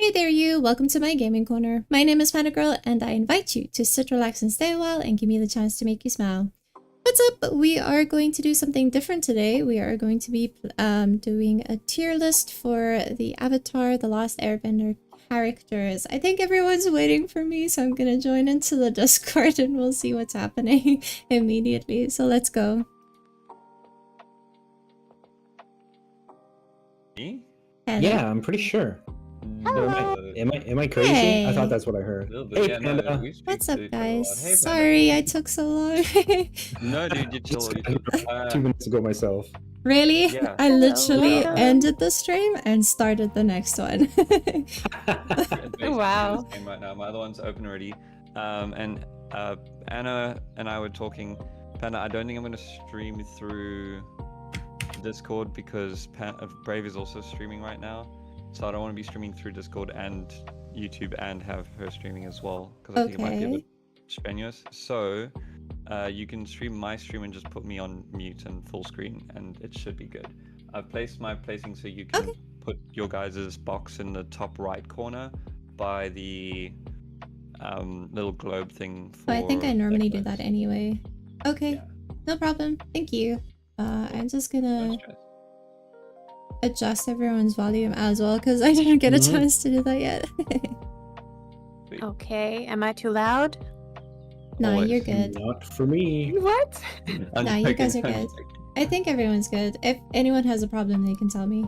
Hey there you, welcome to my gaming corner. My name is Panda Girl and I invite you to sit, relax and stay a while and give me the chance to make you smile. What's up? We are going to do something different today. We are going to be doing a tier list for the Avatar, the Last Airbender characters. I think everyone's waiting for me, so I'm gonna join into the Discord and we'll see what's happening immediately. So let's go. Me? Yeah, I'm pretty sure. Hello. Am I crazy? Hey. I thought that's what I heard. Hey, Hey, Panda. What's up, guys? Hey, Sorry I took so long. No, dude, you Just chill. got 2 minutes ago myself. Really? Yeah. I literally Hello. ended the stream and started the next one. Wow. Right now. My other one's open already. And Anna and I were talking. Panda, I don't think I'm going to stream through Discord because Brave is also streaming right now. So I don't want to be streaming through Discord and YouTube and have her streaming as well. Because I think it might be a bit strenuous. So you can stream my stream and just put me on mute and full screen and it should be good. I've placed my placing so you can put your guys' box in the top right corner by the little globe thing. For I think I normally do that anyway. Okay, yeah. No problem. Thank you. I'm just gonna adjust everyone's volume as well because I didn't get a chance to do that yet. Okay, am I too loud? No, you're good. Not for me. What? No, you guys are good. I think everyone's good. If anyone has a problem, they can tell me.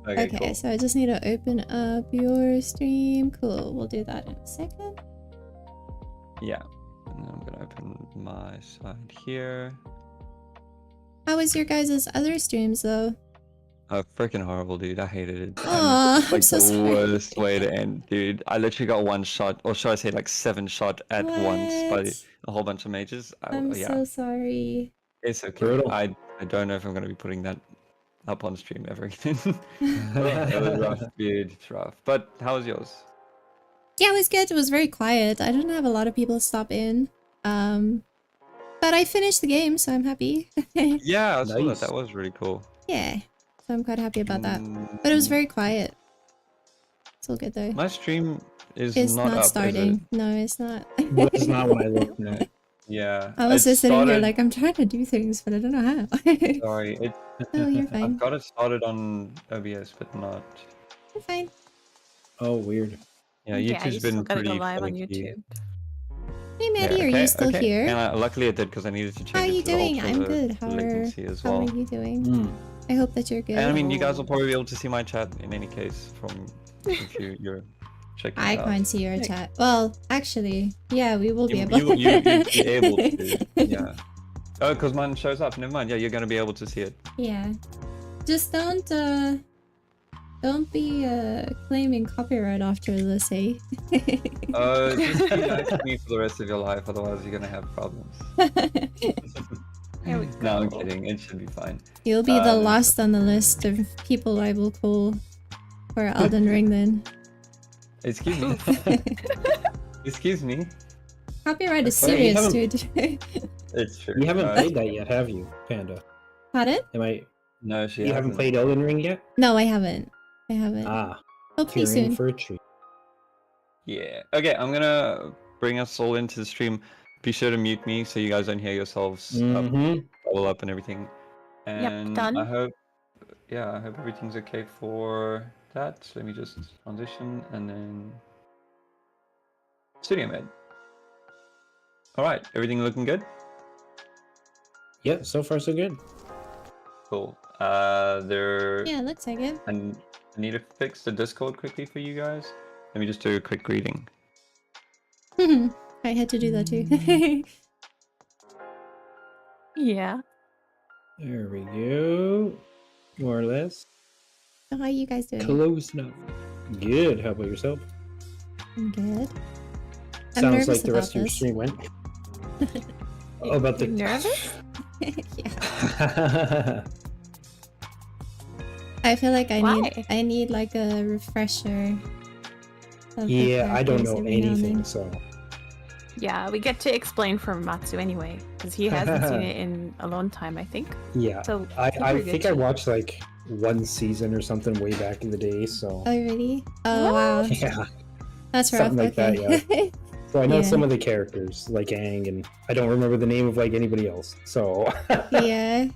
Okay, cool. So I just need to open up your stream. Cool, we'll do that in a second. Yeah, and then I'm gonna open my side here. How was your guys' other streams though? Oh, freaking horrible, dude. I hated it. Aw, like the worst way to end, dude. I literally got one shot, or should I say like 7 shot at once by a whole bunch of mages. I'm so sorry. It's okay. I don't know if I'm going to be putting that up on stream ever again. It was rough, dude. It's rough. But how was yours? Yeah, it was good. It was very quiet. I didn't have a lot of people stop in. But I finished the game, so I'm happy. Yeah, I saw that. That was really cool. Yeah. So I'm quite happy about that. But it was very quiet. It's all good though. My stream is not up, starting. Is it? No, it's not. That's not what I looked at. Yeah. I was just sitting here like I'm trying to do things, but I don't know how. Sorry. Oh, you're fine. I've got it started on OBS, but not. You're fine. Oh, weird. Yeah, YouTube's been pretty go live on finicky. YouTube. Hey Maddie, are you still here? And luckily it did because I needed to change. How are you it to doing? ultra I'm good. How are you doing? I hope that you're good. And I mean, you guys will probably be able to see my chat in any case from if you're checking I it out. can't see your chat. Well, actually, yeah, we will be able to. You'll be able to, yeah. Oh, because mine shows up. Never mind. Yeah, you're going to be able to see it. Yeah. Just don't be claiming copyright after this, eh? Just be nice to me for the rest of your life, otherwise you're going to have problems. No, I'm kidding. It should be fine. You'll be the last on the list of people I will call for Elden Ring then. Excuse me. Excuse me. Copyright is serious, dude. It's true. You haven't played that yet, have you, Panda? Pardon? No, she You haven't played Elden Ring yet? No, I haven't. I haven't. Hopefully you're in soon. for a treat. Yeah. Okay, I'm gonna bring us all into the stream. Be sure to mute me so you guys don't hear yourselves bubble up and everything. And done. I hope everything's okay for that. So let me just transition and then studio mode. All right, everything looking good? Yeah, so far so good. Cool. Yeah, it looks like it. I need to fix the Discord quickly for you guys. Let me just do a quick greeting. I had to do that too. Yeah. There we go. More or less. So how are you guys doing? Close enough. Good. How about yourself? I'm good. Sounds like the rest of your stream went. Oh, about the nervous? Yeah. I feel like I need like a refresher. Yeah, I don't know anything, so. Yeah, we get to explain from Matsu anyway, because he hasn't seen it in a long time, I think. Yeah, So I think I watched like one season or something way back in the day. So Oh, really? Oh, wow. yeah, That's rough. something like Okay. that. So I know Yeah. some of the characters like Aang, and I don't remember the name of like anybody else. So Yeah.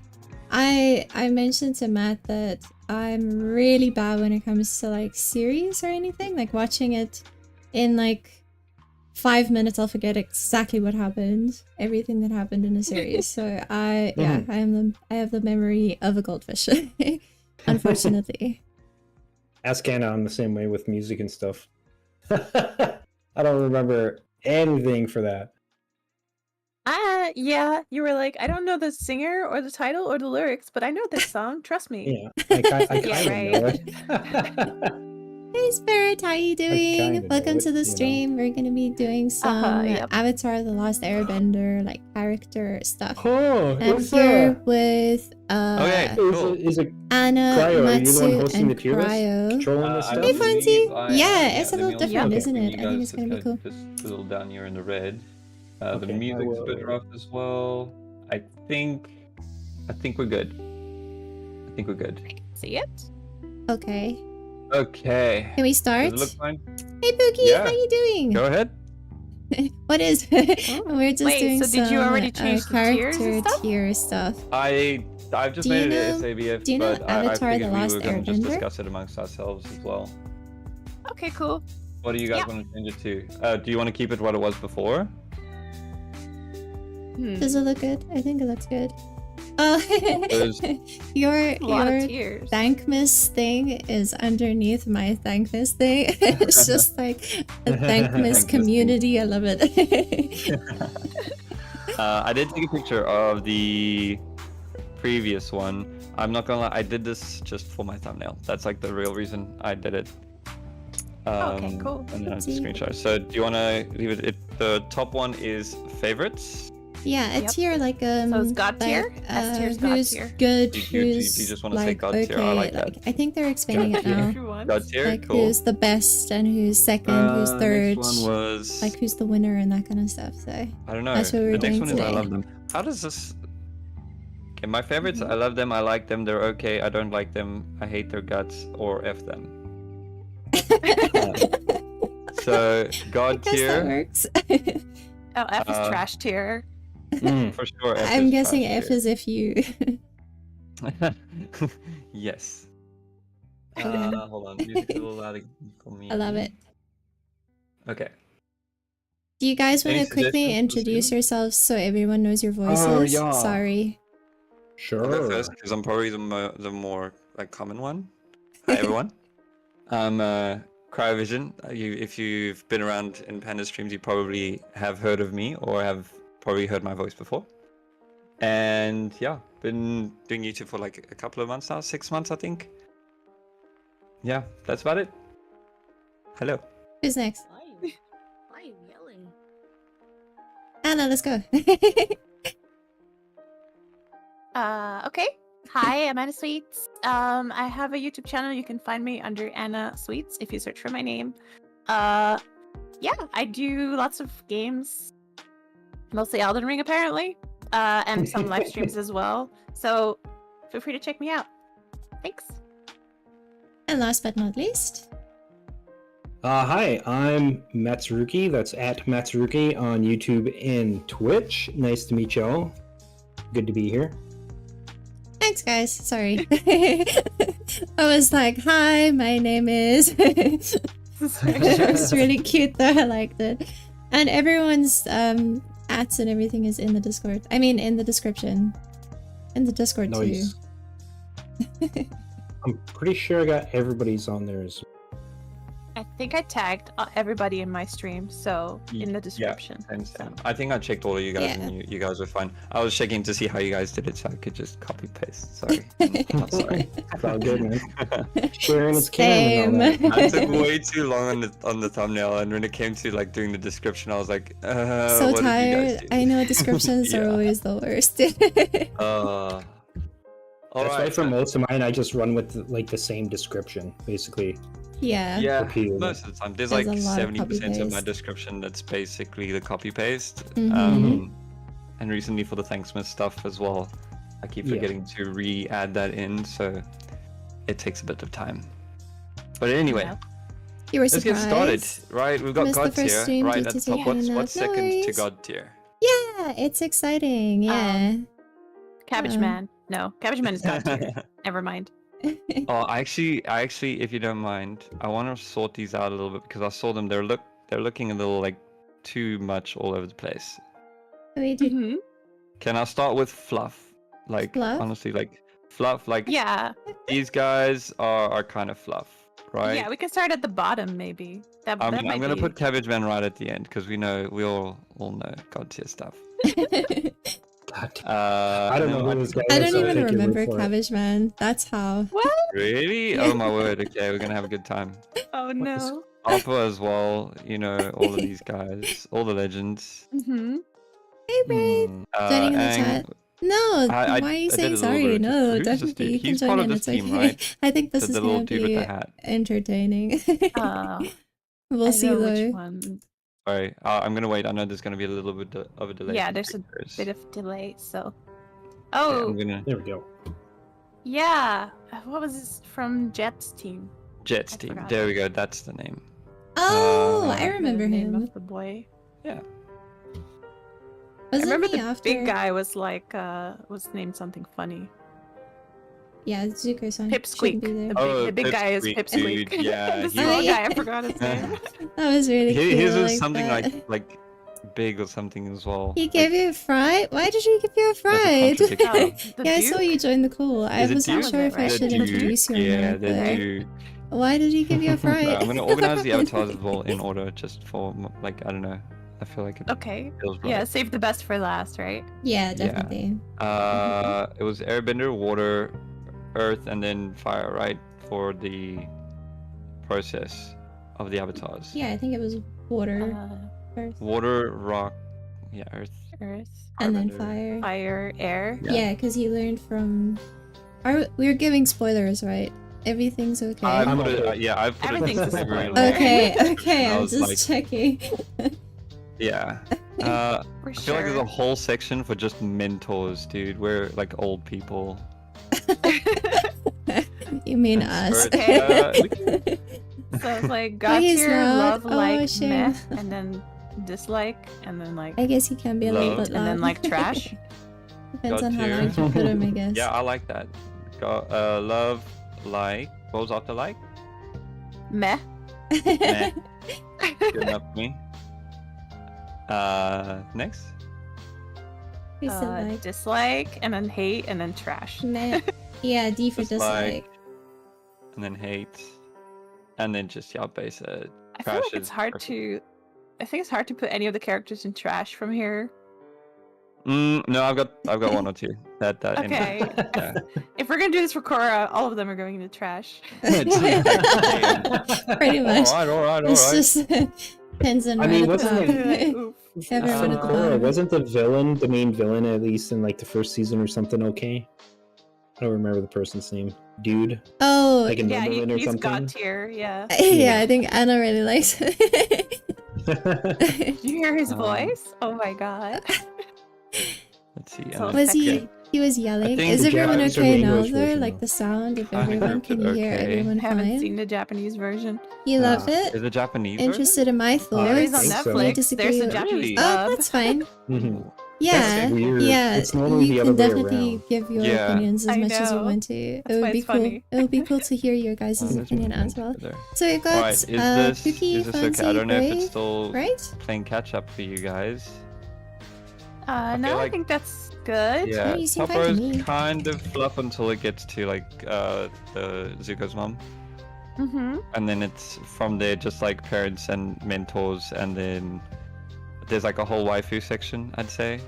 I mentioned to Matt that I'm really bad when it comes to like series or anything. Like watching it in like 5 minutes, I'll forget exactly what happened, everything that happened in a series. So I have the memory of a goldfish, unfortunately. Ask Anna, I'm the same way with music and stuff. I don't remember anything for that. Yeah, you were like, I don't know the singer or the title or the lyrics, but I know this song. Trust me. Yeah, I kind of Yeah, know right. it. Hey Spirit, how you doing? kinda Welcome know to it, the you know. stream. We're gonna be doing some Yep. Avatar: The Last Airbender like character stuff. Oh, I'm is here with Okay. Cool. is it Anna, Cryo? Are you the one Matsu, hosting and the tier list? Cryo. Controlling this I stuff? Hey, believe Fonzie. I Yeah, am. it's a let little me also different, check isn't when it? you I think guys it's gonna be just cool. go- Just a little down here in the red. The Okay, I music's a bit will- rough as well. I think we're good. I think we're good. See it? Okay. Okay. Can we Does start? it look fine? Hey, Pookie, Yeah. how you doing? Go ahead. What is? We're just Wait, doing so did you some, already change the tiers and character stuff? tier stuff. I've just Do you made it know- SABF, do you know but I Avatar: figured The we Last were going to just Airbender? discuss it amongst ourselves as well. Okay, cool. What do you guys Yeah. want to change it to? Do you want to keep it what it was before? Does it look good? I think it looks good. Oh, There's- your A lot of your tiers. Thankmas thing is underneath my Thankmas thing. It's just like a Thankmas Thankmas thing. community. I love it. I did take a picture of the previous one. I'm not gonna lie, I did this just for my thumbnail. That's like the real reason I did it. Okay, cool. And then I Oopsie. screenshot. So do you want to leave it? The top one is favorites. Yeah, a Yep. tier like So it's God tier? S tier's God who's tier. good, Do you who's just wanna say like God okay, tier? I like that. I think they're expanding God it tier. now. Everyone. God tier, Like cool. who's the best and who's second, who's third, Next one was like who's the winner and that kind of stuff. So I don't know. that's what we're The next doing one is I today. love them. How does this? Okay, my favorites. I love them. I like them. They're okay. I don't like them. I hate their guts or f them. So I God guess that tier works. Oh, F is Uh, trash tier. for sure. F I'm is guessing trash F tier. is if you. Yes. Hold on. Music's a little loud for me. I love it. Okay. Do you guys want Any to quickly suggestions for introduce students? yourselves so everyone knows your voices? Oh, yeah. Sorry. I'll go Sure. first because I'm probably the more like common one. Hi everyone. I'm Cryo Vision. If you've been around in Panda streams, you probably have heard of me or have probably heard my voice before. And yeah, been doing YouTube for like a couple of months now, 6 months I think. Yeah, that's about it. Hello. Who's next? Why are you yelling? Anna, let's go. Okay. Hi, I'm Anna Sweets. I have a YouTube channel. You can find me under Anna Sweets if you search for my name. Yeah, I do lots of games, mostly Elden Ring apparently, and some live streams as well. So feel free to check me out. Thanks. And last but not least, Hi, I'm Mattsurugii. That's at Mattsurugii on YouTube and Twitch. Nice to meet y'all. Good to be here. thanks guys. Sorry. I was like, hi, my name is. It was really cute though. I liked it. And everyone's ads and everything is in the Discord. I mean, in the description. In the Discord Nice. too. I'm pretty sure I got everybody's on there as I think I tagged everybody in my stream, so in the description. Same. I think I checked all of you guys Yeah. and you guys were fine. I was checking to see how you guys did it so I could just copy paste. Sorry. I'm not sorry. It's all good, man. Sharing is caring. and all that. I took way too long on the thumbnail, and when it came to like doing the description, I was like, So what did you guys tired. do? I know descriptions are Yeah. always the worst. All That's why right. for most of mine, I just run with like the same description, basically. Yeah. Yeah, repeated. most of the time. There's There's like a lot of 70% of my copy-paste. description that's basically the copy paste. Mhm. And recently for the Thankmas stuff as well, I keep Yeah. forgetting to re-add that in. So it takes a bit of time. But anyway, Yeah. You were let's get surprised. started. Right, we've got Missed the God first tier stream right due at to the top. taking What's out second to noise. God tier? Yeah, it's exciting. Yeah. Cabbage Oh. Man. No, Cabbage Man is God tier. Never mind. Oh, I actually, if you don't mind, I want to sort these out a little bit because I saw them. They're looking a little like too much all over the place. We do Mhm. Can I start with fluff? Like Fluff? honestly, like fluff. Like Yeah. these guys are kind of fluff, right? Yeah, we can start at the bottom maybe. That I'm might gonna be... put Cabbage Man right at the end because we all know God tier stuff. God, I don't know who this guy I is, don't so even take your word remember for it. Cabbage Man. That's how. What? Really? Yeah. Oh my word! Okay, we're gonna have a good time. Oh What is- no. Alpha as well. You know all of these guys, all the legends. Mm-hmm. Hey, Brave. Joining in the Aang, chat. No, I why are you did a saying little sorry? bit of No, who's this definitely dude? you can He's join part of in. this It's team, okay. right? I think this The is little gonna dude with be the hat. entertaining. We'll I see know though. which one. Sorry, I'm gonna wait. I know there's gonna be a little bit of a delay. Yeah, from there's a pictures. bit of delay, so. Okay, Oh, I'm gonna There we go. yeah. What was this from Jet's team? Jets I team. forgot. There we go. That's the name. Oh, Uh, I remember the name him. of the boy. Yeah. Wasn't I remember he the after? big guy was like was named something funny. Yeah, Zuko-san Pipsqueak. shouldn't be there. The big guy is Pipsqueak, Pipsqueak. dude, yeah, the he small was- guy, I forgot his name. That was really cute. His I was like something that. like big or something as well. He gave you a fright? Why did he give you a There's a fright? contradiction. Oh, the Yeah, I saw Duke? you join the call. I Is it wasn't Duke? sure if I The should Duke, introduce you or yeah, not, the but Duke. why did he give you a fright? I'm gonna organize the avatars as well in order, just for like I don't know. I feel like it Okay. feels right. Yeah, save the best for last, right? Yeah, definitely. It was airbender, water, earth, and then fire, right? For the process of the avatars. Yeah, I think it was water first, Water, rock, yeah, earth. Earth, and then Airbender. fire. fire, air. Yeah, because he learned from. We're giving spoilers, right? Everything's okay. I've I'm put it, okay. yeah, I've put Everything's it a very spoiler. low. Okay, okay, I I'm was just like- checking. Yeah. For I feel like there's a sure. whole section for just mentors, dude. We're like old people. You mean That's us? right. So it's like God he's tier, not. love, Oh, like, shame. meh, and then dislike, and then like I guess he can be a little Love. bit and loud. then like trash. Depends God on how tier. loud you put him, I guess. Yeah, I like that. Got love, like. What was after like? Meh. Meh. Good enough for me. Next. He said like, Dislike, and then hate, and then trash. meh. Yeah, D for Dislike. dislike. And then hate. And then just yeah, base it. I feel like Trash it's is hard perfect. to. I think it's hard to put any of the characters in trash from here. No, I've got one or two. That Okay. Yeah. If we're gonna do this for Korra, all of them are going in the trash. Pretty much. All right. It's just depends on I right mean, at the wasn't top. Oof. Everyone at the Korra, bottom. wasn't the main villain, at least in like the first season or something, okay? I don't remember the person's name. Dude, Oh, like in Yeah, Northern or he's something. God tier. Yeah. yeah, I think Anna really likes it. Did you hear his Um, voice? Oh my god. Let's see. So Was he? sexy. He was yelling. think Is the everyone Japanese or okay the now, English though? version, Like though? the sound of I hope everyone? Can you hear okay. everyone I haven't fine? seen the Japanese version. You love Ah. it? Is it Japanese? version? Interested in my There thoughts? There is on think so. You Netflix. disagree There's a with- Japanese Really? Oh, dub. that's fine. Mhm. Yeah, weird. yeah. It's normally you the can other way definitely around. give your Yeah. opinions as I much as you know. want to. It That's why would be it's cool. funny. It would be cool to hear your guys' Oh, there's opinion one as well. there. So we've got Alright, is Cookie, this Fancy, okay? I don't know if it's Brave, still right? playing catch up for you guys. No, feel I like- think that's good. Yeah, you seem top fine to row's me. kind of fluff until it gets to like the Zuko's mom, Mm-hmm. and then it's from there just like parents and mentors, and then there's like a whole waifu section, I'd say.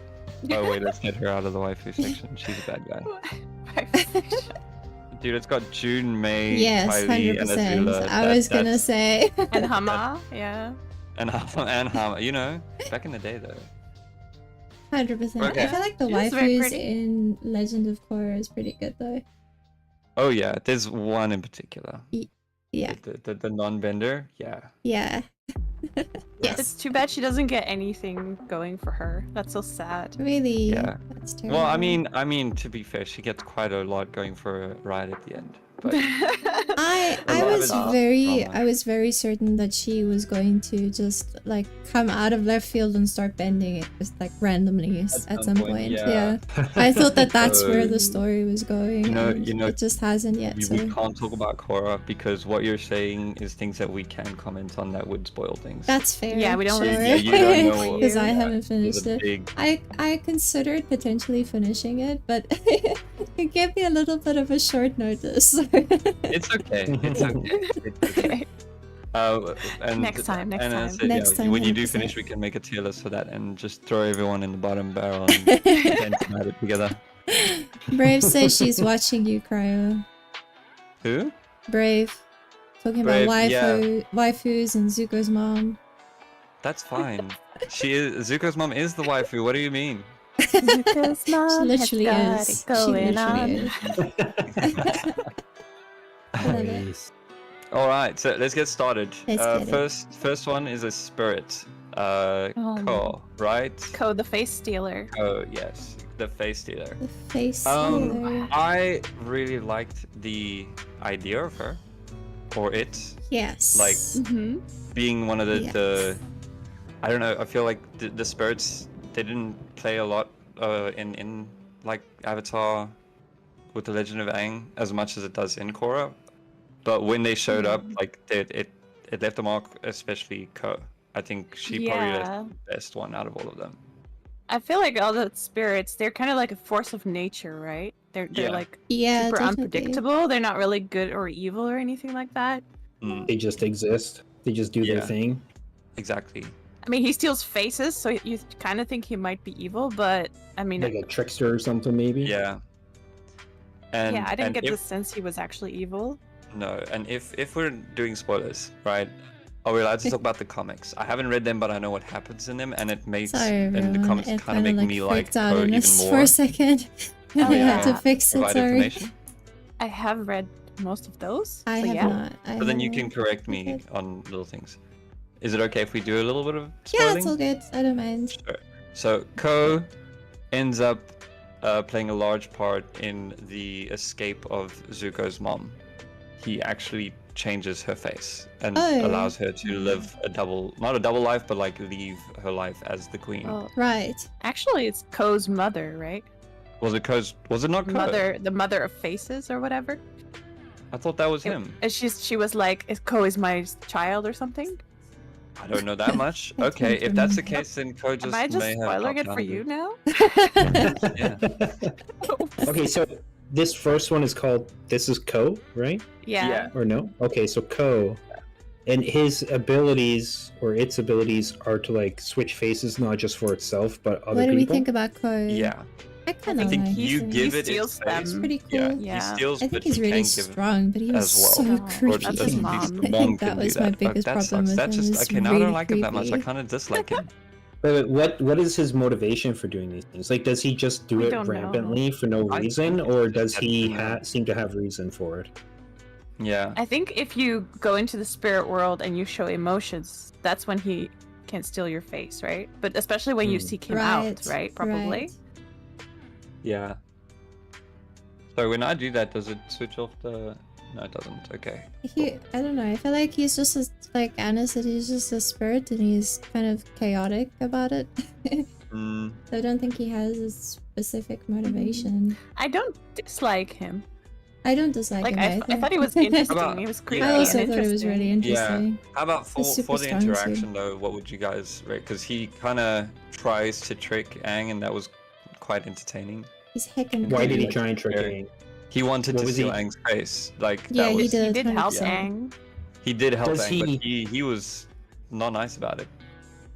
Oh wait, let's get her out of the waifu section. She's a bad guy. Dude, it's got June, May, Yes, Kylie, and 100%. Azula. I was gonna That's- say. And Hama, yeah. and Hama, you know, back in the day though. 100%. Okay. I feel like the She's very waifus pretty. in Legend of Korra is pretty good though. Oh yeah, there's one in particular. Yeah, The non-bender, yeah. yeah. It's Yes. too bad she doesn't get anything going for her. That's so sad. Really? Yeah. That's terrible. Well, I mean, to be fair, she gets quite a lot going for her right at the end. But I A lot of was it's very drama. certain that she was going to just like come out of left field and start bending it just like randomly at some point. yeah. I thought that that's where the So, story was going. you know- and you know, it just hasn't yet. we So can't talk about Korra because what you're saying is things that we can comment on that would spoil things. that's fair. Yeah, we don't sure. really Yeah, you don't know because I Yeah, haven't There's finished a it. big I considered potentially finishing it, but it gave me a little bit of a short notice. It's okay. It's okay. It's okay. Okay. And Next time, next Anna time. said, Next yeah, time, when you do 100%. finish, we can make a tier list for that and just throw everyone in the bottom barrel and then add it together. Brave says she's watching you, Cryo. Who? Brave. Talking Brave, about yeah. waifus and Zuko's mom. That's fine. Zuko's mom is the waifu. What do you mean? Zuko's mom literally has got is. it going She literally on. I love it. Nice. All right, so let's get started. Let's get it. First one is a spirit. Oh, Ko, right? Ko, the face stealer. Oh yes, the face stealer. The face Um, stealer. I really liked the idea of her, or it, Yes. like, Mm-hmm. being one of the, Yes. I don't know, I feel like the spirits, they didn't play a lot in like Avatar with the Legend of Aang as much as it does in Korra, but when they showed up, like it left a mark, especially Ko. I think she probably Yeah. is the best one out of all of them. I feel like all the spirits, they're kind of like a force of nature, right? They're Yeah. like Yeah, super definitely. unpredictable. They're not really good or evil or anything like that. Mm, They just exist. They just do their Yeah. thing. exactly. I mean, he steals faces, so you kind of think he might be evil, but I mean, Like a trickster or something, maybe. Yeah. And yeah, I didn't and get if, the sense he was actually evil. No, and if we're doing spoilers, right? Are we allowed to talk about the comics? I haven't read them, but I know what happens in them, and it makes Sorry, and the everyone. comics It kind of kinda, make me like freaked out Ko on even us more. for a second. Oh, I had to yeah. fix it, Provide sorry. information. I have read most of those. I so have yeah. not. So then you can haven't. correct me Okay. on little things. Is it okay if we do a little bit of Yeah, spoiling? it's all good. I don't mind. Sure. So Ko ends up playing a large part in the escape of Zuko's mom. He actually changes her face and Oh. allows her to live not a double life, but like leave her life as the queen. Well, Right. actually, it's Ko's mother, right? Was it not Ko? The mother of faces or whatever. I thought that was him. And she was like, Ko is my child or something. I don't know that much. I Okay, can't if that's the remember. case, then Ko just Am I just may have spoiling not it for done you now? Yeah. Okay, so this first one is called This Is Ko, right? Yeah. Or no? Okay, so Ko. And his abilities or its abilities are to like switch faces, not just for itself, but other What do people. we think about Koi? Yeah. I kind I of think like you him. give he it its steals them. face. Pretty Yeah, cool. he Yeah. steals, I but think he's you really can't give it strong, but he was as well. so Oh, creepy. that's Or his at mom. least I the mom think can that do was my that. biggest that problem sucks. with That's him. just Is okay. Now I really don't like him that much. I creepy. kind of dislike him. But what is his motivation for doing these things? Like, does he just do We it don't know. rampantly for no I reason, think it's or just does that, he you know. seem to have reason for it? Yeah. I think if you go into the spirit world and you show emotions, that's when he can steal your face, right? But especially when you Hmm. seek him out, Right, right? Probably. right. Yeah. So when I do that, does it switch off the? No, it doesn't. Okay. I don't know. I feel like he's just like Anna said. He's just a spirit, and he's kind of chaotic about it. Mm, So I don't think he has a specific motivation. I don't dislike him. I don't dislike Like him I either. thought he was interesting. About- He was creepy Yeah. I also and thought it was really interesting. how about for He's super the strong too. interaction though? What would you guys rate? Because he kind of tries to trick Aang, and that was quite entertaining. He's heckin' Why did he like, try and trick very- Aang? He wanted What to was steal he- Aang's face. Like Yeah, that he was, did. He did help 100%. Aang. He did help Does Aang, but he was not nice about it.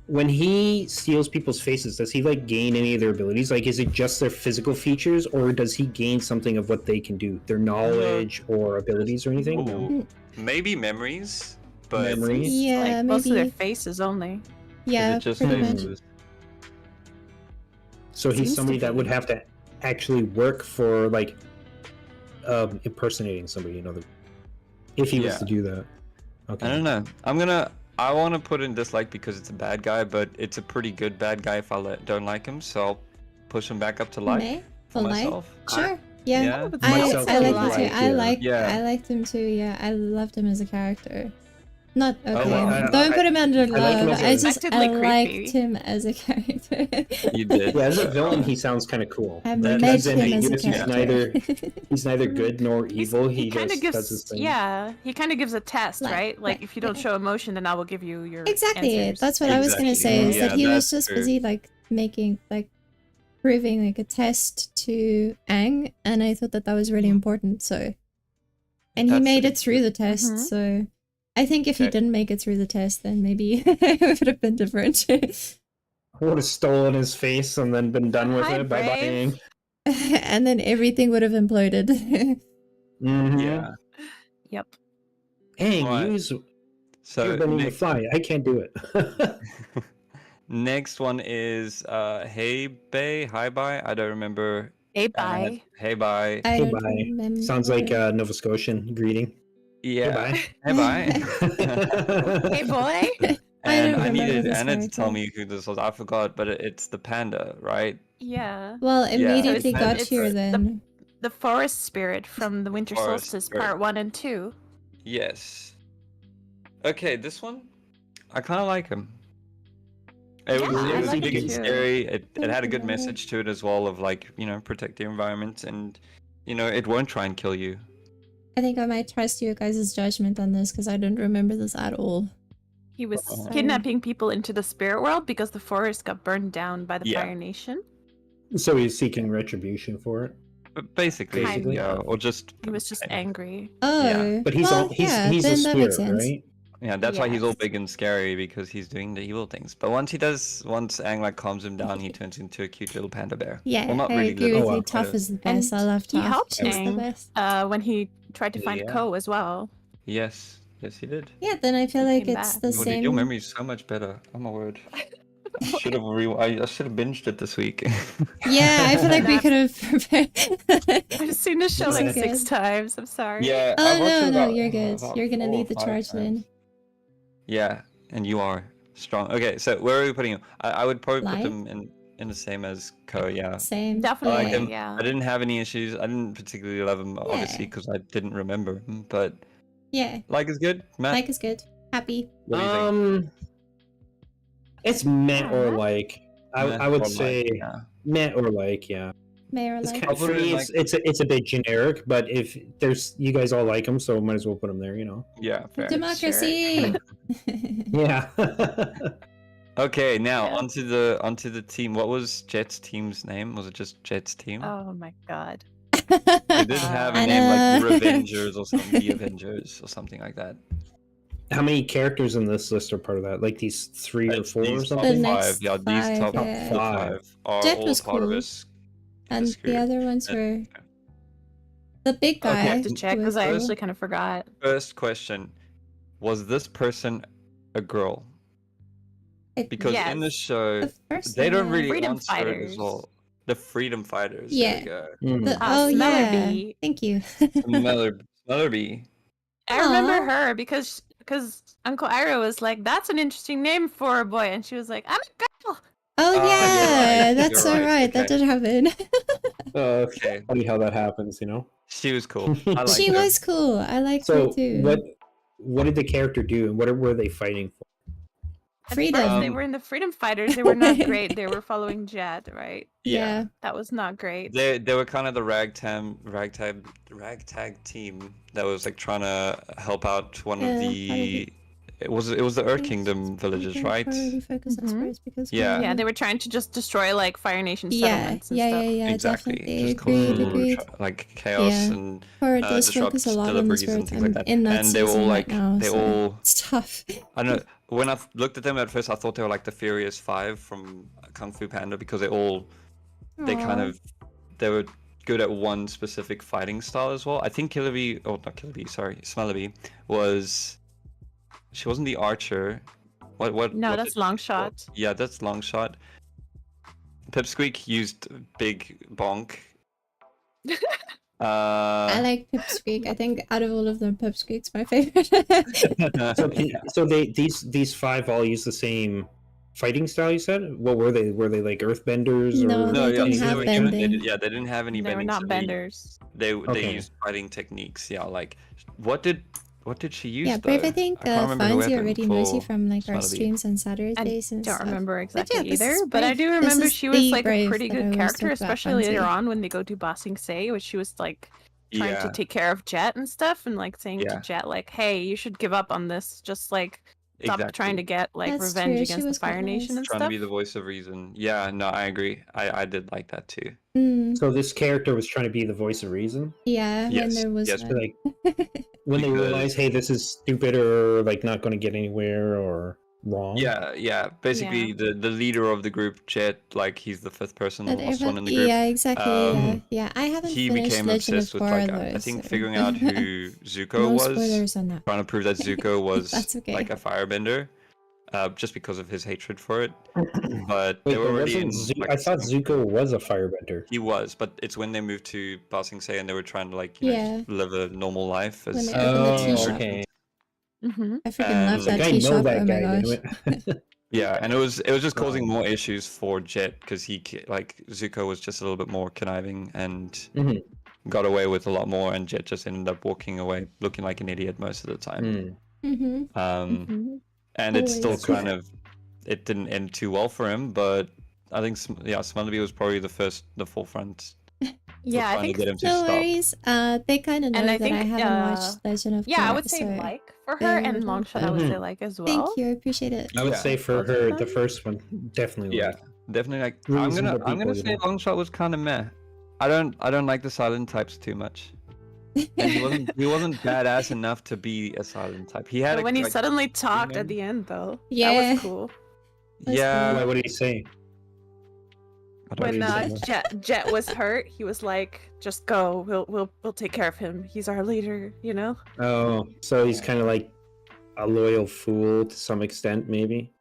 When he steals people's faces, does he like gain any of their abilities? Like, is it just their physical features, or does he gain something of what they can do, their knowledge or abilities or anything? No. Ooh, maybe memories, but Memories? Yeah, Like most of their maybe. faces only. Yeah, is it just pretty much. faces? So he's Seems somebody to that be. would have to actually work for like impersonating somebody, if he was Yeah. to do that. Okay. I don't know. I want to put in dislike because it's a bad guy, but it's a pretty good bad guy if I don't like him, so I'll push him back up to like May? for For like? myself. Sure. Yeah, Yeah? Myself I too, like him right, too. I yeah. like Yeah. I liked him too. Yeah, I loved him as a character. Not okay. well, Don't put him under like him love. as a- I just Unexpectedly liked creepy. him as a character. You did. Yeah, as a villain, he sounds kind of cool. I That- met He's him as a ambiguous, he's character. he's neither good nor evil. He He kind of just does his gives, thing. yeah, he kind of gives a test, Like- right? Like, like, if you don't yeah. show emotion, then I will give you your Exactly. answers. That's what I was gonna say. Exactly. Is that Yeah, he was that's just true. busy like making like proving like a test to Aang, and I thought that that was really important. So, and he That's made a- it through the test. Mhm. So, I think if he Okay. didn't make it through the test, then maybe it would have been different. Would have stolen his face and then been done with Hi, it. Bye bye. Brave. And then everything would have imploded. Mm-hmm. Yeah. Yep. Hey, Right. use So you're bending the next, fly. I can't do it. next one is Hey Bay, Hi Bye. I don't remember. Hey, And bye. Hey Bye. I don't Goodbye. remember. Sounds like a Nova Scotian greeting. Yeah. Goodbye. Hey Bye. Hey, boy. I And don't I remember needed this Anna to tell character. me who this was. I forgot, but it's the panda, right? Yeah. Well, immediately it's- got it's here the- then. The forest spirit from the Winter Forest Solstice, spirit. part 1 and 2. Yes. Okay, this one, I kind of like him. It Yeah, was, I it was like big it and too. scary. It had a good Yeah. message to it as well of like, protect the environment and, it won't try and kill you. I think I might trust you guys' judgment on this because I don't remember this at all. He was Uh-oh. kidnapping people into the spirit world because the forest got burned down by the Yeah. Fire Nation. So he's seeking retribution for it. But basically, Kind yeah, of. or just He was just angry. Oh, But he's well, all yeah, he's a then that makes spirit, sense. right? Yeah, that's why he's all Yes. big and scary because he's doing the evil things. But once Aang like calms him down, he turns into a cute little panda bear. Yeah, well, not I really agree little. with wow. you. Tough is the best. And I love he Tough. helped She's the Aang. best. When he tried to find Yeah. Ko as well. Yes, he did. Yeah, then I feel He like came it's back. the Oh, dude, same. your memory's so much better. Oh my word. I should have I should have binged it this week. Yeah, I feel like we Nap. could have prepared. I've seen the show like That's 6 good. times. I'm sorry. Yeah. Oh I watched no, it no, about- you're good. about You're gonna 4 or lead the 5 charge, times. Lynn. Yeah, and you are strong. Okay, so where are we putting him? I would probably Light? put them in the same as Ko. Yeah. Same. Definitely, I like him. yeah. I didn't have any issues. I didn't particularly love him, obviously, Yeah. because I didn't remember him. But Yeah, like is good. Matt, like is good. Happy. what do you think? It's meh or Yeah. like. Meh I would or say like, yeah. meh or like, yeah. Mayor It's like. kind of, for I'll put it me, in, it's a bit generic, but if there's you guys all like him, so might as well put him there, you know. Yeah, fair. Democracy. Yeah. Okay, now Yeah. onto the team. What was Jet's team's name? Was it just Jet's team? Oh my god. It didn't have a name like the Anna. Revengers or something, the Avengers or something like that. How many characters in this list are part of that? Like these 3 or It's 4 or these top something? The five. next Yeah, these top five, yeah. five are Jet all was part of cool. this. And this the group. other ones Uh, were the big guy. I Okay. have to check because I was actually kind of forgot. First question: was this person a girl? It- Because in the Yes. show, the first they don't one, really Freedom answer it as fighters. well. The freedom fighters. Yeah. There Mm. The, Ah, oh yeah. Smellerbee. Thank you. you go. Smellerbee. I remember Aw. her because Uncle Ira was like, "That's an interesting name for a boy," and she was like, "I'm a girl." Oh you're yeah, right, that's you're so right, right. That okay. did happen. Okay, Funny how that happens, you know. she was cool. I liked She her. was cool. I liked So her too. what did the character do, and what were they fighting for? At Freedom. first, they were in the Freedom Fighters. They were not great. They were following Jet, right? Yeah. That was not great. They were kind of the ragtag team that was like trying to help out one of Yeah, the. It was the Earth Kingdom villages, right? Priority focus on Mhm. spirits because Yeah. Yeah, they were trying to just destroy like Fire Nation yeah, settlements and yeah, stuff. yeah, yeah, Exactly. definitely. Just Agreed, cause agreed. like chaos Yeah. and Or it does disrupt focus a lot on the deliveries and spirits. things like I'm that. in that And they were season all right like now, they so all. it's tough. I don't know. When I looked at them at first, I thought they were like the Furious Five from Kung Fu Panda because they kind Aw. of they were good at one specific fighting style as well. I think Smellerbee was. She wasn't the archer. What? No, what that's did- long shot. Yeah, that's long shot. Pipsqueak used big bonk. I like Pipsqueak. I think out of all of them, Pipsqueak's my favorite. So these 5 all use the same fighting style. You said. What were they? Were they like earthbenders? No, or they didn't anything have like they that? bending. they didn't have any They were bending. not so benders. They Okay. used fighting techniques. Yeah, like what did she use? Yeah, Brave, though? I think can't remember her Fonzie weapon already knows you for from like our Smelly. streams on Saturdays and Don't stuff. remember exactly this either, is but I Brave. do This remember is she was the like a Brave pretty that I good always character, talk about, especially later Fonzie. on when they go to Bossing Say, which she was like trying to Yeah, take care of Jet and stuff, and like saying to Yeah. Jet like, "Hey, you should give up on this. Just like stop trying to exactly. get like That's revenge true, she against the was quite Fire Nation nice. and Trying to stuff." be the voice of reason. Yeah, no, I agree. I did like that too. Mm, So this character was trying to be the voice of reason. yeah, when Yes, there was yes, one. Like when they Because- realize, hey, this is stupid or like not going to get anywhere or wrong. Yeah. Basically, the leader of the group, Jet, like he's the fifth person, the But last one in the group. yeah, exactly. Yeah, I haven't He finished became Legend of obsessed with Korra like though. I think so- figuring out who Zuko no was, spoilers on that. trying to prove that Zuko was That's okay. like a firebender, just because of his hatred for it. But Wait, they were but already in. wasn't Like, I thought Zuko was a firebender. he was, but it's when they moved to Bossing Say and they were trying to like you know, Yeah. just live a normal life. When As they opened the tea shop. okay. Mm-hmm. I freaking And- love Like, that I tea know shop. that Oh my guy. gosh. Damn it. Yeah, and it was just causing Wow. more issues for Jet because like Zuko was just a little bit more conniving and Mhm. got away with a lot more, and Jet just ended up walking away looking like an idiot most of the time. Mm. Mm-hmm. Mm-hmm. And it's still Always. kind of it didn't end too well for him, but I think Smiley was probably the forefront. Yeah, I trying think to get him to No stop. worries. They kind of know And I that I think, haven't watched Legend of yeah, I Korra, would say so like for they her, would and have Longshot I would fun. say like as well. Thank you, I appreciate it. I would Yeah. say for Both her, of the them? first one definitely. Yeah, like. definitely. Like Reasonable I'm gonna people, you say know. Longshot was kind of meh. I don't like the silent types too much. And he wasn't badass enough to be a silent type. He had But when he like, suddenly talked him. at the end, though, that Yeah. was cool. was yeah. Why? What did he say? I don't When remember. Jet was hurt, he was like, "Just go. We'll take care of him. He's our leader." You know. Oh, so he's kind of like a loyal fool to some extent, maybe.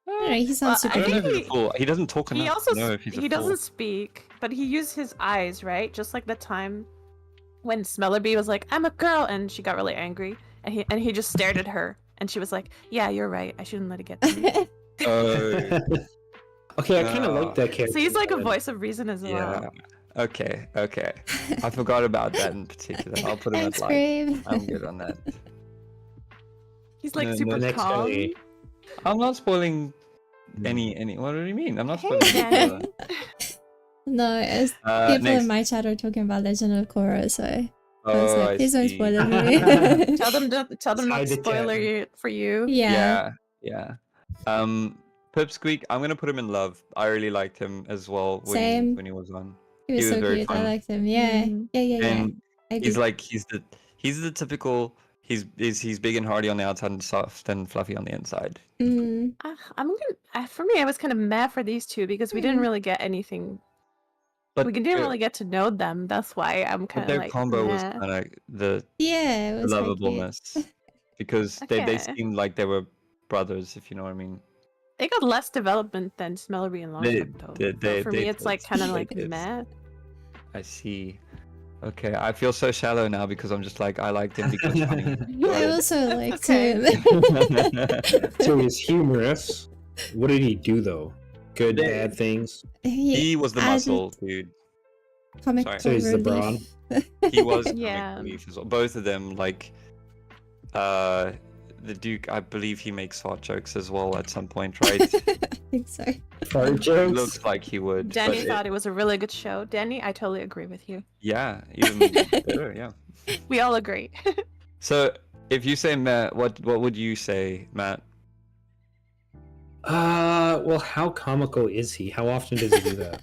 I don't know, he sounds Well, super I don't know think if he's a fool. He doesn't talk enough He also to know if he's a he fool. doesn't speak, but he used his eyes, right? Just like the time when Smellerbee was like, "I'm a girl," and she got really angry, and he just stared at her, and she was like, "Yeah, you're right. I shouldn't let it get to me." Oh, Okay, I kind of like that character. So he's like a but- voice of reason as well. yeah. Okay. I forgot about that in particular. I'll put him Thanks, at like. Brave. I'm good on that. He's like No, super next calm. guy. I'm not spoiling any. What do you mean? I'm not Hey, spoiling. Danny. No, as people Next. in my chat are talking about Legend of Korra, so I was Oh, like, I please don't see. spoil it for me. Tell them not Hide to the spoiler chat. you for you. Yeah. Yeah. Pipsqueak, I'm gonna put him in love. I really liked him as well Same. when he was on. He was He was so very cute. I fun. liked him. Yeah. Mhm. Yeah. And I he's do. like he's the typical he's big and hardy on the outside and soft and fluffy on the inside. Mm, For me, I was kind of mad for these two because we didn't Mm. really get anything. But We didn't really get to know them. That's why I'm but kind of their like combo was meh. kind of the yeah, it was quite cute. lovableness because they Okay. seemed like they were brothers, if you know what I mean. They got less development than Smellerbee and They- Longshot, though. they- So they- for they me, it's did. like kind of They like did. meh. I see. Okay, I feel so shallow now because I'm just like I liked him because funny. I also liked Okay. him. So he's humorous. What did he do though? Good, They- bad things. He was the added muscle, dude. comic Sorry. So he's the relief. He was comic Yeah. relief as well. Both of them, like the Duke, I believe he makes fart jokes as well at some point, right? I think so. Fart It jokes. looks like he would. Danny but thought it was a really good show. Danny, I totally agree with you. yeah, even better, yeah. We all agree. So if you say Matt, what would you say, Matt? Well, how comical is he? How often does he do that?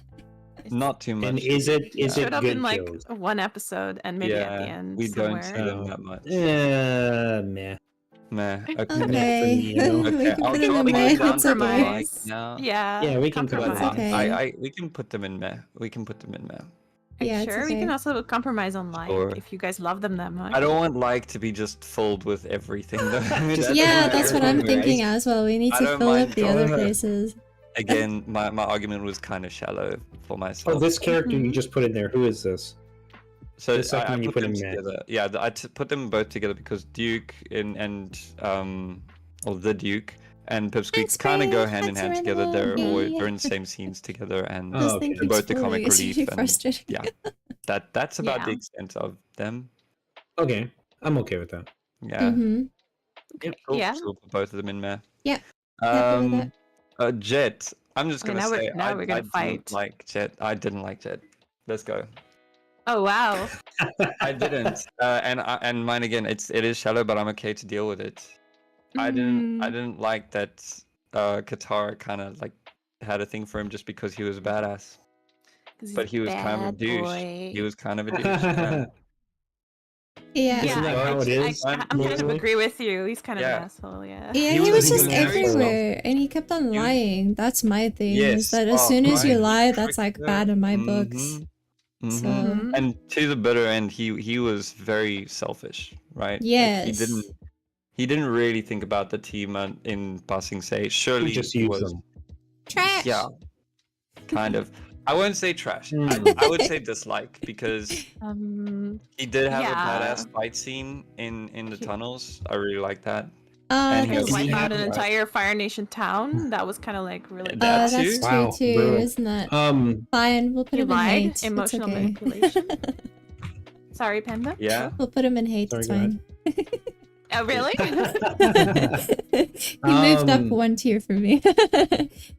Not too much. And is it Showed it up good in like kills? one episode and maybe at the Yeah, end we somewhere. don't see them that much. Meh. Meh. Okay. Okay. you know? We Okay, can I'll put him drop in mine May. down It's to okay. like now. Yeah. Yeah, we can put it compromise. It's on. okay. we can put them in Meh. We can put them in Meh. Are you Yeah, it's sure? We can okay. also compromise on like Sure. if you guys love them that much. I don't want like to be just filled with everything. though. Yeah, that's what I'm Right. thinking as well. We need I to don't fill up mind the other going- places. Again, my argument was kind of shallow for myself. Oh, this character you Mhm. just put in there. Who is this? So the second I one you put put them in Meh. together. Yeah, put them both together because Duke and or the Duke and Pipsqueak Thanks, kind of go Brave. hand in Thanks, hand together. They're Randall. always Yeah. they're in the same scenes together, and Oh, Just okay. think they're both the it's comic really relief. And frustrating. yeah, that's about the Yeah. extent of them. Okay, I'm okay with that. Yeah, Mm-hmm. Okay. cool. Yeah. So we'll put both of them in there. Yeah, happy with that. Jet. I'm just Okay, gonna say now we're gonna didn't fight. like Jet. I didn't like Jet. Let's go. Oh wow. I didn't. And mine again. It is shallow, but I'm okay to deal with it. I Mm, didn't like that. Katara kind of like had a thing for him just because he was a badass. 'cause he's But he was kind of a bad douche. boy. He was kind of a douche. Yeah. Yeah. Isn't that how it is? I'm kind of usually? agree with you. He's kind of an Yeah. asshole, yeah. Yeah, He he was was a just human asshole. everywhere, and he kept on He was- lying. That's my thing. Yes. Is that as Oh, soon as you right. lie, that's like Trickster. bad in my books. Mhm. Mhm. So Mhm. And to the bitter end, he was very selfish, right? Yes. He didn't really think about the team in Passing Say. Surely He just he used was. them. trash. Yeah, kind of. I wouldn't say trash. Hmm. I would say dislike because he did have a Yeah. badass fight scene in the tunnels. I really like that. Oh, And he that's was- Wipe He out had an a- entire Fire Nation town. That was kind of like really That bad. that's too? true Wow, too, brutal. isn't it? Um, Fine, we'll put He him in lied. hate. It's Emotional okay. manipulation. Sorry, Panda. Yeah. We'll put him in hate. Sorry, It's go ahead. fine. Oh, really? He moved up Um, one tier for me.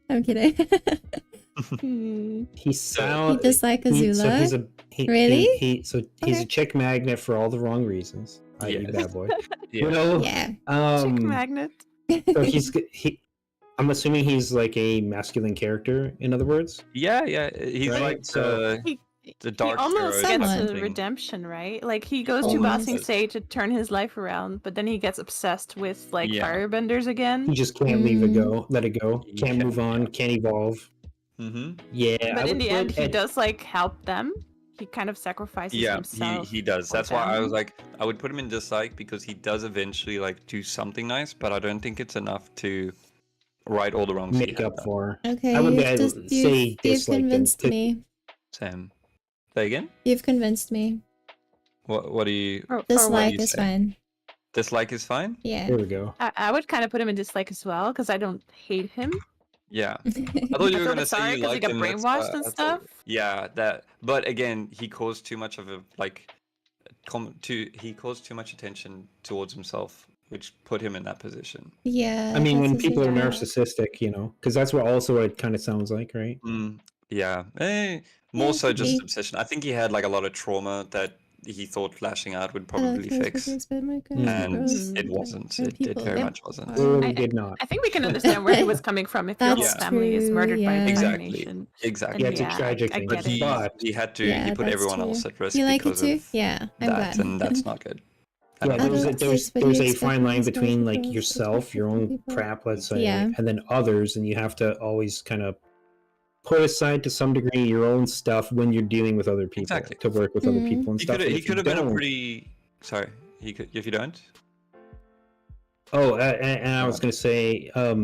I'm kidding. Hmm. he He sounds. dislikes So Azula. he's a Really? he's Okay. a chick magnet for all the wrong reasons. I.e. Yes. bad boy. Yeah. You know. Yeah. Chick magnet. So he. I'm assuming he's like a masculine character. In other words. Yeah, he's Right, like so- the dark he almost hero gets type a thing. redemption, right? Like he goes to Almost. Bossing Stage to turn his life around, but then he gets obsessed with like Yeah. firebenders He again. just can't leave it go. Let it go. Can't Yeah. move on. Can't evolve. Mm-hmm. Yeah. But I in would the put end, he Ed- does like help them. He kind of sacrifices Yeah, himself. he does. for That's why I them. was like, I would put him in dislike because he does eventually like do something nice, but I don't think it's enough to right all the wrongs he make had up done. for. Okay, I would you've, say you've dislike them. convinced me. Sam. Say again? You've convinced me. What do you For Dislike you is say? fine. dislike is fine? Yeah. There we go. I would kind of put him in dislike as well because I don't hate him. Yeah. I I thought you feel were a gonna bit sorry say you 'cause he liked got him. brainwashed and that's all. stuff. Yeah, that. But again, he caused too much of a like, he caused too much attention towards himself, which put him in that position. Yeah. I mean, that's when a people are good- narcissistic, you know, because that's what it kind of sounds like, right? Yeah. More Yeah, so could just be. obsession. I think he had like a lot of trauma that he thought lashing out would Hello, probably Chaos fix, Physics, but my God, and gross. it wasn't. And It people- very yeah. much wasn't. Clearly I- did not. I think we can understand where he was coming from if your whole That's family is true, murdered by yeah. a Fire Exactly. Nation. Exactly. Yeah, it's a Yeah, tragic I thing. get But it. But he had to. Yeah, he put that's everyone true. else at risk You like it because too? of Yeah, I'm that, glad. and that's not good. yeah, I there's a, don't there's, think, but there's he a expected fine line us to between like focus on yourself, your own people. crap, let's say, Yeah. and then others, and you have to always kind of put aside to some degree your own stuff when you're dealing with other people Exactly. to work with other Mhm. people and He stuff. could and he if you could have been a don't- pretty. Sorry, he could. If you don't. Oh, and I was gonna say, oh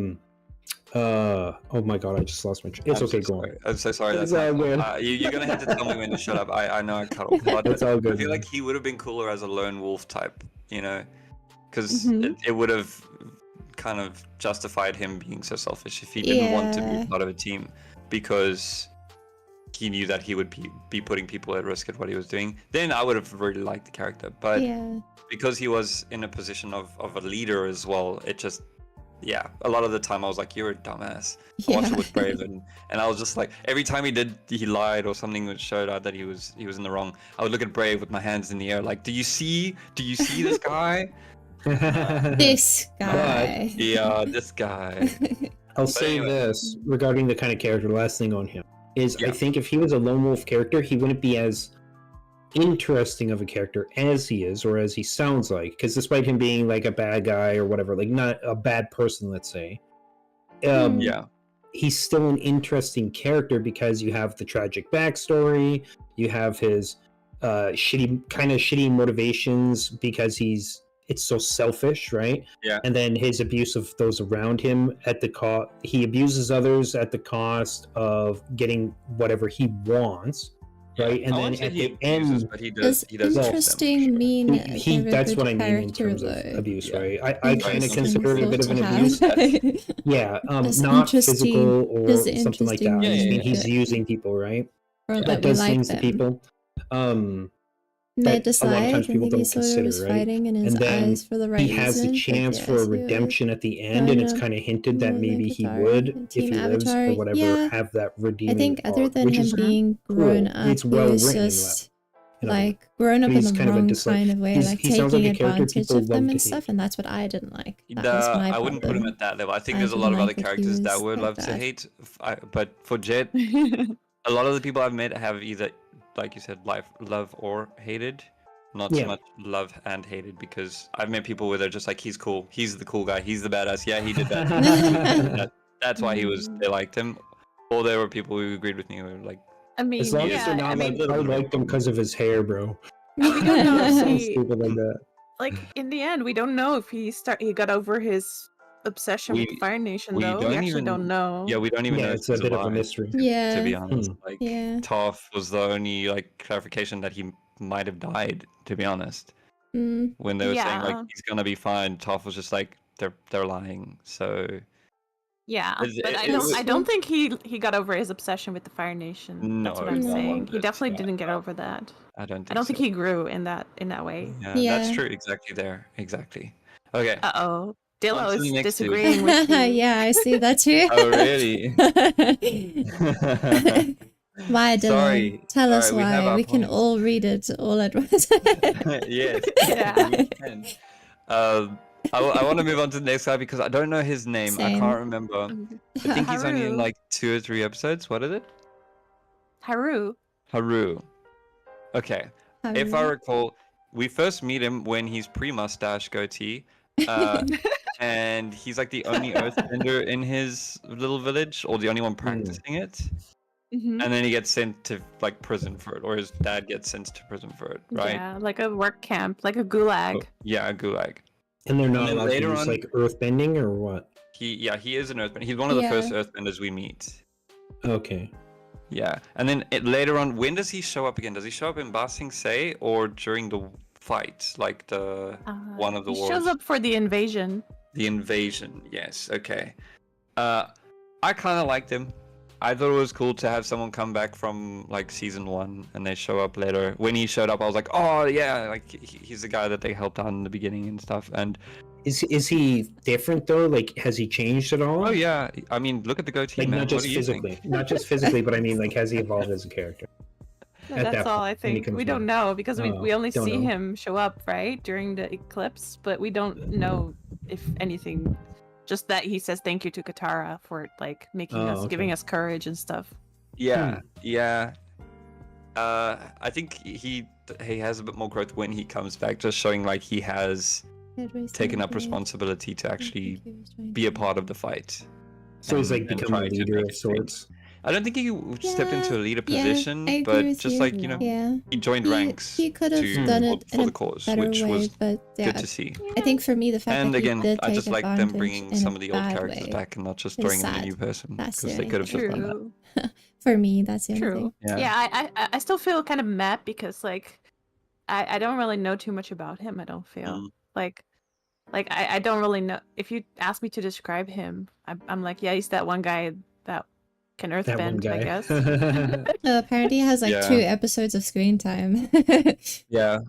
my god, I just lost my. It's I'm okay, so go on. sorry. I'm so sorry. It's That's all my good. fault. You're gonna have to tell me when to shut up. I know I cut off. But It's all I good. feel like he would have been cooler as a lone wolf type, you know, because Mhm. it would have kind of justified him being so selfish if he didn't want to Yeah. be part of a team, because he knew that he would be putting people at risk at what he was doing. Then I would have really liked the character, but Yeah. because he was in a position of a leader as well, it just, yeah, a lot of the time I was like, you're a dumbass. I watched it with Brave, and I was just like, every time he lied or something that showed out that he was in the wrong, I would look at Brave with my hands in the air like, do you see this guy? This guy. Yeah, this guy. I'll say anyway. this regarding the kind of character. Last thing on him is, Yeah. I think if he was a lone wolf character, he wouldn't be as interesting of a character as he is, or as he sounds like. Because despite him being like a bad guy or whatever, like not a bad person, let's say, Yeah. he's still an interesting character because you have the tragic backstory, you have his shitty motivations because it's so selfish, right? Yeah. And then his abuse of those around him he abuses others at the cost of getting whatever he wants, right? And I then won't say at he the abuses, end, but he Does does. He does use them, for interesting sure. mean he they're a that's good what I mean in character, terms of though? abuse, Yeah. right? I kind of Interesting consider it a bit thought of an to abuse. have. Yeah, Does not interesting- physical or does something like interesting that. I just mean mean he's good? using people, right? Or That that we does like things to them. people. Mid That a lot of times dislike, I people think he don't sort of consider, was right? fighting in his And then eyes for the right he has reason. the chance for a redemption at the end, and it's kind of hinted that maybe he would, if Team he lives Avatar, or whatever, yeah. have that I redeeming think other arc, than which him is being cool. grown up, It's he well was written, just in other words. like grown up But in he's the kind of a wrong dislike. kind of way, He's- like he sounds taking like a character advantage people of them love and to stuff, hate. and that's what I didn't like. That was my I wouldn't put him problem. at that level. I think I there's a didn't lot of like other that he characters that was would like love to that. hate. But for Jet, a lot of the people I've met have either, like you said, love or hated. Not so Yeah. much love and hated, because I've met people where they're just like, he's cool, he's the cool guy, he's the badass. Yeah, he did that. That's why they liked him. Or there were people who agreed with me who were like, I mean, As long as yeah, they're not I mean, like, I liked him because of his hair, bro. we don't know if Something he, stupid like that. like, in the end, we don't know if he got over his obsession with the We- Fire Nation, we though. don't We actually even- don't know. yeah, we don't even Yeah, know if it's a he's bit of a alive, mystery. Yeah. to be honest. Hmm. Like, Yeah. Toph was the only like clarification that he might have died, to be honest. Mm. When they were saying Yeah. like he's gonna be fine, Toph was just like, they're lying. So Yeah, It- but it- I it was- don't think he got over his obsession with the Fire Nation. That's what I'm No, saying. He it's definitely not. didn't get over that. I don't think I don't think so. he grew in that way. Yeah, that's Yeah. true. Exactly there. Exactly. Okay. Uh-oh. Dillo On to the is next dude. disagreeing with you. Yeah, I see that too. Oh, really? Why, Dylan? Sorry. Tell us Sorry, we have why. our We can points. all read it all at once. Yes. Yeah. we can. I want to move on to the next guy because I don't know his name. Same. I can't remember. I think he's only in Haru. like 2 or 3 episodes. What is it? Haru. Haru. Okay. If I recall, we first meet him when he's pre-mustache goatee. And he's like the only earthbender in his little village, or the only one practicing it. Mhm. And then he gets sent to like prison for it, or his dad gets sent to prison for it, right? Yeah, like a work camp, like a gulag. Oh, yeah, a gulag. And they're not then allowed to later use on- like earthbending or what? He is an earthbender. He's one of the Yeah. first earthbenders we meet. Okay. Yeah, and then later on, when does he show up again? Does he show up in Ba Sing Se or during the fight, like the one of the he wars? shows up for the invasion. The invasion, yes. Okay. I kind of liked him. I thought it was cool to have someone come back from like season 1 and they show up later. When he showed up, I was like, oh yeah, like he's the guy that they helped out in the beginning and stuff. And Is he different though? Like, has he changed at all? oh yeah, I mean, look at the goatee, Like man. not What just do you think? physically, not just physically, but I mean, like, has he evolved as a character? No, At that's that all point, I when he think. comes We don't back. know because Oh, we only don't see know. him show up, right, during the eclipse, but we don't know if anything. Just that he says thank you to Katara for like making Oh, us, giving okay. us courage and stuff. Yeah, yeah. I think he has a bit more growth when he comes back, just showing like he has taken up responsibility to actually be a part of the fight. So he's like and become a try to leader make of it sorts. I don't think he stepped into a leader position, I agree but with just you. like, you know, Yeah, he joined ranks he could have to- done it for in the a cause, better which way, was but yeah, good to see. I think for me the fact And that again, he did I take just like them advantage bringing in some a of the old bad characters way. back and not just It's throwing in a sad. new person, That's because the they only could have just done that. True. For me, that's the only True. thing. Yeah. Yeah, I still feel kind of mad because like I don't really know too much about him. I don't feel Mm. like I don't really know. If you ask me to describe him, I'm like, yeah, he's that one guy that can That one earthbend, guy. I guess. Apparently, he has like Yeah. 2 episodes of screen time. Yeah.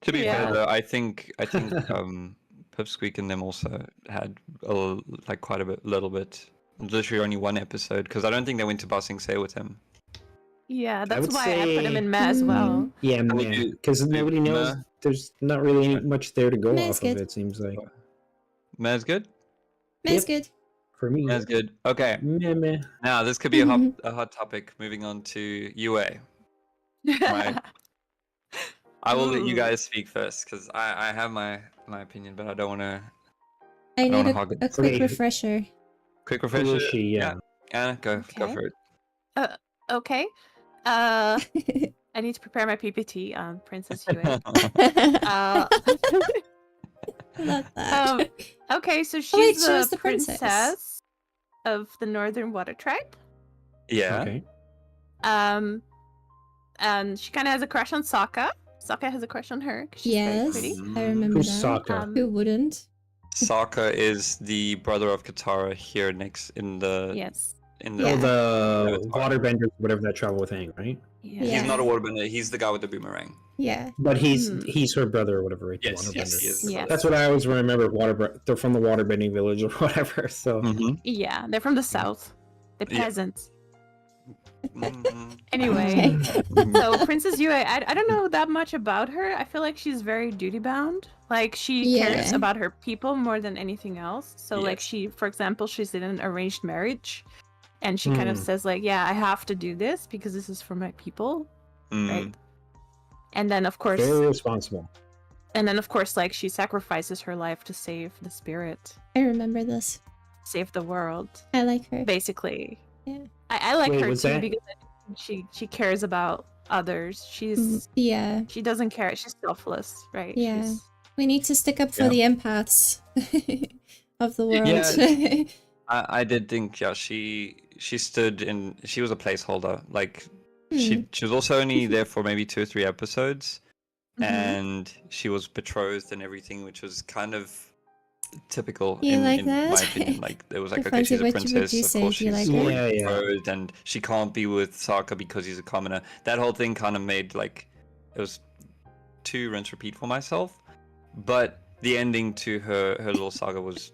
To be Yeah. fair though, I think Pipsqueak and them also had like quite a little bit. Literally only 1 episode, because I don't think they went to Ba Sing Se with him. Yeah, that's would why I put him say- in Meh as well. Yeah, would man. you- Because nobody knows. Meh? There's not really much there to go Meh's off good. of. It seems like Meh's good? That's Yep. good. for me. Meh's good. Okay. Meh, meh. Now this could be a hot topic. Moving on to UA. Right. I will let you Ooh. guys speak first, because I have my opinion, but I don't want to. I don't need wanna a hog it. quick Okay. refresher. Quick Who refresher. is she? Yeah. Anna, go Okay. for it. Okay. I need to prepare my PPT on Princess Yue. Uh, Love that. okay, so she's wait, she the was the princess. princess of the Northern Water Tribe. Yeah. Okay. and she kind of has a crush on Sokka. Sokka has a crush on her 'cause she's very Yes, pretty. I remember Who's that. Sokka? Who wouldn't? Sokka is the brother of Katara here next in the Yes. in Yeah. Oh, the Avatar. waterbenders, whatever that travel with Aang, right? Yeah. Yeah. He's not a waterbender. He's the guy with the boomerang. Yeah. But he's Hmm. he's her brother or whatever, right? The Yes, waterbender. yes, he is. the Yes. brother. That's what I always remember. They're from the waterbending village or whatever. So Mhm. Yeah, they're from the south. The Yeah. peasants. Mhm. Anyway, Okay. so Princess Yue, I don't know that much about her. I feel like she's very duty bound. Like she cares Yeah. about her people more than anything else. So like Yes. she, for example, she's in an arranged marriage, and she kind of says like, yeah, I have to do this because this is for my people, Mm. right? And then of course, very responsible. like she sacrifices her life to save the spirit, I remember this. save the world, I like her. basically. Yeah. I like Wait, her was too that- because I think she cares about others. Yeah. She doesn't care. She's selfless, right? Yeah. She's, We need to stick up for Yeah. the empaths of the world. Yeah. I did think, yeah, she stood in. She was a placeholder. Like she was also only there for maybe 2 or 3 episodes, Mhm. and she was betrothed and everything, which was kind of typical You like in that? my opinion. Like it was like, You're okay, fancy she's a what you princess, say, of course do you she's like her? already Yeah, yeah. betrothed, and she can't be with Sokka because he's a commoner. That whole thing kind of made like it was too rinse repeat for myself. But the ending to her little saga was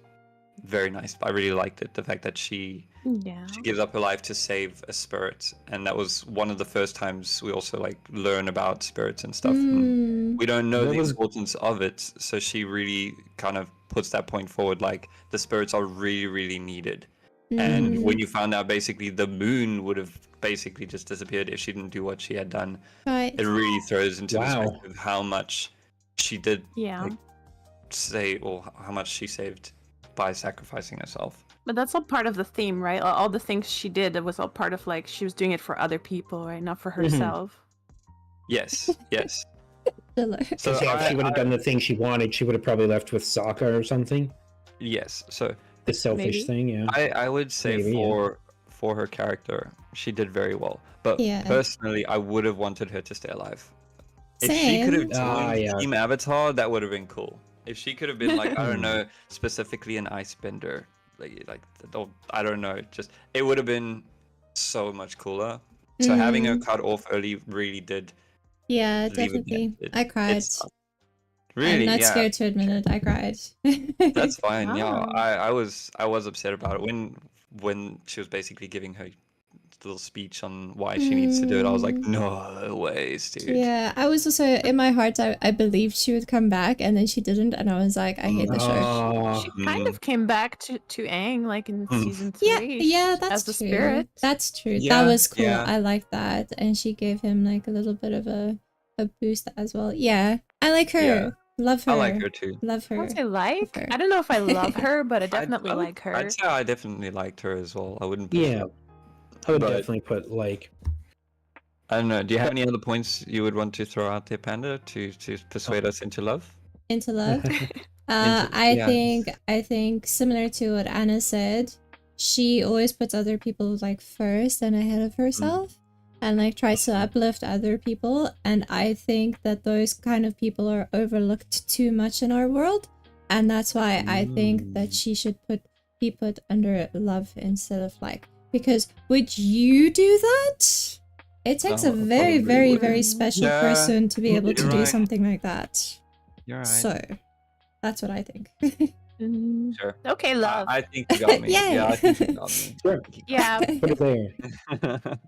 very nice. I really liked it. The fact that she yeah. gives up her life to save a spirit, and that was one of the first times we also like learn about spirits and stuff. And we don't know That the was- importance of it, so she really kind of puts that point forward. Like the spirits are really, really needed. And when you found out basically the moon would have basically just disappeared if she didn't do what she had done, Right. it really throws into Wow. perspective how much she did Yeah. like, say, or how much she saved by sacrificing herself. But that's all part of the theme, right? All the things she did, it was all part of like she was doing it for other people, right? Not for herself. Yes, yes. Filler. So So yeah, if she would have done the thing she wanted, she would have probably left with Sokka or something. yes. So The selfish Maybe. thing, yeah. I would say Maybe, yeah. for her character, she did very well. But Yeah. personally, I would have wanted her to stay alive. If she could have Same. joined yeah. Team Avatar, that would have been cool. If she could have been like, I don't know, specifically an Icebender, I don't know, just it would have been so much cooler. So having her cut off early really did. Yeah, leave it definitely. there. I cried. It's really, I'm not yeah. scared to admit it. I cried. That's fine. Yeah, Wow. I was upset about it when she was basically giving her little speech on why she needs to do it. I was like, no ways, dude. Yeah, I was also in my heart. I believed she would come back, and then she didn't, and I was like, I hate the show. Oh, She kind of came back to Aang like in Mm. season 3. Yeah, that's as the true. spirit. That's true. Yeah, That was cool. yeah. I like that, and she gave him like a little bit of a boost as well. Yeah, I like her. Yeah. Love her. I like her too. Love I her. would say like. her. I don't know if I love her, but I I'd- definitely I would- like her. I'd say I definitely liked her as well. I wouldn't. Put yeah. I would But- definitely put like. I don't know. Do you have any other points you would want to throw out there, Panda, to persuade us into love? Into love. Into- I yeah. think similar to what Anna said, she always puts other people like first and ahead of herself, and like tries to uplift other people. And I think that those kind of people are overlooked too much in our world, and that's why I think that she should be put under love instead of like. Because would you do that? It takes No, a I very, probably very, wouldn't. very special Yeah, person to be able to you're do right. something like that. You're right. So, that's what I think. Mm. Sure. Okay, love. I think you got me. Yay. Yeah, I think you got me. Sure. Yeah, Put it there.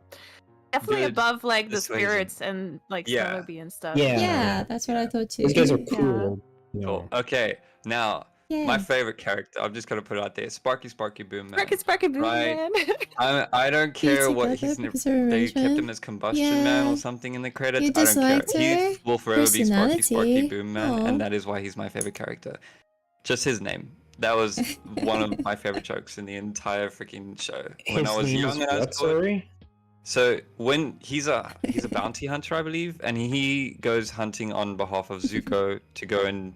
definitely Good above like the persuasion. spirits and like Yeah. Celebi and stuff. Yeah. Yeah, that's what I thought too. These guys are Yeah. cool. You know. Cool. Okay, now Yay. my favorite character. I'm just gonna put it out there. Sparky Boom Man. Sparky Boom Right. Man. I don't care Beauty what brother, he's. Professor They kept him Arrangement. as Combustion Man Yeah. or something in the credits. You I don't care. disliked her He will forever be Sparky personality. Boom Man, Aw. and that is why he's my favorite character. Just his name. That was one of my favorite jokes in the entire freaking show. When His I was name young is and I what, was called. sorry? So when he's a bounty hunter, I believe, and he goes hunting on behalf of Zuko to go and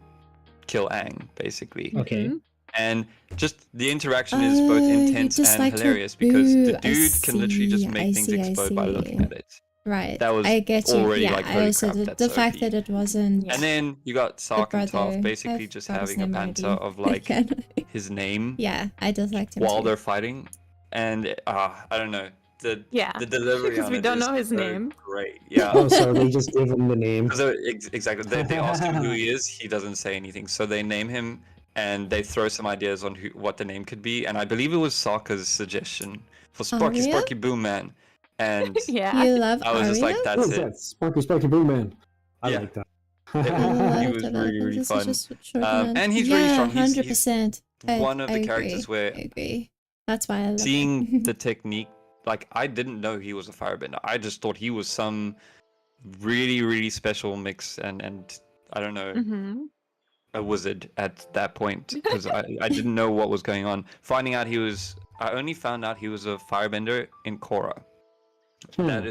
kill Aang, basically. Okay. Mhm. And just the interaction is both Oh, you intense and disliked her hilarious because the boo. I dude can literally just see, make I things see, I explode by looking see. at it. Right. That was I get you. already Yeah, like, I holy also crap, the that's fact OP. that it wasn't And then you got Sark and brother. Toph basically I just forgot his having a name banter already. of like Again. his name Yeah, I disliked him while too. they're fighting, and I don't know, the Yeah, delivery because on we it don't is know his so name. great. Yeah. Oh, so they just give him the name. So exactly, they ask him who he is. He doesn't say anything. So they name him, and they throw some ideas on what the name could be. And I believe it was Sokka's suggestion for Sparky Aria? Sparky Boom Man. And Yeah. You love I was just Aria? like, What that's is it. that? Sparky Sparky Boom Man. I Yeah. like that. It There's a lot he of was development. really This fun. is just short run. And he's yeah, really strong. He's 100%. one of the characters agree. where I agree. That's why I love seeing it. the technique, like I didn't know he was a firebender. I just thought he was some really special mix, and I don't know, Mm-hmm. a wizard at that point, because I didn't know what was going on. Finding out I only found out he was a firebender in Korra. That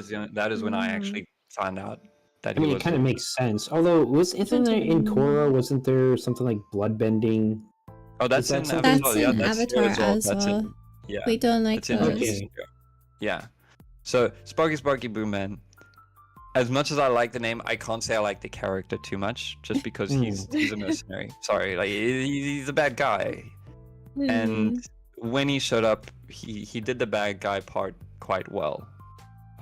is when I actually found out that I mean, he it was. kind of makes sense. Although, isn't there in Korra? Wasn't there something like bloodbending? Oh, that's that in something- Avatar. That's Yeah, in that's Avatar here as That's well. in, yeah, We don't like that's in those. Okay. Yeah. So Sparky Boom Man. As much as I like the name, I can't say I like the character too much, just because he's a mercenary. Sorry, like he's a bad guy. And when he showed up, he did the bad guy part quite well.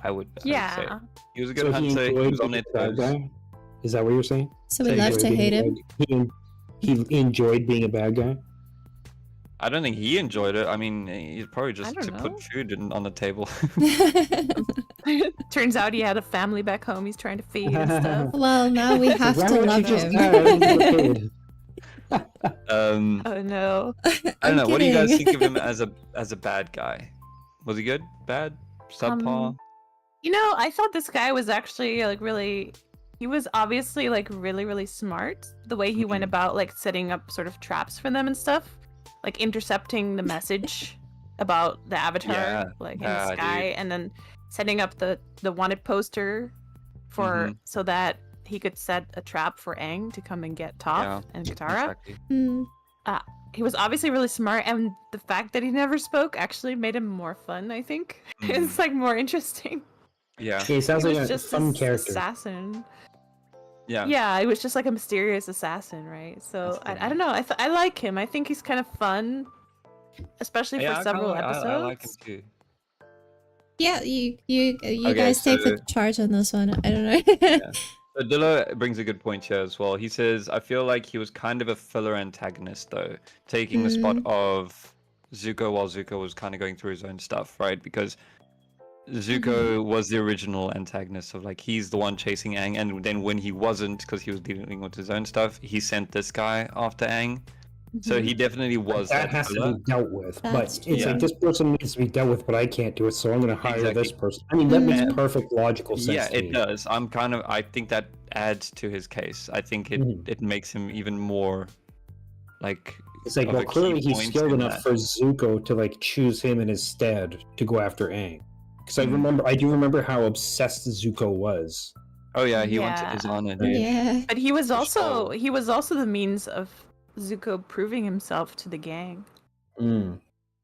I would say. Yeah. He was a good So hunter. He was on being it. a bad guy? Is that what you're saying? So we Say love again. to Enjoyed hate being a him. bad- He enjoyed being a bad guy. I don't think he enjoyed it. I mean, he's probably just don't to know. put food on the table. Turns out he had a family back home he's trying to feed and stuff. Well, now we have Why to don't you love just him. die? I don't get paid. Oh no. I don't know. What do you guys kidding. think of him as a bad guy? Was he good? Bad? Subpar? You know, I thought this guy was actually like really. He was obviously like really smart. The way he went Mhm. about like setting up sort of traps for them and stuff, like intercepting the message about the avatar, Yeah. like in Yeah, the sky, dude. and then setting up the wanted poster for so that he could set a trap for Aang to come and get Toph Yeah, and Katara. Exactly. Hmm. He was obviously really smart, and the fact that he never spoke actually made him more fun. I think it's like more interesting. Yeah. He sounds He like was a just fun this character. assassin. Yeah. Yeah, it was just like a mysterious assassin, right? So That's I don't know. I like him. I think he's kind of fun, especially Yeah, for I kinda several like- episodes. I like him too. Yeah, you Okay, guys take the so- charge on this one. I don't know. Yeah. So Dilla brings a good point here as well. He says, I feel like he was kind of a filler antagonist, though, taking the spot of Zuko while Zuko was kind of going through his own stuff, right? Because Zuko was the original antagonist of like, he's the one chasing Aang, and then when he wasn't, because he was dealing with his own stuff, he sent this guy after Aang. So he definitely was That has filler. to be dealt with. That's But it's true. like this person needs to be dealt with, but I can't do it, so I'm going to hire Exactly. this person. I mean, that makes Mhm. perfect logical sense. Yeah, to it me. does. I think that adds to his case. I think it makes him even more like It's like, of well, a key clearly he's point skilled in enough that. for Zuko to like choose him in his stead to go after Aang. Because Mhm. I do remember how obsessed Zuko was. Oh yeah, he went to Yeah. Izana, dude. Yeah. But he was For also sure. the means of Zuko proving himself to the gang. Mm.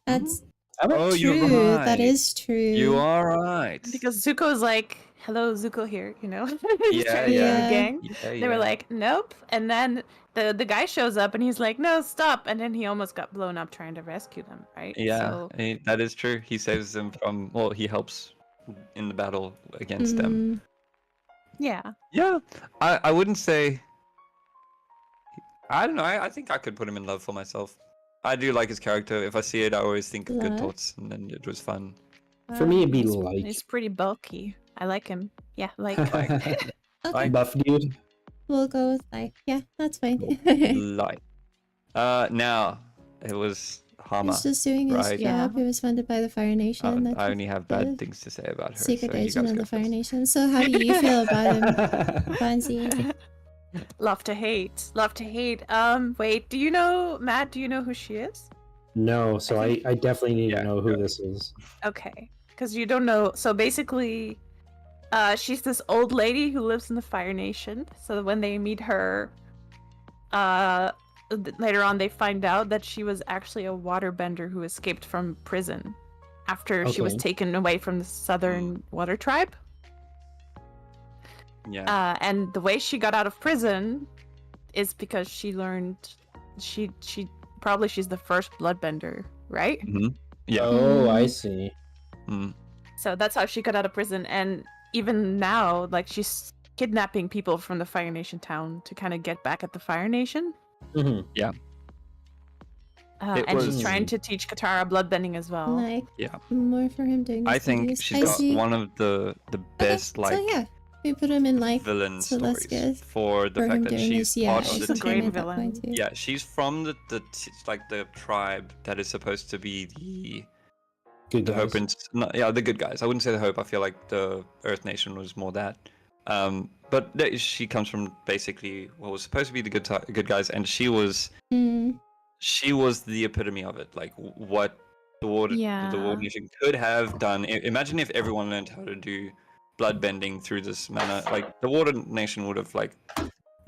That's Oh, you're true. right. That is true. You are right. Because Zuko is like, "Hello, Zuko here," you know. He's Yeah, trying to join yeah. the gang. Yeah, They were like, "Nope," and then the guy shows up and he's like, "No, stop!" And then he almost got blown up trying to rescue them, right? yeah, So, that is true. He saves them from. Well, he helps in the battle against them. Mm, yeah. Yeah, I wouldn't say. I don't know. I think I could put him in love for myself. I do like his character. If I see it, I always think of good Love? thoughts, and then it was fun. For me, it'd be he's, like- he's pretty bulky. I like him. Yeah, like. okay. Buff dude. We'll go with like. Yeah, that's fine. Like, now it was Hama. He's just doing his right? job. He was funded by the Fire Nation. I That's only have good. bad things to say about her. Secret so you agent guys of go the Fire first. Nation. So how do you feel about him, Fancy? Love to hate. Love to hate. Wait, do you know, Matt, do you know who she is? No, so I definitely need Yeah, to know who go. this is. Okay. Because you don't know. So basically, she's this old lady who lives in the Fire Nation. So when they meet her, later on they find out that she was actually a waterbender who escaped from prison after she was Okay. taken away from the Southern Water Tribe. Yeah. And the way she got out of prison is because she learned she's the first bloodbender, right? Yeah. Oh, I see. Mm. So that's how she got out of prison. And even now, like, she's kidnapping people from the Fire Nation town to kind of get back at the Fire Nation. Mhm. It And she's was- trying to teach Katara bloodbending as well. Like, Yeah. more for him doing I his think videos. she's got see. one of the best Okay, like so yeah, we put him in like villain so that's stories good for the for him fact that doing she's his part she's of a the great team. villain. Too. Yeah, she's from the tribe that is supposed to be Good the Hope guys. and the good guys. I wouldn't say the Hope. I feel like the Earth Nation was more that. But she comes from basically what was supposed to be the good guys, and she was the epitome of it. Like what the Water Nation could have done. Imagine if everyone learned how to do bloodbending through this manner. Like the Water Nation would have like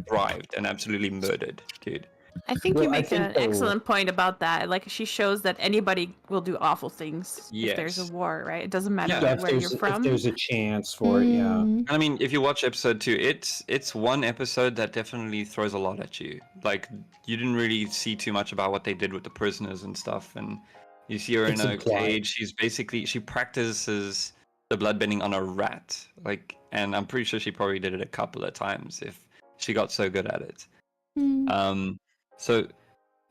thrived and absolutely murdered, dude. I think Well, you I make think an though- excellent point about that. Like, she shows that anybody will do awful things if there's a Yes. war, right? It doesn't matter Yeah, if where you're from. there's a chance for it, yeah. Mm. I mean, if you watch episode 2, it's one episode that definitely throws a lot at you. Like you didn't really see too much about what they did with the prisoners and stuff, and you see her It's in a implied. cage. She practices the bloodbending on a rat. Like, and I'm pretty sure she probably did it a couple of times if she got so good at it. Mm. So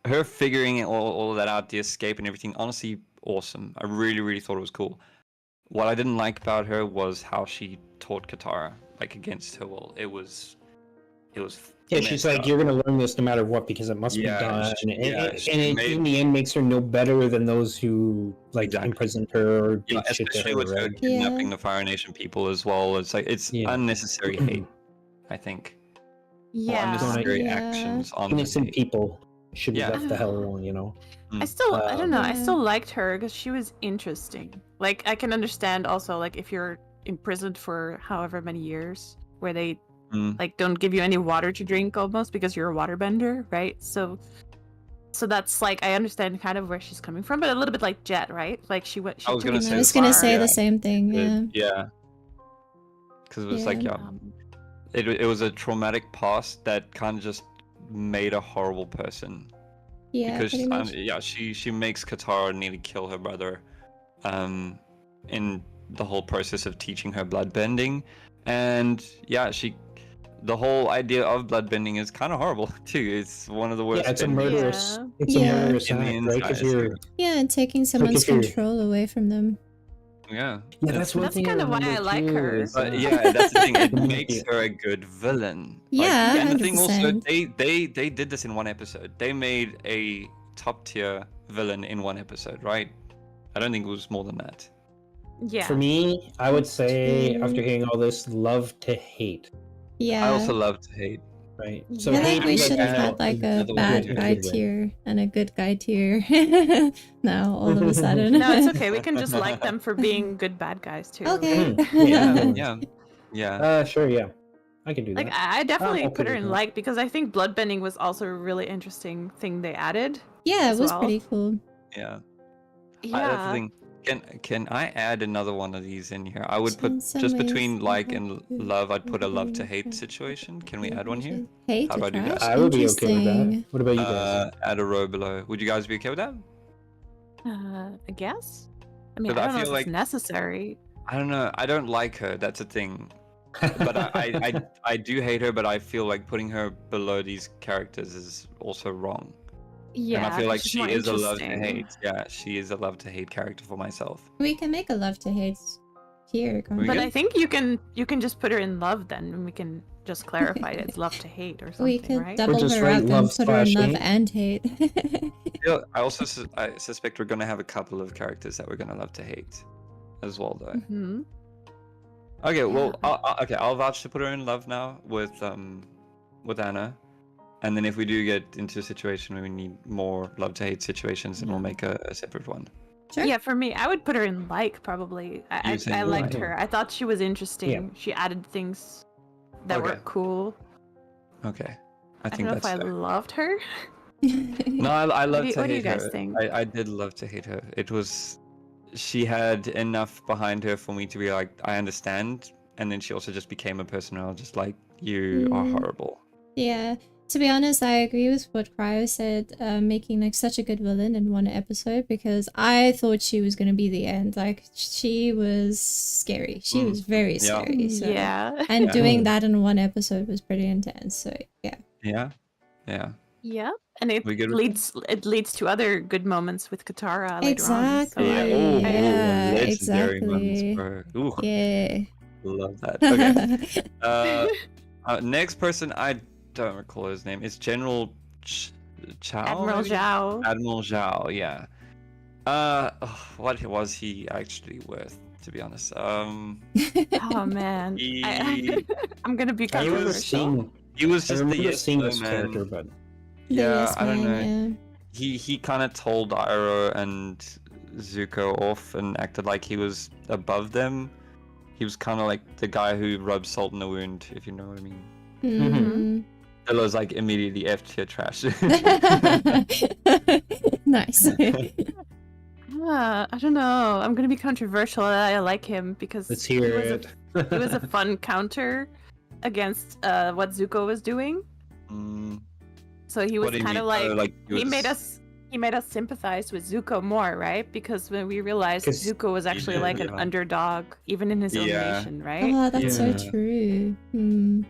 her figuring all of that out, the escape and everything, honestly, awesome. I really, really thought it was cool. What I didn't like about her was how she taught Katara, like against her will. It was. Yeah, she's messed like, up. you're gonna learn this no matter what because it must Yeah, be done, she- and, yeah, and she it, made- in the end makes her no better than those who like Exactly. imprisoned her or Yeah, did shit to especially her, with her right? kidnapping Yeah. the Fire Nation people as well. It's like it's Yeah. unnecessary hate, I think. Or Yeah. unnecessary Yeah. actions on Innocent people should be Yeah. left the hell alone, you know. I don't know. I Yeah. still liked her because she was interesting. Like, I can understand also, like, if you're imprisoned for however many years, where they Mm. like don't give you any water to drink almost because you're a waterbender, right? So that's like, I understand kind of where she's coming from, but a little bit like Jet, right? Like she went. She I was took gonna it say I too was gonna far. say yeah. the same thing. Yeah. Yeah. Because it was like, Yeah. it was a traumatic past that kind of just made a horrible person. Yeah. Because pretty much. she makes Katara nearly kill her brother, in the whole process of teaching her bloodbending, and the whole idea of bloodbending is kind of horrible too. It's one of the worst. Yeah, it's a bendings. murderous. Yeah. It's a Yeah. murderous In the act, right? Because entire you're. Yeah, and taking someone's if you're- control away from them. Yeah. Yeah, that's one That's thing. kind of why I remember like too, her. is, But yeah, that's the thing. It Yeah. makes her a good villain. Yeah, and the thing also, 100%. they did this in one episode. They made a top tier villain in one episode, right? I don't think it was more than that. Yeah. For me, I would say True. after hearing all this, love to hate, Yeah. I also love to hate. right? I So feel hate like we is should have like, had like a another bad one. guy tier and a good guy tier. Now all of a sudden. No, it's okay. We can just like them for being good bad guys too. Okay. Yeah. Yeah. Sure, yeah, I can do Like, that. I definitely I'll put her put it in in. like, because I think bloodbending was also a really interesting thing they added. Yeah, it as was well. pretty cool. Yeah. Yeah. That's the thing. Can I add another one of these in here? I would put In some just ways, between I like hope and you love. I'd put a love to will hate have situation. Can we add one here? Hate How to do I do that? trash? I would be okay with that. Interesting. What about you guys? Add a row below. Would you guys be okay with that? I guess. I mean, I 'Cause I don't know feel if like- it's necessary. I don't know. I don't like her. That's a thing. But I do hate her. But I feel like putting her below these characters is also wrong. Yeah. And I feel like she's she more is a love to interesting. hate. Yeah, she is a love to hate character for myself. We can make a love to hate tier. can't We But can- I think you can just put her in love then, and we can just clarify it. It's love to hate or something, We could right? double just her write up and love put her in slash love hate. and hate. I also I suspect we're gonna have a couple of characters that we're gonna love to hate, as well though. Hmm. Okay, well, I'll vouch to put her in love now with Anna, and then if we do get into a situation where we need more love to hate situations, then we'll make a separate one. Sure. Yeah, for me, I would put her in like probably. You would say I liked like. her. I thought she was interesting. Yeah. She added things that were Okay. cool. Okay, I I think don't know if that's I fair. loved her. No, I love to what do you hate guys her. think? I did love to hate her. She had enough behind her for me to be like, I understand and then she also just became a person who I was just like, you are horrible. Yeah. To be honest, I agree with what Cryo said, making like such a good villain in one episode, because I thought she was gonna be the end. Like she was scary. She was very Yeah. scary. So. Yeah. And Yeah. doing that in one episode was pretty intense. So yeah. Yeah. Yeah. And it We good with leads to other good moments with Katara later on. Exactly. So Yeah, legendary moments, exactly. bro. Ooh, Yeah. love that. Okay. Next person, I don't recall his name. It's General Chow. Admiral maybe? Zhao. Admiral Zhao. Yeah. What was he actually worth? To be honest, Oh man. he, I'm gonna be I remember controversial. seeing, he was I just the remember yes seeing no this man. character, but Yeah, Yes, I don't know. man, He kind of told Iroh and Zuko off and acted like he was above them. He was kind of like the guy who rubs salt in the wound, if you know what I mean. yeah. Mhm. It was like immediately F tier trash. Nice. I don't know. I'm gonna be controversial. I like him because let's hear he was it. he was a fun counter against what Zuko was doing. Mm, So he what was do you kind mean? of like he he made was- us sympathize with Zuko more, right? Because when we realized 'Cause Zuko was actually did, like an yeah. underdog, even in his own Yeah. nation, right? Oh, that's so Yeah. true. Hmm.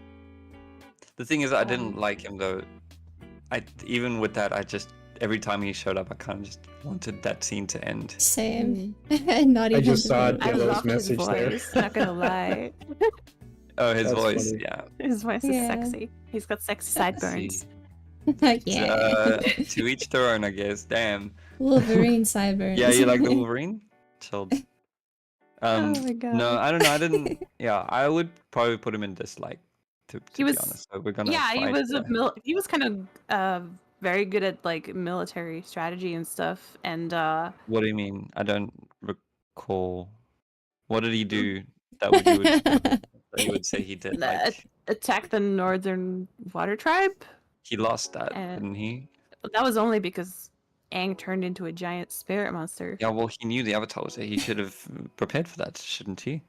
The thing is, I didn't like him though. Even with that, I just every time he showed up, I kind of just wanted that scene to end. Same. Not I even. just saw debated. I Yellow's love his message there. voice. Not gonna lie, Oh, his That's voice, funny. yeah. his voice Yeah. is sexy. He's got sexy sideburns. Yeah. To each their own, I guess. Damn. Wolverine sideburns. Yeah, you like the Wolverine? Chilled. Oh my god. No, I don't know. I didn't. Yeah, I would probably put him in dislike. To He be was- honest, so we're gonna. Yeah, he fight was there. he was kind of very good at like military strategy and stuff. And What do you mean? I don't recall. What did he do that would that you would say he did? Like attack the Northern Water Tribe. he lost that, and- didn't he? But that was only because Aang turned into a giant spirit monster. Yeah, well, he knew the Avatar was there. He should have prepared for that, shouldn't he?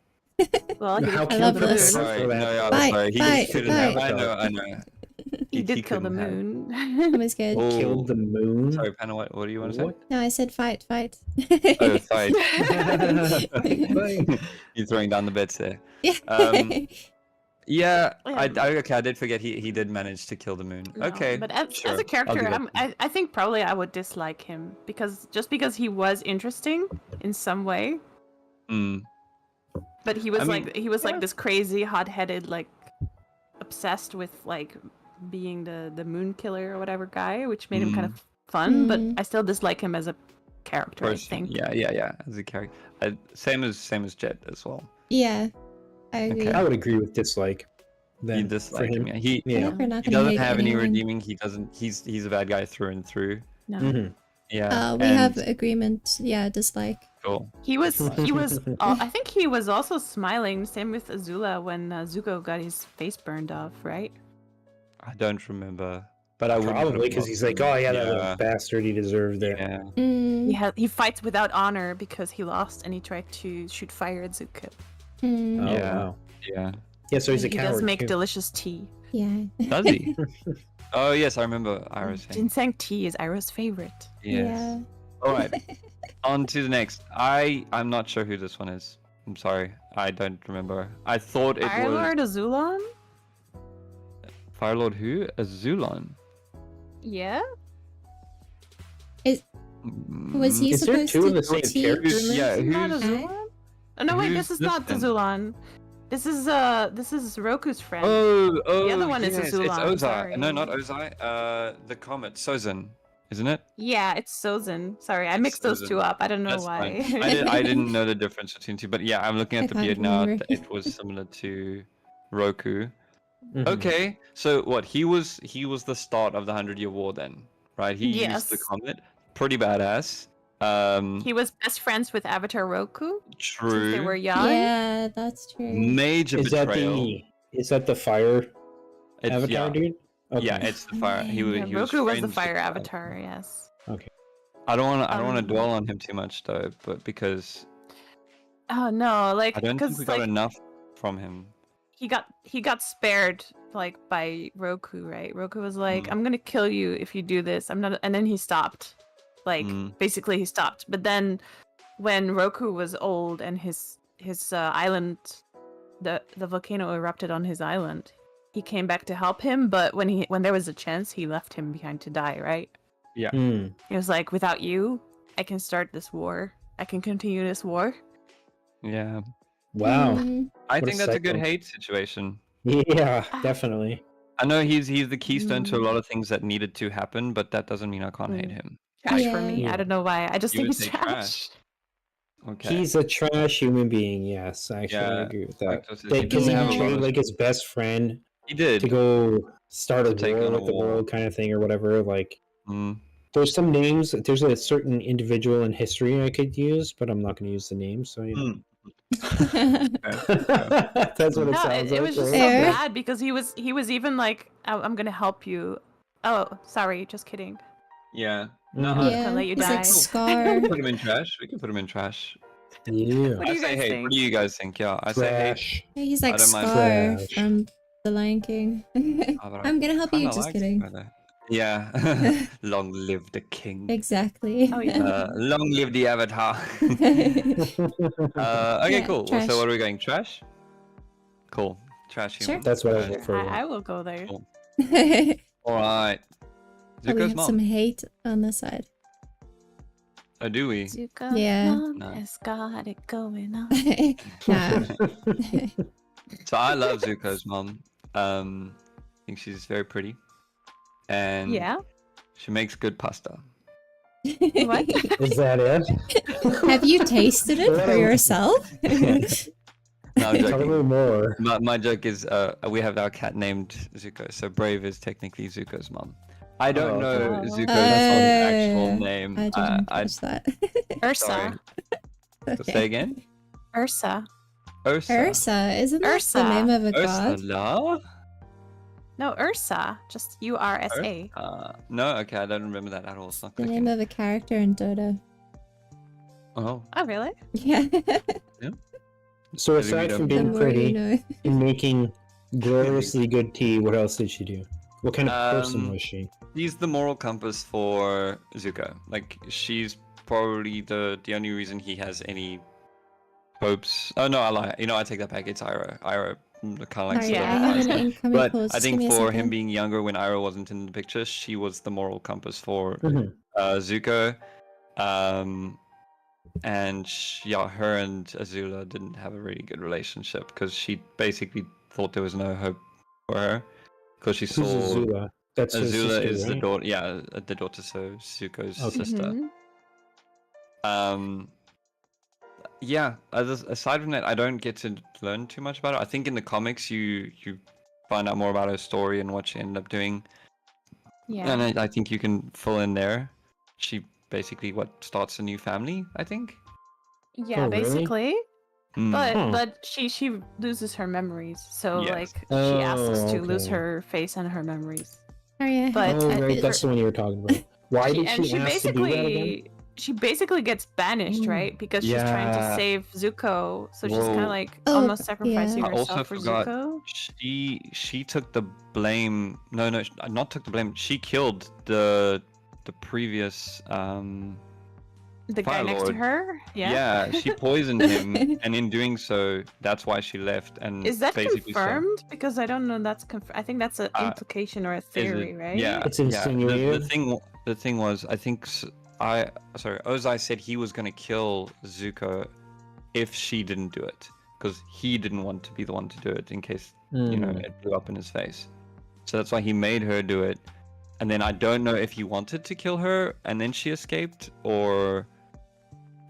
Well, he How did can kill love the you moon. this. prepare Sorry, for no, that? yeah, Fight, sorry. He fight, couldn't fight. have. I know. He did kill the couldn't have. moon. I was good. Oh, Killed the moon. Sorry, Panna, what do you want to say? What? No, I said fight, fight. Oh, fight. Fight. You're throwing down the bets there. Yeah. Yeah, Yeah. okay, I did forget he did manage to kill the moon. No, Okay, but as sure, a I'll character, give that to you. I think probably I would dislike him because he was interesting in some way, Mm, but he was I mean, like this crazy, hot-headed, like obsessed with like being the moon killer or whatever guy, which made him kind of fun. But Mm. I still dislike him as a character. I person. think. Yeah, as a character. Same as Jet as well. Yeah, I agree. Okay. I would agree with dislike. You Then dislike for him. Yeah. He Yeah. We're not he gonna doesn't hate have any anyone. redeeming. He doesn't. He's a bad guy through and through. No. Mhm. Yeah. We have and- agreement. Yeah, dislike. cool. He was I think he was also smiling. Same with Azula when Zuko got his face burned off, right? I don't remember, but I wouldn't put Probably him because above he's like, him. oh yeah, that little bastard, he deserved it. Yeah. Mm, He fights without honor because he lost and he tried to shoot fire at Zuko. mm, Oh Yeah. wow. Yeah. Yeah, so he's a he coward. does make too. delicious tea. yeah. Does he? Oh yes, I remember Iris saying. Ginseng tea is Ira's favorite. Yes. All right. On to the next. I'm not sure who this one is. I'm sorry. I don't remember. I thought it Fire was Lord Azulon? Firelord who? Azulon. Yeah? Was he Is there supposed two to of the same teach characters? Yeah, Is it not who's- Azulon? Oh no, wait, who's this is this not then? Azulon. This is Roku's friend. Oh, The other one is yes, Azulon, It's Ozai. sorry. No, not Ozai. The comet, Sozin, isn't it? Yeah, it's Sozin. Sorry, I It's mixed those Sozin. two up. I don't know That's why. fine. I didn't know the difference between two, but yeah, I'm looking I at the can't beard now. remember. It was similar to Roku. Mhm. Okay, so what? He was the start of the 100-Year War then, right? He used the Yes. comet. Pretty badass. He was best friends with Avatar Roku True. since they were young. Yeah, that's true. Major betrayal. Is that the fire It's- avatar yeah, dude? Okay. yeah, it's the fire. He was. Yeah, He Roku was the friends with fire the avatar, yes. I don't want to. I don't want to Um, dwell on him too much though, but because Oh no, like I don't think because we got like enough from him. He got spared like by Roku, right? Roku was like, Mm. "I'm gonna kill you if you do this. I'm not," and then he stopped. Like basically, he stopped. But then, when Roku was old and his island, the volcano erupted on his island, he came back to help him. But when there was a chance, he left him behind to die. Right? Yeah. He was like, "Without you, I can start this war. I can continue this war." Yeah. Wow. I What a think that's a good psycho. hate situation. Yeah, definitely. I know he's the keystone to a lot of things that needed to happen, but that doesn't mean I can't hate Mm. him. Trash for Yeah. me. Yeah. I don't know why. I just You think would he's say trash. trash. Okay. He's a trash human being. Yes, I actually Yeah, agree with that. Lactose says he Because doesn't he have a lot betrayed of- like his best friend He did. to go start To a take war on a with the war. world, kind of thing, or whatever. Like, Mm. there's some names. There's a certain individual in history I could use, but I'm not going to use the name. So you know. That's what it No, sounds like. it was just so Fair. bad because he was even like, I'm gonna help you. Oh, sorry, just kidding. Yeah. Mhm. No, Yeah, Gonna let you he's like die. Scar. put him in trash. We can put him in trash. Yeah. What do I you say guys hate. think? What do you guys think? Yeah, I say hate. Trash. He's I like don't mind. Scar Trash. from The Lion King. Oh, but I I'm gonna help you. kinda Just like kidding. Scar, though. Yeah. Long live the king. Exactly. Oh, yeah. Long live the avatar. Okay, Yeah, cool. trash. So what are we going? Trash? Cool. Trash Sure. human. That's what I Alright. vote for. I will go there. Cool. Oh, All right. we Zuko's have mom. some hate on this side. Oh, do we? Zuko's Yeah. mom No. has got it going on. Nah. So I love Zuko's mom. I think she's very pretty, and Yeah. she makes good pasta. What? Is that it? Have you tasted it for yourself? No, I'm Tell me joking. more. My joke is we have our cat named Zuko, so Brave is technically Zuko's mom. I don't Oh, know okay. Zuko's actual Uh, name. I didn't I catch that. Ursa. Okay. say again. Ursa. Ursa. Ursa, isn't that the Ursa. name of a god? Ursula. No, Ursa. Just URSA. No, okay, I don't remember that at all. It's not The clicking. name of a character in Dota. Oh, Oh, really? Yeah. So Maybe we aside don't from The being more pretty you know. and making gloriously good tea, what else did she do? What kind of person Um, was she? she's the moral compass for Zuko. Like, she's probably the only reason he has any hopes. Oh no, I lie. You know, I take that back. It's Iroh. Iroh kind of like Sorry, I Yeah. have an incoming But call. I Just give think me a for him second. being younger when Iroh wasn't in the picture, she was the moral compass for Mhm. Zuko. And yeah, her and Azula didn't have a really good relationship because she basically thought there was no hope for her because she Who's saw Azula? That's his Azula sister, is the right? daughter. Yeah, the daughter, so Zuko's Okay. sister. Mhm. Yeah. Aside from that, I don't get to learn too much about it. I think in the comics, you find out more about her story and what she ended up doing, Yeah. and I think you can fill in there. She basically starts a new family, I think. Yeah, Oh, really? basically. Mm. But she loses her memories. So Yes. like she asks us Oh, to lose okay. her face and her memories. Oh yeah. But Oh, I- right, that's the one you were talking about. Why did and she ask to do that again? she basically gets banished, right? Because she's trying to Yeah. save Zuko. So she's kind Whoa. of like Oh, almost sacrificing yeah. I also herself for forgot Zuko. she took the blame. No, not took the blame. She killed the previous The guy Fire next to Lord. her. Yeah, she poisoned him, and in doing so, that's why she left. And Is that basically said- confirmed? Because I don't know. That's I think that's an Uh, implication or a Is it- theory, right? Yeah, It's yeah. insinuated. The thing was, I think Ozai said he was gonna kill Zuko if she didn't do it, because he didn't want to be the one to do it in case you know Mm. it blew up in his face. So that's why he made her do it. And then I don't know if he wanted to kill her and then she escaped, or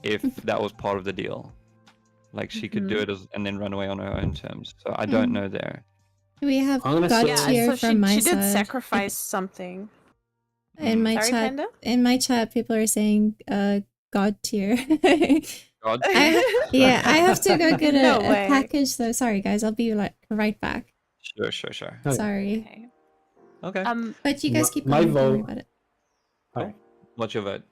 if that was part of the deal. Like she could do it and then run away on her own terms. So I don't know there. We have I'm gonna God say- Yeah, tier so from my she did side. sacrifice something. In my Sorry, chat, Panda? in my chat, people are saying God tier. God, Yeah, I have to go get No a way. package though. Sorry guys, I'll be like right back. sure. Okay. Sorry. Okay. Okay. But you guys keep my going. Don't worry vote- about it. Alright. What's your vote?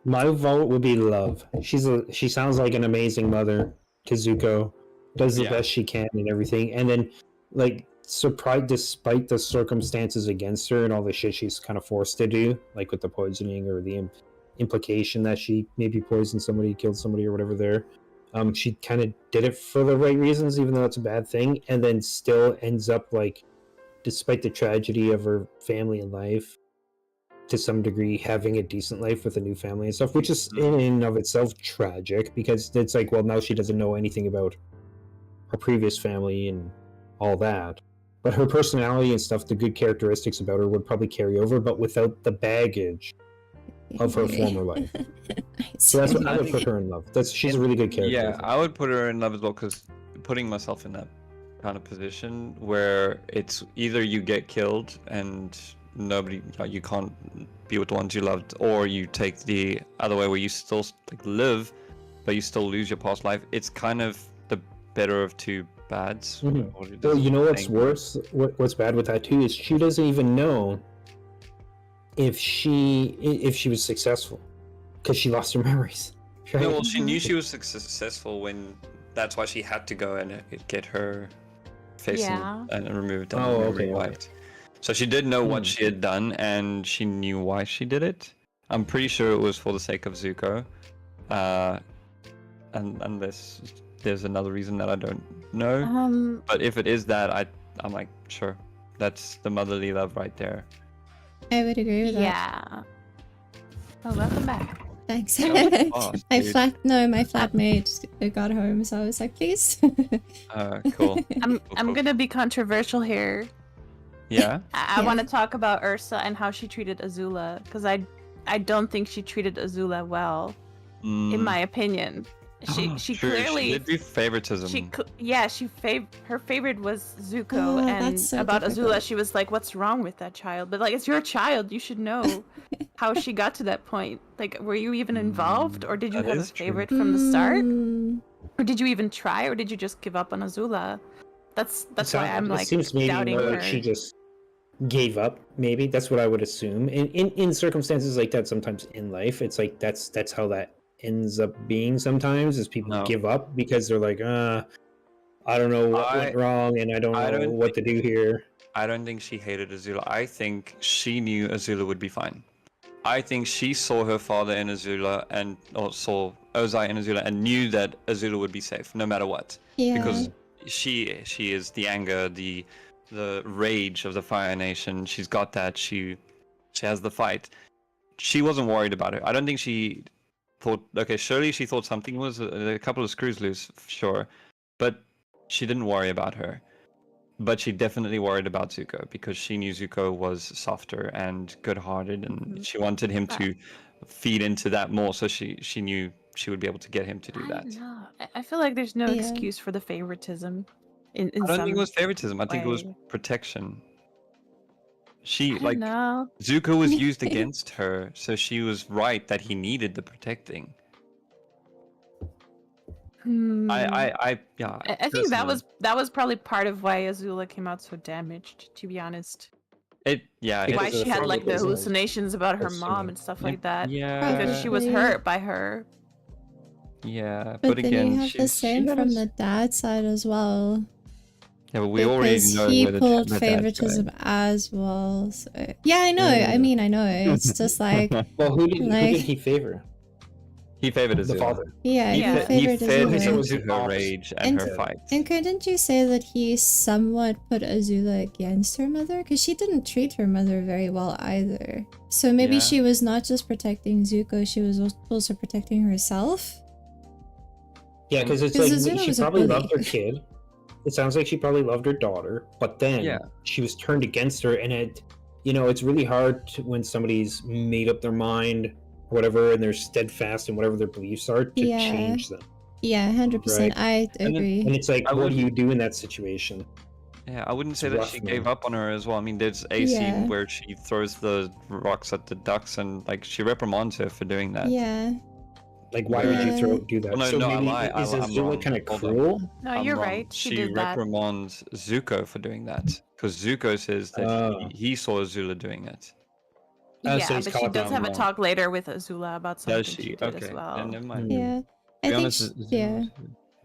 My vote would be Love. She sounds like an amazing mother to Zuko. does the Yeah. best she can and everything, and then like surprised despite the circumstances against her and all the shit she's kind of forced to do, like with the poisoning or the implication that she maybe poisoned somebody, killed somebody, or whatever. There, she kind of did it for the right reasons, even though it's a bad thing, and then still ends up like, despite the tragedy of her family and life, to some degree having a decent life with a new family and stuff, which is in and of itself tragic, because it's like, well, now she doesn't know anything about her previous family and all that, but her personality and stuff, the good characteristics about her would probably carry over, but without the baggage of her former life. So that's what I would put her in love. She's a really good character. Yeah, I would put her in love as well, because putting myself in that kind of position where it's either you get killed and nobody, you can't be with the ones you loved, or you take the other way where you still like live, but you still lose your past life. It's kind of the better of two bads. Well, you know what's worse? What's bad with that too is she doesn't even know if she was successful, because she lost her memories. Right? No, well, she knew she was successful when. That's why she had to go and get her face and removed and okay, wiped. So she did know what she had done, and she knew why she did it. I'm pretty sure it was for the sake of Zuko, and unless there's another reason that I don't know. But if it is that, I'm like, sure, that's the motherly love right there. I would agree with that. Yeah. Oh, welcome back. Thanks. That was fast, my dude. flatmate got home, so I was like, please. Cool. I'm gonna be controversial here. Yeah. I Yeah. want to talk about Ursa and how she treated Azula, because I don't think she treated Azula well, in my opinion. She True, clearly she did do favoritism. her favorite was Zuko, Oh, and that's so about difficult. Azula, she was like, "What's wrong with that child?" But like, it's your child, you should know how she got to that point. Like, were you even involved, or did you That have a is true. favorite from the start, Mm, or did you even try, or did you just give up on Azula? That's why I'm like it seems maybe doubting more her. like she just gave up. Maybe that's what I would assume. In circumstances like that, sometimes in life, it's like that's how that ends up being. Sometimes is people No. give up because they're like, I don't know what went wrong, and I don't know what to do here. I don't think she hated Azula. I think she knew Azula would be fine. I think she saw her father in Azula or saw Ozai in Azula and knew that Azula would be safe no matter what. yeah. Because she is the anger, the rage of the Fire Nation. She's got that. She has the fight. She wasn't worried about it. I don't think she thought, okay, surely she thought something was a couple of screws loose, sure, but she didn't worry about her. But she definitely worried about Zuko, because she knew Zuko was softer and good-hearted, and she wanted him to feed into that more, so she knew she would be able to get him to do that. I feel like there's no Yeah. excuse for the favoritism. In I don't think it some was favoritism. I think it was way. protection. I don't know. Zuko was used against her, so she was right that he needed the protecting. I think that was probably part of why Azula came out so damaged, to be honest. Why Why she had like the business. hallucinations about her That's mom true. and stuff like that. Yeah, Because she was Probably. hurt by her. yeah, But but then again, you have the same from the dad side as well. Yeah, but we already Because know he where the pulled dad's favoritism going. as well. So, yeah, I know. I mean, I know. It's just like, Well, who did Like- he favor? He favored The Azula. father. yeah, He, he Yeah. he favored fed Azula. him was to the her opposite. rage and her And- fight. And couldn't you say that he somewhat put Azula against her mother? Because she didn't treat her mother very well either. So maybe Yeah. she was not just protecting Zuko, she was also protecting herself. Yeah, because it's 'Cause like Azula she was a probably bully. loved her kid. It sounds like she probably loved her daughter, but then Yeah. she was turned against her, and it's really hard when somebody's made up their mind, or whatever, and they're steadfast in whatever their beliefs are to Yeah. change them. Yeah, 100%. I then- agree. And it's like, I what do would- you do in that situation? Yeah, I wouldn't say It's that rough, she man. gave up on her as well. I mean, there's a Yeah. scene where she throws the rocks at the ducks and like she reprimands her for doing that. Yeah. Like, why would you Yeah. do that? No, so no, I maybe lie. is I'm Azula wrong. kind of Hold on. cruel? No, I'm you're wrong. right. She did that. reprimands Zuko for doing that because Zuko says that Oh. he saw Azula doing it. Oh, so Yeah, he's but she caught does them have a wrong. talk later with Azula about something Does she she? did Okay, as well. then never mind. Hmm. Yeah. To I be think, honest, yeah.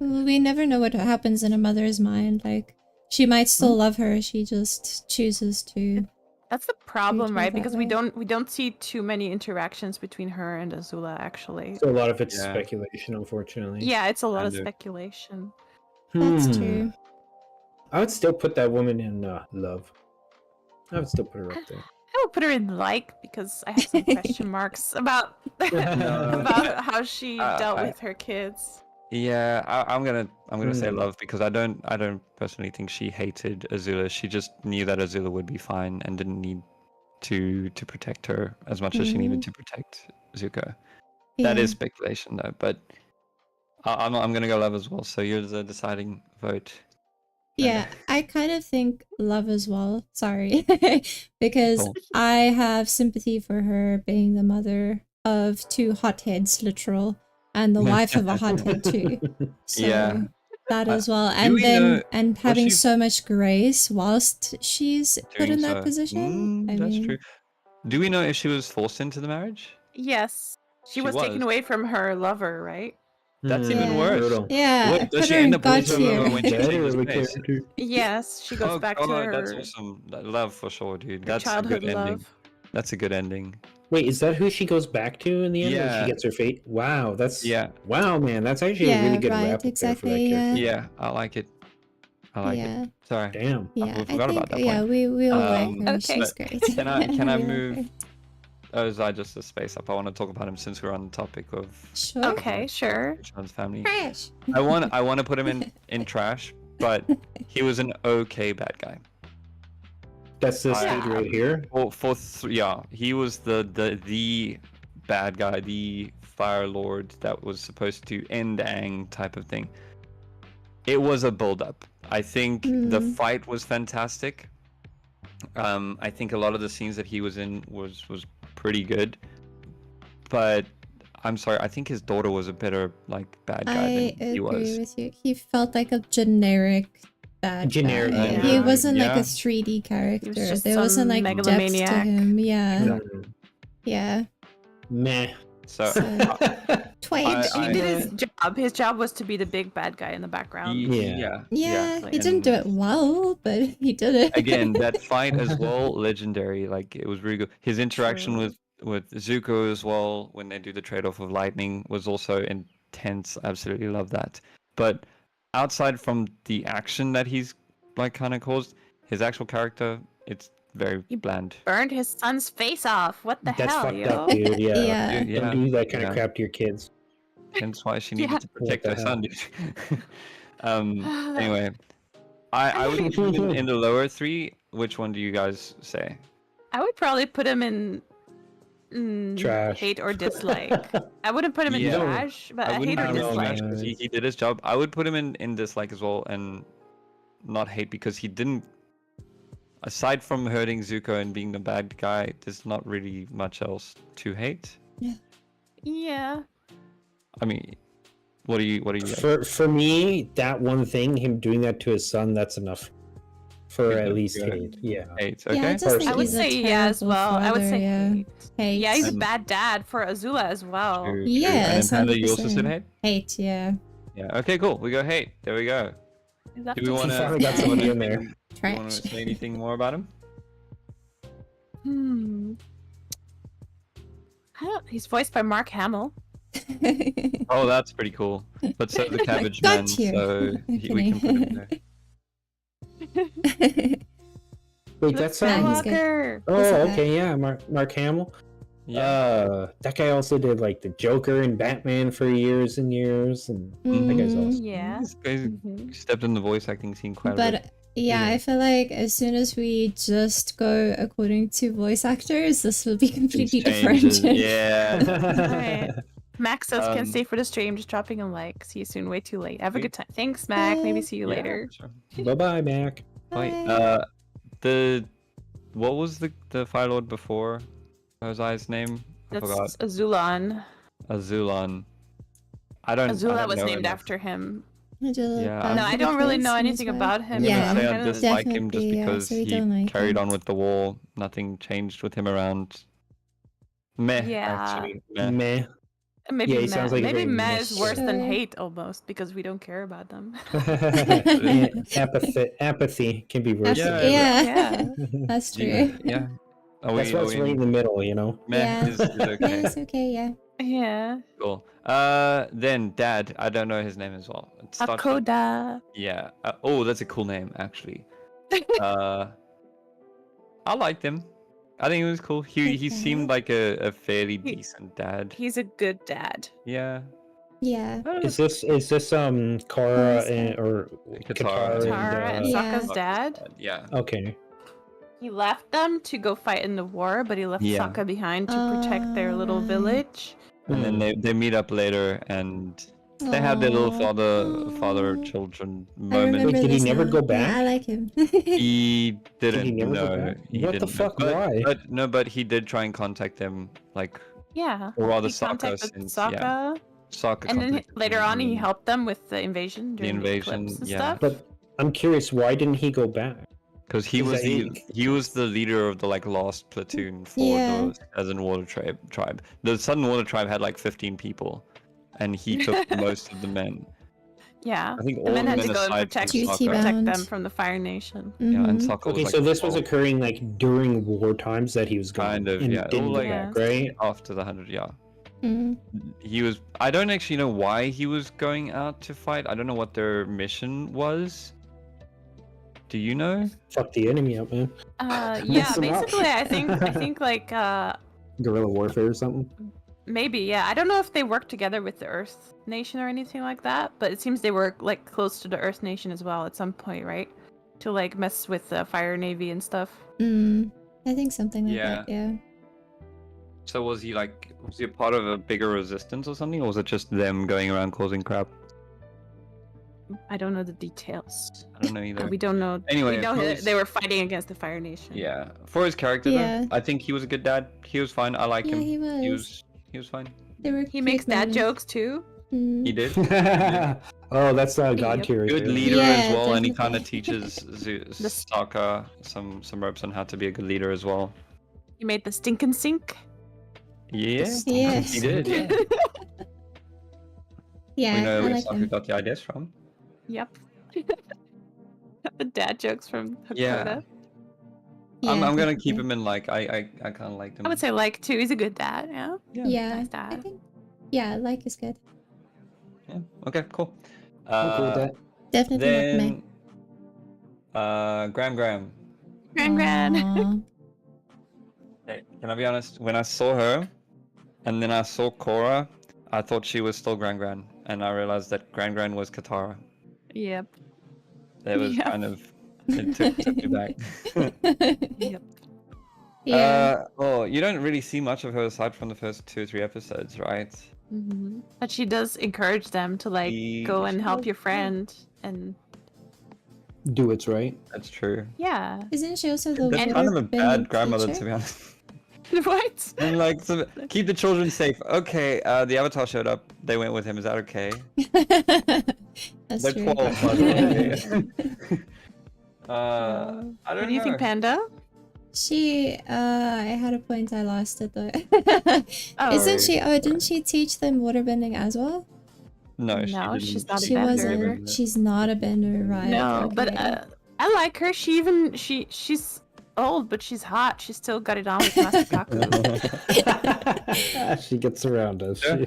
We never know what happens in a mother's mind. Like, she might still love her. She just chooses to. That's the problem, her right? that Because way. we don't see too many interactions between her and Azula actually. So a lot of it's Yeah. speculation, unfortunately. Yeah, it's a lot of Kind of. speculation. That's Hmm. true. I would still put that woman in love. I would still put her up there. I would put her in like because I have some question marks about about how she dealt I- with her kids. Yeah, I'm gonna say Hmm. love because I don't personally think she hated Azula. She just knew that Azula would be fine and didn't need to protect her as much as she needed to protect Zuko. That is speculation though, but I'm gonna go love as well. So you're the deciding vote. Yeah, I kind of think love as well. Sorry. Because Cool. I have sympathy for her being the mother of 2 hotheads, literal, and the wife of a hothead too. So Yeah. that as well. do And we then know- and having she- so much grace whilst she's put Doing in that so. position. I That's mean, true. Do we know if she was forced into the marriage? Yes, she She was taken was. away from her lover, right? That's even Yeah. worse. Brutal. yeah, What, does put she her end in up God with tier. her when she Better leaves of a space? character. Yes, she goes Oh back to god, her, that's awesome. Love for sure, dude. her That's a childhood good ending. love. That's a good ending. Wait, is that who she goes back to in the end when Yeah. she gets her fate? Wow, that's Yeah. wow, man. That's actually a really good right, wrap up there for that exactly, character. Yeah, I like it. I like Yeah. it. Sorry. Damn. Yeah, we I forgot about think that point. we all like her. Okay. She's great. Can I We like move? her. Oh, is I just a space up? I want to talk about him since we're on the topic of Sure. Okay, sure. Richard's family. Trash. I want to put him in trash, but he was an okay bad guy. That's this Yeah. dude right here. Yeah, he was the bad guy, the Fire Lord that was supposed to end Aang type of thing. It was a build up. I think the fight was fantastic. I think a lot of the scenes that he was in was pretty good, but I'm sorry, I think his daughter was a better like bad guy I than he agree was. with you. He felt like a generic bad Generic guy. bad He guy. wasn't like a Yeah. 3D character. just There wasn't some like depth to megalomaniac. him. Yeah. Hmm. Yeah. Meh. So Twitch. I- He did his job. His job was to be the big bad guy in the background. Yeah. Yeah, like- he didn't do it well, but he did it. Again, that fight as well, legendary. Like it was really good. His interaction True. with Zuko as well, when they do the trade-off of lightning, was also intense. Absolutely love that. But outside from the action that he's like kind of caused, his actual character, it's very bland. Burned his son's face off. What the That's hell, fucked yo? up, dude. Yeah. Yeah. Yeah, Don't do that kind yeah. of crap to your kids. Hence why she needed Yeah. to protect the her son, hell? dude. Anyway, I would put him in the lower 3. Which one do you guys say? I would probably put him in Trash. hate or dislike. I wouldn't put him in Yeah. trash, but I hate wouldn't or put him in dislike. trash because he did his job. I would put him in dislike as well, and not hate because he didn't. Aside from hurting Zuko and being the bad guy, there's not really much else to hate. Yeah. I mean, what do you guys? For me, that one thing, him doing that to his son, that's enough for Good, at least good. hate. Yeah. hate? Yeah, I Okay. just think I would he's a say yeah as terrible well. I would father, say yeah. hate. Hate. Yeah, he's a And- bad dad for Azula as well. True, true. Yes, And then Panda, you also said 100%. hate. Hate, yeah. Yeah. Okay. Cool. We go hate. There we go. Is that Do we the- want to? finally got somebody in there. You want Trash. to say anything more about him? I don't. He's voiced by Mark Hamill. Oh, that's pretty cool. But so the Cabbage Got Man, you. so I'm we can put him there. Wait, that's Yeah, he's oh, good. Skywalker. That's okay. okay, yeah, Mark Hamill. Yeah. That guy also did like the Joker and Batman for years and years, and that guy's Mm, awesome. Yeah. He's Mhm. stepped in the voice acting scene quite a bit. But yeah, I feel like as soon as we just go according to voice actors, this will be completely different. Changes. Yeah. Alright. Max says, Um, "Can stay for the stream. Just dropping a like. See you soon. Way too late. Have a good time. Thanks, Mac. Maybe see you Yeah, later." for sure. Bye bye, Mac. Wait, Bye. what was the Fire Lord before Hoseai's name? I That's forgot. Azulon. Azulon. I don't. Azula was know named enough. after him. I do love Yeah, that No, I don't really know anything as well. about him. I'm Yeah. gonna say I I'm kinda- dislike him just Definitely, yeah, because so we he don't like carried him. on with the war. Nothing changed with him around. Meh. Yeah. Actually. Meh. Meh. Maybe Yeah, he sounds like a maybe very meh is worse than Sure. hate almost because we don't care about them. Apathy can be worse. That's- than yeah. Yeah. That's You true. know, yeah. Are That's we, why are it's we right in the middle, you know. meh Yeah. is okay. Yeah, it's okay, yeah. Yeah. Cool. Then Dad. I don't know his name as well. It starts with- Hakoda. Yeah. Oh, that's a cool name, actually. I liked him. I think it was cool. He Okay. seemed like a fairly He- decent dad. He's a good dad. Yeah. Yeah. Is this Kara and, or Katara Katara and and Yeah. Sokka's dad. Yeah. okay. He left them to go fight in the war, but he left Yeah. Sokka behind to protect their little Right. village. And then they meet up later, and they have their little Aw. father children I moment. remember Wait, did he this never now. go Yeah, back? I like him. He didn't never go know. back? He What the didn't know. fuck? Why? But no, but he did try and contact them, like, Yeah. or rather He Sokka, contacted since Sokka, Sokka. and then contacted later him, on he and helped them with the invasion during the invasion, eclipse and yeah. stuff. But I'm curious, why didn't he go back? Because he Is was that he was the leader of the like last platoon for Yeah. the Southern Water tribe. The Southern Water tribe had like 15 people, and he took most of the men. Yeah. I think all The men the had men to go and aside protect, from Duty Sokka. bound. protect them from the Fire Nation. Yeah, and Mhm. Sokka Okay, was so like this was 12, occurring like during war times that he was gone. kind of, and yeah. didn't Or, go like, back, right? after the 100, yeah. Mhm. He was. I don't actually know why he was going out to fight. I don't know what their mission was. Do you know? Fuck the enemy up, man. Yeah, Mess 'em up. basically I think like Guerrilla warfare or something. maybe, yeah. I don't know if they worked together with the Earth Nation or anything like that, but it seems they were like close to the Earth Nation as well at some point, right? To like mess with the Fire Navy and stuff. Mm. I think something like Yeah. that, yeah. So was he a part of a bigger resistance or something, or was it just them going around causing crap? I don't know the details. I don't know either. We don't know. Anyway, we know for his- they were fighting against the Fire Nation. Yeah, for his character, Yeah. though, I think he was a good dad. He was fine. I like Yeah, him. he was. He was fine. They were He cute makes dad moments. jokes too. Mm. He did. Oh, that's God Yep. tier. right Good there. leader Yeah, as well, and he kind of definitely. teaches Sokka some ropes on how to be a good leader as well. He made the stinkin' sink. Yeah, Yeah. he did. Yeah. Yeah, We know I where like Sokka him. got the ideas from. Yep. The dad jokes from Hakoda. Yeah. Yeah, I'm gonna keep definitely. him in like I kind of liked him. I would say like too. He's a good dad. Yeah. Yeah, Nice I dad. think. Yeah, like is good. Yeah. Okay. Cool. I'm cool with that. Definitely not me. Then, Graham. Gran. Aw. Hey, can I be honest? When I saw her, and then I saw Korra, I thought she was still Gran, and I realized that Gran was Katara. Yep. That was Yeah. kind of it took me back. Yep. Yeah. Oh, you don't really see much of her aside from the first 2 or 3 episodes, right? But she does encourage them to like go and She help does, your yeah. friend, and Do it's right. That's true. yeah. Isn't she also the That's kind of a bad waterbending grandmother, teacher? to be honest. What? And like, so, keep the children safe. Okay, the Avatar showed up. They went with him. Is that okay? That's They're true. 12, by the way. I What don't do you know. think, Panda? She, I had a point, I lost it though. Oh. Isn't she? Oh, didn't she teach them waterbending as well? No, she No, didn't. she's not a She bender. wasn't. She's not a bender, right? No, but okay. I like her. She's old, but she's hot. She still got it on with Mattsurugii. She gets around us. Yeah.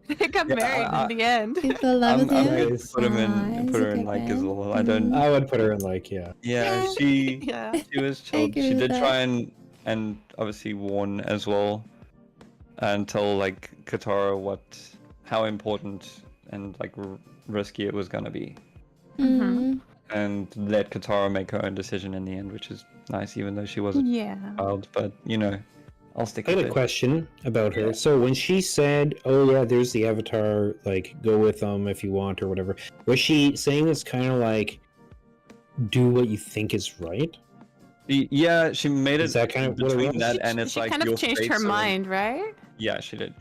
They got Yeah, married I- in the end. People love I'm him. going to Nice. put him Aw, in, he's put a her in good like as man. well. I don't. I would put her in like, yeah. Yeah, Yeah. she Yeah. she was I chilled. agree She with did that. try and obviously warn as well, and tell like Katara how important and like risky it was gonna be, Mhm. and let Katara make her own decision in the end, which is nice, even though she was a Yeah. child. But you know, I'll stick I with had a it. question about her. Yeah. So when she said, "Oh yeah, there's the Avatar. Like, go with them if you want or whatever," was she saying it's kind of like, do what you think is right? Yeah, she made it Is that kind of what it between was? that and it's she like kind your of changed her fates are- mind, right? Yeah, she did.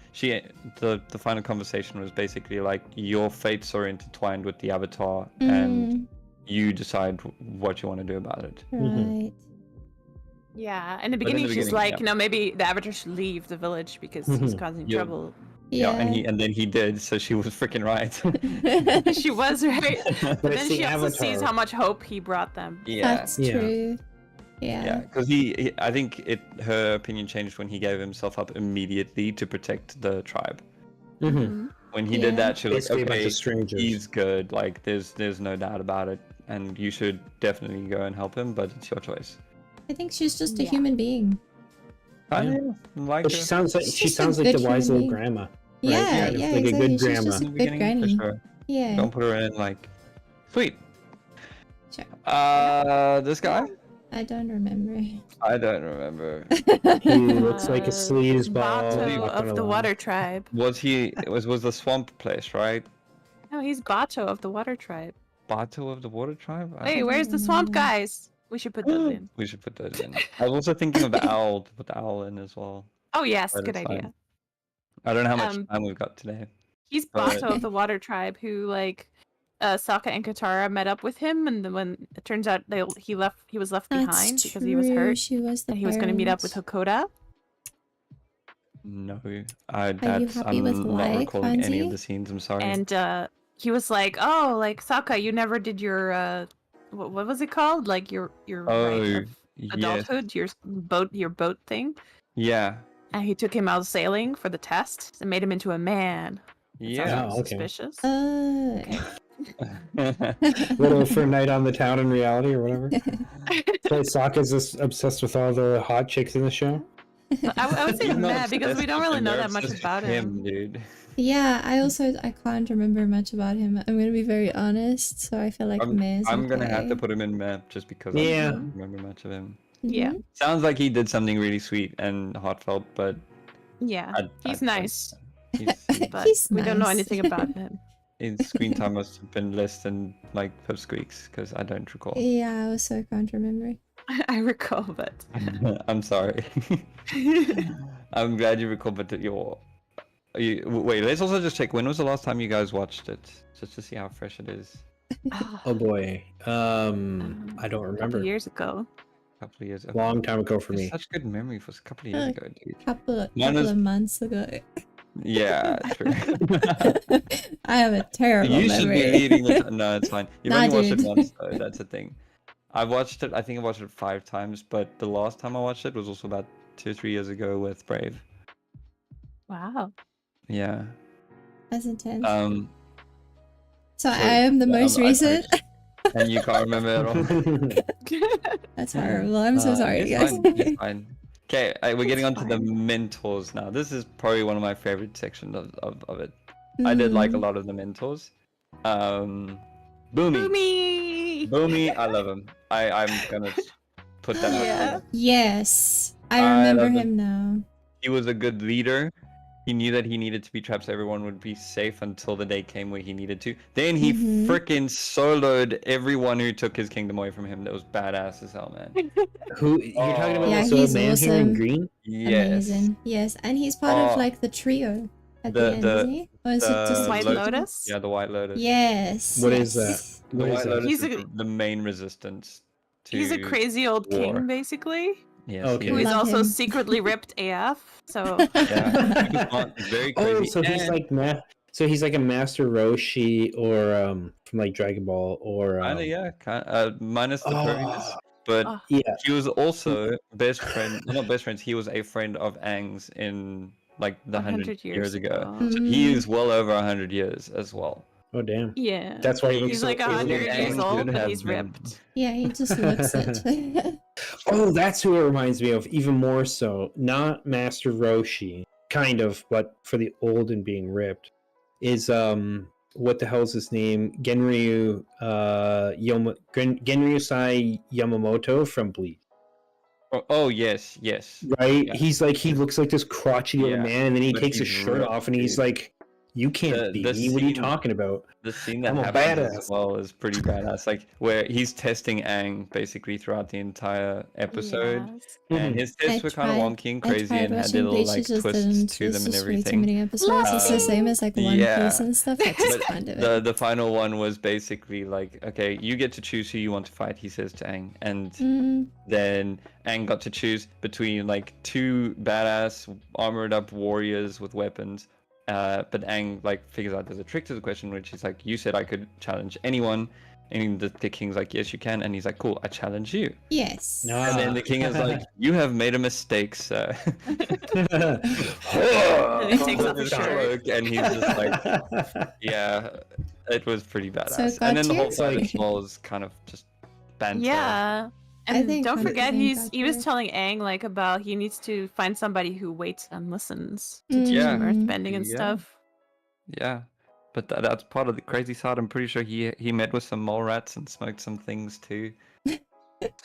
The final conversation was basically like your fates are intertwined with the Avatar, and Mm, you decide what you want to do about it. Mhm. right. Yeah, in the But in beginning, the she's beginning, like, yeah. you know, maybe the Avatar should leave the village because he's causing Yeah. trouble. Yeah, and Yeah. and then he did, so she was freaking right. She was right, But but it's then the she also sees Avatar. how much hope he brought them. Yeah, That's Yeah. true. yeah, Yeah. because I think her opinion changed when he gave himself up immediately to protect the tribe. Mm-hmm. Mhm. When he Yeah. did that, she was Basically like, a bunch okay, of strangers. he's good. Like, there's no doubt about it, and you should definitely go and help him, but it's your choice. I think she's just a Yeah. human being. I like But her. she sounds like She's she just a sounds like good the wise human little being. grandma. Yeah, Kind of yeah, like a exactly. good She's grandma. just a in the good beginning, for granny. sure. Yeah. Don't put her in like sweet. Sure. This guy? I don't remember. I don't remember. He looks like a sleazeball. Bato not of gonna the lie. Water Tribe. Was the swamp place, right? No, he's Bato of the Water Tribe. Bato of the Water Tribe? I Hey, don't- where's the swamp remember. guys? We should put those in. We should put those in. I was also thinking of the owl, to put the owl in as well. Oh yes, But good it's idea. fine. I don't know how much Um, time we've got today. He's But- Bato of the Water Tribe, who like Sokka and Katara met up with him, and then when it turns out he was left That's behind because true. he was hurt, She was the and he was going to meet up with parent. Hakoda. No, happy I'm with not life, recalling any of Fonzie? the scenes. I'm sorry. And he was like, "Oh, like Sokka, you never did your what was it called? Like your rite of yes, adulthood, your boat thing." yeah, And he took him out sailing for the test and made him into a man. That sounds yeah. Oh, very okay. suspicious. Okay. Little for a night on the town in reality or whatever. So Sokka's just obsessed with all the hot chicks in the show. But I would say He's not meh because we obsessed don't with really them, know they're that much obsessed about with him. dude. Yeah, I can't remember much about him. I'm gonna be very honest, so I feel like meh is I'm gonna have to okay. put him in map just because Yeah. I don't remember much of him. Yeah. Mhm. Sounds like he did something really sweet and heartfelt, but Yeah, he's I- nice, he's, but He's we don't know nice. anything about him. his screen time must have been less than like Pipsqueak's because I don't recall. Yeah, I also can't remember. I recall, but I'm sorry. I'm glad you recall, but wait. Let's also just check. When was the last time you guys watched it, just to see how fresh it is? Oh boy. I don't a couple remember. years ago. A couple of years. Okay. Long time ago for me. Such good memory for a couple of years Uh, ago, dude. Couple Mine is- of months ago. Yeah, true. I have a terrible You should memory. be leading it. No, it's fine. You've Nah, only watched it dude. once, though. That's the thing. I watched it. I think I watched it 5 times, but the last time I watched it was also about 2 or 3 years ago with Brave. Wow. Yeah. That's intense. So, So I am the yeah, most I recent. finished it. And you can't remember at all. That's horrible. I'm so sorry, it's guys. Fine. It's fine. Okay, we're getting It's on to the fine. mentors now. This is probably one of my favorite sections of it. I did like a Mm. lot of the mentors. Boomy. Boomy! Boomy, I love him. I'm gonna put that out Yeah. there. Yes, I I remember love him now. He was a good leader. He knew that he needed to be trapped so everyone would be safe until the day came where he needed to. Then he Mhm. freaking soloed everyone who took his kingdom away from him. That was badass as hell, man. Who you're talking about? Yeah, this old he's man here in awesome. green? Yes. Amazing. Yes, and he's part of Oh. like the trio at The- the end, the- isn't he? Or is it just White Lotus? Lotus? Yeah, the White Lotus. Yes. What is yes. The What is White that? Lotus He's is a- the main resistance to He's a crazy old war. king, basically, Yes, Okay. who he is is. Love also him. secretly ripped AF. So Yeah, super smart, very Oh, crazy. so he's and like so he's like a Master Roshi or from like Dragon Ball or kinda, yeah, minus the furriness. oh, But Oh. yeah. he was also best friend, not best friends. He was a friend of Aang's in like the 100 years ago. So he Mm. is well over 100 years as well. Oh damn. yeah, That's why he looks he's so like he looks 100 like years Aang old, could but have he's been- ripped. Yeah, he just looks it. Oh, that's who it reminds me of, even more so. Not Master Roshi, kind of, but for the old and being ripped. Is what the hell's his name? Genryu Genryu Sai Yamamoto from Bleach. Oh yes, yes. Right? Yeah. He's like he looks like this crotchety old Yeah, man, and then he but takes his he's shirt ripped, off and he's dude. like You can't The- beat the me. What are you scene- talking about? The scene that I'm a happens badass. as well is pretty badass. Like where he's testing Aang basically throughout the entire episode, Yes. and Mhm. his tests were kind of wonky and I crazy tried and had watching little Bleach, like it just twists didn't. to It's them and just way too everything. many episodes. It's the same as like One yeah. Piece and stuff. I just can't do it. The final one was basically like, okay, you get to choose who you want to fight. He says to Aang, and Mm, then Aang got to choose between like two badass armored up warriors with weapons. But Aang like figures out there's a trick to the question, which he's like, you said I could challenge anyone, and the king's like, yes you can, and he's like, cool, I challenge you. yes. No. And then the king is like, you have made a mistake, sir. And he takes off his shirt. And he's just like, yeah, it was pretty badass. So And then the whole God fight tier? as well is kind of just banter. Yeah. I And think don't God forget, tier. he was telling Aang like about he needs to find somebody who waits and listens to Mm. teach him Yeah. earthbending and Yeah. stuff. Yeah, but that's part of the crazy side. I'm pretty sure he met with some mole rats and smoked some things too.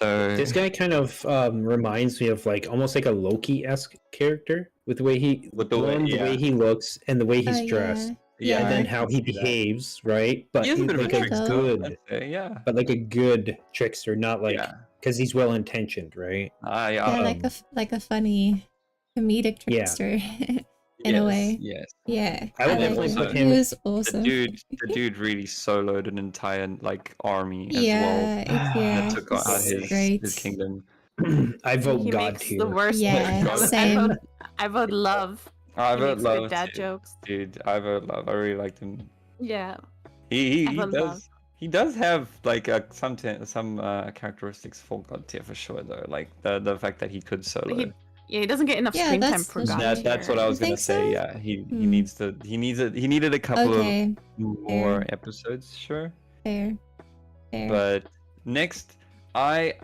So This guy kind of reminds me of like almost like a Loki-esque character with the way he With the way- the way he looks and the way he's Oh, dressed, yeah, and then I how can he see that. behaves, right? But He is a he's bit of a like a trickster, good, I'd say, yeah. but like a good trickster, not like Yeah. because he's well intentioned, right? Yeah, Yeah, like a funny comedic Yeah. trickster in a way. Yes. Yeah, I would And then definitely also- put He him. was The awesome. dude really soloed an entire like army as well. yeah, yeah. That took out it's his great. kingdom. I vote He God makes tier. the worst. Yeah, I vote- same. I vote love. I He vote makes good love, dad too. jokes. Dude. I vote love. I really liked him. Yeah. He I vote does. love. He does have like some characteristics for God tier for sure though. Like the fact that he could solo. Yeah, he doesn't get enough Yeah, screen time that's- for that's God. That's what I was You gonna think say. so? Yeah, he Hmm. needed a couple Okay, of more fair. episodes, sure. fair. But next, I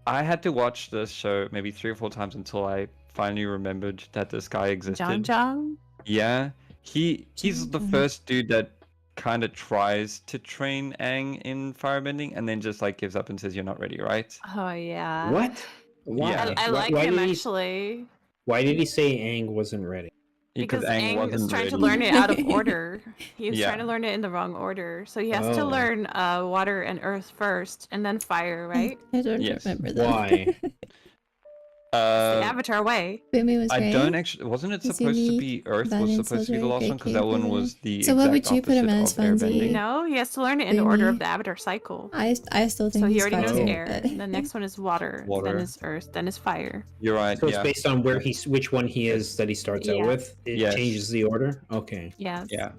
had to watch this show maybe 3 or 4 times until I finally remembered that this guy existed. John. Yeah, he's the John. first dude that kind of tries to train Aang in firebending and then just like gives up and says you're not ready, right? Oh yeah. What? Why? Yeah. I Why- like why him did he- actually Why did he say Aang wasn't ready? because Aang Aang is wasn't trying to ready. learn it out of order. He was Yeah. trying to learn it in the wrong order, so he has to Oh. learn water and earth first, and then fire, right? I don't Yes. remember that. Why? The Avatar way. Boomy was I great. don't actually. Wasn't it supposed to Izumi, be Earth? Was Valiant supposed to be the Soldier, last one great because that one character. was the. So what would exact you put him opposite as, of Fonzie? airbending. No, he has to learn it in the order of Boomy. the Avatar cycle. I still think So he he's already God knows tier, air. but- The next one is water, Water. then is earth, then is fire. You're right. So it's Yeah. based on where which one he is that he starts out Yeah. with. It Yes. changes the order. Okay. Yes. Yeah.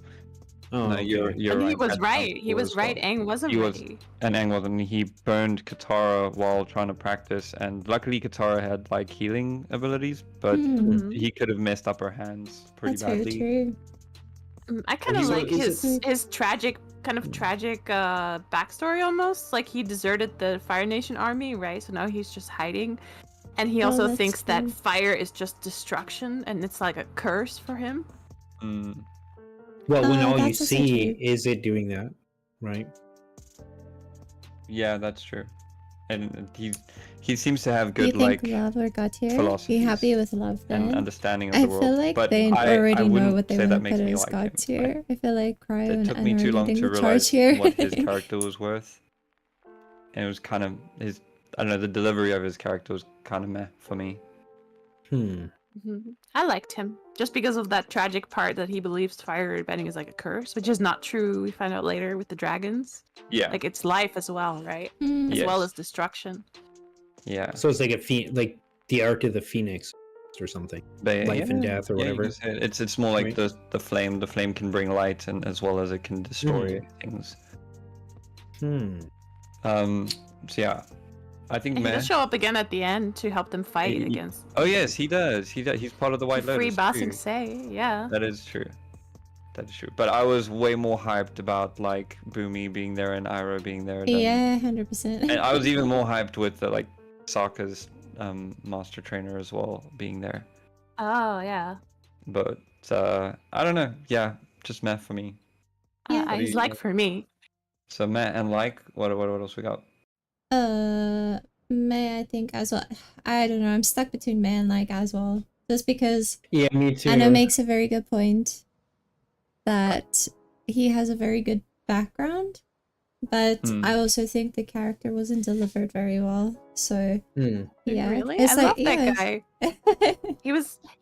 Oh, No, okay. you're And right. he was That right. sounds He cool was as well. right. Aang wasn't He was- ready. And Aang wasn't. He burned Katara while trying to practice, and luckily Katara had like healing abilities, but Hmm, he could have messed up her hands pretty that's very badly. true. I kind of he's like like- his tragic backstory almost. Like he deserted the Fire Nation army, right? So now he's just hiding, and he Oh, also that's thinks that true. fire is just destruction, and it's like a curse for him. Mm, Well, when all you that's also see true. is it doing that, right? yeah, that's true. And he seems to have You good think like love or God tier? Be philosophies happy with love and then. understanding of I the world. feel like but they I already know wouldn't what they say want that to makes put me as like God him. tier. I feel like Cryo It and took Anna me are too long leading to the realize charge here. what his character was worth, and it was kind of his. I don't know. The delivery of his character was kind of meh for me. Hmm. I liked him just because of that tragic part that he believes fire bending is like a curse, which is not true. We find out later with the dragons. Yeah. Like it's life as well, right? Hmm, As well Yes. as destruction. Yeah. So it's like like the arc of the phoenix or something. But, Life and death or yeah, you whatever. can say it. It's more like Right. the flame. The flame can bring light, and as well as it can destroy things. Hmm. So yeah, I think And he meh. does show up again at the end to help them fight He- against Oh yes, he does. He's part of the White Free Lotus. Basing too. Say. Yeah. That is true. That is true. But I was way more hyped about like Boomy being there and Iroh being there. Than... Yeah, 100%. And I was even more hyped with the like Sokka's master trainer as well being there. Oh yeah. But I don't know. Yeah, just meh for me. Yeah. What do He's you like think? for me. So meh and like what else we got? May I think as well. I don't know. I'm stuck between May and like as well. Just because Yeah, me too. Anna makes a very good point. that he has a very good background, but I also think the character wasn't delivered very well. So yeah, Really? it's I like love that yeah. guy. He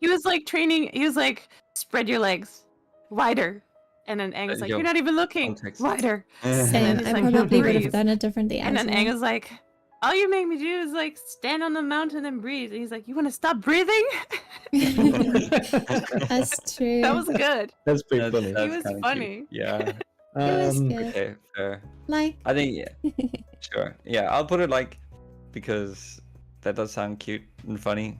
was like training. He was like, spread your legs wider, and then Aang was like, Yo, you're not even looking context. wider. Same. he's I like, probably would have breathe. done it differently And as then Aang well. was like, all you make me do is like stand on the mountain and breathe. And he's like, you want to stop breathing? That's true. That was good. That's pretty funny. He was kinda funny. cute. Yeah. It was good. Okay, fair. Like, I think sure. Yeah, I'll put it like because that does sound cute and funny.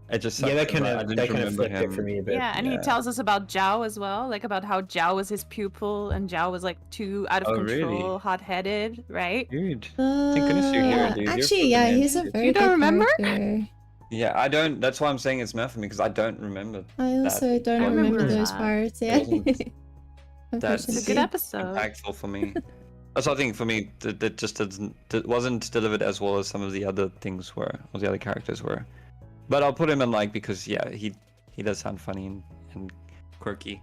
It just Yeah, that sucks kind I of didn't remember flipped it him. for me a bit. Yeah, and he Yeah. tells us about Zhao as well, like about how Zhao was his pupil and Zhao was like too out of Oh, really? control, hot-headed, right? Dude. Thank goodness you're here, dude. You're actually, yeah, flipping he's a hands, dude. very You don't good remember? character. Yeah, I don't. That's why I'm saying it's meant for me because I don't remember. I also don't I remember remember those that. parts. Yeah. wasn't- That's- It's a good episode. Impactful for me. That's I think for me that just wasn't delivered as well as some of the other things were, or the other characters were. But I'll put him in like because yeah, he does sound funny and quirky.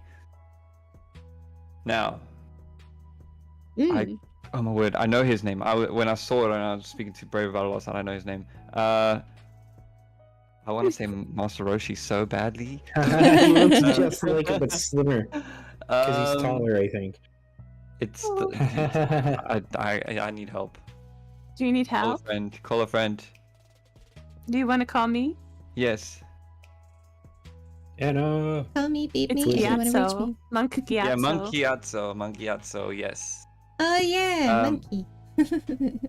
Now, oh my word, I know his name. When I saw it and I was speaking to Brave about it last night, I know his name. I want to say Mattsurugii so badly. He looks just like him, but slimmer because he's taller, I think. It's I need help. Do you need Call a help? friend. Call a friend. Do you want to call me? Yes. And Call me, beep It's me if you want to reach Gyatso. me. Monk Gyatso. Yeah, Monkeyatso, yes. Oh yeah, Um, monkey.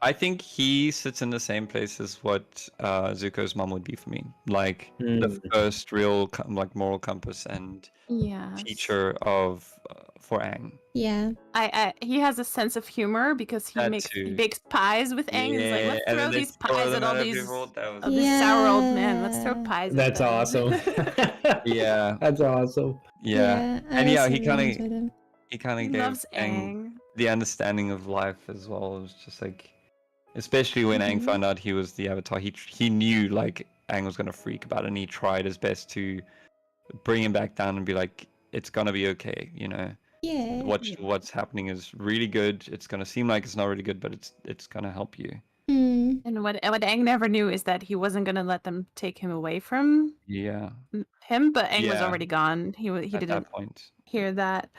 I think he sits in the same place as what Zuko's mom would be for me. Like the first real like moral compass and Yeah. teacher of for Aang. Yeah. He has a sense of humor because he That makes too. bakes pies with Aang. He's like, let's and throw then they these throw pies them at all at these people. That was- of this sour old man. Let's throw Yeah. pies. that's at them. awesome. Yeah, That's awesome. yeah. I And yeah, also he really kinda- enjoyed him. He kind He of gave loves Aang Aang. the understanding of life as well. It was just like, especially when Aang Mhm. found out he was the Avatar, he knew like Aang was gonna freak about it, and he tried his best to bring him back down and be like, it's gonna be okay, you know. Yeah. What's happening is really good. It's gonna seem like it's not really good, but it's gonna help you. Mm. And what Aang never knew is that he wasn't gonna let them take him away from Yeah. him, but Aang was Yeah. already gone. He At didn't that point. hear that.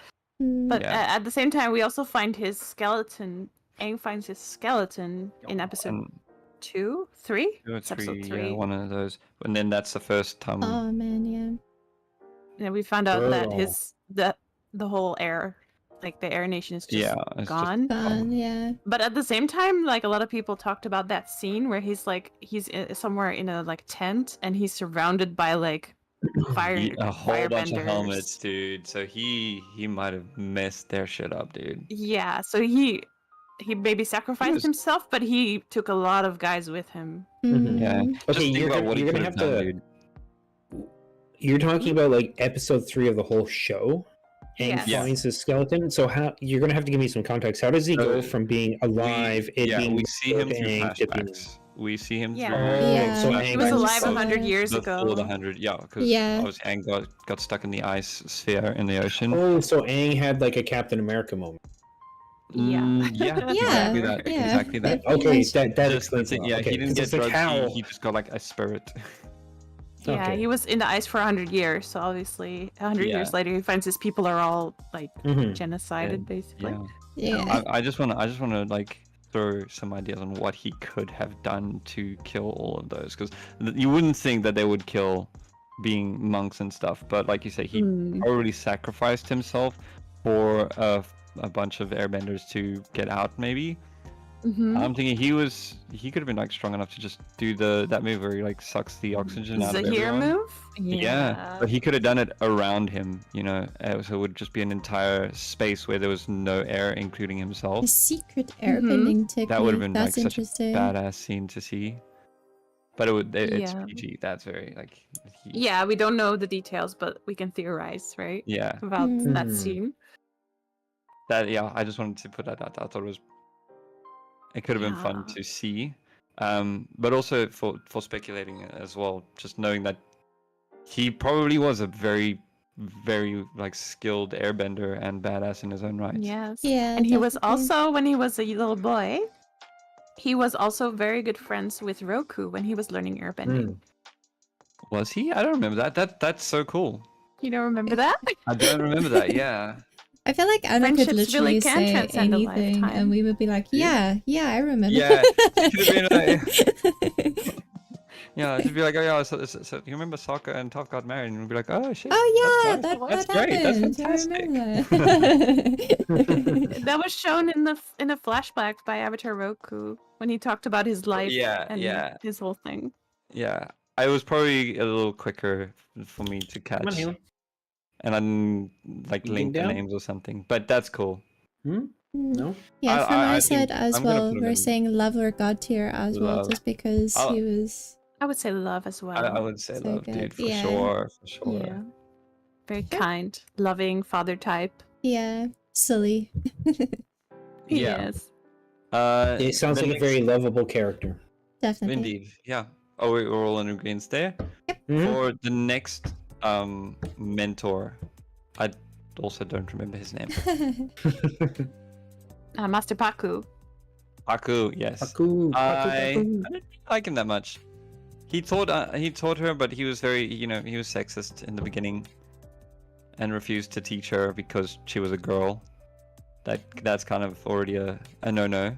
Mm. But Yeah. at the same time, we also find his skeleton. Aang finds his skeleton in episode And 2, 3. 2 or It's episode 3, 3. yeah, one of those. And then that's the first time. Oh man, yeah. And we found out that Oh. the whole air, like the Air Nation, is just yeah, it's gone. Gone, yeah. But at the same time, like a lot of people talked about that scene where he's somewhere in a like tent and he's surrounded by like A whole bunch of firebenders. helmets, dude. So he might have messed their shit up, dude. Yeah, so he maybe sacrificed was- himself, but he took a lot of guys with him. Mm. Yeah. Okay, Just think you're about gonna- what he you're could gonna have have done, to- dude. You're talking about like episode 3 of the whole show. And Yes. Yeah. finds his skeleton. So how you're gonna have to give me some context. How does he go So, from being alive, being we see him through Aang to being- flashbacks. We see him Yeah. through. Yeah. so He Aang He was Aang alive was 100 years before ago. the 100. Yeah, because Yeah. obviously Aang got stuck in the ice sphere in the ocean. Oh, so Aang had like a Captain America moment. Yeah, Yeah, exactly that. yeah. Exactly that. Pretty Okay, much. that Just explains the it. thing, yeah, Okay, he didn't 'cause get it's like drugs. how- He just got like a spirit. Yeah, Okay. he was in the ice for 100 years, so obviously 100 Yeah. years later he finds his people are all like Mhm. genocided, basically. Yeah. Yeah. I just wanna like throw some ideas on what he could have done to kill all of those, because you wouldn't think that they would kill being monks and stuff, but like you say, he Hmm. already sacrificed himself for a bunch of airbenders to get out. Maybe Mhm. I'm thinking he could have been like strong enough to just do that move where he like sucks the oxygen out of Zahir everyone. move? Yeah, but he could have done it around him, you know, so it would just be an entire space where there was no air, including A himself. secret airbending technique. That would have been like That's such a interesting. badass scene to see. But it's Yeah. PG. That's very like. Yeah, we don't know the details, but we can theorize, right? Yeah. About that Hmm. scene. That I just wanted to put that out. I thought it could have been fun Yeah. to see, but also for speculating as well. Just knowing that he probably was a very very like skilled airbender and badass in his own right. Yes. Yeah, And he was definitely. also, when he was a little boy, he was also very good friends with Roku when he was learning airbending. Was he? I don't remember that. That's so cool. You don't remember that? I don't remember that. Yeah. I feel like Anna could Friendships literally really can say transcend a anything, lifetime. and we would be like, Yeah. yeah, I remember. Yeah, should have been yeah, it'd be like, oh yeah, so you remember soccer and Tough got married, and we'd be like, oh shit. Oh yeah, that's nice. that That's great. That's happened. I fantastic. remember that. That was shown in a flashback by Avatar Roku when he talked about his life Yeah, and yeah. his whole thing. Yeah, I was probably a little quicker for me to Come on, catch, Halo. and I didn't like You link the down? names or something. But that's cool. No? Yeah, from I our think side as I'm gonna well, put him we're in saying love or god tier as well, love. just because I'll- he was I would say love as well. I would say So love, good. dude, for Yeah. sure, for sure. Yeah. Very kind, loving father type. silly. Yeah. Yes. It sounds the like a very next- lovable character. Definitely. Indeed, yeah. Oh, we're all in agreement there. Mhm. For the next mentor, I also don't remember his name. Master Paku. Haku, yes. Paku, Paku, I Paku. didn't like him that much. He taught her, but he was very, he was sexist in the beginning, and refused to teach her because she was a girl. That's kind of already a no-no.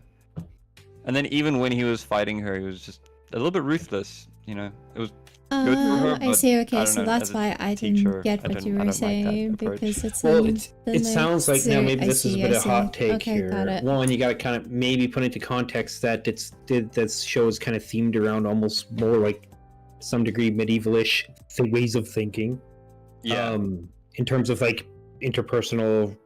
And then even when he was fighting her, he was just a little bit ruthless. It was good for her, I but see. I Okay, don't so know, that's as a why I teacher, didn't get I what don't- you I were don't like that saying approach. because it's Well, in the it sounds like now maybe I this is a see, bit I of hot see. take Okay, here. got it. One, you got to kind of maybe put into context that this show is kind of themed around almost more like some degree medievalish ways of thinking. Yeah. In terms of like interpersonal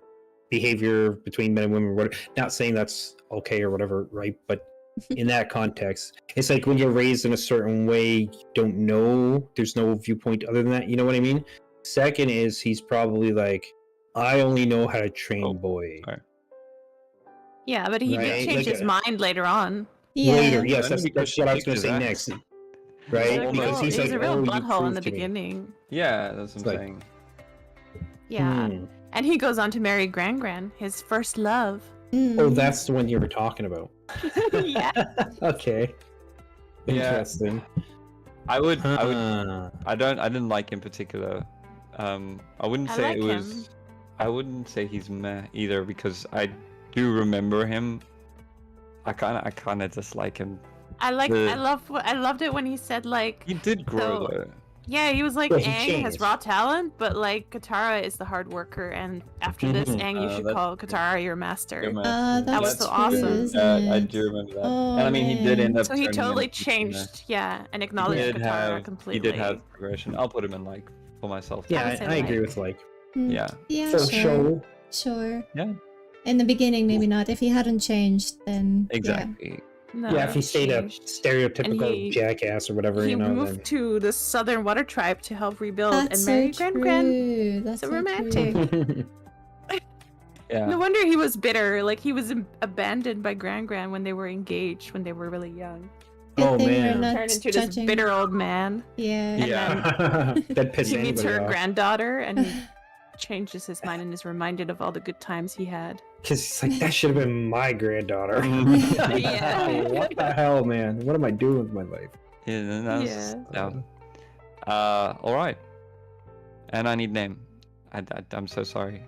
behavior between men and women, whatever. Not saying that's okay or whatever, right? But in that context, it's like when you're raised in a certain way, you don't know. There's no viewpoint other than that. You know what I mean? Second is he's probably like, I only know how to train Oh, boy. alright. Yeah, but he Right, did change like his mind later on. Yeah. Later, yes, Only that's because what I she was going to kicked say his next. ass. Right? He Because he's like, a real oh, you butthole in proved the to me. beginning. Yeah, that's what It's I'm like- saying. Yeah. Hmm. And he goes on to marry Gran, his first love. Mm. Oh, that's the one you were talking about. Yeah. Okay. Yeah. Interesting. I would. Huh. I didn't like in particular. I wouldn't I say like it was. him. I wouldn't say he's meh either because I do remember him. I kind of dislike him. I The- loved it when he said like, He did grow So- though. yeah, he was like, Yeah, he Aang has changed. raw talent, but like Katara is the hard worker, and after this, Mhm. Aang, you should That's- call Katara your master. Your master. That was That's so awesome. true. isn't I it? do remember that. Oh, and I mean, he did man. end up. So he turning totally into, changed, yeah, and acknowledged He did Katara have. completely. He did have progression. I'll put him in like for myself. I Yeah, would say I agree like. with like. Mm. Yeah. Yeah, For sure. show. Sure. Yeah. In the beginning, maybe not. If he hadn't changed, then Exactly. No, Yeah, if he stayed a changed. stereotypical he- jackass or whatever, He you know. moved Then... to the Southern Water Tribe to help rebuild That's and so marry Gran. true. That's So so romantic. true. Yeah. No wonder he was bitter. Like he was abandoned by Gran when they were engaged when they were really young. Good Oh, thing we're man. not Turned into judging. this bitter old man. Yeah. And Yeah. that pissed He meets anybody her off. granddaughter and he changes his mind and is reminded of all the good times he had. Because it's like, that should have been my granddaughter. Yeah. What the hell, man? What am I doing with my life? Yeah. That's, Yeah. yeah. All right. And I need name. I'm so sorry.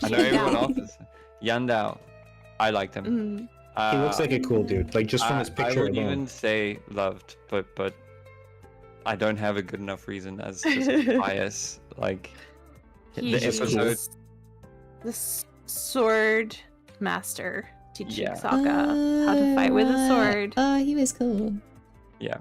I know everyone else is. Yandao. I liked him. Mm. He looks like a cool dude, like just from his I picture would alone. even say loved, but I don't have a good enough reason as just bias. Like the He's episode. the sword master teaching Yeah. Sokka how to fight with a sword. Oh, he was cool. Yeah.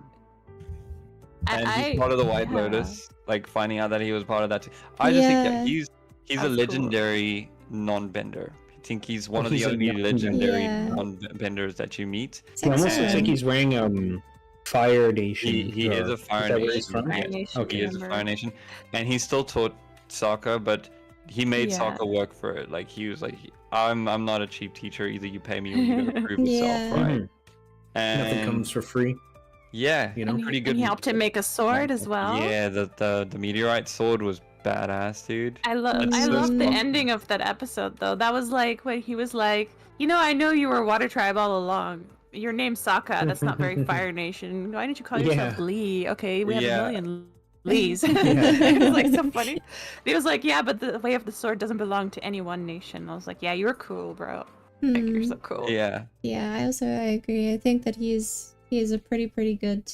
And he's part of the White Lotus. Like finding out that he was part of that too. I just think Yeah. he's That's a cool. legendary non-bender. I think he's one of the he's a only non-bender. legendary Yeah. non-benders that you meet. He almost looks like And- he's wearing Fire Nation. He is a Fire that where Nation. he's from? Fire yes, Nation Okay. He is a member. Fire Nation, and he still taught Sokka, but he made Yeah. Sokka work for it. Like he was like, I'm not a cheap teacher. Either you pay me or you gotta prove Yeah. yourself, right? Mhm. And Nothing comes for free. yeah, you know? And pretty he, good. and he helped him make a sword as well. Yeah, the meteorite sword was badass, dude. I That's so love the strong. ending of that episode though. That was like when he was like, you know, I know you were Water Tribe all along. Your name's Sokka. That's not very Fire Nation. Why didn't you call yourself Yeah. Lee? Okay, we have a Yeah. million Lees. It was like so funny. He was like, yeah, but the way of the sword doesn't belong to any one nation. I was like, yeah, you're cool, bro. Like, you're so cool. Yeah. Yeah, I agree. I think that he is a pretty good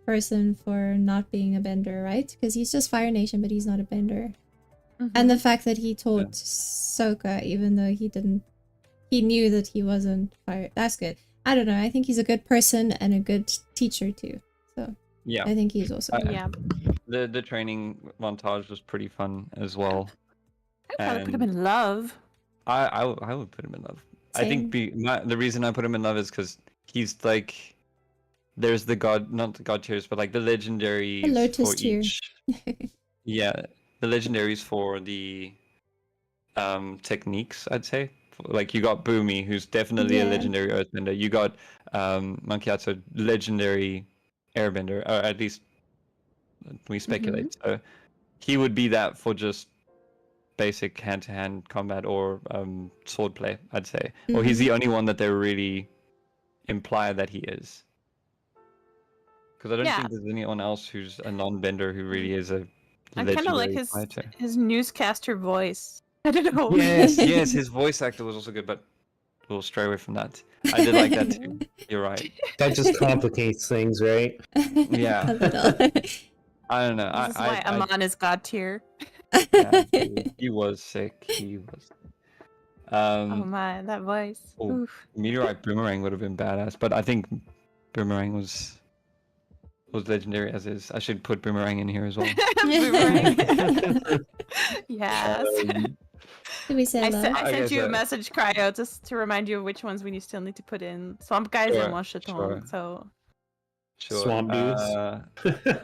person for not being a bender, right? Because he's just Fire Nation, but he's not a bender. And the fact that he taught Sokka, even though he knew that he wasn't fire. That's good. I don't know. I think he's a good person and a good teacher too. So Yeah. I think he's also Yeah. The training montage was pretty fun as well. I'd probably put him in love. I would put him in love. I think the reason I put him in love is because he's like, there's the god, not the god tiers, but like the legendaries Lotus for tier. each. Yeah, the legendaries for the techniques, I'd say. Like you got Boomy, who's definitely a Yeah. legendary earthbender. You got Monkeyatsu, legendary airbender, or at least we speculate. So he would be that for just basic hand-to-hand combat or swordplay, I'd say. Or he's the only one that they really imply that he is. Because I don't think there's anyone else who's a non-bender who really is a I kind of like legendary fighter. his newscaster voice. I don't know. Yes, his voice actor was also good, but we'll stray away from that. I did like that too. You're right. That just complicates things, right? Yeah. A little. I don't know. This is why Amon is god tier. Yeah, he was sick. He was. Oh my, that voice. Oh, Oof. Meteorite Boomerang would have been badass, but I think Boomerang was legendary as is. I should put Boomerang in here as well. Boomerang. Yes. Did we say I love? sent guess you a that- message, Cryo, just to remind you of which ones we still need to put in. Swamp Guys Sure, and Washington. sure. So Sure. Swamp dudes.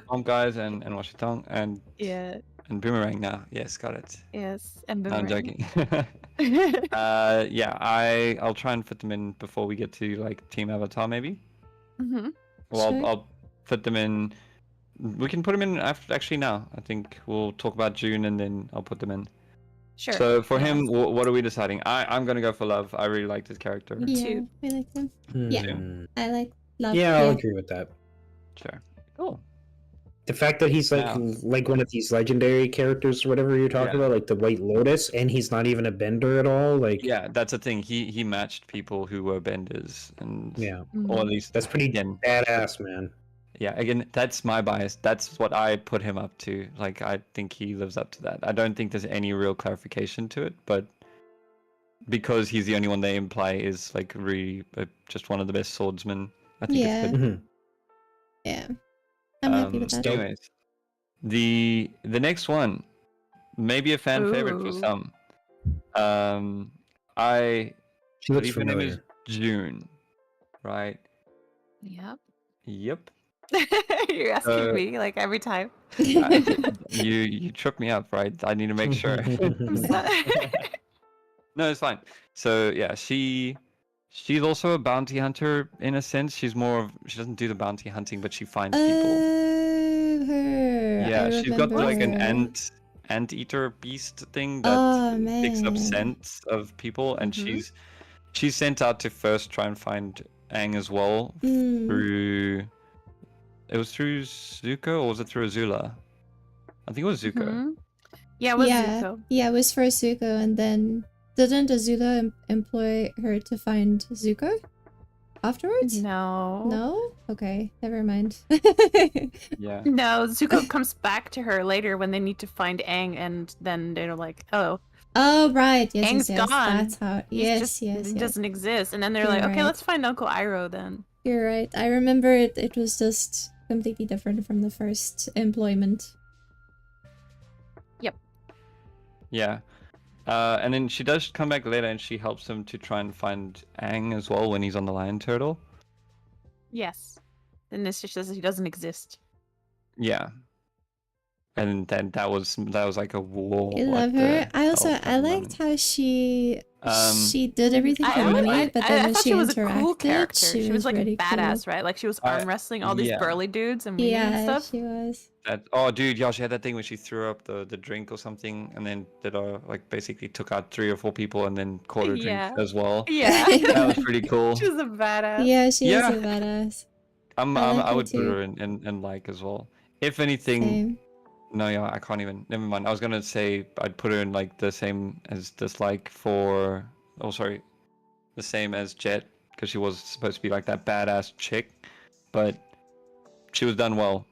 Swamp Guys and Washington and yeah, Boomerang now. Yes, got it. yes, and No, I'm Boomerang. joking. Yeah, I'll try and fit them in before we get to like Team Avatar, maybe. Mm-hmm. Well, Sure. I'll fit them in. We can put them in actually now. I think we'll talk about June and then I'll put them in. Sure. So for him, what are we deciding? I'm gonna go for Love. I really liked his character. Yeah, Two. we like them. Yeah. Hmm. I like love. Yeah, I'll agree with that. Sure. Cool. The fact that he's like one of these legendary characters, or whatever you're talking about, like the White Lotus, and he's not even a bender at all. Like, Yeah, that's the thing. He matched people who were benders, and yeah, or at least that's pretty again. badass, man. Yeah, again, that's my bias. That's what I put him up to. Like, I think he lives up to that. I don't think there's any real clarification to it, but because he's the only one they imply is like really just one of the best swordsmen. I think Yeah. it's good. Mhm. Yeah. I'm happy with that. Anyways, the next one, maybe a fan favorite for Ooh. some. She looks believe her name is familiar. June, right? Yep. Yep. You're asking me like every time. You tripped me up, right? I need to make sure. No, it's fine. So yeah, she's also a bounty hunter in a sense. She doesn't do the bounty hunting, but she finds people. Oh, her. I Yeah, she's got remember like an her. anteater beast thing Oh, that picks up man. scents of people, and Mhm. she's sent out to first try and find Aang as well Mm. through. It was through Zuko, or was it through Azula? I think it was Zuko. Mhm. Yeah, it was Yeah. Zuko. Yeah, it was for Zuko, and then didn't Azula employ her to find Zuko afterwards? No. No? Okay, never mind. Yeah. No, Zuko comes back to her later when they need to find Aang, and then they're like, "Oh, Oh, right. Yes, Aang's yes, yes. gone. That's how. he's Yes, just, yes, he yes. doesn't exist." And then they're You're like, "Okay, right. let's find Uncle Iroh then." You're right. I remember it. It was just completely different from the first employment. Yeah. And then she does come back later and she helps him to try and find Aang as well when he's on the lion turtle. Yes. And this just says he doesn't exist. Yeah. and then that was like a whoa. I love her. I liked how she did everything for money, but then when thought she was a interacted, cool character. She was like really a badass, cool. right? Like she was arm wrestling all these yeah. burly dudes and winning and Yeah, stuff. she was. Oh, dude, yeah, she had that thing where she threw up the drink or something, and then like basically took out 3 or 4 people, and then caught a drink as well. Yeah, That was pretty cool. She was a badass. Yeah, she was a badass. I would put too. her in like as well. If anything, Same. no, yeah, I can't even. Never mind. I was gonna say I'd put her in like the same as dislike for. Oh, sorry, the same as Jet, because she was supposed to be like that badass chick, but she was done well.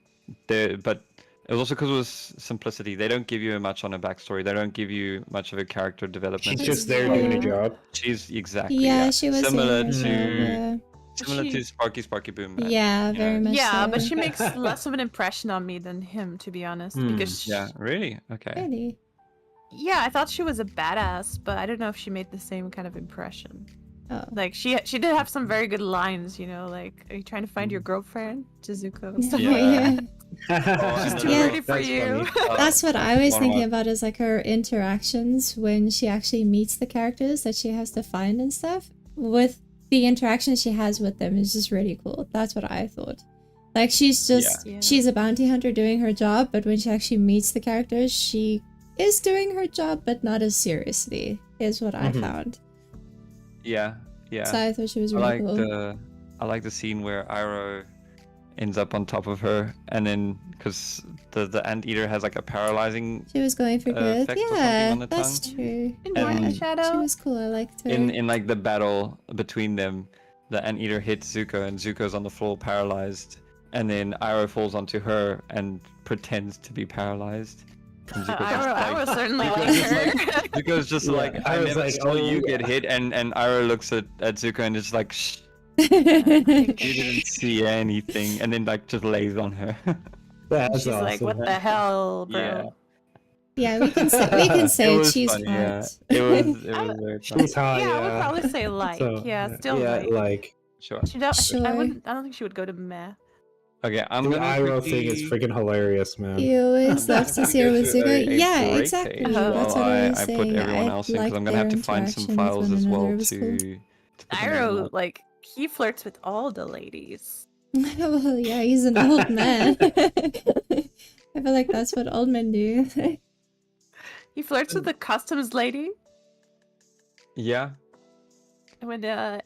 But it was also because it was simplicity. They don't give you much on a backstory. They don't give you much of a character development. She's just there doing a job. She's exactly She was similar doing her to job, to Sparky Boom Man. Yeah, you very know? much. Yeah, so. but she makes less of an impression on me than him, to be honest. Because Yeah, really? Okay. Really? yeah, I thought she was a badass, but I don't know if she made the same kind of impression. Oh. Like she did have some very good lines, you know, like "Are you trying to find your girlfriend, Jizuko?" Stuff Yeah. like that. Oh, She's and too then- pretty for That's you. funny. That's what I was One thinking more. about, is like her interactions when she actually meets the characters that she has to find and stuff. With the interactions she has with them is just really cool. That's what I thought. Like she's just Yeah. she's a bounty hunter doing her job, but when she actually meets the characters, she is doing her job, but not as seriously. Is what I found. Yeah. So I thought she was I really like cool. I like the scene where Iroh ends up on top of her, and then because the anteater has like a paralyzing She was going for good. effect or something Yeah, on the that's tongue. true. Good And- morning, She Shadow. was cool. I liked her. in like the battle between them. The anteater hits Zuko, and Zuko's on the floor paralyzed, and then Iroh falls onto her and pretends to be paralyzed. And Zuko just, I was certainly Zuko's like just her. Zuko's just Yeah, like, I I was never like, saw you oh. get hit, and Iroh looks at Zuko and is like, shh, you didn't see anything, and then like just lays on her. That's She's like, "What the hell, bro?" Yeah. Yeah, we can say it was she's funny, hot. yeah. It was very funny. She's hot, Yeah, I yeah. would probably say like. So, yeah, still yeah, like. Sure. She don't, Sure. I don't think she would go to meh. Okay, I'm The gonna Iroh thing is quickly- freaking hilarious, man. You always I'm love to gonna see her go with through Zuko. a Yeah, break exactly. page That's while what I was I saying. put everyone else in, because I'm gonna have to find some files as well to put them in Iroh, now. like, he flirts with all the ladies. Well, yeah, he's an old man. I feel like that's what old men do. He flirts with the customs lady. Yeah. When they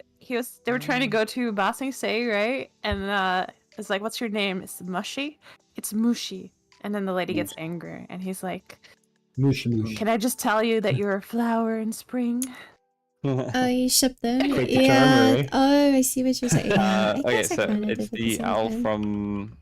were trying to go to Ba Sing Se, right? And it's like, "What's your name?" It's Mushy. It's Mushi. And then the lady gets angry, and he's like, Moosh moosh. "Can I just tell you that you're a flower in spring?" Oh, you shipped them? Quite the Yeah. charmer, eh? Oh, I see what you're saying. Yeah, I Okay, guess I so kinda it's did at the same owl time. from.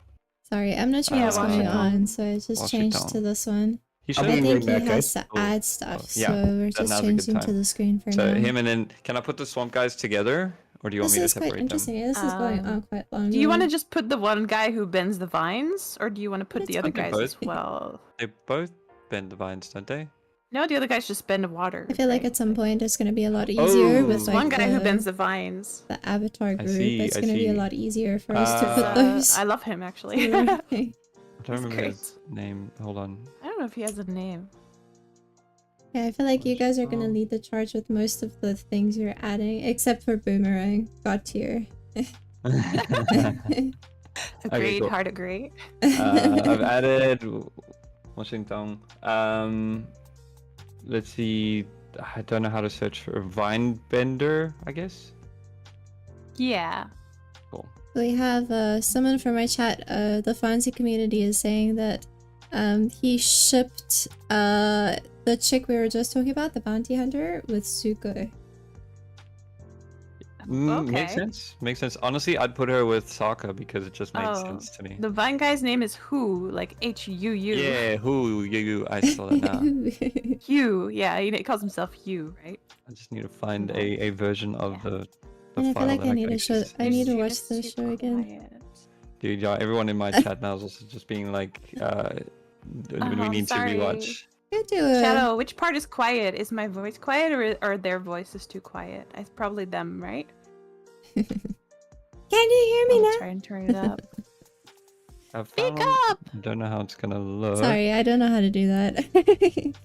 Sorry, I'm not sure Yeah, what's going Washington. on, so I just Washington. changed to this one. He I'll should I be have think right he back, has guys. to add stuff, yeah, so we're then just now's a good changing to time. the screen for So now. him, and then can I put the swamp guys together, or do you want This me to is quite separate them? interesting. This is going on quite long. Do you want to just put the one guy who bends the vines, or do you want to put Let's the other put them guys as both. well? They both bend the vines, don't they? No, the other guys just bend water. I feel like right? at some point it's going to be a lot easier Oh. with like One guy who the, bends the vines. the avatar group. see, It's I going to be a see. lot easier for us to put those. I love him actually. together. I don't He's remember great. his name. Hold on. I don't know if he has a name. Yeah, I feel like you guys are going to Oh. lead the charge with most of the things you're adding, except for Boomerang. God tier. Agreed, cool. hard agree. I've added Washington. Let's see. I don't know how to search for vine bender, I guess. Yeah. Cool. We have someone from my chat, the fancy community is saying that he shipped the chick we were just talking about, the bounty hunter, with Zuko. Makes Okay. sense. Makes sense. Honestly, I'd put her with Sokka because it just makes Oh, sense to me. The vine guy's name is Who, like H-U-U. Yeah, who you? I saw that now. Hugh, yeah, he calls himself Hugh, right? I just need to find a version of the And I file feel like that I need can to show. actually I see. need to You're watch just the too show again. quiet. Dude, yeah, everyone in my chat now is also just being like, we I'm need sorry. to rewatch. You do it. Shadow, which part is quiet? Is my voice quiet or their voice is too quiet? It's probably them, right? Can you hear me I'll now? try and turn it up. I Speak found- up! Don't know how it's gonna look. Sorry, I don't know how to do that.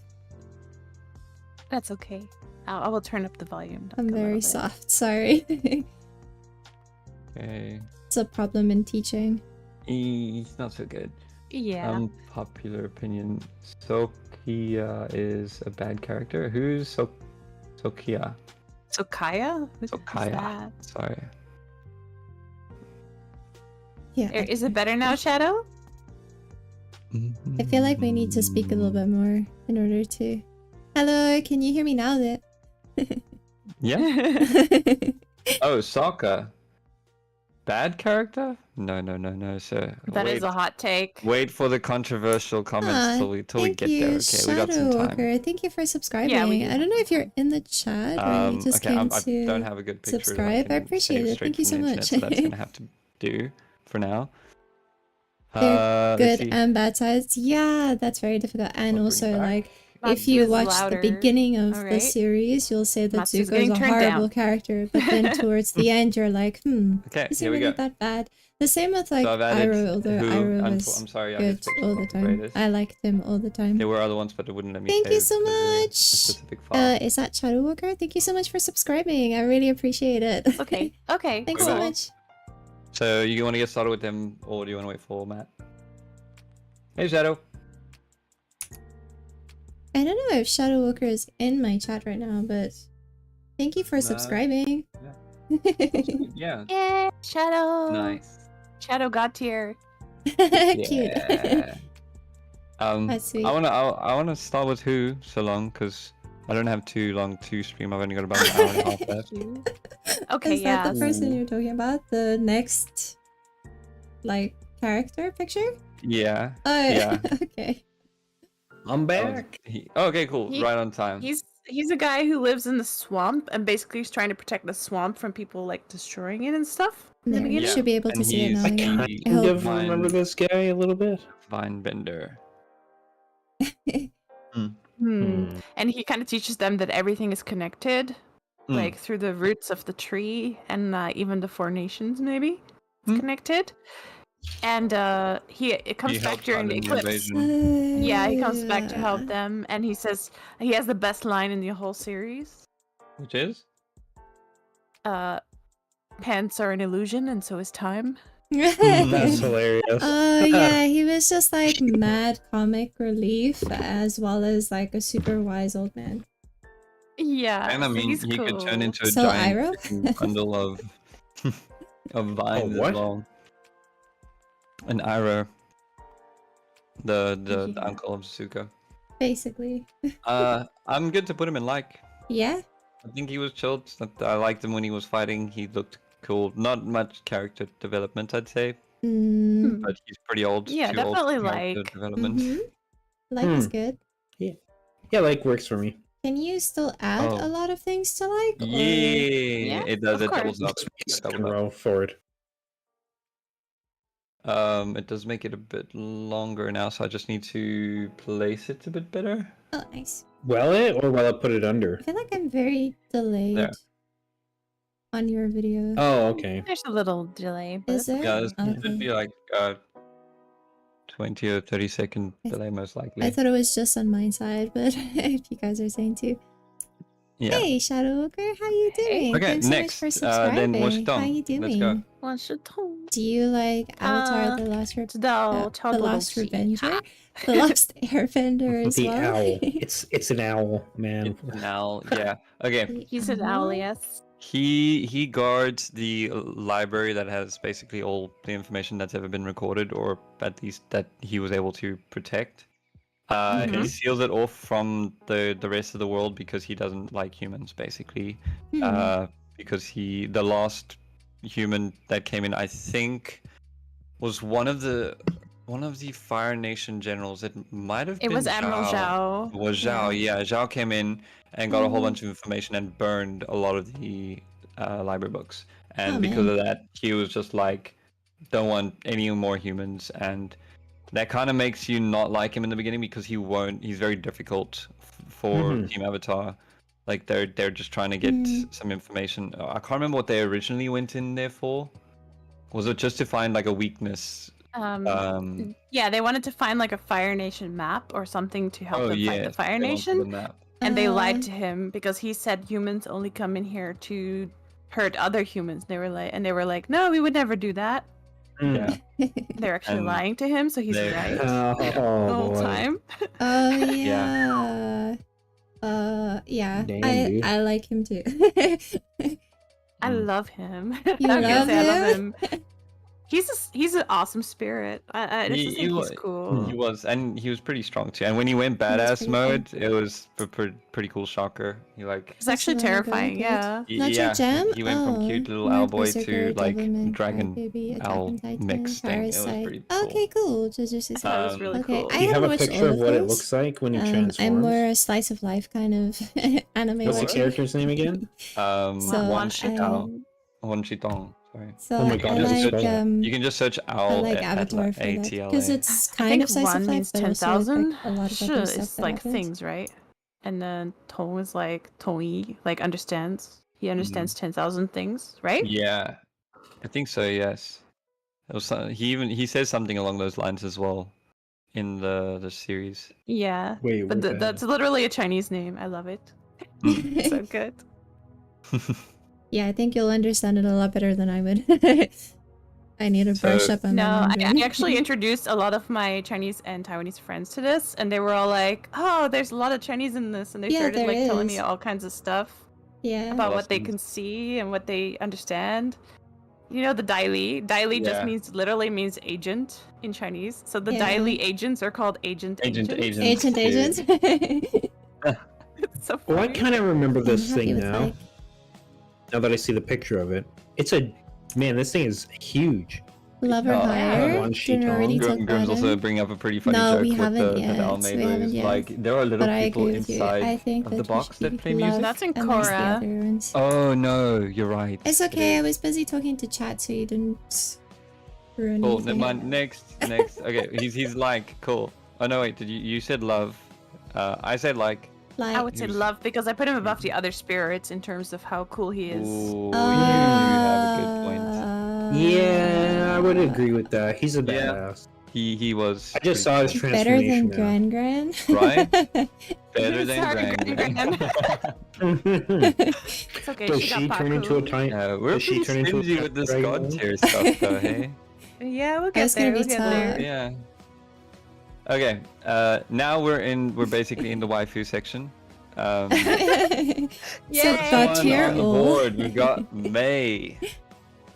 That's okay. I will turn up the volume. I'm a little very bit. soft. Sorry. Okay. It's a problem in teaching. It's not so good. Yeah. Unpopular opinion. Sokia is a bad character. Who's Sokia? So Kaya? Who's Sokaya. that? Sorry. Yeah. Is it better now, Shadow? I feel like we need to speak a little bit more in order to. Hello, can you hear me now? That. Yeah. Oh, Sokka. Bad character? No, sir. That is a hot take. Wait for the controversial comments till we Thank get you, there. Okay, we got some Shadow time. Walker. Thank you for subscribing. we I don't know if you're in the chat or you just Okay, came I to don't have a good picture. that subscribe. I can appreciate save it. straight Thank you from so the internet, much. So that's gonna have to do for now. They're Let's good see. and bad sides. Yeah, that's very difficult. And I'll bring also, back. like, Matsu if you is watch louder. the beginning of the Alright. series, you'll say that Matsu's Zuko is getting a turned horrible down. character, but then towards the end, you're like, Okay, is he here we really go. that bad? The same with like So I've added Iroh, although who- Iroh I'm was sorry, I good just picked all one the of the time. greatest. I liked him all the time. There were other ones, but it wouldn't let me Thank you save so the much. specific file. Is that Shadow Walker? Thank you so much for subscribing. I really appreciate it. Okay. Okay. Thanks Cool. so much. So you want to get started with them, or do you want to wait for Matt? Hey, Shadow. I don't know if Shadow Walker is in my chat right now, but thank you for subscribing. Yeah. Yeah, Shadow. Nice. Shadow God tier. Cute. Yeah. That's sweet. I wanna start with who so long because I don't have too long to stream. I've only got about an hour and a half left. Okay, Is yeah. that the person you're talking about? The next, like, character picture? Yeah. Oh, Yeah. Okay. I'm back. Okay, cool. He- right on time. He's a guy who lives in the swamp and basically is trying to protect the swamp from people like destroying it and stuff. In the There, you beginning. should be able to And see it now he's- again. I he- I kind hope. of remember this guy a little bit. Vine Bender. And he kind of teaches them that everything is connected, Mm. like through the roots of the tree and even the four nations, maybe it's Hmm. connected. And it comes He back helped during the on an eclipse. invasion. Yeah, he comes back to help them, and he says he has the best line in the whole series. Which is? Pants are an illusion, and so is time. That's hilarious. Oh yeah, he was just like mad comic relief as well as like a super wise old man. Yeah, And I so mean, he's he could turn cool. into a So, giant Iroh? freaking bundle of vines what? as well. And Iroh, the uncle of Zuko. Basically. I'm good to put him in like. Yeah. I think he was chilled. I liked him when he was fighting. He looked cool. Not much character development, I'd say, Mm, but he's pretty old. Yeah, too old for definitely character like. development. mhm. Like is good. Yeah, like works for me. Can you still add Oh. a lot of things to like? Or... Yeah, it does. of It doubles course. up. Just Doubles in a up. row forward. It does make it a bit longer now, so I just need to place it a bit better. Oh, nice. Well it or will I put it under? I feel like I'm very delayed on your video. Oh, okay. There's a little delay, but Is there? Yeah, this Okay. should be like 20 or 30-second I- delay, most likely. I thought it was just on my side, but if you guys are saying too. Yeah. Hey, Shadow Walker, how you doing? Okay, Thanks next, so much for then subscribing. what's done? How you doing? Let's go. Do you like Avatar: The Last The Last Revenger, The Last Airbender as The well? owl. It's an owl, man. Now, yeah. Okay. he's an owl, yes. He guards the library that has basically all the information that's ever been recorded, or at least that he was able to protect. He seals it off from the rest of the world because he doesn't like humans, basically. Because the last human that came in, I think, was one of the Fire Nation generals. It might have It been was Admiral Zhao. It was Zhao, yeah. Zhao came in and got a whole bunch of information and burned a lot of the library books. And Oh, because man. of that, he was just like, don't want any more humans. And that kind of makes you not like him in the beginning because he's very difficult for Team Avatar. Like they're just trying to get some information. I can't remember what they originally went in there for. Was it just to find like a weakness Yeah, they wanted to find like a Fire Nation map or something to help them fight the Fire they wanted the Nation, map. and they lied to him because he said humans only come in here to hurt other humans. They were like, no, we would never do that. Yeah. They're actually And lying to him, so he's they- right Oh, the whole boy. time. Oh Yeah. yeah. Yeah. Damn, dude. I like him too. I Mm. love him. You I was gonna love say I love him? him. He's an awesome spirit. I just think he's cool. He was, and he was pretty strong too. And when he went was badass pretty mode, it was pretty cool shocker. He like, It's actually That's really terrifying. good. Yeah. Not your gem? he went from cute little Nerd owl boy to Berserker, like Doberman, dragon Crybaby, Attack owl on Titan, mix thing. It was Parasite. pretty cool. Okay, cool. Just That was really okay, cool. I Do you have haven't a watched picture all of what it those. looks like when he transforms? I'm more a slice of life kind of anime What's the watcher. character's name again? So, Wan I- Shitao. Wan Shitong. Sorry. So Oh my God, I that's like spelled. You can just search I owl like at Avatar for that ATLA. because it's I kind think of slice one of life, means but also like, 10,000. a lot of Sure, other stuff it's that like happens. things, right? And then Tong is like Tongi, like understands. He understands 10,000 things, right? Yeah, I think so. Yes. It was, he says something along those lines as well in the series. Yeah. Wait, But what the that's literally a Chinese name. I love it. So good. Yeah, I think you'll understand it a lot better than I would. I need to So- brush up on No, my I Mandarin. actually introduced a lot of my Chinese and Taiwanese friends to this, and they were all like, "Oh, there's a lot of Chinese in this," and they Yeah, started there like telling me is. all kinds of stuff Yeah. about what they Awesome. can see and what they understand. You know, the Dai Li. Dai Li just Yeah. literally means agent in Chinese. So the Yeah. Dai Li agents are called agent. Agent. Agent. It's so Oh, I funny. kind of remember I'm this happy thing with, now. like, Now that I see the picture of it, it's a man. This thing is huge. Love or Oh, Hire. Wan Didn't already Shitong. talk Grimm's about also him. bring up a pretty funny No, joke we with haven't the yet. owl We made haven't waves. yet. Like there are little But I people agree with you. inside I think of that the we box should that keep play love music. That's in amongst the Korra. other ones. Oh no, you're right. It's It okay. I is. was busy talking to chat, so you didn't ruin Cool. anything. Never mind. Next. Okay. He's like cool. Oh no, wait. Did you said love? I said like. Like, I would say Who's- love because I put him above the other spirits in terms of how cool he is. Ooh, you have a good point. Yeah, I would agree with that. He's a Yeah. badass. He was. I just saw his pretty better than transformation. Gran. Right? better than Sorry, Gran. Gran. Gran. It's okay. Does she she got turn into a Papu. tiny? We're Does she pretty turn into a stingy with this dragon? god tier stuff, though. Hey. Yeah, we'll was get gonna there. be We'll get there. tough. Yeah. Okay. Now we're basically in the waifu section. So Yay! god One tier on the or board. We got May.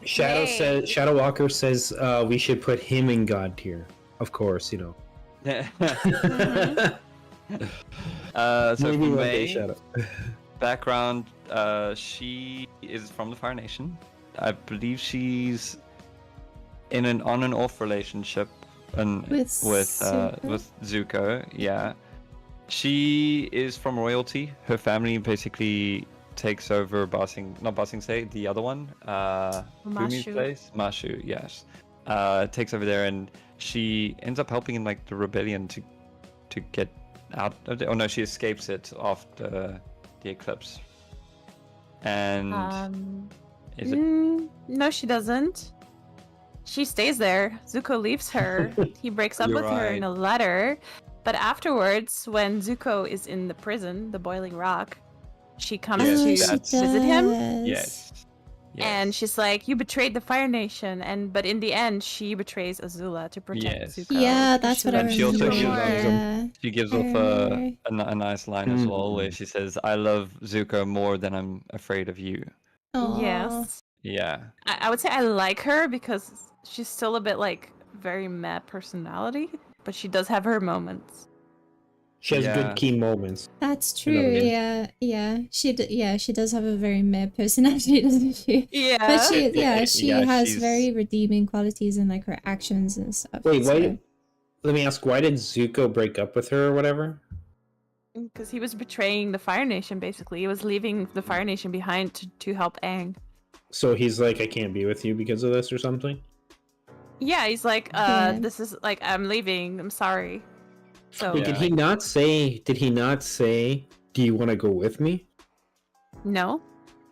Yay. Shadow Walker says we should put him in God tier. Of course, you know. So for Maybe one day, May, Shadow. background, she is from the Fire Nation. I believe she's in an on and off relationship With Zuko? with Zuko. Yeah, she is from royalty. Her family basically takes over not Say, the other one, Fumi's Mashu. place, Mashu. Yes, takes over there, and she ends up helping in like the rebellion to get out of the. Oh no, she escapes it after the eclipse. And is it? No, she doesn't. She stays there. Zuko leaves her. He breaks up You're with her in right. a letter. But afterwards, when Zuko is in the prison, the Boiling Rock, she comes Yes, to that's- visit him. Yes. And she's like, "You betrayed the Fire Nation," but in the end, she betrays Azula to protect Yes. Zuko. Yeah, because that's what I And she remember. also gives Yeah. She gives off a nice line as well, where she says, "I love Zuko more than I'm afraid of you." Aw. Yes. Yeah. I would say I like her because she's still a bit like very meh personality, but she does have her moments. She has Yeah. good key moments. That's You know true. what I mean? Yeah. She does have a very meh personality, doesn't she? Yeah. But she Yeah, has she's- very redeeming qualities in like her actions and stuff. Wait, so- why? Let me ask. Why did Zuko break up with her or whatever? Because he was betraying the Fire Nation, basically. He was leaving the Fire Nation behind to help Aang. So he's like, I can't be with you because of this or something. Yeah, he's like, Yeah. this is like, I'm leaving. I'm sorry. So, Wait, did he not say? Did he not say? Do you want to go with me? no.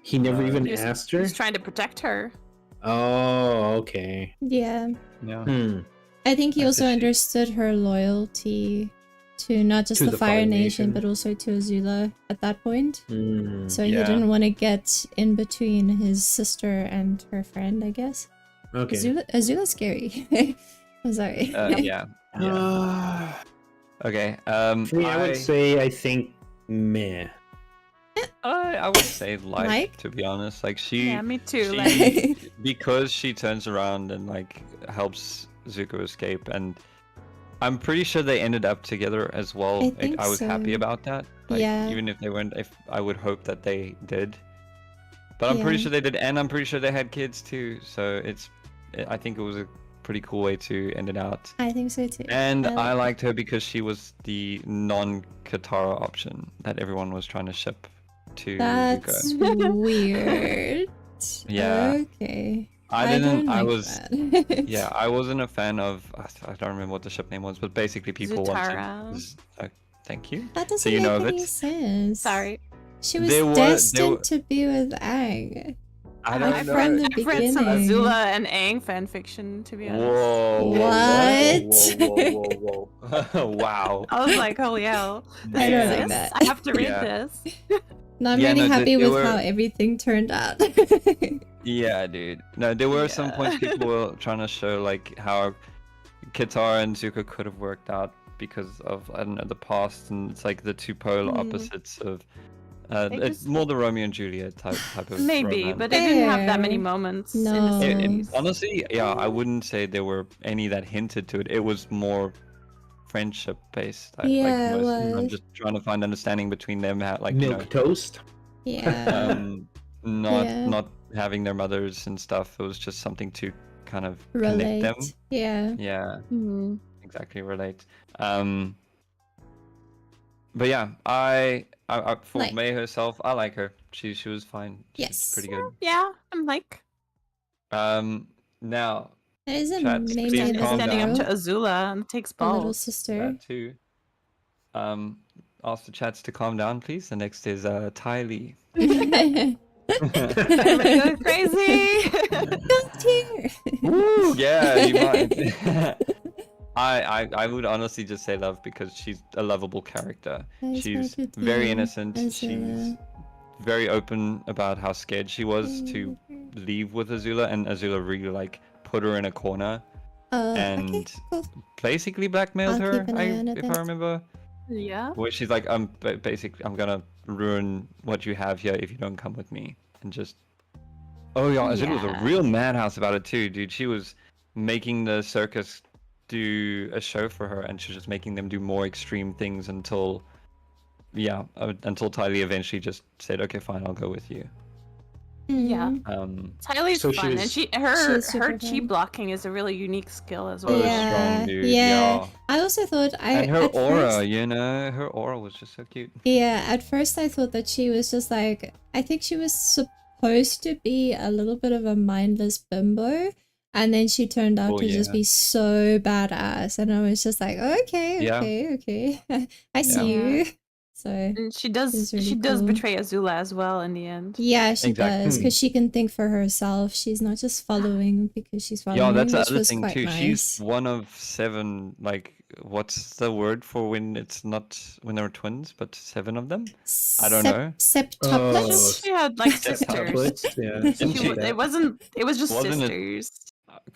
He never even He was- asked her. He's trying to protect her. Oh, okay. Yeah. Yeah. Hmm. I think he That's also a shame. understood her loyalty to not just To the, the Fire Fire Nation, Nation. but also to Azula at that point. So he Yeah. didn't want to get in between his sister and her friend, I guess. Okay. Azula's scary. I'm sorry. Yeah. Okay. For me, I would say I think meh. I would say Like? to be honest. Like she. Yeah, me too. She, Like, because she turns around and like helps Zuko escape, and I'm pretty sure they ended up together as well. I think I was happy so. about that. Like, Yeah. even if they weren't, if I would hope that they did. But I'm pretty Yeah. sure they did, and I'm pretty sure they had kids too. So I think it was a pretty cool way to end it out. I think so too. And I I like liked her because she was the non-Katara option that everyone was trying to ship to That's Zuko. weird. Yeah. Okay. I don't didn't. I like was. that. Yeah, I wasn't a fan of. I don't remember what the ship name was, but basically people Zutara. wanted. Thank you. That doesn't So you make know of any it? sense. sorry. She was There were- destined to be with Aang. I Like, don't know. from the I've read some beginning. Azula and Aang fanfiction, to be honest. Whoa! What? Whoa! Wow! I was like, holy hell. I don't Man. like that. I have to read Yeah. this. No, I'm Yeah, really no, happy there with were- how everything turned out. Yeah, dude. No, there were some Yeah. points people were trying to show like how Katara and Zuko could have worked out because of I don't know the past, and it's like the two polar Hmm. opposites of. They It's just- more the Romeo and Juliet type of. Maybe, romance. but they didn't have that many Fair. moments No. in the It- series. honestly, yeah, I wouldn't say there were any that hinted to it. It was more friendship based. Yeah, it most of them. I'm was. just trying to find understanding between them. Like you Milk toast. Yeah. not Yeah. not having their mothers and stuff. It was just something to kind of Relate. connect them. Yeah. Yeah, Hmm. exactly. Relate. But yeah, I for Like. May herself, I like her. She was fine. She's Yes. pretty good. Yeah, I'm like Now That is a Chat, name please of calm a standing up down. to Azula and it takes a little balls. sister. that too. Ask the chats to calm down, please. The next is Ty Lee. Everybody going crazy. Don't tear. Woo! Yeah, you might. I would honestly just say love because she's a lovable character. I She's spoke with very you, innocent. She's Azula. very open about how scared she was to leave with Azula, and Azula really like put her in a corner Okay, and cool. basically blackmailed I'll her. keep an eye on it If I then. remember, Yeah. where she's like, basically I'm gonna ruin what you have here if you don't come with me, and just. Oh yeah, Azula was a Yeah. real madhouse about it too, dude. She was making the circus do a show for her, and she was just making them do more extreme things until Ty Lee eventually just said, okay, fine, I'll go with you. Yeah. Mm. Tylee's So she fun, was- and She her is super chi fun. blocking is a really unique skill as Oh, well. Yeah, strong, dude. yeah. I also thought And her at aura, first, her aura was just so cute. yeah, at first I thought that she was just like, I think she was supposed to be a little bit of a mindless bimbo, and then she turned out Oh, to just yeah. be so badass, and I was just like, okay, Yeah. okay, I see Yeah. you. So And she does This is really she does cool. betray Azula as well in the end. yeah, she Exactly. does, because she can think for herself. She's not just following because she's following, Yeah, that's the which other was thing quite too. nice. She's one of 7. Like, what's the word for when it's not when they're twins, but 7 of them? I don't know. Septuplets? She had like Septuplets, sisters. yeah. Didn't something she- like that. It was just Wasn't it- sisters.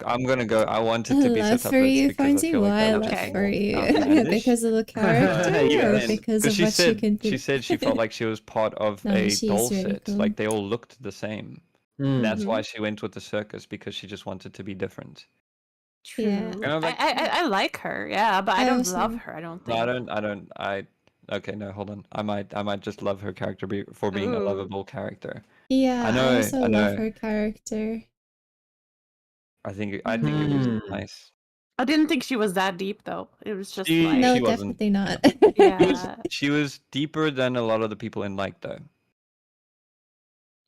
I'm gonna go. I want it to be Love for septuplets you, because I Fonzie. feel like Why that love was Okay. for you? outlandish. Because of the character, Yeah, or and- because of she what said she can do? she said she felt like she was part of No, a she's doll really set. cool. Like they all looked the same. Mm. That's why Mhm. she went with the circus, because she just wanted to be different. True. Yeah. And I was like, I like her, yeah, but I I don't also- love her. I don't No, think. okay, no, hold on. I might just love her character for being a Ooh. lovable character. Yeah, I know, also I love know. her character. I think it was Hmm. nice. I didn't think she was that deep though. It was just She- like No, she wasn't. definitely not. yeah. She was deeper than a lot of the people in like though.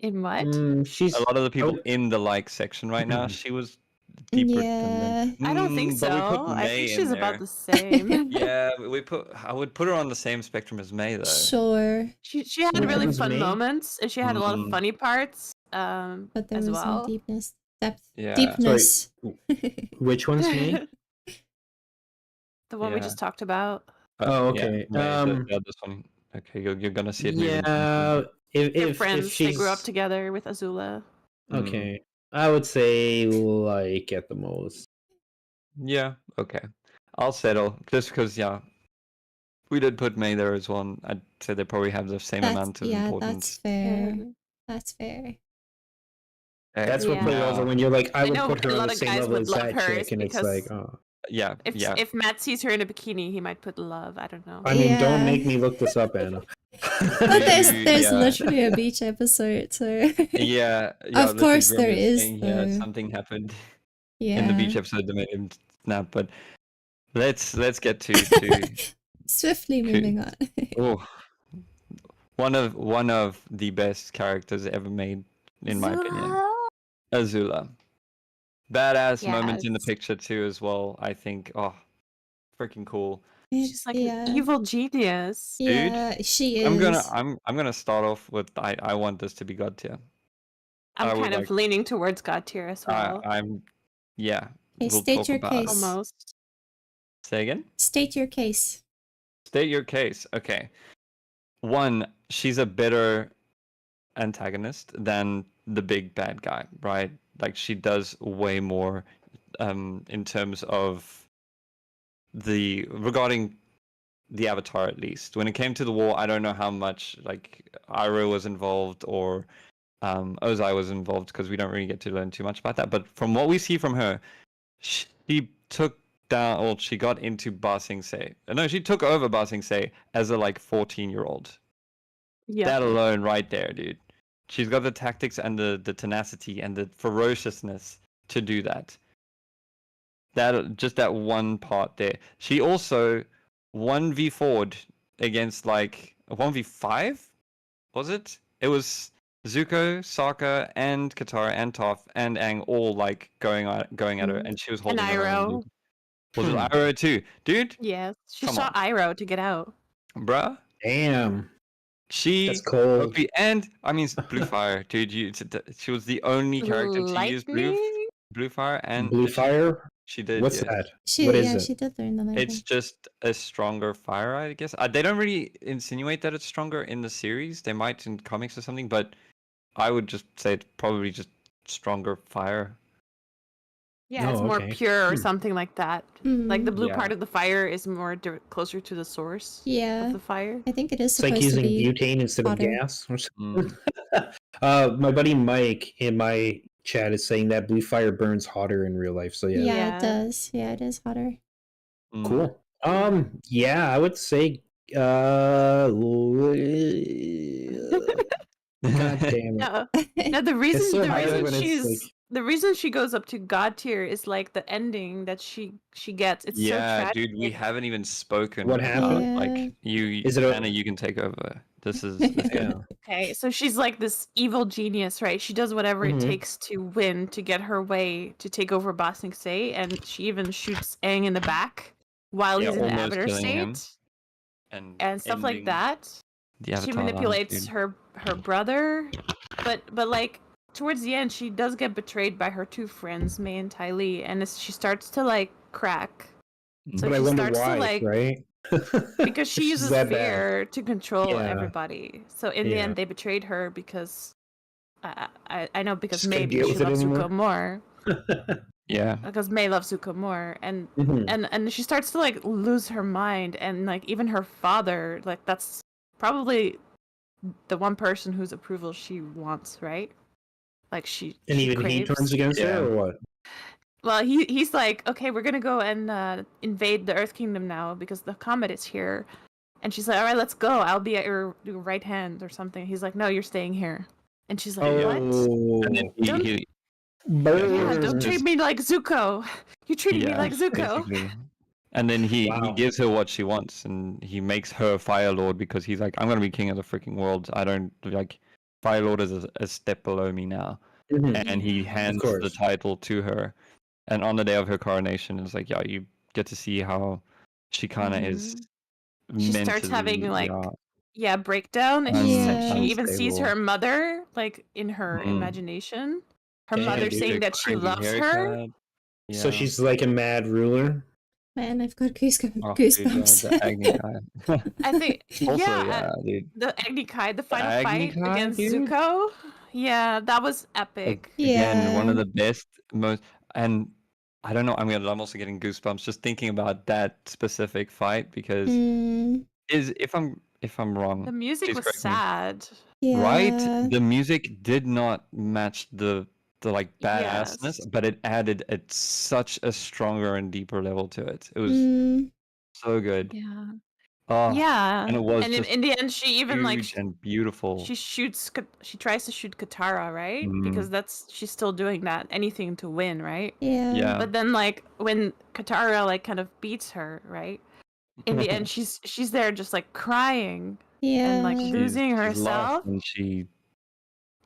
In what? She's A lot of the people Oh. in the like section right now, she was deeper than them. Yeah. I don't think so. But we put I May think in she's there. about the same. Yeah, I would put her on the same spectrum as May though. Sure, She had Which really one's fun me? moments, and she had a lot of Mhm. funny parts. but there as was well. no deepness. Depth. Yeah. Deepness. which one's me? The one we Yeah. just talked about. Oh, Yeah, okay. this one. Okay, you're gonna see it. moving. Yeah, They're if friends. she's They grew up together with Azula. okay, I would say like at the most. Yeah. Okay. I'll settle just because. Yeah, we did put May there as one. I'd say they probably have the same amount of That's importance. fair. That's fair. That's what Yeah. put it over when you're like, I I would know put a her on lot the of same guys level would as love that her chick, and it's because like, oh. Yeah. Yeah. If Matt sees her in a bikini, he might put love. I don't know. I mean, Yeah. don't make me look this up, Anna. But there's Yeah. literally a beach episode, so Yeah. Of course literally there Grim is, saying, though. something happened yeah. in the beach episode that made him snap. But let's get to Swiftly moving on. oh, one of the best characters ever made, in my opinion. Azula. Badass moment in the Yes. picture too, as well. I think. Oh, freaking cool. She's like yeah. an evil genius. Yeah, she is. I'm gonna start off with I want this to be God tier. I I'm would kind of like- leaning towards God tier as well. Yeah. Okay, we'll state talk your about it. case. Almost. Say again. State your case. State your case. Okay. One, she's a better antagonist than the big bad guy, right? Like she does way more in terms of regarding the Avatar, at least. When it came to the war, I don't know how much like Iroh was involved or Ozai was involved because we don't really get to learn too much about that. But from what we see from her, she took down, or she got into Ba Sing Se. No, she took over Ba Sing Se as a like 14-year-old. Yeah. That alone, right there, dude. She's got the tactics and the tenacity and the ferociousness to do that. That one part there. She also 1v4'd against like a 1v5, was it? It was Zuko, Sokka, and Katara, and Toph, and Aang all like going at her, and she was holding her own, Iroh. dude. Was it Iroh too, dude? Yes. She Come shot Iroh to get out. Bruh, Damn, she that's cold. okay, and I mean blue fire, dude. She was the only character to use blue fire, and Blue fire. She did. What's yes. that? She What is it? she did learn the lighting. It's just a stronger fire, I guess. They don't really insinuate that it's stronger in the series. They might in comics or something, but I would just say it's probably just stronger fire. Yeah, it's Oh, more okay. pure or something like that. Like the blue Yeah. part of the fire is more closer to the source Yeah, of the fire. I think it is It's like supposed to using be. butane instead of hotter. gas. Or something. Mm. My buddy Mike in my chat is saying that blue fire burns hotter in real life. So yeah, Yeah, Yeah. it does. Yeah, it is hotter. Mm. cool. Yeah, I would say. God damn it. No, no. The reason, so the high reason when it's, she's, like- the reason she goes up to God tier is like the ending that she gets. It's so Yeah, tragic. dude, we haven't even spoken. What about, happened? Like you, Is it a- Anna? You can take over. This is Yeah. Okay, so she's like this evil genius, right? She does whatever Mhm. it takes to win, to get her way, to take over Ba Sing Se, and she even shoots Aang in the back while Yeah, he's in the almost Avatar killing state, him. and stuff like ending that. The She Avatar manipulates dude. her brother, but like towards the end, she does get betrayed by her two friends, May and Ty Lee, and she starts to like crack. So But I she wonder starts why, to like right? because she She's uses that bad. fear to control Yeah. everybody. So in the Yeah. end, they betrayed her because I know because Just May couldn't deal because she with it loves anymore. Zuko more Yeah. because May loves Zuko more and Mhm. and she starts to like lose her mind and like even her father like that's probably the one person whose approval she wants, right? Like she And she even he craves. turns against Yeah. her, or what? Well, he's like, okay, we're gonna go and invade the Earth Kingdom now because the comet is here. And she's like, all right, let's go. I'll be at your right hand or something. He's like, no, you're staying here. And she's like, what? Oh, And then Don't- he burn. Yeah, don't Just- treat me like Zuko. You treated me yeah, like Zuko. basically. And then he Wow. gives her what she wants, and he makes her Fire Lord because he's like, I'm gonna be king of the freaking world. I don't like Fire Lord is a step below me now, Mhm. and he hands the course. title to her. And on the day of her coronation, it's like, yeah, you get to see how she kind of is. She starts having, mentally, like, Yeah, breakdown. And Yeah. she even sees her unstable. mother like in her Mhm. imagination. Her Damn, mother dude. saying that she Crazy loves her. haircut. So Yeah. she's like a mad ruler. Man, I've got Oh, dude, yeah, goosebumps. the Agni Kai. I think Also, yeah, yeah, dude. the Agni Kai, the final Agni fight Kai, against dude? Zuko. Yeah, that was epic. Again, one Yeah. of the best, most, and I don't know. I'm also getting goosebumps just thinking about that specific fight because Mm, if I'm The wrong, music please was correct me. sad. Right? yeah. The music did not match the like badassness, Yes. but it added such a stronger and deeper level to it. It was Mm, so good. Yeah. Oh, Yeah. and it was And just in the end, she even like huge and beautiful. she tries to shoot Katara, right? Mm, Because she's still doing that, anything to win, right? yeah. yeah. But then like when Katara like kind of beats her, right? In the end, she's there just like crying and like Yeah. losing She's lost herself. and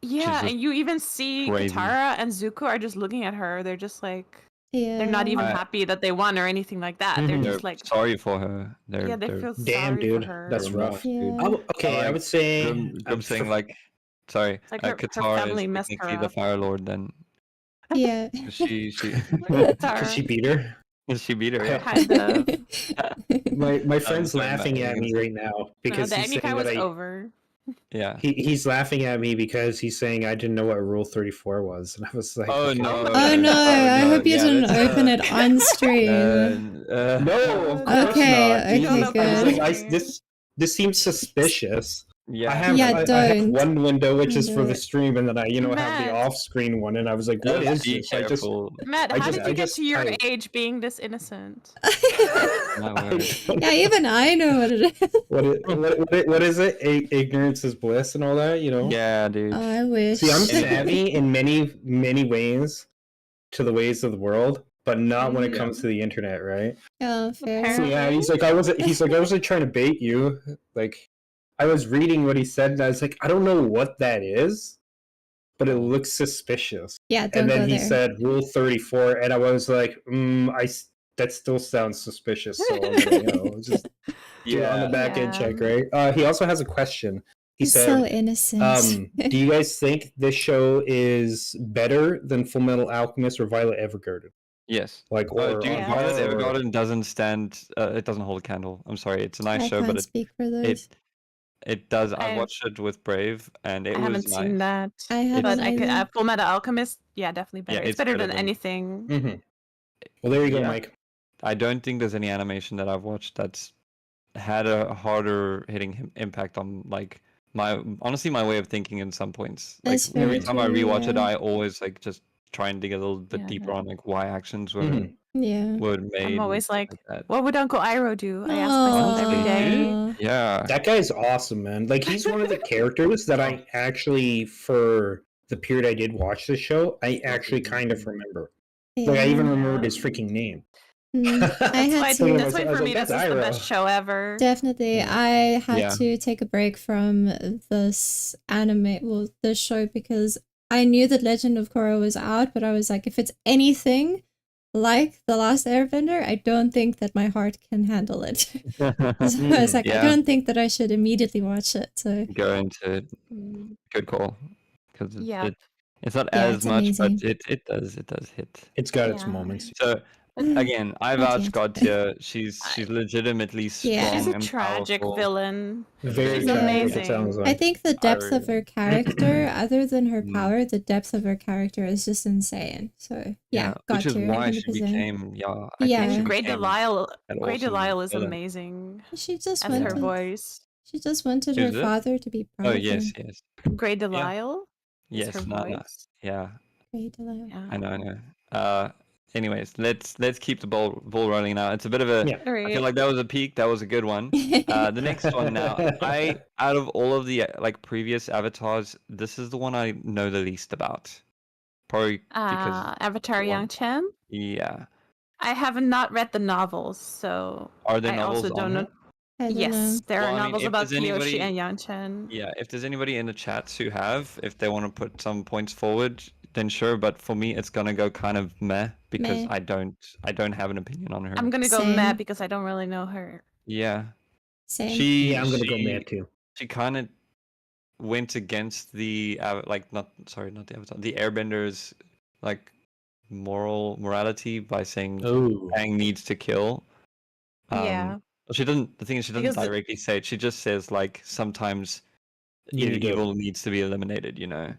Yeah, just and you even see crazy. Katara and Zuko are just looking at her. They're just like Yeah. they're not even I- happy that they won or anything like that. They're Mhm. they're just like sorry for her. yeah, they feel Damn, sorry dude, for her. that's They're rough. Yeah. Okay, I like would say Grim saying like, sorry, It's like her Katara family is messed her technically the up. Fire Lord. Then Yeah. she because she Katara, beat her. she beat her. Yeah. kind of. My friend's sorry, laughing Matt, at you me can right now No, because the he's Agni Kai saying that was over. Yeah. he's laughing at me because he's saying I didn't know what Rule 34 was, and I was like, Oh okay. no! Oh no, I hope you didn't open it on stream. No, of course Okay, not. okay, Jesus. I was good. like, this seems suspicious. Yeah. I have Yeah, I have don't. one window which is Don't for do the it. stream, and then I have the Matt. off-screen one, and I was like, what Just is be this? careful. Matt, I how just- did I you get just to your typed. age being this innocent? My I word. don't Yeah, even I know what it is. what is it? Ignorance is bliss and all that, you know? Yeah, dude. Oh, I wish. See, I'm Anyway. savvy in many ways to the ways of the world, but not when it Mhm. comes to the internet, right? Oh, fair. So yeah, he's like, I wasn't trying to bait you. Like, I was reading what he said, and I was like, I don't know what that is, but it looks suspicious. Yeah, don't And then go he there. said Rule 34, and I was like, that still sounds suspicious. So I'm gonna, just do it on the back end check, right? He also has a question. He He's said, so innocent. do you guys think this show is better than Full Metal Alchemist or Violet Evergarden? Yes. Like, Oh, dude, Yeah. Violet or- Evergarden doesn't stand. It doesn't hold a candle. I'm sorry. It's a nice I show, can't but speak for those. it does. I I- watched it with Brave, and it I was haven't nice. seen that. I haven't But I could either. Full Metal Alchemist, yeah, definitely better. Yeah, it's better than anything. Mhm. Well, there you go, Yeah. Mike. I don't think there's any animation that I've watched that's had a harder hitting impact on like my way of thinking in some points. Like That's very every time I true, rewatch it, yeah. I always like just try and dig a little bit Yeah, deeper yeah. on like why actions were Mhm. Yeah. were made. I'm and always stuff like, that. what would Uncle Iroh do? I ask myself every Honestly, day. dude. Yeah. That guy's awesome, man. Like, he's one of the characters that I actually, for the period I did watch the show, I actually kind of remember. Like, I even Yeah. remembered his freaking name. I had That's to. why, That's for me, this is the best show ever. Definitely. Yeah. I had Yeah. to take a break from this this show because I knew that Legend of Korra was out, but I was like, if it's anything like The Last Airbender, I don't think that my heart can handle it. So I was like, I Yeah. don't think that I should immediately watch it. So Go into it. Mm, Good call. Because Yep. it's not Yeah, as it's much, amazing. but it does hit. It's got its Yeah. moments. So again, I Not vouch yet. God tier. She's legitimately strong Yeah. She's a and tragic powerful. villain. Very She's tragic, amazing. it sounds I like. think the depth of her character, other than her Mm. power, the depth of her character is just insane. So yeah, God which is tier, why she 100%. became Yeah. she Grey became Delisle, an Grey awesome Delisle is villain. amazing She just as her wanted. voice. She just wanted Who's her it? father to be proud Oh of yes, her. yes, Grey Delisle is yes. her No, voice. yeah. Great, hello. Yeah. I know. Anyways, let's keep the ball rolling now. It's a bit of a. Yeah. All I feel right. like that was a peak. That was a good one. The next one now. Out of all of the like previous avatars, this is the one I know the least about. Probably because Avatar the one- Yang Chen. yeah. I have not read the novels, so Are there I novels also don't on know. here? I don't Yes, know. there Well, are I mean, novels if about there's Kyoshi anybody- and Yang Chen. Yeah, if there's anybody in the chats who have, if they want to put some points forward, then sure. But for me, it's gonna go kind of meh because Meh. I don't have an opinion on her. I'm gonna go meh Same. because I don't really know her. Yeah, Same. Yeah, I'm gonna go mad too. She kind of went against the not the Avatar, the Airbenders like morality by saying Oh. Aang needs to kill. Yeah. Well, she doesn't. The thing is, she doesn't Because the- directly say it. She just says like sometimes You need to- evil needs to be eliminated. You know.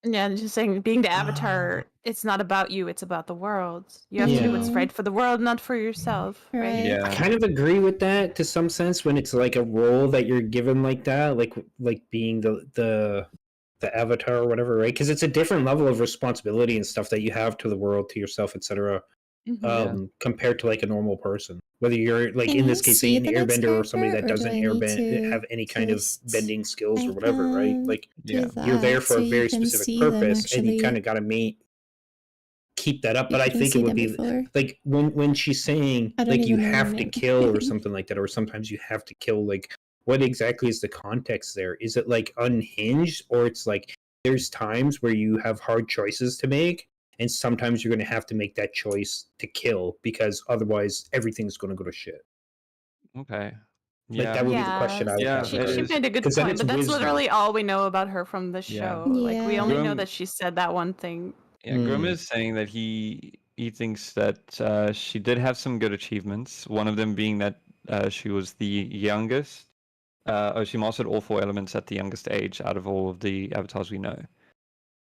Yeah, and just saying, being the avatar, it's not about you, it's about the world. You have to do what's Yeah. right for the world, not for yourself, right? Right. Yeah. I kind of agree with that to some sense when it's like a role that you're given like that, like being the avatar or whatever, right? Because it's a different level of responsibility and stuff that you have to the world, to yourself, etc. Mhm. Compared to like a normal person. Whether you're like Can in you this case see an the next airbender or somebody character, that or do doesn't I need to have any kind of paste? bending skills I or whatever, right? can Like Yeah. do you're there that for so a you very can specific see them purpose, and you actually. kind of got to keep that up. You But I can think see it would them be before. like when she's saying I don't like you even know your have to name. kill or something like that, or sometimes you have to kill. Like what exactly is the context there? Is it like unhinged, or it's like there's times where you have hard choices to make, and sometimes you're going to have to make that choice to kill because otherwise everything's going to go to shit. Okay. Like Yeah. that would be the question I would Yeah, have. She, it she is. made a good 'Cause then point, it's but that's wisdom. literally all we know about her from the Yeah. show. Like, we Yeah. only know Grim- that she said that one thing. Yeah, Grim Mm. is saying that he thinks that she did have some good achievements. One of them being that she was the youngest. She mastered all 4 elements at the youngest age out of all of the avatars we know.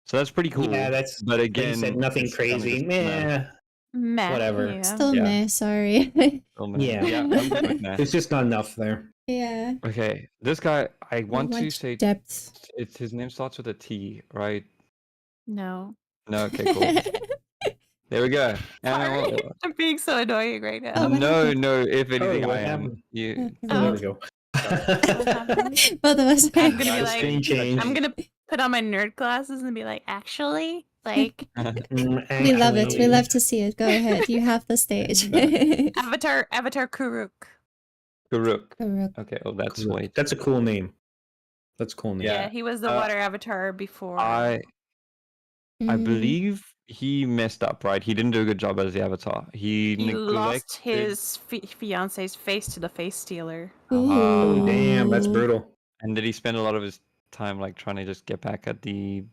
So that's pretty cool. Yeah, that's But like you again, said, nothing it's kinda crazy. just meh. Meh. Meh. Whatever. Yeah. Still Yeah. meh, sorry. Still meh. Yeah. Yeah, I'm good with meh. There's just not enough there. Yeah. Okay, this guy, I want to Much say depth. it's his name starts with a T, right? No. No, okay, cool. There we go. Sorry. I'm being so annoying right now. Oh, what no, happened? no. If anything, what I am. happened? You. Oh, There we go. What happened? both of us. I'm gonna be Guys, like, screen change. I'm gonna put on my nerd glasses and be like, actually, like, We love it. We love to see it. Go ahead. You have the stage. Avatar Kuruk. Karuk. Correct. Okay, well that's Cool. white. That's a cool name. That's a cool name. Yeah. Yeah, he was the Uh, water avatar before. I Mm. believe he messed up, right? He didn't do a good job as the avatar. He He lost neglected, his fiance's face to the face stealer. Oh damn, that's Ooh. brutal. and did he spend a lot of his time like trying to just get back at the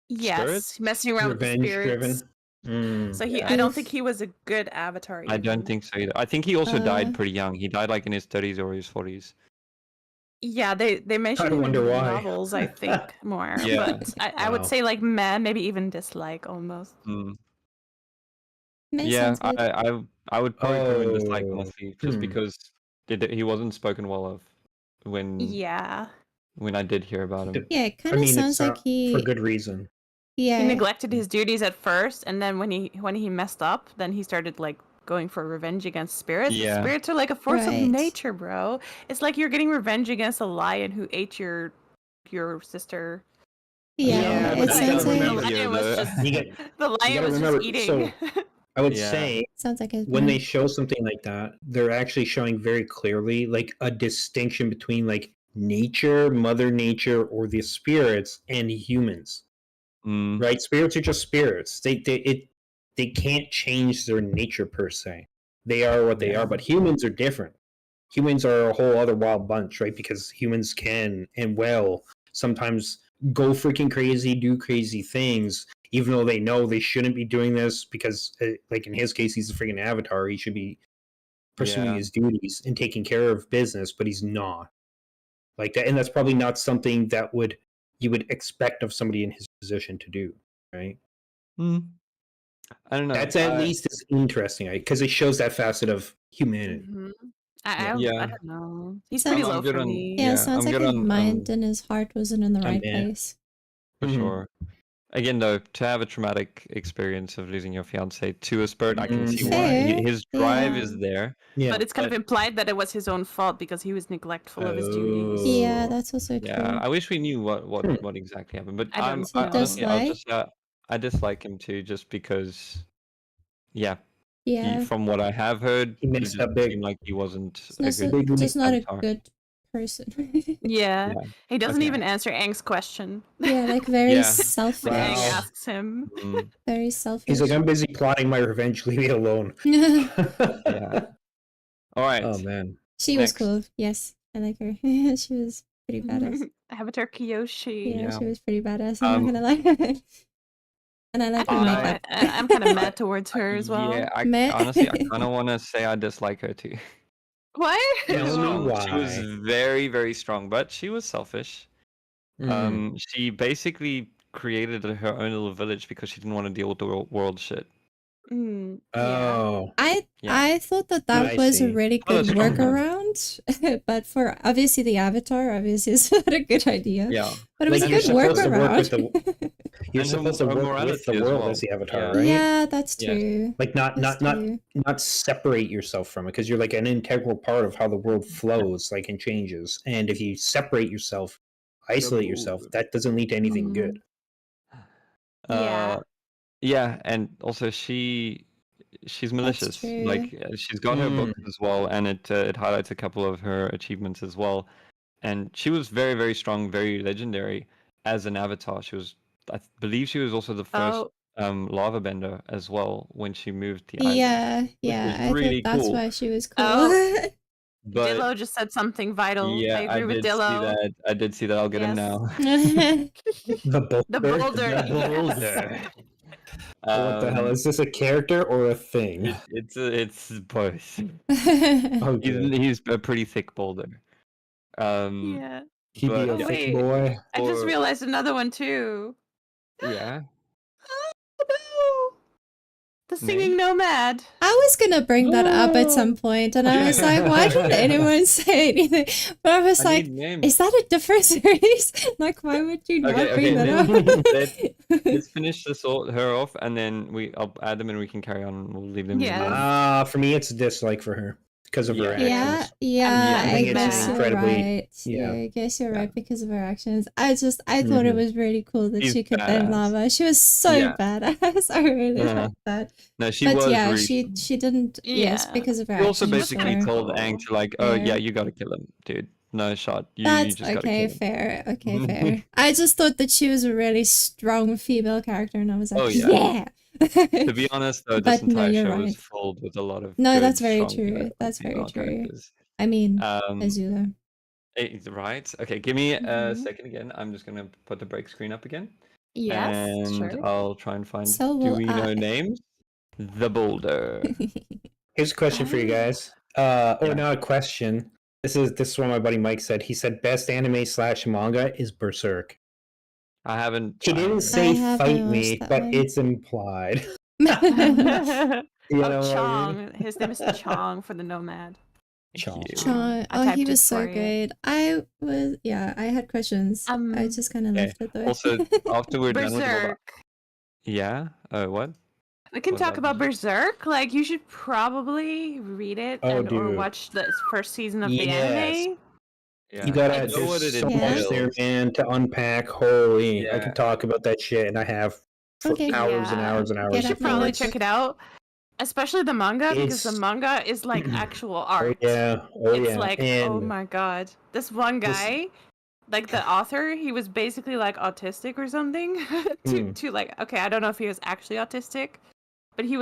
Yes, Spirits? messing around with the Revenge spirits. driven. Mm. So Yeah. I don't think he was a good avatar. I don't even. think so either. I think he also Uh, died pretty young. He died like in his 30s or his 40s. Yeah, they mentioned I him in wonder the why. novels, I think, more. Yeah. But I would Wow. say like man, maybe even dislike almost. Mm. Meh Yeah, sounds good. I would probably put him in dislike Oh, honestly, just hmm. because he wasn't spoken well of when Yeah. I did hear about him. Yeah, it kind I of mean, it's sounds like not he. for good reason. Yeah. He neglected his duties at first, and then when he messed up, then he started like going for revenge against spirits. Yeah. Spirits are like a force Right. of nature, bro. It's like you're getting revenge against a lion who ate your sister. Yeah, Yeah, it but you sounds gotta like remember- the lion was though. just You get- the lion gotta was remember, just eating. I would Yeah. say sounds like a when they show something like that, they're actually showing very clearly like a distinction between like nature, mother nature, or the spirits and humans. Mm, Right? Spirits are just spirits. They can't change their nature per se. They are what they Yeah. are, but humans are different. Humans are a whole other wild bunch, right? Because humans can and will sometimes go freaking crazy, do crazy things, even though they know they shouldn't be doing this because, like in his case, he's a freaking avatar. He should be pursuing Yeah. his duties and taking care of business, but he's not like that. And that's probably not something that you would expect of somebody in his position to do, right? mm. I don't know. That's at least as interesting because it shows that facet of humanity. Mhm. Yeah. I don't know. He's Sounds- pretty I'm low good for on- me. Yeah, Yeah, it sounds I'm like good his on, mind and his heart wasn't in the right yeah. place. For Mhm. sure. Again, though, to have a traumatic experience of losing your fiance to a spirit, I can see why. Fair. His drive Yeah. is there. Yeah, But it's kind of implied that it was his own fault because he was neglectful of his duties. Oh. Yeah, that's also true. Yeah, I wish we knew what Hmm. exactly happened. But I don't know. honestly, I'll Dislike? just I dislike him too, just because. Yeah, Yeah, from what I have heard, He messed just up big. seemed like he wasn't it's a not, good big just not a avatar. good person. Yeah. Yeah. He doesn't Okay. even answer Aang's question. Yeah, like very Yeah. selfish. When Aang Wow. asks him. Mm, Very selfish. he's like, I'm busy plotting my revenge. Leave me alone. yeah. All right. Oh man. She was Next. cool. Yes, I like her. She was pretty badass. Avatar Kyoshi. Yeah, Yeah. she was pretty badass. I'm Um, not gonna lie. And I like her I don't know, makeup. I'm kind of mad towards her as well. Yeah, Meh. honestly, I kind of want to say I dislike her too. Why? Tell me Whoa. why. She was very, very strong, but she was selfish. Mhm. She basically created her own little village because she didn't want to deal with the world shit. Yeah. Oh, Yeah. I thought that I was a see. really Not a good strong one. workaround, but for obviously the Avatar, obviously it's not a good idea. Yeah. But it was Like, a you're good supposed to work with workaround. you're And her- supposed to her work with morality the as world well. as the Avatar, Yeah. right? Yeah, that's Yes. true. Like That's true. not separate yourself from it, because you're like an integral part of how the world flows, like, and changes. And if you separate yourself, isolate yourself, that doesn't lead to anything good. Yeah. Yeah, and also she's malicious. true. Like she's got her Mm. books as well, and it highlights a couple of her achievements as well. And she was very, very strong, very legendary as an avatar. She was, I believe, she was also the first Oh. lava bender as well when she moved the island, Yeah, which yeah. was I really thought that's cool. why she was cool. Oh. But Dillo just said something vital. yeah, I agree with did see Dillo. that. I did see that. I'll get him Yes. now. The boulder. The boulder. The boulder. Yes. What the hell, is this a character or a thing? It's both. Oh, good. He's a pretty thick boulder. Yeah. He be but a yeah. thick wait. boy. I just Or- realized another one too. Yeah. Oh no! The singing nomad. I was gonna bring that up at some point, and I was like, why didn't anyone say anything? But I was like, need names. is that a different series? Like, why would you not Okay, bring that up? Let's finish her off, and then I'll add them, and we can carry on. We'll leave them. Yes. For me, it's a dislike for her because of her Yeah. actions. Yeah, I I think it's guess you're incredibly- right. yeah. I guess you're Yeah. right because of her actions. I thought it Mhm. was really cool that She's she could bend badass. lava. She was so Yeah. badass. I really Yeah. liked that. No, she But was yeah, really. she didn't. Yes, Yeah. because of her She also actions. basically sure. told Aang to like, oh Fair. yeah, you gotta kill him, dude. No shot. You That's just gotta okay, kill him. fair. Okay, fair. I just thought that she was a really strong female character, and I was like, Oh, yeah. yeah. To be honest, though, this But no, entire you're show is right. filled with a lot of. No, good, that's very strong, true. That's very female true. characters. I mean, Um, Azula. right. Okay, give me a Mhm. second again. I'm just gonna put the break screen up again. Yes. And Sure. I'll try and find. So Do will we know I. names? The Boulder. Here's a question for you guys. Or Yeah. not a question. This is what my buddy Mike said. He said best anime / manga is Berserk. I haven't. He didn't I say haven't fight watched me, that but one. it's implied. Oh, You know what I mean? Chong. His name is Chong for the nomad. Chong. you. Chong. I Oh, typed he it was so for you. good. I had questions. I just kind of Okay. left it though. Also, after we're done with all the. Berserk. Yeah. Oh, what? We can What talk about about Berserk. Like, you should probably read it Oh, or dude. watch the first season of the Yes. anime. Yeah. You gotta. I know what There's it so much entails. there, man, to unpack. Holy, I Yeah. can talk about that shit, and I have for Okay. hours and Yeah. hours and hours. Get You should up my probably work check book. it out. Especially the manga, because the It's- manga is like actual Oh art. yeah, It's like, oh and my god. This one This- guy, like the author, he was basically like autistic or something. to like, okay, I don't know if he was actually autistic, but he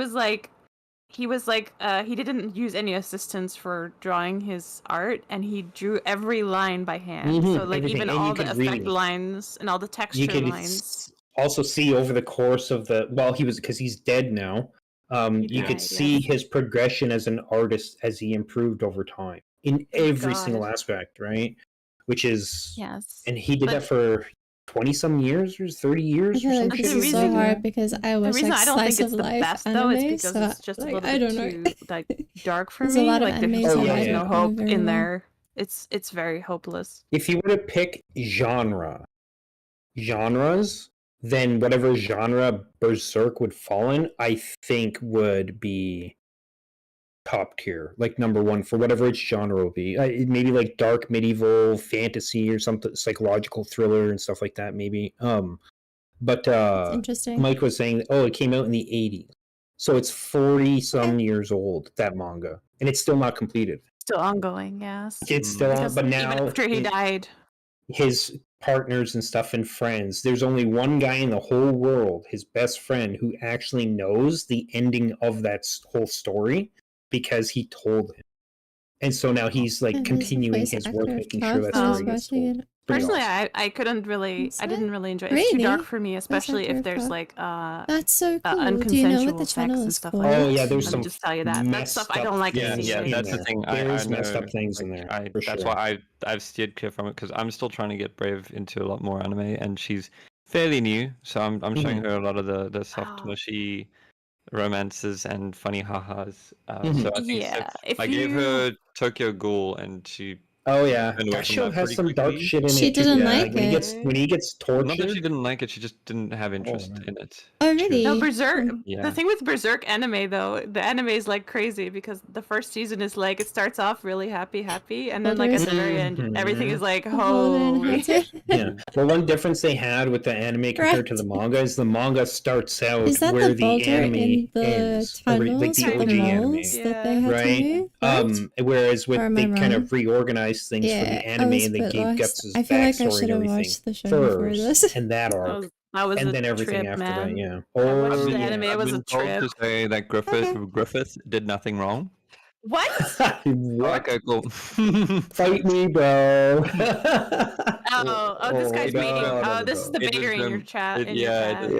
didn't use any assistance for drawing his art, and he drew every line by hand. Mhm, So like everything, even and you all the could effect read. lines and all the you texture could lines. also see over the course of because he's dead now. He You could died, see yes. his progression as an artist as he improved over time in every single God. aspect, right? Which is Yes. and he did But- that for 20-some years or 30 I years or feel some like shit. this The is so reason- hard because I The watch reason like I don't think slice it's of the life best anime, though is because so it's just a like little I bit don't know. too like dark for There's me. a lot of Like there's animes just that almost I no don't know hope very in well. there. It's very hopeless. If you were to pick genres, then whatever genre Berserk would fall in, I think would be top tier, like number one for whatever its genre will be. Maybe like dark medieval fantasy or something, psychological thriller and stuff like that. Maybe. But It's interesting. Mike was saying, oh, it came out in the 80s, so it's 40-some years old, that manga, and it's still not completed. Still ongoing, yes. It's still on, Because but even now after he died. his partners and stuff and friends, there's only one guy in the whole world, his best friend, who actually knows the ending of that whole story because he told him. And so now he's like And who's the continuing voice his actor work, of making Cloud sure that that I was story gets watching told. it? Pretty Personally, awesome. I couldn't really, I didn't really enjoy it. It's too Really? dark for me, especially if there's Dark. like That's so cool. Do you know what unconsensual the sex channel and is stuff called? like Oh that. yeah, there's Let some me just tell you that. That stuff messed I up don't like to Yeah, things see. yeah, in that's the there. thing. There's I messed know. up things in Like, there. For that's sure. why I've steered clear from it because I'm still trying to get Brave into a lot more anime, and she's fairly new, so I'm showing Mhm. her a lot of the soft, Oh. mushy romances and funny ha-has. Mhm. So I think Yeah, if I gave you her Tokyo Ghoul, and she Oh yeah, turned away that from show that has pretty some dark quickly. shit in She it too. didn't Yeah. like When it. he gets tortured. Not that she didn't like it, she just didn't have interest right. in it. Oh, She was- really? No, Berserk. Yeah. The thing with Berserk anime though, the anime is like crazy because the first season is like it starts off really happy, and then like at the very end, everything is like holy. Yeah. Well, one difference they had with the anime compared to the manga is the manga starts out Is that where the the boulder anime in the ends, tunnels like the with OG the anime, moles that they Yeah. had to right? move? Right? Whereas Or with am I they kind wrong? of reorganized things for the I anime was a and they bit gave lost. Guts' I feel like I backstory should and have everything watched the show before first, this. and that arc, That was and a then everything trip, after man. that. Yeah. I watched Oh the yeah. anime. It I've was a been told trip. to say that Griffith did nothing wrong. What? What? Okay, cool. Fight me, bro. Oh, this guy's no, baiting. no, Oh, no, this is no. the It was baiter in your grim. chat. It, In your yeah, chat.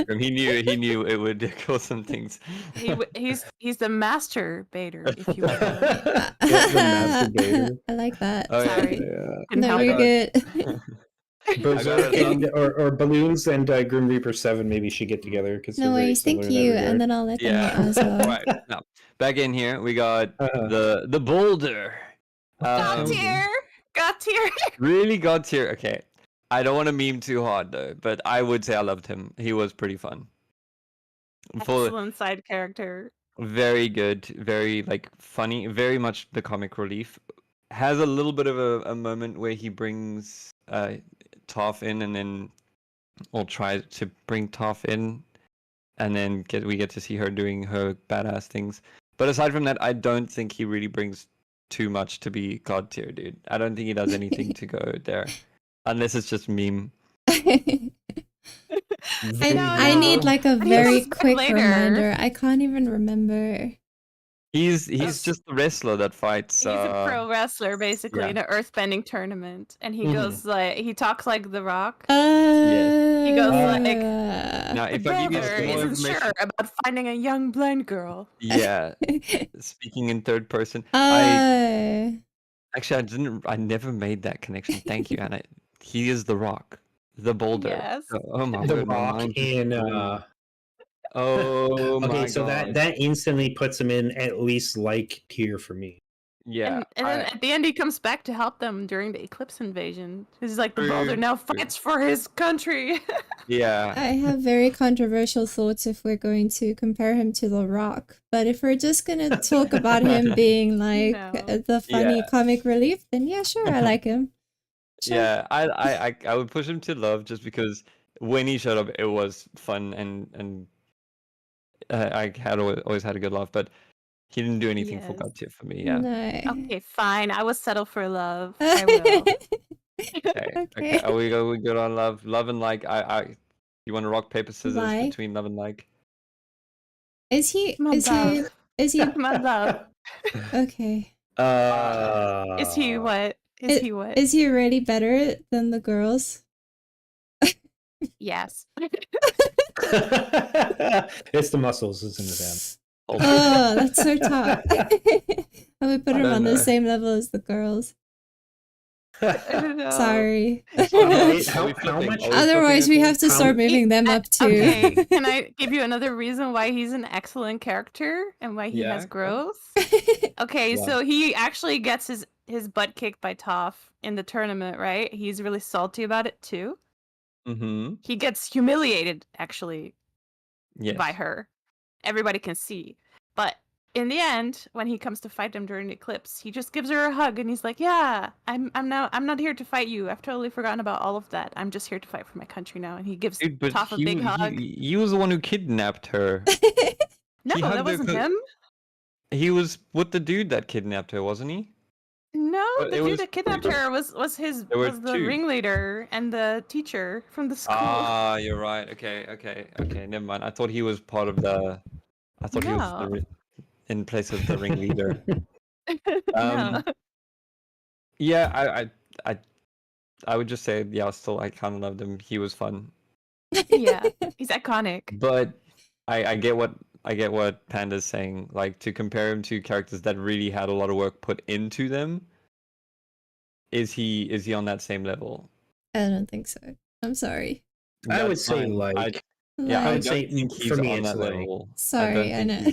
Yeah. he knew it would cause some things. He's the master baiter, if you will. The masturbator. I like that. Oh, yeah. Sorry, Yeah. couldn't No, help you're it. good. Berserk it. and or Balloons and Grim Reaper 7 maybe should get together because No they're very worries, similar thank in that you, regard. and then I'll let them Yeah. know as well. Right. Now, back in here, we got Uh-huh. the boulder. God tier, God tier. Really got tier. Okay. I don't want to meme too hard though, but I would say I loved him. He was pretty fun. Excellent side character. Very good, very like funny, very much the comic relief. Has a little bit of a moment where he brings Toph in and then or tries to bring Toph in and then we get to see her doing her badass things. But aside from that, I don't think he really brings too much to be god tier, dude. I don't think he does anything to go there. Unless it's just meme. I need like a But he very comes back quick later. reminder. I can't even remember. He's just the wrestler that fights. He's a pro wrestler, basically, yeah. in an earthbending tournament, and he goes like he talks like The Rock. He goes like, Now, The if I give you brother some more isn't information, sure about finding a young blind girl. yeah. Speaking in third person, Oh. I never made that connection. Thank you, Anna. He is the Rock, the boulder. Yes. Oh my The word, my Rock mind just in blew. Oh my okay, so god. that instantly puts him in at least like tier for me. Yeah. And then at the end, he comes back to help them during the Eclipse invasion. He's like, the boulder now fights for his country. Yeah. I have very controversial thoughts if we're going to compare him to The Rock. But if we're just going to talk about him being like No. the funny Yeah. comic relief, then yeah, sure, I like him. Sure. Yeah, I would push him to love just because when he showed up, it was fun and I had always had a good laugh, but he didn't do anything for Yes. God tier for me. Yeah. No. Okay, fine. I will settle for love. I will. Okay. Are we good on love? Love and like. You want to rock paper scissors Like? between love and like? Is he? Come on, Is he? love. Is he? Come on, love. Okay. Is he what? Is he what? Is he really better than the girls? Yes. It's the muscles, isn't it, Dan? Oh, that's so tough. I would put I him don't on know. the same level as the girls. I don't know. Sorry. Wait, Are we how flipping? much- Are we Otherwise, we flipping have to How- start moving them up too. Okay, can I give you another reason why he's an excellent character and why he Yeah, has go. growth? Okay, Yeah. so he actually gets his butt kicked by Toph in the tournament, right? He's really salty about it too. Mm-hmm. He gets humiliated actually Yes. by her. Everybody can see. But in the end, when he comes to fight him during the eclipse, he just gives her a hug and he's like, "Yeah, I'm not here to fight you. I've totally forgotten about all of that. I'm just here to fight for my country now." And he gives Dude, but Toph a big hug. he was the one who kidnapped her. No, he that hugged her wasn't 'cause- him. He was with the dude that kidnapped her, wasn't he? No, But the it dude was- that kidnapped her was There were the two. ringleader and the teacher from the school. Ah, you're right. Okay. Never mind. I thought he was part of the. I thought he was No. in place of the ringleader. No. Yeah, I would just say, yeah, still I kind of loved him. He was fun, Yeah, he's iconic. but I get what Panda's saying. Like to compare him to characters that really had a lot of work put into them. Is he on that same level? I don't think so. I'm sorry. I would That's say fine. like. Yeah, I I Like, would say don't think he's for me on it's that like. level. sorry, I know.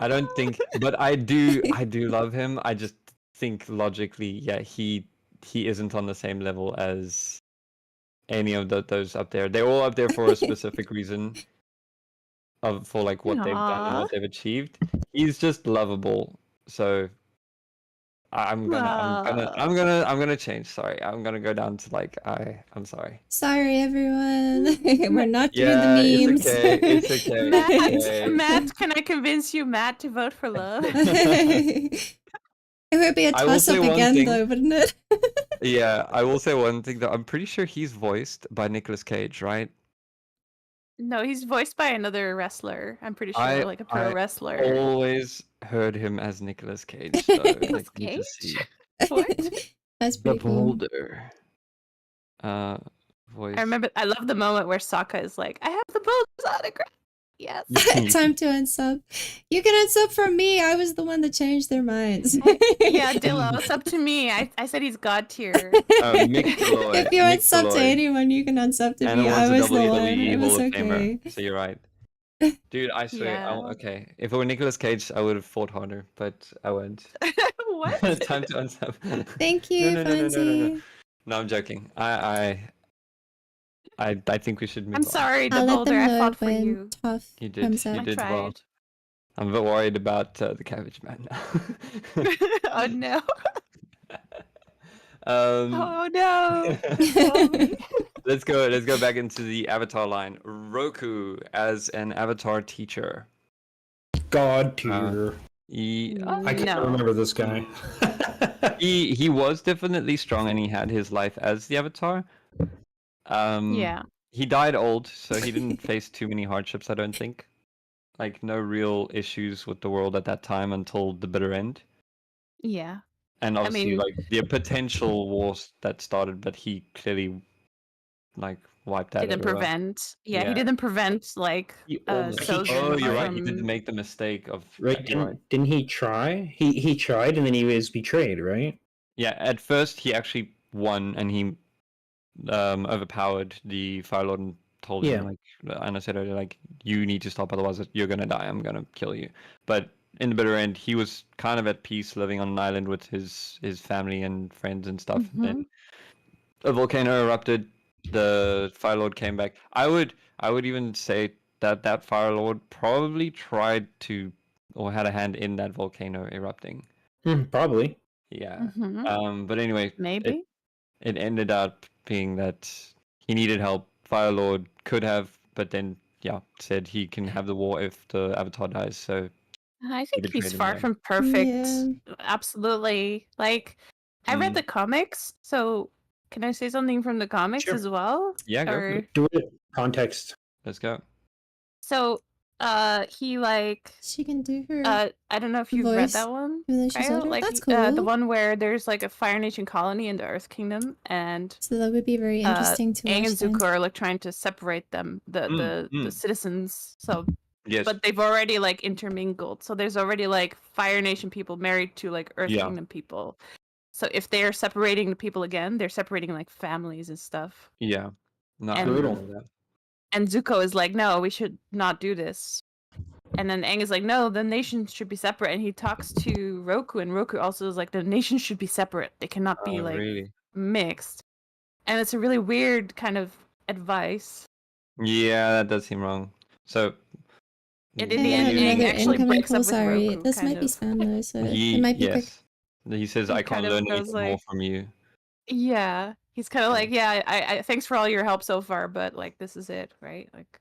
I don't think, but I do love him. I just think logically, yeah, he isn't on the same level as any of those up there. They're all up there for a specific reason for like what they've done and Aw. what they've achieved. He's just lovable. So I'm gonna change. Sorry, I'm gonna go down to like I'm sorry. Sorry, everyone. We're not doing Yeah, the memes. it's okay. It's okay. Matt, It's okay. Matt, can I convince you, Matt, to vote for love? It would be a I will toss say up one again, thing. though, wouldn't it? Yeah, I will say one thing though. I'm pretty sure he's voiced by Nicolas Cage, right? No, he's voiced by another wrestler. I'm pretty sure, I like a pro I wrestler. always heard him as Nicolas Cage, so like Nicolas need to Cage? see What? That's the pretty cool. Boulder. Voice. I remember. I love the moment where Sokka is like, "I have the Boulder's autograph." Yes. Time to unsub. You can unsub from me. I was the one that changed their minds. Yeah, Dillo, it's up to me. I said he's god tier. Mick Deloy. If you Mick unsub to Deloy. anyone, you can unsub to And me. it I was was a the one. WWE It was Hall of okay. Famer, so you're right. Dude, I swear. Yeah. Okay, if it were Nicolas Cage, I would have fought harder, but I won't. What? Time to unsub. Thank you, No. Fancy. No, I'm joking. I think we should move I'm on. sorry, the I'll let Boulder. them I know fought for when you. Tough You did. comes You out. I did well. tried. I'm a bit worried about the Cabbage Man now. Oh no! um, Oh no! Tell me. let's go back into the Avatar line. Roku as an Avatar teacher. God tier. He I can't No. remember this guy. he was definitely strong, and he had his life as the Avatar. Yeah. He died old, so he didn't face too many hardships. I don't think. Like no real issues with the world at that time until the bitter end. Yeah. And obviously, mean- like the potential wars that started, but he clearly like wiped that. Didn't everywhere. prevent. Yeah, Yeah. he didn't prevent like He Sojin oh, you're right. He from- did make the mistake of Right? you're right. Didn't he try? He tried and then he was betrayed, right? Yeah, at first he actually won, and he overpowered the Fire Lord and told Yeah. him like, and I said earlier, like, you need to stop, otherwise you're gonna die. I'm gonna kill you. But in the bitter end, he was kind of at peace, living on an island with his family and friends and stuff. Mhm. Then a volcano erupted. The Fire Lord came back. I would even say that Fire Lord probably tried to or had a hand in that volcano erupting. Probably. Yeah. Mhm. But anyway, Maybe. it ended up being that he needed help. Fire Lord could have, but then said he can have the war if the Avatar dies. So I think betrayed he's him far there. from perfect. Yeah. Absolutely. Like, I read the comics, so can I say something from the comics Sure. as well? Yeah, go for Or it. Do it. Context. Let's go. so, he like, She can do her. I don't know if you've read voice, that one. even though she's Cryo? older. Like, That's the cool. one where there's like a Fire Nation colony in the Earth Kingdom, and So that would be very interesting to Aang watch. and then. Zuko are like trying to separate them, the mm. citizens. So, Yes. but they've already like intermingled. So there's already like Fire Nation people married to like Earth Yeah. Kingdom people. So if they're separating the people again, they're separating like families and stuff. Yeah. No, I And- remember that. And Zuko is like, no, we should not do this. And then Aang is like, no, the nations should be separate. And he talks to Roku, and Roku also is like, the nations should be separate. They cannot be Oh, like really? mixed. And it's a really weird kind of advice. Yeah, that does seem wrong. So. And I in the had end, Aang another actually incoming breaks call. up with Sorry, Roku, this kind might be of. spam though, so He, it might be quick. yes. He says, He I can't kind of learn goes anything more like- from you. Yeah, he's kind of like, yeah, I thanks for all your help so far, but like this is it, right? Like,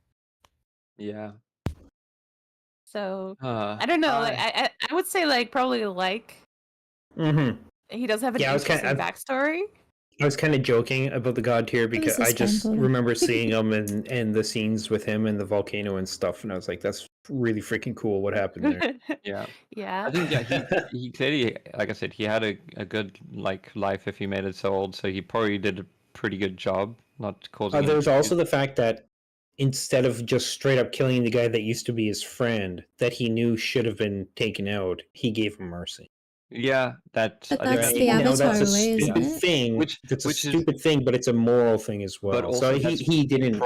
Yeah. so I don't know. Like, I would say like probably like Mm-hmm. he does have an Yeah, I was interesting kinda- backstory. I was kind of joking about the god tier was because this I just time, Connor? remember seeing him and the scenes with him and the volcano and stuff, and I was like, "That's really freaking cool. What happened there?" Yeah. Yeah. I think he clearly, like I said, he had a good like life if he made it so old, so he probably did a pretty good job not causing any There's also issues. the fact that instead of just straight up killing the guy that used to be his friend that he knew should have been taken out, he gave him mercy. Yeah, that But I think that's that's the I know that's a Avatar way, isn't stupid it? thing. Which- That's a which is- stupid thing, but it's a moral thing as well. but also so he didn't.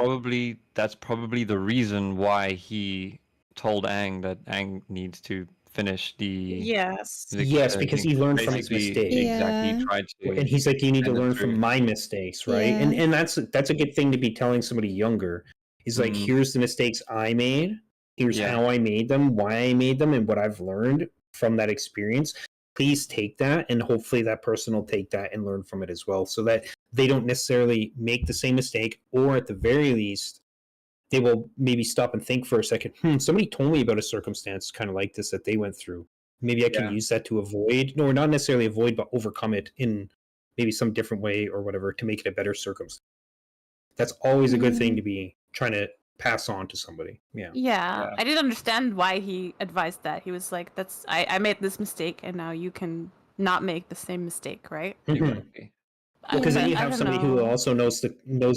that's probably the reason why he told Aang that Aang needs to finish Yes. Yes, because he learned from his basically, mistakes. Exactly, Yeah. he tried to. And he's like, you need to send it learn from through. my mistakes, right? And Yeah. and that's a good thing to be telling somebody younger. He's like, Mm. here's the mistakes I made. Here's Yeah. how I made them, why I made them, and what I've learned from that experience. Please take that, and hopefully that person will take that and learn from it as well, so that they don't necessarily make the same mistake, or at the very least, they will maybe stop and think for a second. Somebody told me about a circumstance kind of like this that they went through. Maybe I can Yeah. use that to avoid, or not necessarily avoid, but overcome it in maybe some different way or whatever to make it a better circumstance. That's always a good thing to be trying to pass on to somebody. Yeah. Yeah, I didn't understand why he advised that. He was like, "That's I made this mistake, and now you can not make the same mistake, right?" Exactly. Because then But you I have don't somebody who know. also knows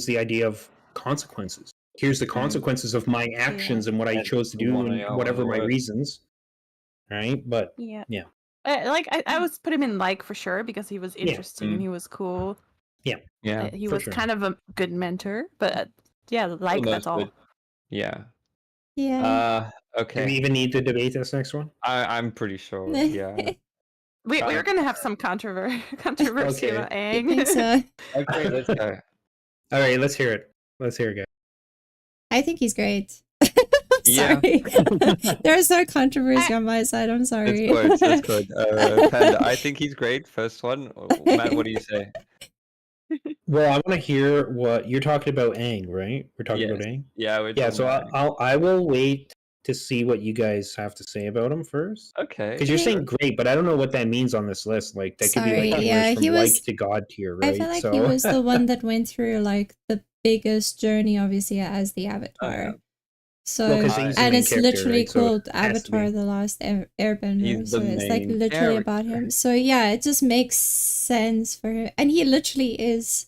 the idea of consequences. Here's the consequences of my actions and what I And chose to the do one and I are whatever my worth. reasons. Right? But Yeah. yeah. Like I was put him in like for sure because he was interesting and he was cool. Yeah, He for was sure. kind of a good mentor, but yeah, for the like most that's all. part. Yeah. Yeah. Do we Okay. even need to debate this next one? I'm pretty sure. Yeah. We were gonna have some controversy Okay. about I Aang. think so. Okay, let's go. All right, let's hear it. Let's hear it, guys. I think he's great. Yeah. Sorry. There's no controversy on my side. I'm sorry. That's good. Panda, I think he's great. First one. Matt, what do you say? Well, I want to hear what you're talking about. Aang, right? We're talking about Yes. Aang. Yeah, we're Yeah. talking So about I will wait to see what you guys have to say about him first. Aang. Okay. Because you're saying great, but I don't know what that means on this list. Like that could be Sorry, like anywhere yeah, from he was- like to God tier, right? I feel like so he was the one that went through like the biggest journey, obviously, as the Avatar. So, Well, 'cause he's the and main it's character, literally right? So it called has to be. Avatar: The Last Airbender. He's So the it's like main literally about character. him. So yeah, it just makes sense for him, and he literally is.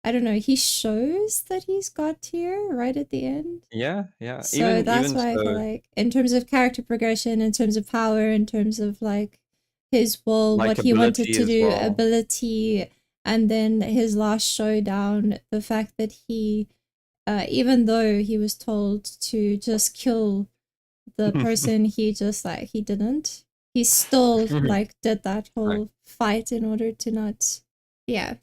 I don't know. He shows that he's God tier right at the end. Yeah, yeah. So that's why I feel like, in terms of character progression, in terms of power, in terms of like his will, what he wanted Likability to as do, well. ability, and then his last showdown, the fact that he, even though he was told to just kill the person, he just like he didn't. He still like did that whole fight in order to not, kill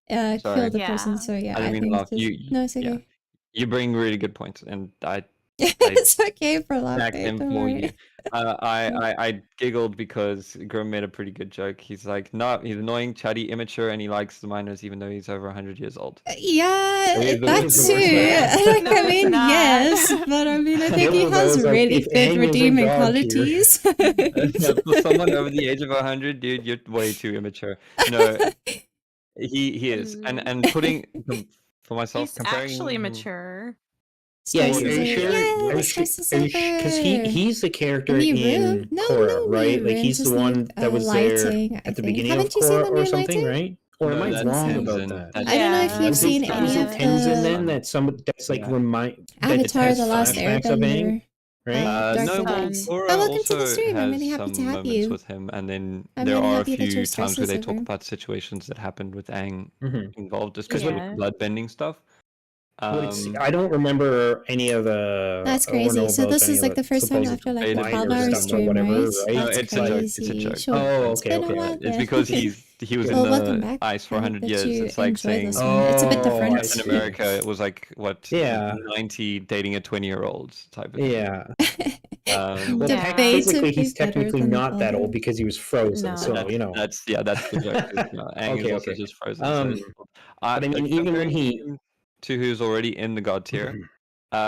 Sorry. the person. So yeah, I didn't mean to think laugh. no, it's yeah. okay. You bring really good points, and I It's okay for back laughing. him Don't for worry. you. I giggled because Grim made a pretty good joke. He's like, no, he's annoying, chatty, immature, and he likes the minors even though he's over 100 years old. Yeah, He's the that worst too. man. Like, No, I he's mean, not. yes, but I mean, I think he One of has those, like, really if good Aang was a redeeming god tier. qualities. For someone over the age of 100, dude, you're way too immature. No, he is, and putting for myself He's comparing actually him- mature. Yeah, Stars are is you over. sure? Yeah, Are you Stars is Because over. he's the character Miru? in No, Korra, no, right? Miru, Like he's just the one that was there lighting, I at the think. beginning Haven't of you seen the Korra or new something, lighting? right? Or am No, I that's wrong Tenzin. about Tenzin. that? That's I don't know if Yeah. you've Is seen it, any is of it Tenzin then the that's like Yeah. Avatar: has The Last flashbacks of Aang, Airbender. right? Dark No, well, Phoenix. Korra Oh, welcome to the also stream. I'm has really happy to some have moments you. with him, and then I'm there really are a happy that few your times stress where is they talk over. about situations that happened with Aang Mhm. involved, especially Yeah. with bloodbending stuff. I don't remember any of the. That's or crazy. know So about this any is of like the first time supposed after like beta 12 viewers hour and stream, whatever, right? right? No, That's it's a joke. crazy. It's a joke. Sure. Oh, It's okay, been a okay. while It's then. because he was Well, in welcome the back. ice for I hope 100 that years. you It's like enjoy saying this one. It's a bit Oh, different. I in see. America it was like what Yeah. 90 dating a 20-year-old type of thing. Yeah. Um, Well, Yeah. physically, he's Debatably better technically than not that older. old because he was frozen. No. So you know. that's the joke. 'Cause, Aang is Okay, also okay. just frozen. So But I mean, even when comparing he him to who's already in the god tier,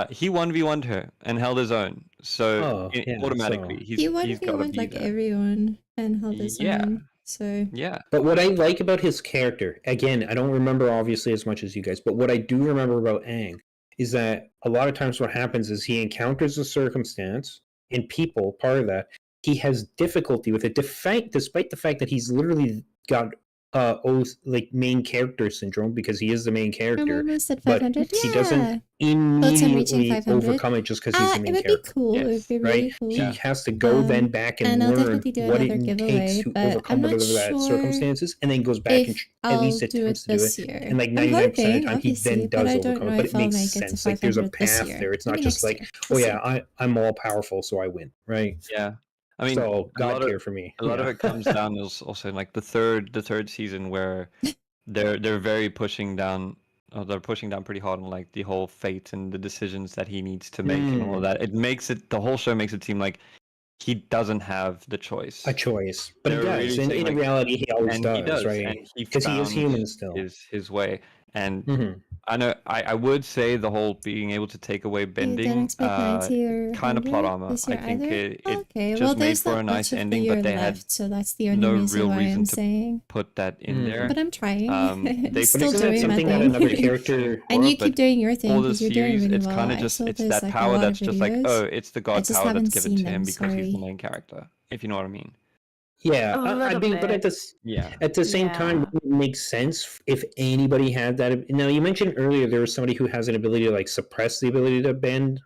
he 1v1'd her and held his own. So Oh, yeah, automatically so- he's He got to went be like there. everyone and held his Yeah. own. So Yeah. But what I like about his character, again, I don't remember obviously as much as you guys, but what I do remember about Aang is that a lot of times what happens is he encounters a circumstance and people, part of that, he has difficulty with it, despite the fact that he's literally got like main character syndrome because he is the main I'm character, almost at but 500. he Yeah. doesn't Thoughts on reaching immediately 500? overcome it just because he's the It main would be character. cool. It would Yes. be really Right? cool. He has to go then back and and I'll learn definitely do what another it giveaway, takes to but I'm overcome not whatever that sure circumstances, and then goes back and if at I'll least do it attempts to do this it. year. And like I'm 99% of the hoping, time, he obviously, then but does I don't overcome know it. But if it I'll makes make it to sense. Like there's a 500 this path year. there. It's not Maybe just next like, year. oh We'll yeah, I'm all powerful, so I win, right? Yeah. I mean, So a lot God of tier for me. a lot of Yeah. it comes down is also in like the third season where they're very pushing down. Oh, they're pushing down pretty hard on like the whole fate and the decisions that he needs to make and all of that. It makes it the whole show makes it seem like he doesn't have the choice. A choice, but he They're does. really And saying, in like, reality, he always and does, he does, right? and he Because he is found human still. his way. And Mhm. I know I would say the whole being able to take away You don't bending, expect 90 or kind of plot 100 armor. this I year think either? it Okay, just well, made there's for a not nice much of the ending, year but they had left, so that's the only no reason real why reason I'm to saying. put that in there. But I'm trying. They I'm still But isn't that doing my something that thing. another character? And you but keep doing your thing all the because you're doing series, really it's well. kind I of just saw it's there's that like a power lot that's of just like, videos. oh, it's the god just power haven't that's given seen to him them, because he's the sorry. main character. If you know what I mean. Yeah, A I little mean, but bit. Yeah. at the same time, Yeah. it makes sense if anybody had that. Now, you mentioned earlier there was somebody who has an ability to like suppress the ability to bend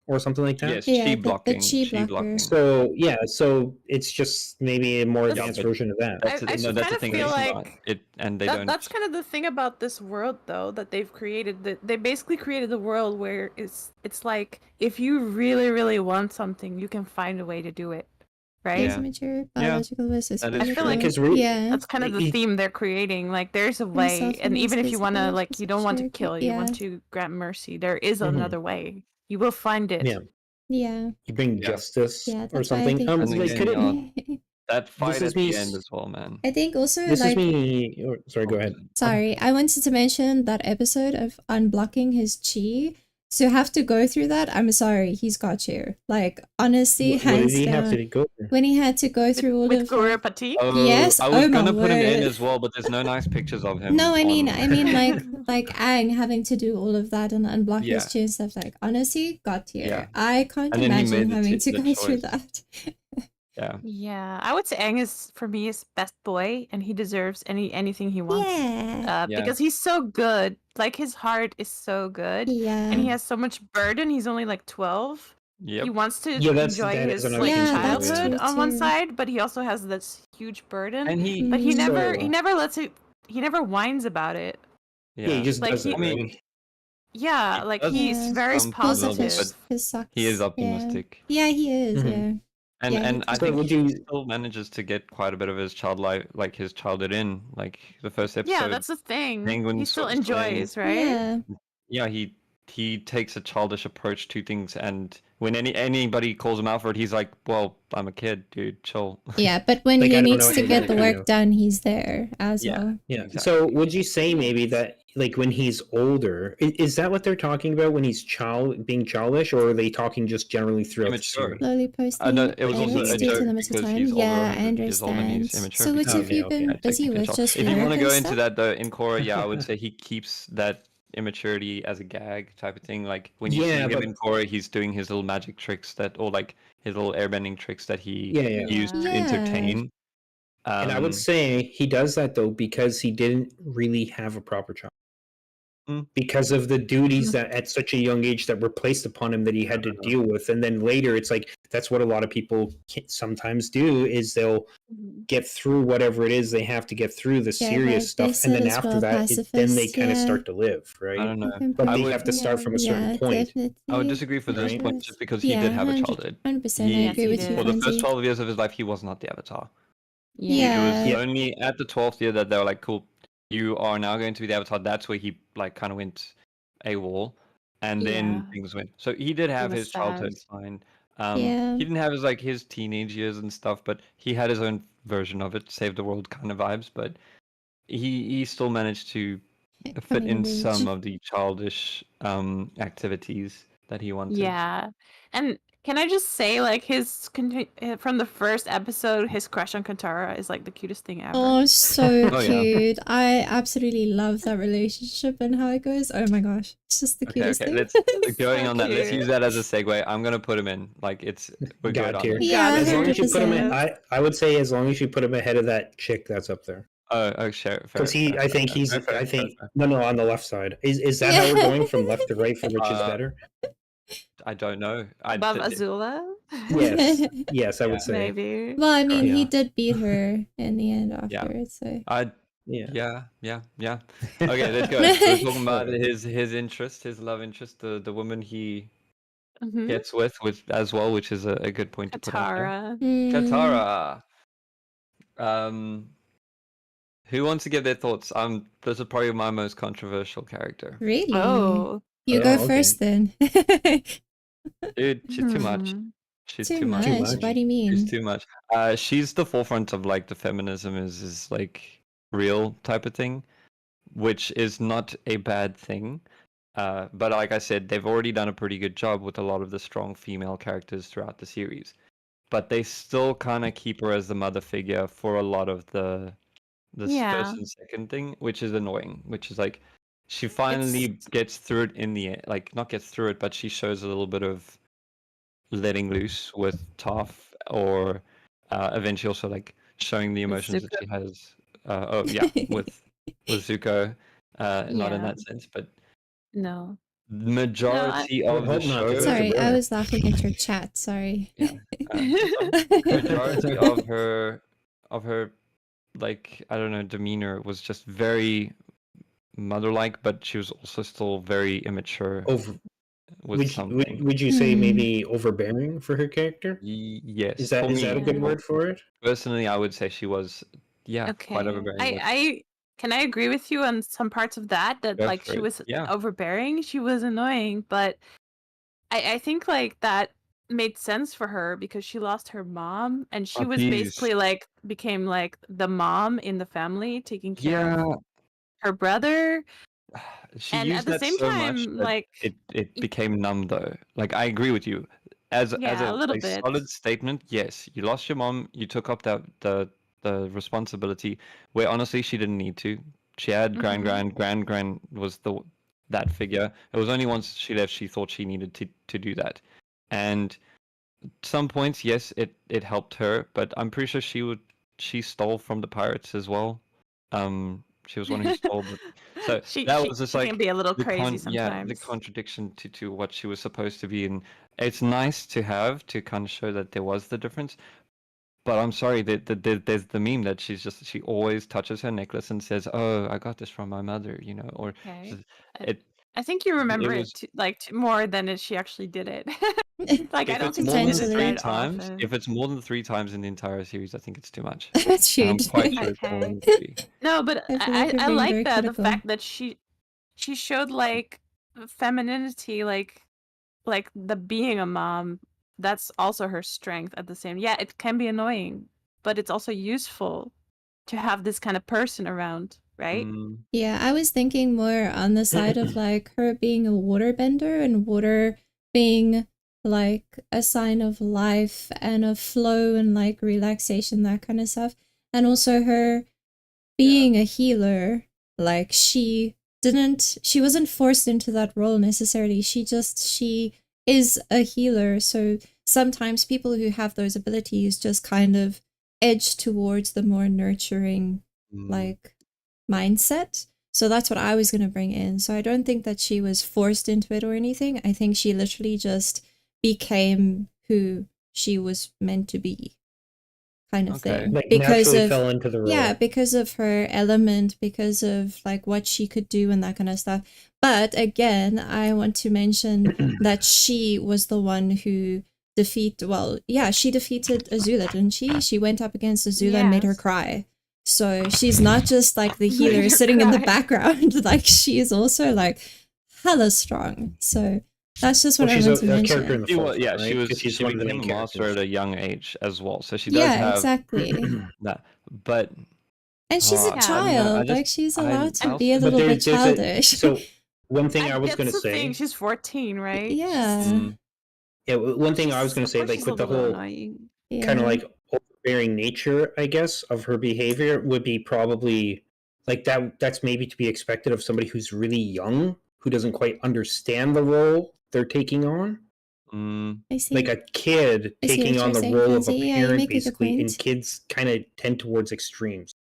or something like that. Yes, Yeah, chi the blocking. chi Chi blocker. blocking. So yeah, so it's just maybe a more Yeah, advanced but version of that. That's I no, just that's kind the of thing. feel It's not like it, and they don't. that's kind of the thing about this world, though, that they've created. That they basically created a world where it's like if you really, really want something, you can find a way to do it, right? Yes, Yeah. mature Yeah, biological versus that is I true. feel like Because yeah. that's kind of the it- theme they're creating. Like there's a And way, and even if you want to, self-defense like, you don't want to mature, kill, you yeah. want to grant mercy, there is Mhm. another way. You will find it. Yeah, Yeah. you bring Yeah. justice Yeah, or that's why I something. think And Like, again, could it? yeah, that fight is at me the s- end as well, man. I think also This like is me. Sorry, go ahead. sorry, I wanted to mention that episode of unblocking his chi. To have to go through that, I'm sorry, he's got you. Like honestly, What did hands he have down. to go through? When he had to go through all With of Guru like, Pati. Yes, I was oh my gonna put him in word. as well, but there's no nice pictures of him. No, I mean on- like Aang having to do all of that and unblock his Yeah. chi and stuff. Like honestly, God tier. Yeah. I can't And then he imagine made the having to the go through choice. that. Yeah. Yeah, I would say Aang is for me is best boy, and he deserves anything he wants. Yeah. Yeah. Because he's so good. Like his heart is so good, Yeah. and he has so much burden. He's only like 12. Yep. He wants to Yeah, enjoy that is his another like thing Yeah, that's childhood true on one too. side, but he also has this huge burden. And he. But he Mm. never lets it. He never whines about it. Yeah, he just Like, does he- it. I mean, right? Yeah, He like does he's very some positive. positive, but His sucks. he is Yeah. optimistic. Yeah, he is. Mhm. Yeah. And Yeah, and I So think would he you- still manages to get quite a bit of his his childhood in. Like the first episode. Yeah, that's the thing. Penguin He still sort of swing. enjoys, right? Yeah. Yeah, he takes a childish approach to things, and when anybody calls him out for it, he's like, "Well, I'm a kid, dude. Chill." Yeah, but when Like, I he don't needs know to get the anything, work done, he's there as Yeah. well. Yeah. Exactly. So would you say maybe that like when he's older, is that what they're talking about when he's being childish, or are they talking just generally throughout the Immature. series? Slowly posting. know it was also edits a due joke to limited because time. he's older Yeah, and I he's old and he's understand. immature So what because- have you Okay, been okay. busy with? Just If you work want to and go into stuff? that though, in Korra, yeah, I would say he keeps that immaturity as a gag type of thing. Like when you see Yeah, him but- in Korra, he's doing his little magic tricks or like his little airbending tricks that he Yeah. used to Yeah. entertain. And I would say he does that though because he didn't really have a proper child. Mm. Because of the duties that at such a young age that were placed upon him that he had to deal with, and then later it's like that's what a lot of people sometimes do is they'll get through whatever it is they have to get through the Yeah, serious but they stuff, and then said as after well, that then they pacifist, kind of yeah. start to live, I right? don't know. But I they would- have to start from a certain Yeah, point. definitely. I would disagree for this point just because he did have a childhood. 100%, I He- agree with you, For the first Francie. 12 years of his life, he was not the Avatar. Yeah. It was only at the 12th year that they were like, cool, you are now going to be the Avatar. That's where he like kind of went AWOL, and then Yeah. things went. So he did have was his childhood sad. fine. Yeah. He didn't have his teenage years and stuff, but he had his own version of it, save the world kind of vibes. But he still managed to fit Coming in of age. some of the childish activities that he wanted. Yeah. And Can I just say, like, from the first episode, his crush on Katara is like the cutest thing ever. Oh, so Oh, yeah. cute. I absolutely love that relationship and how it goes. Oh my gosh. It's just the Okay, cutest okay. thing. Let's going So on that. Let's cute. use that as a segue. I'm gonna put him in. Like we're good God on tier. it. Yeah, As long as you put him in, 100%. I would say as long as you put him ahead of that chick that's up there. Oh, sure. Because I think he's, I think, fair. no, on the left side. Is that how we're going from left to right for which is Uh, better? I don't know. Above Azula? Yes, I would say. Maybe. Well, I mean, he Yeah. did beat her in the end afterwards, so. Yeah. Yeah. Okay, let's go. We're talking about his interest, his love interest, the woman he Mhm. gets with as well, which is a good point to put out there. Katara. Mm, Katara. Who wants to give their thoughts? This is probably my most controversial character. really? Oh. You Oh, go okay. first then. Dude, she's too much. Hmm. She's Too too much. much. much. What do you She's mean? too much. She's the forefront of like the feminism is like real type of thing, which is not a bad thing. But like I said, they've already done a pretty good job with a lot of the strong female characters throughout the series. But they still kind of keep her as the mother figure for a lot of the Yeah. first and second thing, which is annoying. Which is like she finally gets through it in the end, like not gets through it, but she shows a little bit of letting loose with Toph, or eventually also like showing the emotions that she has. With Zuko. Not in Yeah. that sense, but No. majority I of the hope not, 'cause show. that's Sorry, I rare. was laughing at your chat. Sorry. Yeah. Majority of her like I don't know demeanor was just very mother-like, but she was also still very immature with something. Would you say Hmm. maybe overbearing for her character? Yes, Is that for is that a me, good word for it? personally, I would say she was quite Okay. overbearing. I can I agree with you on some parts of that Go like for she it. was Yeah. overbearing, she was annoying, but I think like that made sense for her because she lost her mom and she Oh, was jeez. basically like became like the mom in the family taking care Yeah, of her brother. she And used at the that same so much time, that like it became numb though. Like I agree with you. As yeah, a little a bit. solid statement, yes, you lost your mom, you took up the responsibility where honestly she didn't need to. She had Gran was that figure. It was only once she left she thought she needed to do that. And some points, yes, it helped her, but I'm pretty sure she stole from the pirates as well. She was one who stole. So that was just she like can be a little the crazy the sometimes. contradiction to what she was supposed to be, and it's nice to have to kind of show that there was the difference. But I'm sorry that there's the meme that she always touches her necklace and says, "Oh, I got this from my mother," or Okay. it. I think you remember was it more than she actually did it. Like I if don't it's think more she than did it three very Potentially. times, often. if it's more than 3 times in the entire series, I think it's too much. That's And I'm huge. quite sure it's more Okay. than 3. No, but I feel like you're I being like very the critical. fact that she showed like femininity, like the being a mom. That's also her strength at the same. Yeah, it can be annoying, but it's also useful to have this kind of person around, right? Mm, Yeah, I was thinking more on the side of like her being a waterbender and water being like a sign of life and of flow and like relaxation, that kind of stuff. And also her being a healer, like she wasn't forced into that role necessarily. She is a healer. So sometimes people who have those abilities just kind of edge towards the more nurturing like mindset. So that's what I was going to bring in. So I don't think that she was forced into it or anything. I think she literally just became who she was meant to be, kind of Okay. thing. Like Because naturally of fell into the role. yeah, because of her element, because of like what she could do and that kind of stuff. But again, I want to mention that she was the one who she defeated Azula, didn't she? She went up against Azula and made her Yes. cry. So she's not just like the Made healer her sitting in the cry. background, like she is also like hella strong. So that's just what Well, I she's want to a mention. character in the she was, forefront, yeah, right? 'Cause she's she one of the became main a master characters. at a young age as well. So she does Yeah, have exactly. that. But And she's a I don't know, child. Like she's allowed to be a But little bit there's childish. so one thing I was That's going to the thing. say, She's 14, right? Yeah. Mm, Yeah, one thing I was going to Of say, course like she's with a the little whole annoying. Yeah. kind of like overbearing nature, I guess, of her behavior would be probably like that's maybe to be expected of somebody who's really young, who doesn't quite understand the role they're taking on. I see. Like a kid I see what taking on you're the saying, role of a Pansy. Yeah, you parent, make a good basically, and point. kids kind of tend towards extremes.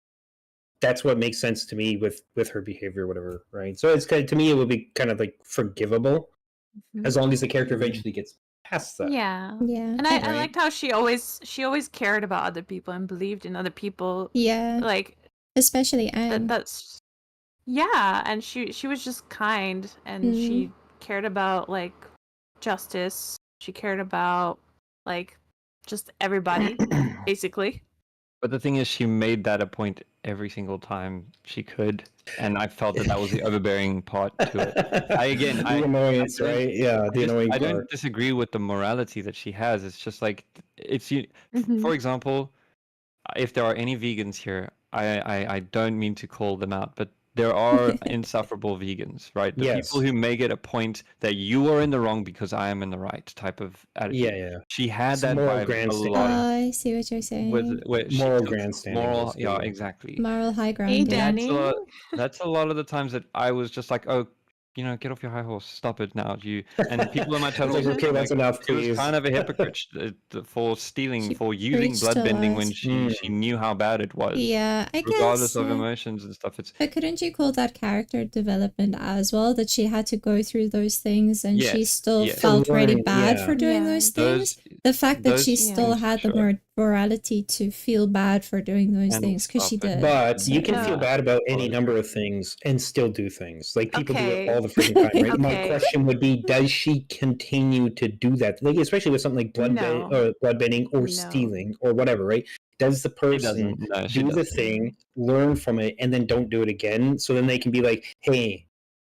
That's what makes sense to me with her behavior, or whatever, right? So it's kind of, to me, it would be kind of like forgivable as long as the character eventually gets past that. Yeah. Yeah. And I Right. liked how she always cared about other people and believed in other people. Yeah. Like Especially Aang. that's yeah, and she was just kind and she cared about like justice. She cared about like just everybody, basically. But the thing is, she made that a point every single time she could, and I felt that was the overbearing part to it. The annoyance, don't- right? Yeah, the annoying I part. don't disagree with the morality that she has. It's just like Mhm. for example, if there are any vegans here, I don't mean to call them out, but there are insufferable vegans, right? The people Yes. who make it a point that you are in the wrong because I am in the right type of attitude. Yeah. She had It's that moral vibe a grandstanding. lot. I see what you're saying. Where she Moral took grandstanding, moral, basically, yeah, yeah. exactly. Moral high ground. Hey, yeah. Danny. That's a lot of the times that I was just like, oh, get off your high horse, stop it now. And people in my It's channel like, okay, that's enough, she was please. kind of a hypocrite for stealing, She for using preached to bloodbending when us. she knew how bad it was. Yeah, I Regardless guess. of emotions and stuff, it's But couldn't you call that character development as well? That she had to go through those things and she Yes, still yes. felt really learn, bad yeah. for doing Yeah. those things. The fact that she those still things for had the sure. morality to feel bad for doing those And things, because she stop it. did. But you can So- feel bad about any Totally number true. of things and still do things. Like people do Okay. it all the freaking time, right? My Okay. question would be, does she continue to do that? Like especially with something like bloodbending or No. stealing or whatever, right? Does the She person doesn't. No, she do the doesn't. thing, learn from it, and then don't do it again? So then they can be like, hey,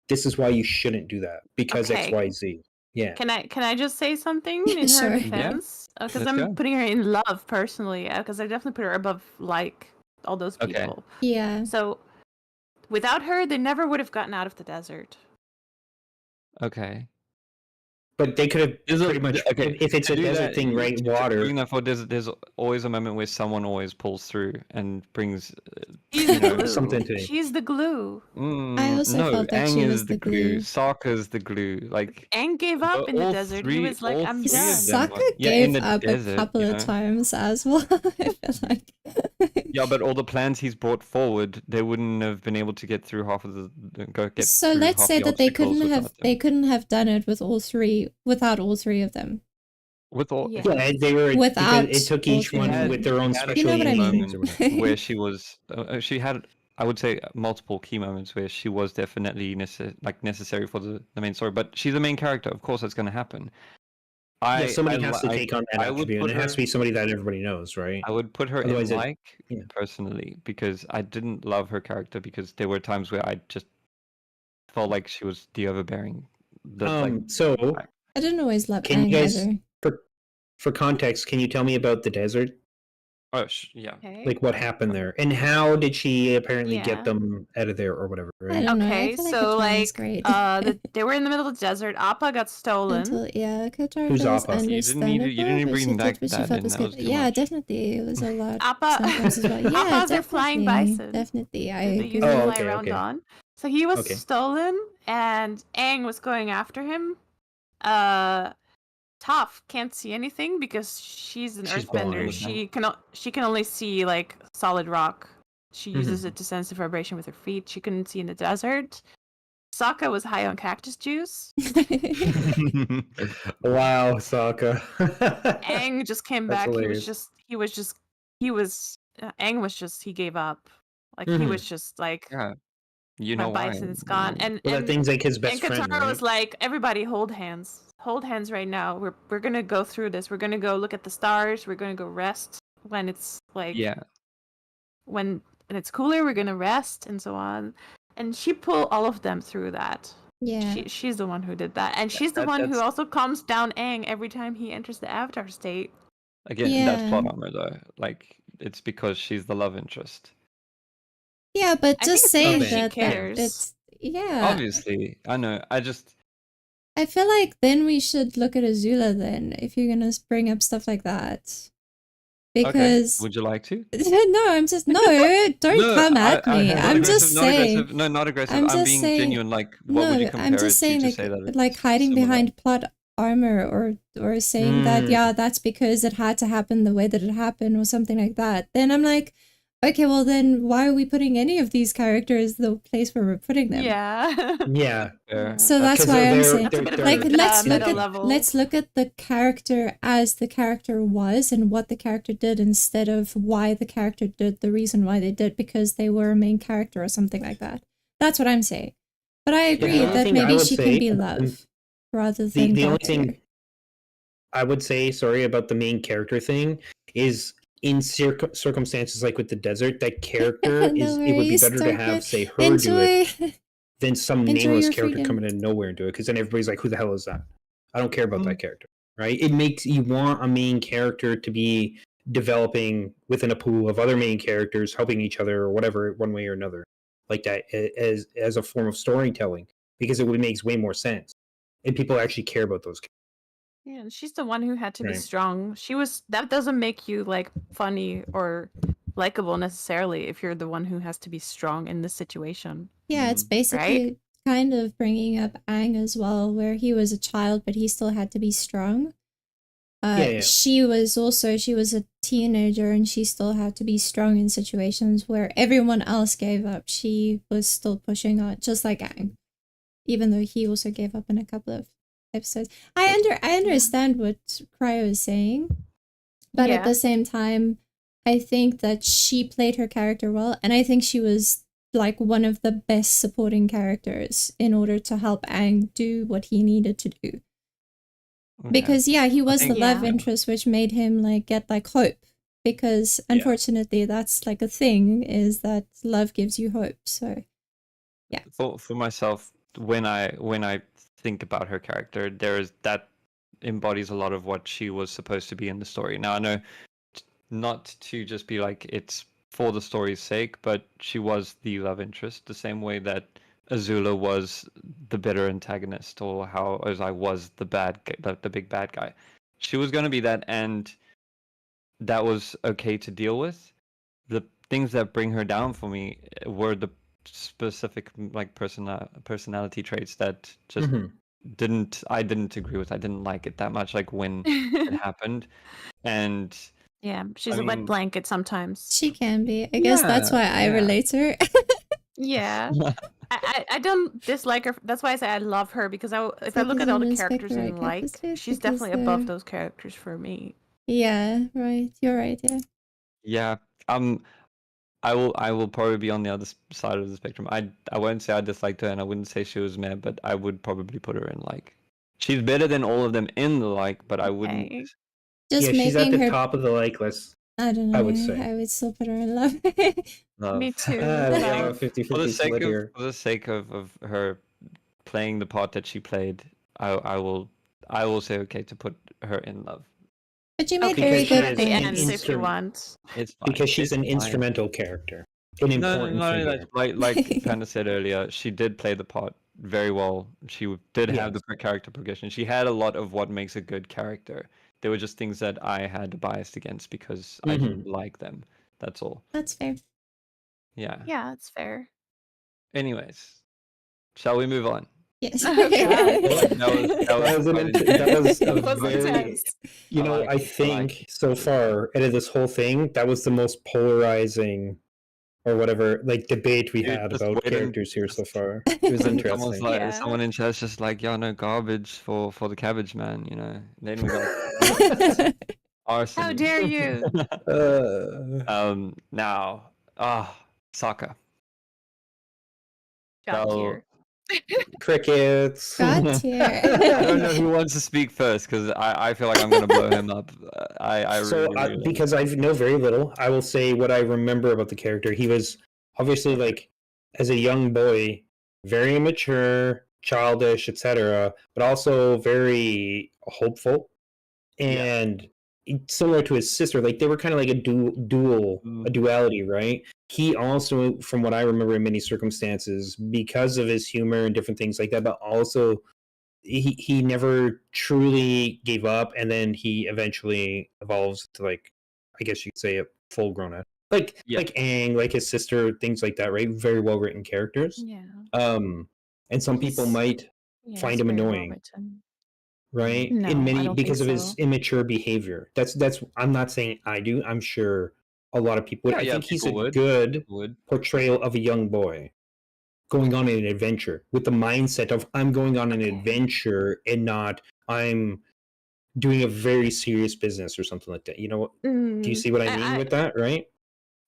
this is why you shouldn't do that because Okay. XYZ. Yeah. Can I just say something in Sure. her Yeah. defense? Because Let's I'm go. putting her in love personally. Because I definitely put her above like all those Okay. people. Yeah. So without her, they never would have gotten out of the desert. Okay. But they could have There's pretty much, if it's to a do desert that, thing, right? Water. Doing that for there's always a moment where someone always pulls through and brings She's the glue. something to- She's the glue. I also no, felt that Aang she is was the glue. Sokka's the glue. Like Aang gave up in the all desert. He three- was like, all I'm three done. of them. Sokka Yeah, in gave the up desert, a couple you of know. times as well. I feel like. Yeah, but all the plans he's brought forward, they wouldn't have been able to get through half of So through let's half say the that they obstacles couldn't without have done it with without all three of them. with all Yeah. Yeah, they were Without because it took all each three one of them. with their own She had a special You know what I mean? things or whatever. where she was she had, I would say, multiple key moments where she was definitely necessary for the main story, but she's the main character, of course that's going to happen. Yeah, somebody has to I- take on that I would attribute, and put it has her- to be somebody that everybody knows, right? I would put her Otherwise in it- yeah. personally, because I didn't love her character, because there were times where I just felt like she was the overbearing. So I didn't always love can you Aang guys, either. for context, can you tell me about the desert? Yeah. Okay. Like what happened there, and how did she apparently Yeah. get them out of there or whatever? I Right? don't know. I Okay, feel like so Katara like is great. they were in the middle of the desert. Appa got stolen. Until Katara Who's feels Appa? You didn't even understandable, but she bring did back what she that felt in, was that was good. too Yeah, much. definitely. It was a lot Appa sometimes as well. Yeah, Appa's a flying definitely. bison. Definitely. I That they agree. used to Oh, fly okay, around okay. on. So he was Okay. stolen, and Aang was going after him. Toph can't see anything because she's an She's earthbender. blind. She can only see like solid rock. She uses Mm-hmm. it to sense the vibration with her feet. She couldn't see in the desert. Sokka was high on cactus juice. Wow, Sokka. Aang just came That's back. hilarious. Aang was just he gave up. Like he Mhm. was just like Yeah. You my know why? bison's gone. And Well, that thing's like his best and friend, Katara right? was like, everybody hold hands. Hold hands right now. We're gonna go through this. We're gonna go look at the stars. We're gonna go rest when it's like Yeah. when it's cooler, we're gonna rest and so on. And she pulled all of them through that. Yeah. She's the one who did that. And she's the one who that's- also calms down Aang every time he enters the Avatar state. Again, that's Yeah. plot armor though. Like, it's because she's the love interest. Yeah, but I think just it's saying because she that cares. it's yeah. Obviously, I know. I feel like then we should look at Azula then, if you're gonna bring up stuff like that. Because Okay. Would you like to? no, I'm just no, don't No, come at me. not I'm aggressive, just not saying. aggressive. No, not aggressive. I'm I'm just being saying. genuine. Like, what would you No, compare I'm just it saying to say that like it's hiding similar? behind plot armor or saying that yeah, that's because it had to happen the way that it happened or something like that. Then I'm like, okay, well then why are we putting any of these characters the place where we're putting them? Yeah. Yeah. Fair. So that's 'Cause why I'm they're- saying, they're- like, they're- let's look meta at level. let's look at the character as the character was and what the character did instead of why the character did the reason why they did because they were a main character or something like that. That's what I'm saying. But I agree the only that thing I maybe would she can say, be love rather than the only God tier. thing I would say, sorry, about the main character thing is in circumstances like with the desert, that character No it would be worries, better to don't have, worry. say, her do it Enjoy. than some Enjoy nameless your character freedom. coming out of nowhere and do it, because then everybody's like, who the hell is that? I don't care about Mm. that character, right? It makes you want a main character to be developing within a pool of other main characters, helping each other or whatever, one way or another, like that, as a form of storytelling, because it would makes way more sense, and people actually care about those characters. Yeah, and she's the one who had to be Right. strong. That doesn't make you like funny or likable necessarily if you're the one who has to be strong in this situation. Yeah, it's basically kind of bringing up Aang as well, where he was a child, but he still had to be strong. Yeah. She was a teenager and she still had to be strong in situations where everyone else gave up. She was still pushing on, just like Aang, even though he also gave up in a couple of episodes. I understand what Cryo is saying, but at Yeah. the same time, I think that she played her character well, and I think she was like one of the best supporting characters in order to help Aang do what he needed to do. Okay. Because yeah, he was think- the love Yeah. interest, which made him like get like hope. Because unfortunately, that's like a thing, is that love gives you hope. So yeah, For myself, when I think about her character, that embodies a lot of what she was supposed to be in the story. Now I know not to just be like it's for the story's sake, but she was the love interest, the same way that Azula was the bitter antagonist, or how Ozai was the big bad guy. She was going to be that, and that was okay to deal with. The things that bring her down for me were the specific like personality traits that just Mhm. I didn't agree with. I didn't like it that much, like when it happened. And Yeah, she's I a wet mean- blanket sometimes. she can be. I guess that's why I yeah. relate to her. Yeah. I don't dislike her. That's why I say I love her, because if I look at all the characters in like, she's definitely above those characters for me. Yeah, right. You're right. Yeah. yeah, I will probably be on the other side of the spectrum. I won't say I disliked her, and I wouldn't say she was meh, but I would probably put her in like. She's better than all of them in the like, but I wouldn't. Okay. Just Yeah, she's at making the her. top of the like list. I don't know. I would say. I would still put her in love. love. Me too. We have a Love. 50-50 For the sake split of here. her playing the part that she played, I will say okay to put her in love. But you made Okay, very because she good is at the an points. end if you instru- want. It's fine. Because she's It's an fine. instrumental character, an No, important not only figure. that, like Panda said earlier, she did play the part very well. She did have the character progression. She had a lot of what makes a good character. There were just things that I had biased against because I didn't like them. That's all. That's fair. Yeah. Yeah, it's fair. Anyways, shall we move on? Yes. Okay. That was a It was very, intense. you know, like I it, I think like it. so far out of this whole thing, that was the most polarizing or whatever like debate we Dude, had just about wait and- characters here so just- far. It was Someone's interesting. like, Yeah. someone in chat's just like, yeah, no garbage for the cabbage man, you know. Then we got arson. How dare you? Now, Sokka. God So- tier. Crickets. God tier. I don't know who wants to speak first because I feel like I'm gonna blow him up. I So, really because I know very little, I will say what I remember about the character. He was obviously, like, as a young boy, very immature, childish, etc., but also very hopeful, and similar to his sister. Like, they were kind of like a duality, right? He also, from what I remember in many circumstances, because of his humor and different things like that, but also he never truly gave up, and then he eventually evolves to, like, I guess you could say, a full grown up, Yeah. like Aang, like his sister, things like that, right? Very well written characters. Yeah. And some people He's- might Yeah, find it's him very well annoying, written. right? No, In I many don't because think of his so. immature behavior. That's I'm not saying I do. I'm sure a lot of people would. Yeah, I yeah, think he's a people would. good People would. portrayal of a young boy going on an adventure with the mindset of I'm going on an Okay. adventure and not I'm doing a very serious business or something like that. You know, do you see what I mean with that, right?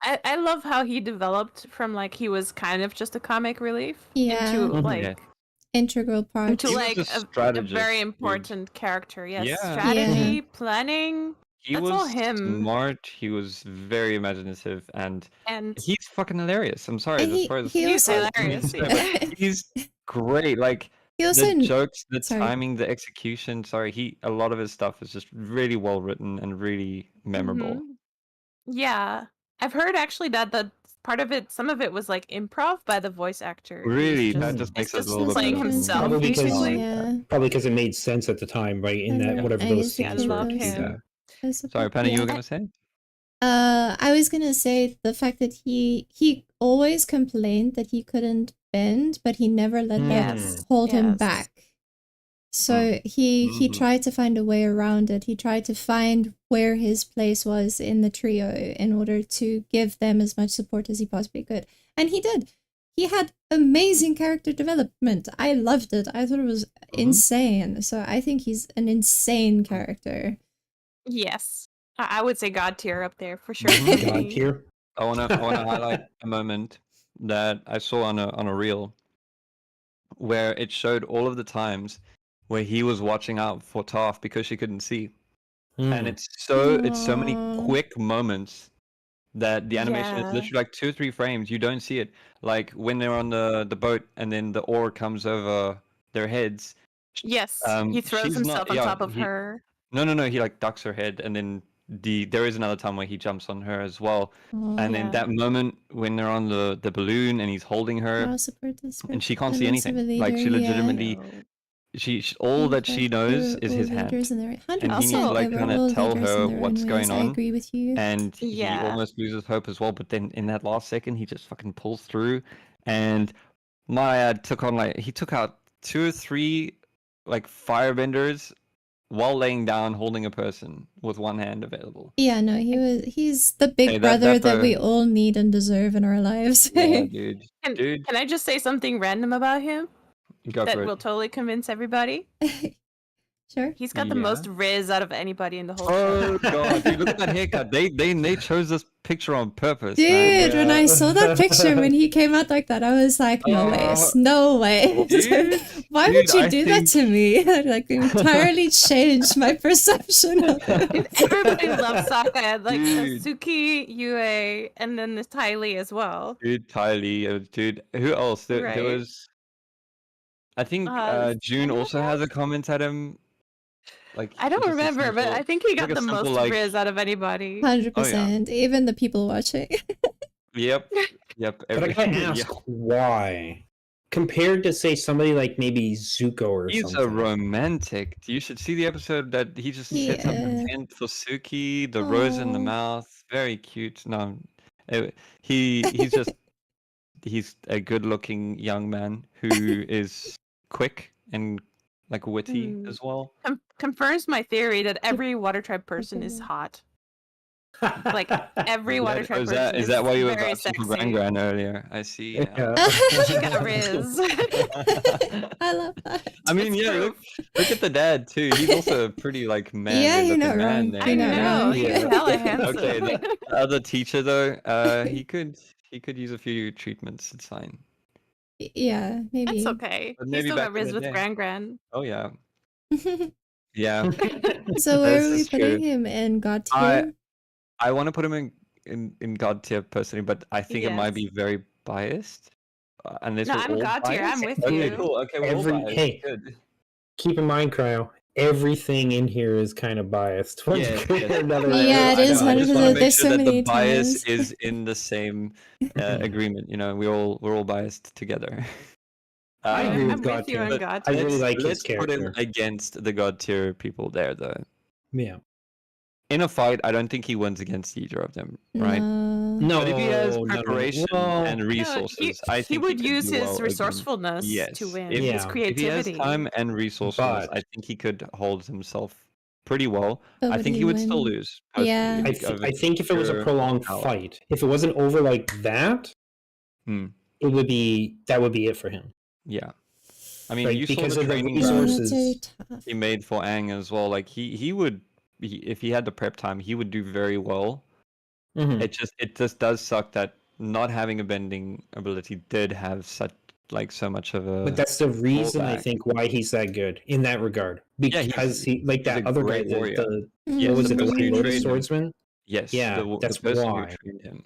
I love how he developed from like he was kind of just a comic relief Yeah. into Mhm. like Yeah. Integral part. into He was like a a strategist, very dude. important character. Yes, Yeah. strategy, planning, He That's was all him. smart. He was very imaginative, and and he's fucking hilarious. I'm sorry, And as far as he He's also hilarious. he's great. Like he also the jokes, the sorry. timing, the execution. Sorry, a lot of his stuff is just really well written and really memorable. Mhm. Yeah, I've heard actually that the part of it, some of it was like improv by the voice actor. He's Really, that Mm. just It's makes it a just little bit playing better. himself, Probably because- basically. Yeah. Probably because it made sense at the time, right? In that Yeah. whatever I those guess it scenes I were. love could him. Yeah. I suppose- Sorry, Penny, you yeah. were gonna say? I was gonna say the fact that he always complained that he couldn't bend, but he never let that Yes. hold him Yes. back. So he Mhm. tried to find a way around it. He tried to find where his place was in the trio in order to give them as much support as he possibly could. And he did. He had amazing character development. I loved it. I thought it was insane. So I think he's an insane character. Yes, I would say God tier up there for sure. Mhm. for God me. tier. I wanna highlight a moment that I saw on a reel where it showed all of the times where he was watching out for Toph because she couldn't see. And Mm. it's so many Aw. quick moments that the animation is Yeah. literally like 2 or 3 frames. You don't see it. Like when they're on the boat and then the oar comes over their heads. Yes, Um, he throws she's himself not- on yeah, top of he- her. No, he like ducks her head and then there is another time where he jumps on her as well. And then Yeah. that moment when they're on the balloon and he's holding her Moral support is and she can't see independence of anything. a Like she leader, yeah. legitimately No. she all that she knows is his hand. Leaders in their 100%. And he needs to Also- like we're kind all of tell leaders her in their own what's going ways. I on. agree with you. And he Yeah. almost loses hope as well. But then in that last second, he just fucking pulls through. And Maya took out 2 or 3 like firebenders while laying down, holding a person with one hand available. Yeah, no, he's the big Hey, that- brother that that we bro- all need and deserve in our lives. Yeah, dude. Can, Dude, can I just say something random about him go that for will it. totally convince everybody? Sure. He's got the Yeah. most riz out of anybody in the whole show. Oh god, dude, look at that haircut. They chose this picture on purpose, Dude, man. when I saw that picture when he came out like that, I was like, no way, Oh, no way. dude, Why would dude, you I do that to me? Like, entirely changed my perception of him. Everybody loves Sokka, like Dude. Suki, Yue, and then this Ty Lee as well. Dude, Ty Lee, dude. Who else? There Right. was. I think June Sanya, also has a comment at him. Like I don't just a remember, but simple- I think he got like a the simple, most like- riz out of anybody. 100%. Even the people watching. Yep. But I every- gotta ask, why? Compared to, say, somebody like maybe Zuko or He's something. a romantic. You should see the episode that he just sets up Yeah. the tent for Suki, the rose in the Aw. mouth. Very cute. No, he's just he's a good-looking young man who is quick and like witty Hmm. as well. Confirms my theory that every water tribe person is Okay. hot. Like every water tribe Is person that, is that why you were very asking for sexy. Gran Gran earlier? I see. now. She got riz. I love that. I mean, It's yeah. true. Look at the dad too. He's also a pretty like manly Yeah, you're looking not man wrong. there. I You're not know. wrong. He's Yeah. hella handsome. Okay, the other teacher though, he could use a few treatments. It's fine. Yeah, maybe. That's okay. But He maybe still back got in riz the with day. Gran Gran. Oh yeah, yeah. So where This are we is putting true. him in God I- tier? I want to put him in God tier personally, but I think it might Yes. be very biased. Unless No, we're I'm all God tier. I'm biased. with Okay, you. cool. Okay, we're all biased. Hey. Good. Keep in mind, Cryo, everything in here is kind of biased. One Yes, way or yes. another. Yeah, it is I just 100%. want to make There's sure so that many the bias times. is in the same agreement. You know, we're all biased together. I agree Um, with I'm God with you tier. on but God I tier. really like his let's put him character. against the god tier people there, though. Yeah. In a fight, I don't think he wins against either of them, right? No. No, But if he has no. preparation Well, and No, resources, I he think would he could use do his well against. resourcefulness to Yes, win. if His Yeah. if he has creativity. time and resources, But- I think he could hold himself pretty well. But I would think he he would still win? lose. Yeah. Personally, I think if it was a pure prolonged power. fight, if it wasn't over like that, Hmm. that would be it for him. Yeah, I mean, Right, you saw because the of the training Yeah, ground that's very resources. tough. he made for Aang as well. Like he would, if he had the prep time, he would do very well. Mhm. It just does suck that not having a bending ability did have so much of a. But that's the reason I fallback. think why he's that good in that regard. Yeah, Because he he's like that a other guy, great warrior. what was the it, the person White who Lotus trained him. swordsman? Yes, Yeah, the that's person why. who trained him.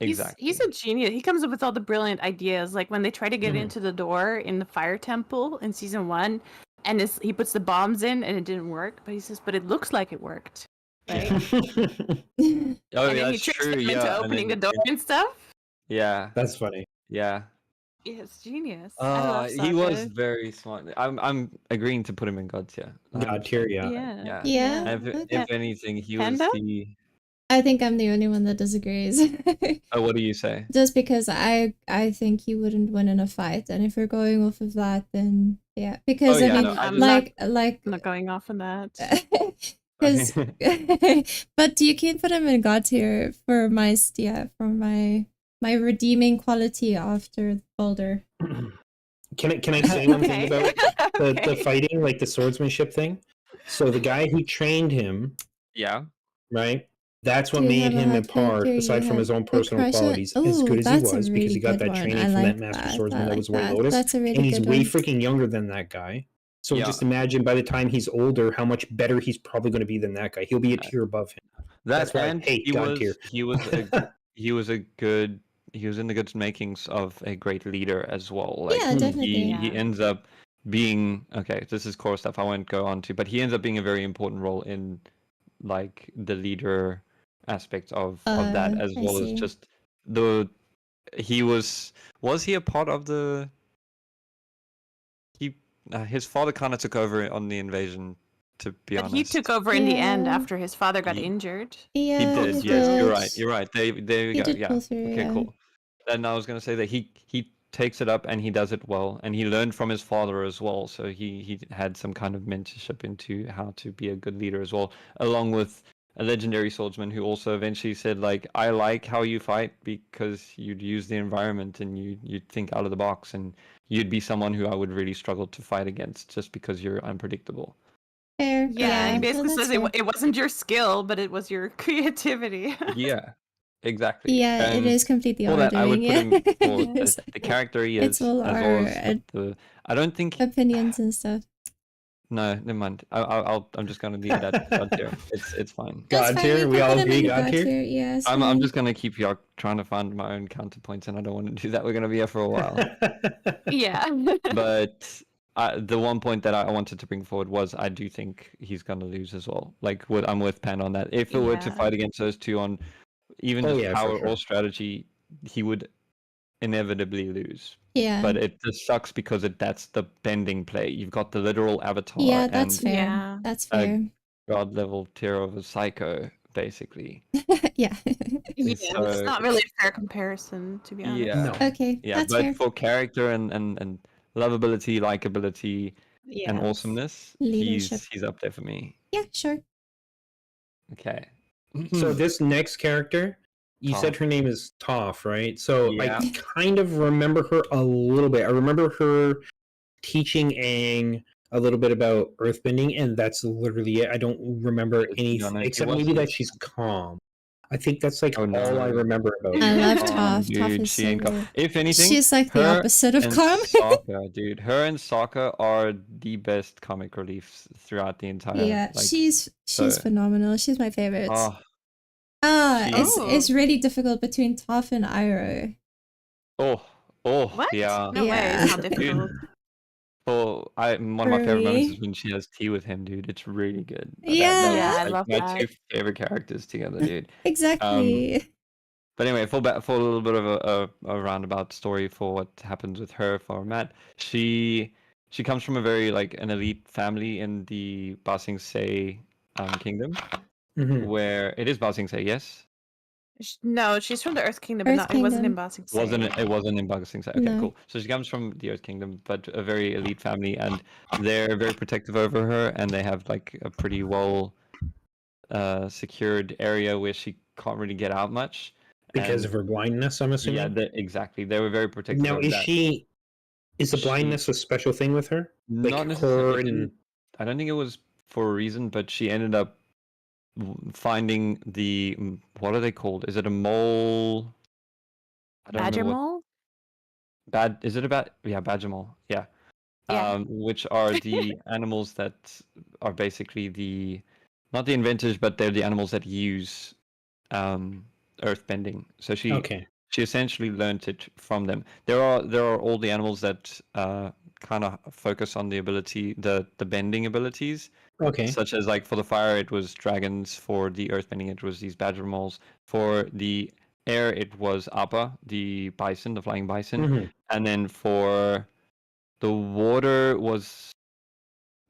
He's Exactly. a genius. He comes up with all the brilliant ideas. Like when they try to get Mhm. into the door in the fire temple in season 1, and he puts the bombs in and it didn't work, but he says, "But it looks like it worked." Right? Oh, And yeah, then he that's tricks true. them into Yeah, and opening the then door and stuff. yeah, That's funny. yeah. Yeah, it's genius. I love He was Sokka. very smart. I'm agreeing to put him in God tier. God tier, yeah. Yeah. Yeah. Yeah. If, Okay. if anything, he was Panda? the. I think I'm the only one that disagrees. Oh, what do you say? Just because I think he wouldn't win in a fight, and if we're going off of that, then yeah, because Oh, I yeah, mean, no, I I'm just- like, I'm not going off on that. because, but you can put him in God tier for my my redeeming quality after Boulder. Can I say one thing about the Okay. fighting, like the swordsmanship thing? So the guy who trained him, Yeah. right? That's what Do you made have a him hot apart, character you aside from have his own a personal crush on? qualities, as Ooh, good as he that's a was, because he really got good that one. training I from like that master that. swordsman I that like was White that. Lotus. That's a really And he's good way one. freaking younger than that guy. So Yeah. just imagine by the time he's older, how much better he's probably going to be than that guy. He'll be a tier above him. That's why I and hate he God was tier. he was in the good makings of a great leader as well. Like Yeah, definitely. he Yeah. ends up being this is core stuff I won't go on to, but he ends up being a very important role in like the leader aspect of that, as I well as see. just he was he a part of the his father kind of took over on the invasion, to be But honest. he took over in the end Yeah. after his father got He- injured. Yeah, He did, he yes, did. you're right. There we He go. did Yeah. pull through, Okay, yeah. cool. And I was gonna say that he takes it up and he does it well, and he learned from his father as well. So he had some kind of mentorship into how to be a good leader as well, along with a legendary swordsman who also eventually said, like, I like how you fight because you'd use the environment and you'd think out of the box, and you'd be someone who I would really struggle to fight against just because you're unpredictable. Fair. Yeah, he no, basically that's says fair. it wasn't your skill, but it was your creativity. Yeah, exactly. Yeah, it And is completely for our that, I would doing. put Yeah. him for the character he It's is, all as our well as the. I don't think. opinions and stuff. No, never mind. I'm just gonna leave it at God tier. It's fine. That's God fine, tier? you We can all put him agree in God tier? Yeah, it's I'm fine. just gonna keep trying to find my own counterpoints, and I don't want to do that. We're gonna be here for a while. Yeah. But the one point that I wanted to bring forward was I do think he's gonna lose as well. Like I'm with Pan on that. If it were to Yeah. fight against those two on even Oh, just yeah, for power sure. or strategy, he would inevitably lose. Yeah. But it just sucks because that's the bending play. You've got the literal avatar Yeah, that's and fair. Yeah. That's fair. god level tier of a psycho, basically. Yeah. Yeah, So- it's not really a fair comparison, to be honest. Yeah. No. Okay, Yeah, that's but fair. for character and lovability, likability, Yeah. and awesomeness, Leadership. he's up there for me. Yeah, sure. Okay. So this next character, you said Toph. her name is Toph, right? So Yeah. I kind of remember her a little bit. I remember her teaching Aang a little bit about earthbending, and that's literally it. I don't remember To be anything honest, it except maybe wasn't- that she's calm. I think that's like Oh, all I no. remember about I her. love Calm, Toph. Toph dude, is she so ain't calm. good. If anything, She's like the her opposite of and calm. Sokka, dude. Her and Sokka are the best comic reliefs throughout the entire. Yeah, like, she's so- phenomenal. She's my favorite. Oh, It's Oh. it's really difficult between Toph and Iroh. oh, What? yeah. No way. Yeah. It's not difficult. One of my favorite moments Really? is when she has tea with him, dude. It's really good. Yeah. Yeah, I like love my that. two favorite characters together, dude. Exactly. But anyway, for a little bit of a roundabout story for what happens with her for Matt, she comes from a very like an elite family in the Ba Sing Se kingdom, Mhm. where it is Ba Sing Se, yes. No, she's from the Earth Kingdom, Earth but it wasn't in Kingdom. Ba Sing Se. It wasn't in Ba Sing Se. Okay, No. cool. So she comes from the Earth Kingdom, but a very elite family, and they're very protective over her, and they have like a pretty well secured area where she can't really get out much. Because of her blindness, I'm assuming. Yeah, exactly. They were very protective Now, of is that. the blindness a special thing with her? Like Not her necessarily. and I don't think it was for a reason, but she ended up finding the what are they called? Is it a mole? I don't Badger remember what mole? Is it about? Yeah, badger mole. Yeah. Yeah. Which are the animals that are basically not the inventors, but they're the animals that use earth bending. So she essentially learned it from them. There are all the animals that kind of focus on the bending abilities. Okay. Such as like for the fire it was dragons, for the earth bending it was these badger moles, for the air it was Appa, the bison, the flying bison, Mhm. and then for the water was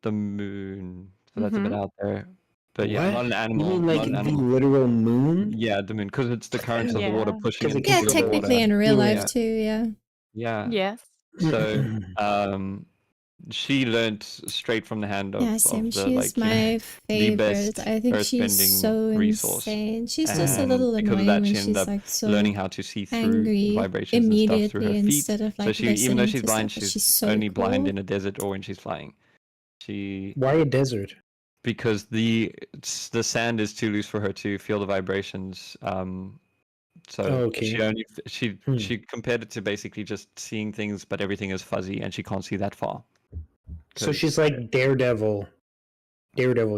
the moon. So that's a bit out there. But yeah, What? not an You animal. mean Not like an the animal. literal moon? Yeah, the moon, because it's the currents of the water Yeah. pushing 'Cause it into Yeah, keeps the technically water. in real life Yeah. too, yeah. Yeah. Yes. So she learned straight from the hand of, Yeah, same. of the She's like my the favorite. best I think she's earthbending so resource. insane. She's just a And little because of annoying that, when she ended she's up like so learning how to see through angry vibrations and stuff through her immediately feet. instead of So like she, even though listening she's to blind, stuff, but she's she's so only blind cool. in a desert or when she's flying. Why a desert? Because the sand is too loose for her to feel the vibrations. So Okay. she compared it to basically just seeing things, but everything is fuzzy and she can't see that far. So she's like Daredevil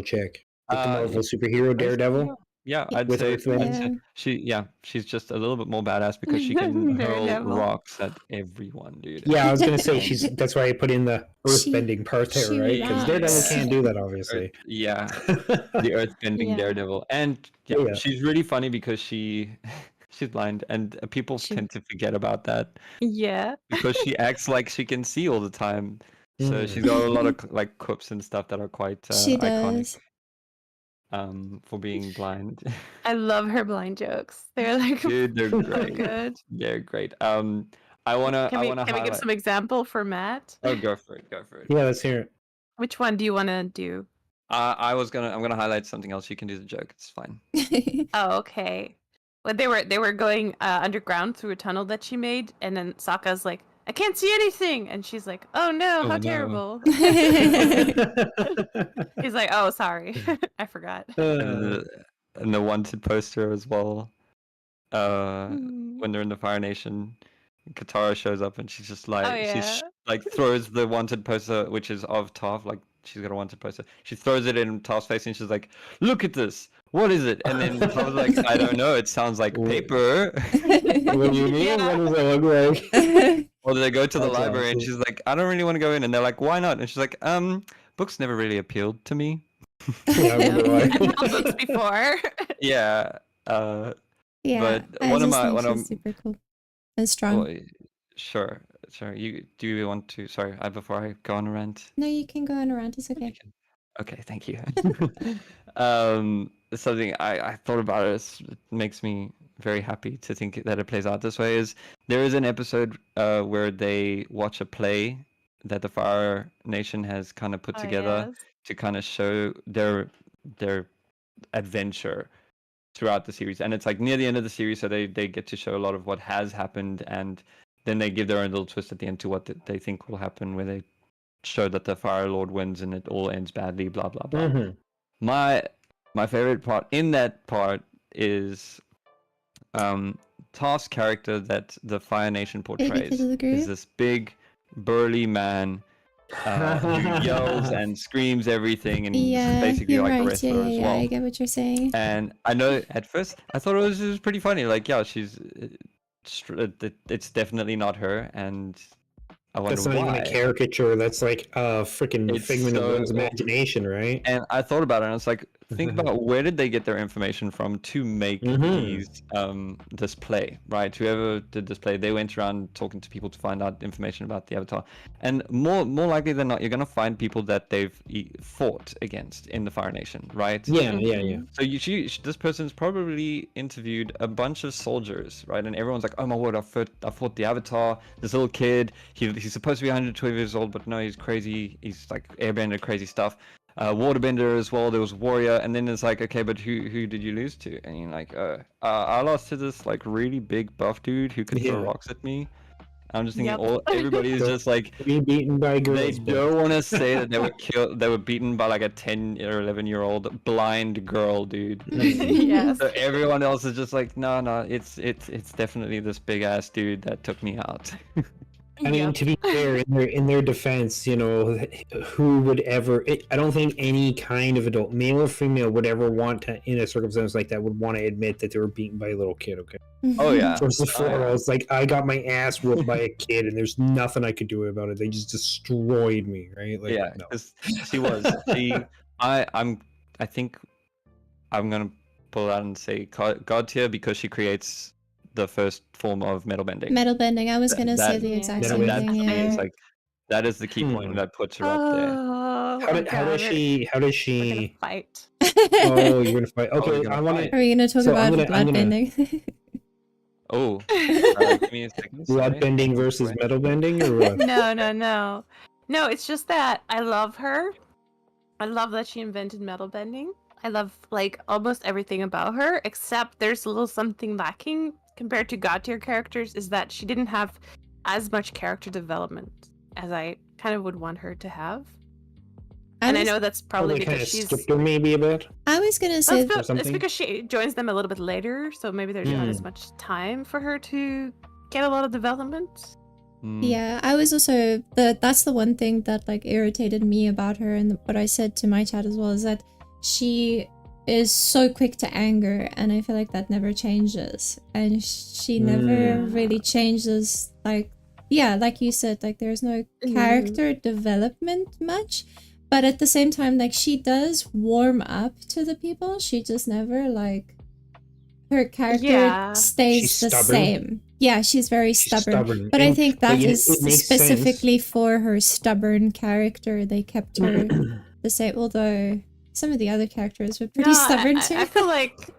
chick. Like the Marvel superhero Daredevil. Yeah, I'd With say Earthbending? she's just a little bit more badass because she can hurl Daredevil. rocks at everyone, dude. Yeah, I was gonna say that's why I put in the earthbending part there, she right? Because Daredevil rocks. can't do that, obviously. Yeah, the earth-bending Yeah. Daredevil, and Yeah. she's really funny because she's blind, and people tend to forget about that Yeah. because she acts like she can see all the time. So Mm. she's got a lot of like quips and stuff that are quite She iconic. does. For being blind. I love her blind jokes. They're like Dude, they're so great. good. They're great. I wanna Can we highlight. give some example for Matt? Oh, go for it. Yeah, let's hear it. Which one do you want to do? I'm gonna highlight something else. You can do the joke. It's fine. Oh, okay. Well, they were going underground through a tunnel that she made, and then Sokka's like, "I can't see anything," and she's like, "Oh no, Oh, how no. terrible." He's like, "Oh, sorry, I forgot." And the wanted poster as well. When they're in the Fire Nation, Katara shows up and she's just like, Oh, yeah. like throws the wanted poster, which is of Toph. Like she's got a wanted poster. She throws it in Toph's face and she's like, "Look at this. What is it?" And then Toph's like, "I don't know. It sounds like paper." What do you mean? Yeah. What does it look like? Or they go to the That's library and awesome. she's like, "I don't really want to go in," and they're like, "Why not?" And she's like, books never really appealed to me." Yeah, I wonder why. I've held books before. Yeah. Yeah, But I one of just my think one of she's super cool and strong. well, sure. You want to? Sorry, before I go on a rant. No, you can go on around. It's okay. Okay, thank you. Something I thought about it makes me very happy to think that it plays out this way. Is there is an episode where they watch a play that the Fire Nation has kind of put Oh, together yes. to kind of show their adventure throughout the series, and it's like near the end of the series, so they get to show a lot of what has happened, and then they give their own little twist at the end to what they think will happen, where they show that the Fire Lord wins and it all ends badly, blah blah blah. Mhm. My favorite part in that part is Toph's character that the Fire Nation portrays to the is groove? this big burly man who yells and screams everything and Yeah, basically you're like a right. wrestler as Yeah, well. I get what you're saying. And I know at first I thought it was pretty funny. Like, yeah, it's definitely not her, and I wonder That's not why. even a caricature. That's like a freaking It's figment of so one's imagination, right? And I thought about it, and it's like think about where did they get their information from to make these display, right? Whoever did display, they went around talking to people to find out information about the avatar, and more likely than not, you're gonna find people that they've fought against in the Fire Nation, right? Yeah. So this person's probably interviewed a bunch of soldiers, right? And everyone's like, oh my word, I fought the avatar. This little kid, he's supposed to be 112 years old, but no, he's crazy. He's like airbender, crazy stuff. Waterbender as well. There was Warrior, and then it's like, okay, but who did you lose to? And you're like, I lost to this like really big buff dude who could throw rocks at me. I'm just thinking, everybody is just like being beaten by girls. They don't want to say that they were killed. They were beaten by like a 10 or 11-year-old blind girl, dude. Yes. So everyone else is just like, no, it's definitely this big ass dude that took me out. I mean, to be fair, in their defense, you know, who would ever? I don't think any kind of adult, male or female, would ever want to, in a circumstance like that, would want to admit that they were beaten by a little kid. Okay. Oh yeah. First and foremost, like I got my ass whooped by a kid, and there's nothing I could do about it. They just destroyed me, right? Like, yeah, because she was. I think I'm gonna pull out and say God tier because she creates the first form of metal bending. Metal bending. I was gonna say the exact same thing. Yeah. Like, that is the key point that puts her up there. How does she? We're gonna fight. Oh, you're gonna fight. Okay, I want to. Are we gonna talk about blood bending? Oh, give me a second. Blood bending versus metal bending, or what? No. It's just that I love her. I love that she invented metal bending. I love like almost everything about her, except there's a little something lacking compared to God tier characters, is that she didn't have as much character development as I kind of would want her to have. I know that's probably because she's skipped her maybe a bit. I was gonna say it's because she joins them a little bit later, so maybe there's not as much time for her to get a lot of development. Yeah, I was also that's the one thing that like irritated me about her, and what I said to my chat as well is that she is so quick to anger, and I feel like that never changes, and she never really changes. Like, yeah, like you said, like there's no character development much, but at the same time, like she does warm up to the people. She just never like her character stays the same. Yeah, she's very stubborn. But I think that is specifically for her stubborn character. They kept her the same, although some of the other characters were pretty stubborn too. I feel like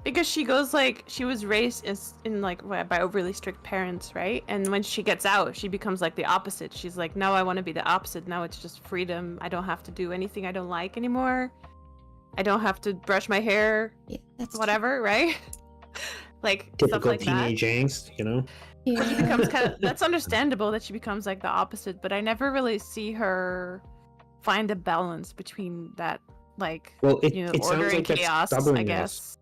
because she goes like she was raised by overly strict parents, right? And when she gets out, she becomes like the opposite. She's like, no, I want to be the opposite. Now it's just freedom. I don't have to do anything I don't like anymore. I don't have to brush my hair. Yeah, that's whatever, right? Like typical stuff like teenage angst, you know? Yeah. She becomes that's understandable that she becomes like the opposite, but I never really see her find a balance between that, like, it order and chaos, I guess.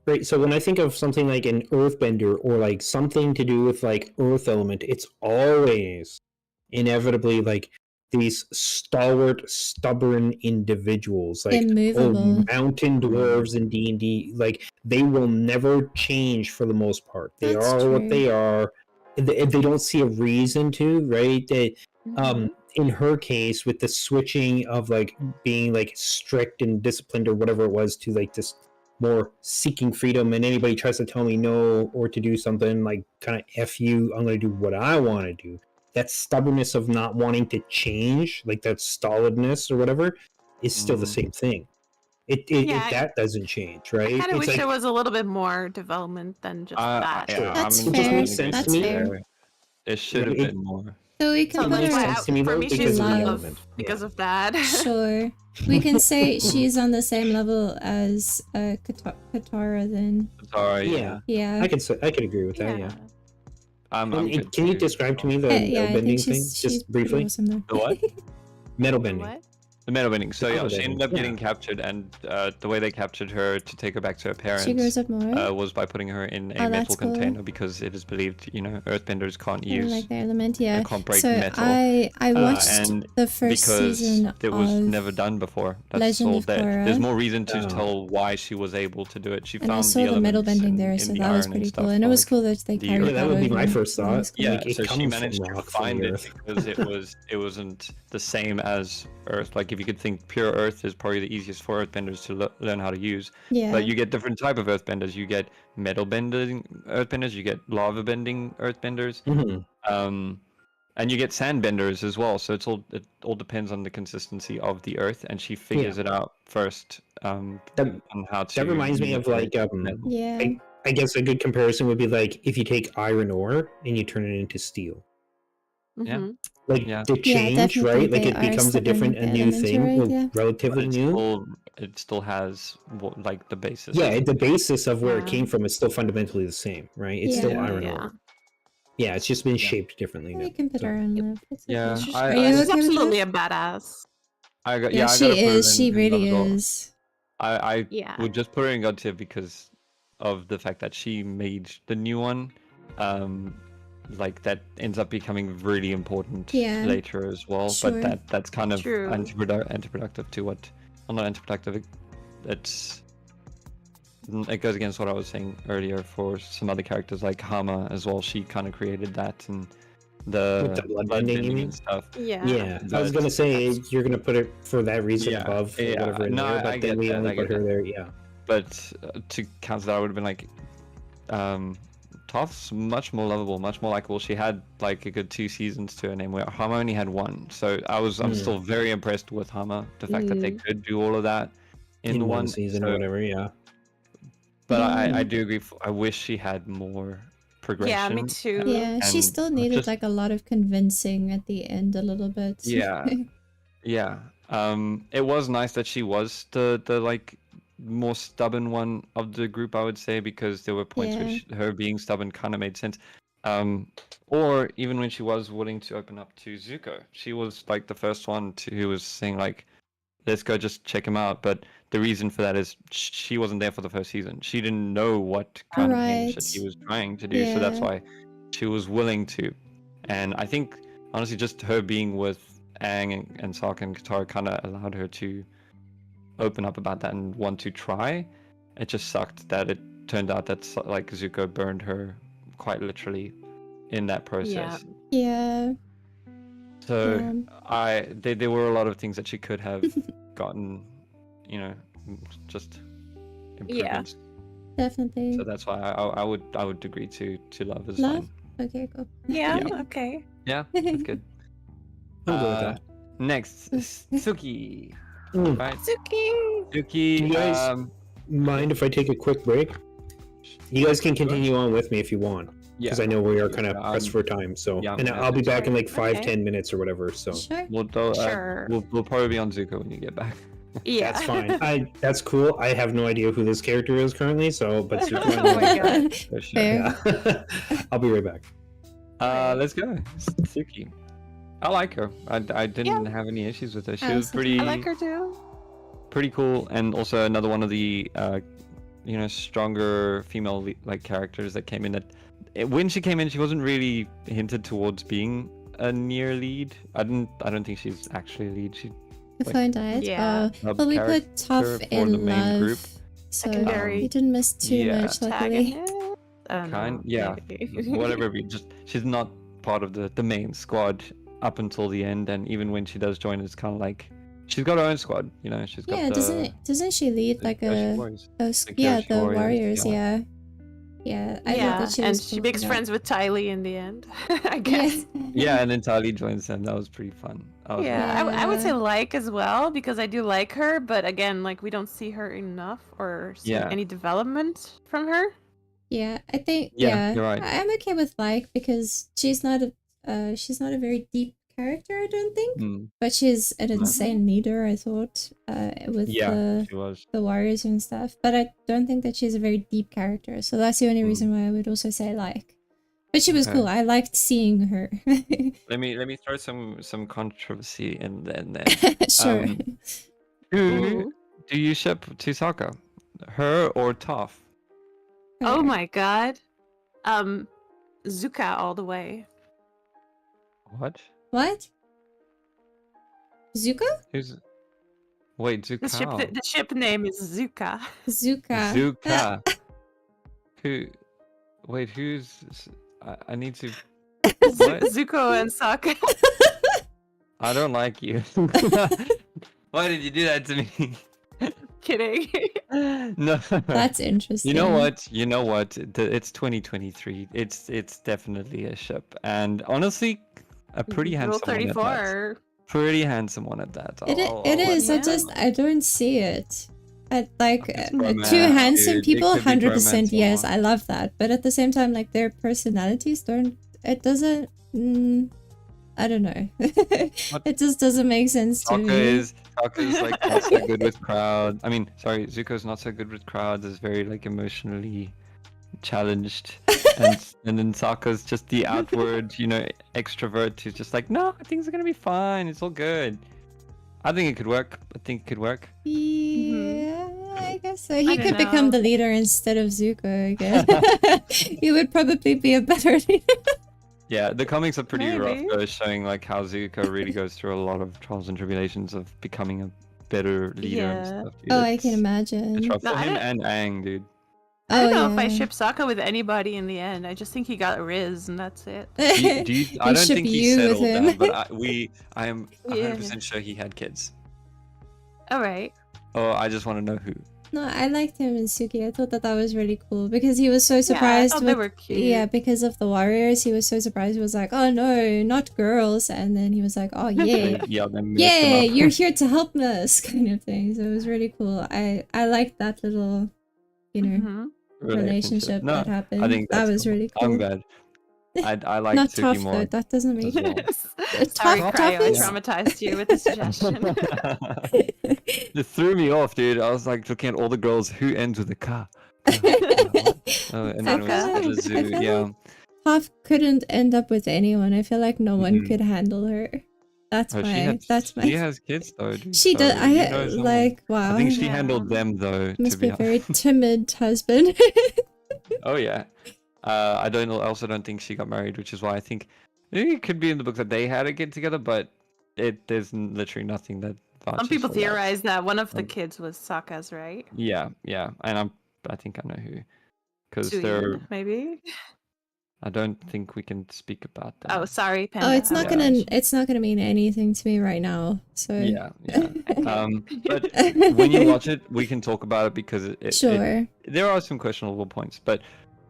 Right, so when I think of something like an earthbender or like something to do with like earth element, it's always inevitably like these stalwart, stubborn individuals, like mountain dwarves in D&D, like they will never change for the most part. They are what they are. They don't see a reason to, right? They, in her case, with the switching of like being like strict and disciplined or whatever it was to like this more seeking freedom, and anybody tries to tell me no or to do something, like kind of F you, I'm going to do what I want to do. That stubbornness of not wanting to change, like that stolidness or whatever, is still the same thing. That doesn't change, right? I kind of wish there was a little bit more development than just that. Yeah, that's fair. That's fair. It should have been more. So we can put her for me, she's because of that. Sure. We can say she's on the same level as Katara then. Katara, yeah. I could agree with that, yeah. Can you describe to me the metal bending thing, just briefly? Awesome, the what? Metal bending. What? The metal bending. So yeah, she ended up getting captured, and the way they captured her to take her back to her parents she grows up more? Was by putting her in a metal container, because it is believed, earthbenders can't use like their element, yeah. Can't break so metal. I watched the first season it was never done before. That's Legend all of there. Korra. There's more reason to tell why she was able to do it. She and found I saw the metal bending there, in so the that was iron pretty stuff, cool. And it was cool that they carried that would be my first thought. Cool. Yeah, Like, so she managed to find it Earth. because it wasn't the same as Earth. Like if you could think pure Earth is probably the easiest for Earthbenders to learn how to use. Yeah. But you get different type of Earthbenders. You get metal bending Earthbenders. You get lava bending Earthbenders. And you get sandbenders as well. So it all depends on the consistency of the Earth, and she figures it out first. On how to. That reminds me of like Yeah. I guess a good comparison would be like if you take iron ore and you turn it into steel. Yeah. Mhm. Like Yeah. the change, definitely right? Like they it are becomes a stepping a new elements, thing, right? well, Yeah. relatively new. It still has like the basis. Yeah, the basis of where it Yeah. came from is still fundamentally the same, right? It's still Yeah. iron Yeah. ore. Yeah, it's just been Yeah. shaped differently now. You can put So- her on left. It's Yeah, okay. I- Are you I- She's okay with absolutely that? a badass. I got Yeah, I she gotta put her is. She in really love as well. is. I Yeah. would just put her in God tier because of the fact that she made the new one, like that ends up becoming really important Yeah. later as well. Sure. But that's kind of True. anti-productive to what, well, not anti-productive. It goes against what I was saying earlier for some other characters like Hama as well. She kind of created that and the With the blood blood bending, you bending mean? and stuff. Yeah. Yeah, I was But gonna say that's- you're gonna put it for that reason Yeah, above or yeah, whatever in no, there, I but then get we that, only I put get her that. there. Yeah, But to counter that, I would have been like, Toph's much more lovable, much more likable. She had like a good 2 seasons to her name, where Hama only had 1. So I'm still very impressed with Hama. The fact that they could do all of that in one season so- or whatever. Yeah, But Yeah. I do agree. I wish she had more progression. Yeah, me too. Yeah, she And still needed just- like a lot of convincing at the end a little bit. Yeah. Yeah. It was nice that she was the like more stubborn one of the group, I would say, because there were points Yeah. which her being stubborn kind of made sense. Or even when she was willing to open up to Zuko, she was like the first one who was saying like, let's go just check him out. But the reason for that is she wasn't there for the first season. She didn't know what kind of things that Right. he was trying to do. So that's Yeah. why she was willing to. And I think, honestly, just her being with Aang and Sokka and Katara kind of allowed her to open up about that and want to try. It just sucked that it turned out that like Zuko burned her quite literally in that process. Yeah. So Yeah. there were a lot of things that she could have gotten, just improvements. Definitely. So that's why I would agree to love is Love? fine. Okay, cool. Yeah. Yeah. Okay. Yeah, that's good. I'm good with that. Next, Suki. Mm. Right, Suki. Suki. Do you guys mind if I take a quick break? You guys can continue on with me if you want, because I know we are kind of Yeah, pressed for time. So, yeah, and I'm I'll be happy back in like 5-10 Okay. minutes or whatever. So Sure. Sure. We'll probably be on Zuko when you get back. Yeah. that's fine. That's cool. I have no idea who this character is currently. So, but Zuko, I Oh know. my God. For sure. Fair. Yeah. I'll be right back. Let's go. Suki. I like her. I didn't have any issues with her. She was Awesome. pretty I like her too. pretty cool, and also another one of the stronger female like characters that came in. That when she came in, she wasn't really hinted towards being a near lead. I don't think she's actually a lead. She If like, I died. Yeah. Well, we put Toph for the in main love, group. so Secondary. you didn't miss too Yeah. much, luckily. Antagonist? I don't know. Yeah, maybe. whatever. She's not part of the main squad up until the end, and even when she does join, it's kind of like she's got her own squad. She's got Yeah, doesn't she lead the like Kyoshi a Warriors. those The yeah Kyoshi the Warriors, warriors, yeah. yeah. I thought Yeah, that she and was she cool makes for that. friends with Tylee in the end. I Yeah. guess. Yeah, and then Tali joins them. That was pretty fun. I was Yeah, really- I would say Yeah. like as well because I do like her, but again, like we don't see her enough or see Yeah. any development from her. Yeah, I think Yeah, you're right. I'm okay with like because she's not a very deep character, I don't think, Mm, but she's an No. insane leader. I thought with yeah, she was. the warriors and stuff, but I don't think that she's a very deep character. So that's the only Mm. reason why I would also say like. But she was Okay. cool. I liked seeing her. Let me throw some controversy in then. Sure. Who Ooh. do you ship to Sokka? Her or Toph? Oh Her. my god. Zuka all the way. What? What? Zuko? Who's? Wait, The Zuko. the ship name is Zuka. Zuka. Zuka. Who? Wait, who's? I need to. What? Zuko and Sokka. I don't like you. Why did you do that to me? Kidding. No. That's interesting. You know what? You know what? It's 2023. It's definitely a ship, and honestly, a pretty Rule handsome one at that. 34. Pretty handsome one at that. It I'll it let is. you I Yeah. just I don't see it. Like It's two romance, handsome dude. It people, could be 100% bromance yes. more. I love that. But at the same time, like their personalities don't. It doesn't. I don't know. It just doesn't make sense to me. Sokka is like not so good with crowds. I mean, sorry, Zuko's not so good with crowds. Is very like emotionally challenged, and then Sokka's just the outward, extrovert who's just like, no, things are gonna be fine. It's all good. I think it could work. I think it could work. Yeah, I guess so. He I don't could become know. the leader instead of Zuko again. He would probably be a better leader. Yeah, the comics are pretty rough, Maybe. though, showing like how Zuko really goes through a lot of trials and tribulations of becoming a better leader and Yeah. stuff. Dude. Oh, I can It's imagine. rough No, for I him don't- and Aang, dude. I don't Oh, know if I yeah. ship Sokka with anybody in the end. I just think he got Riz and that's it. I We don't ship think he you with settled him. down, but I am Yeah. 100% sure he had kids. Alright. Oh, I just want to know who. No, I liked him and Suki. I thought that was really cool because he was so Yeah, I surprised thought with they were cute. yeah, because of the warriors. He was so surprised. He was like, "Oh no, not girls!" And then he was like, "Oh yeah, Yeah, they messed yeah, him up. you're here to help us," kind of thing. So it was really cool. I liked that little, Mhm. relationship No, that happened. I think that that's was cool. really cool. I'm glad. I like Not Suki tough more. though. That doesn't make as well. Sorry, Tough- Cryo, I tough is- traumatized you with the suggestion. It threw me off, dude. I was like looking at all the girls who ends with a K. And then it was I at a zoo. feel Yeah. like Toph couldn't end up with anyone. I feel like no one Mhm. could handle her. That's Oh, my. That's my. She has kids though, dude. She so does. you know someone. Like wow. I think she Yeah. handled them though. Must to be be a very honest. timid husband. Oh yeah. I also don't think she got married, which is why I think it could be in the book that they had a kid together, but there's literally nothing that. Some vouches people for that. theorize that one of the Um, kids was Sokka's, right? Yeah, and I think I know who, because they're. Suyun, maybe? I don't think we can speak about them. Oh, sorry, Panda. Oh, it's not I gonna. won't. It's not gonna mean anything to me right now. So. Yeah. Okay. But when you watch it, we can talk about it because Sure. there are some questionable points. But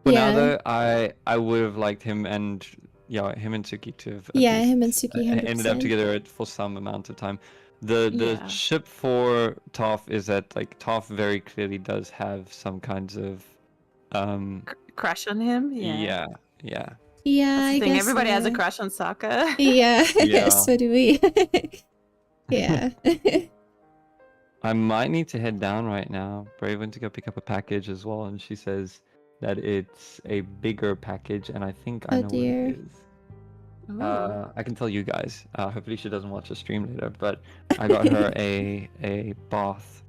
for now, though, I would have liked him and him and Suki to have at Yeah, least him and Suki 100%. ended up together for some amount of time. The Yeah. ship for Toph is that like Toph very clearly does have some kinds of Crush on him? yeah. Yeah, That's I the thing. guess Everybody has a so. crush on Sokka. Yeah. Yeah. So do we. Yeah. I might need to head down right now. Brave went to go pick up a package as well, and she says that it's a bigger package, and I think I Oh, know dear. what it is. Ooh. I can tell you guys. Hopefully she doesn't watch the stream later, but I got her a bath.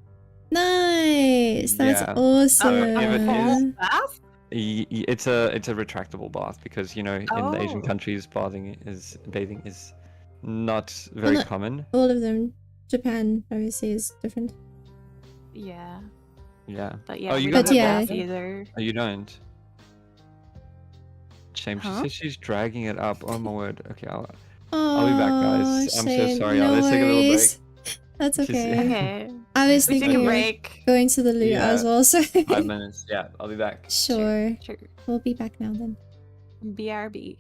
Nice. That's Yeah. awesome. if it is- Bath? It's a retractable bath because in the Asian Oh. countries bathing is not very no- common. All of them. Japan obviously is different. Yeah. Yeah. But yeah, Oh, you we got don't her have bath? bath either. Oh, you don't. Shame. She Huh? says she's dragging it up. Oh my word. Okay, Oh, I'll be back, guys. I'm so shame. sorry. No Let's take a little break. worries. That's She's- okay. Okay. I was We take thinking a of break. going to the loo Yeah. as well, so 5 minutes. Yeah, I'll be back. sure. Sure. We'll be back now then. BRB.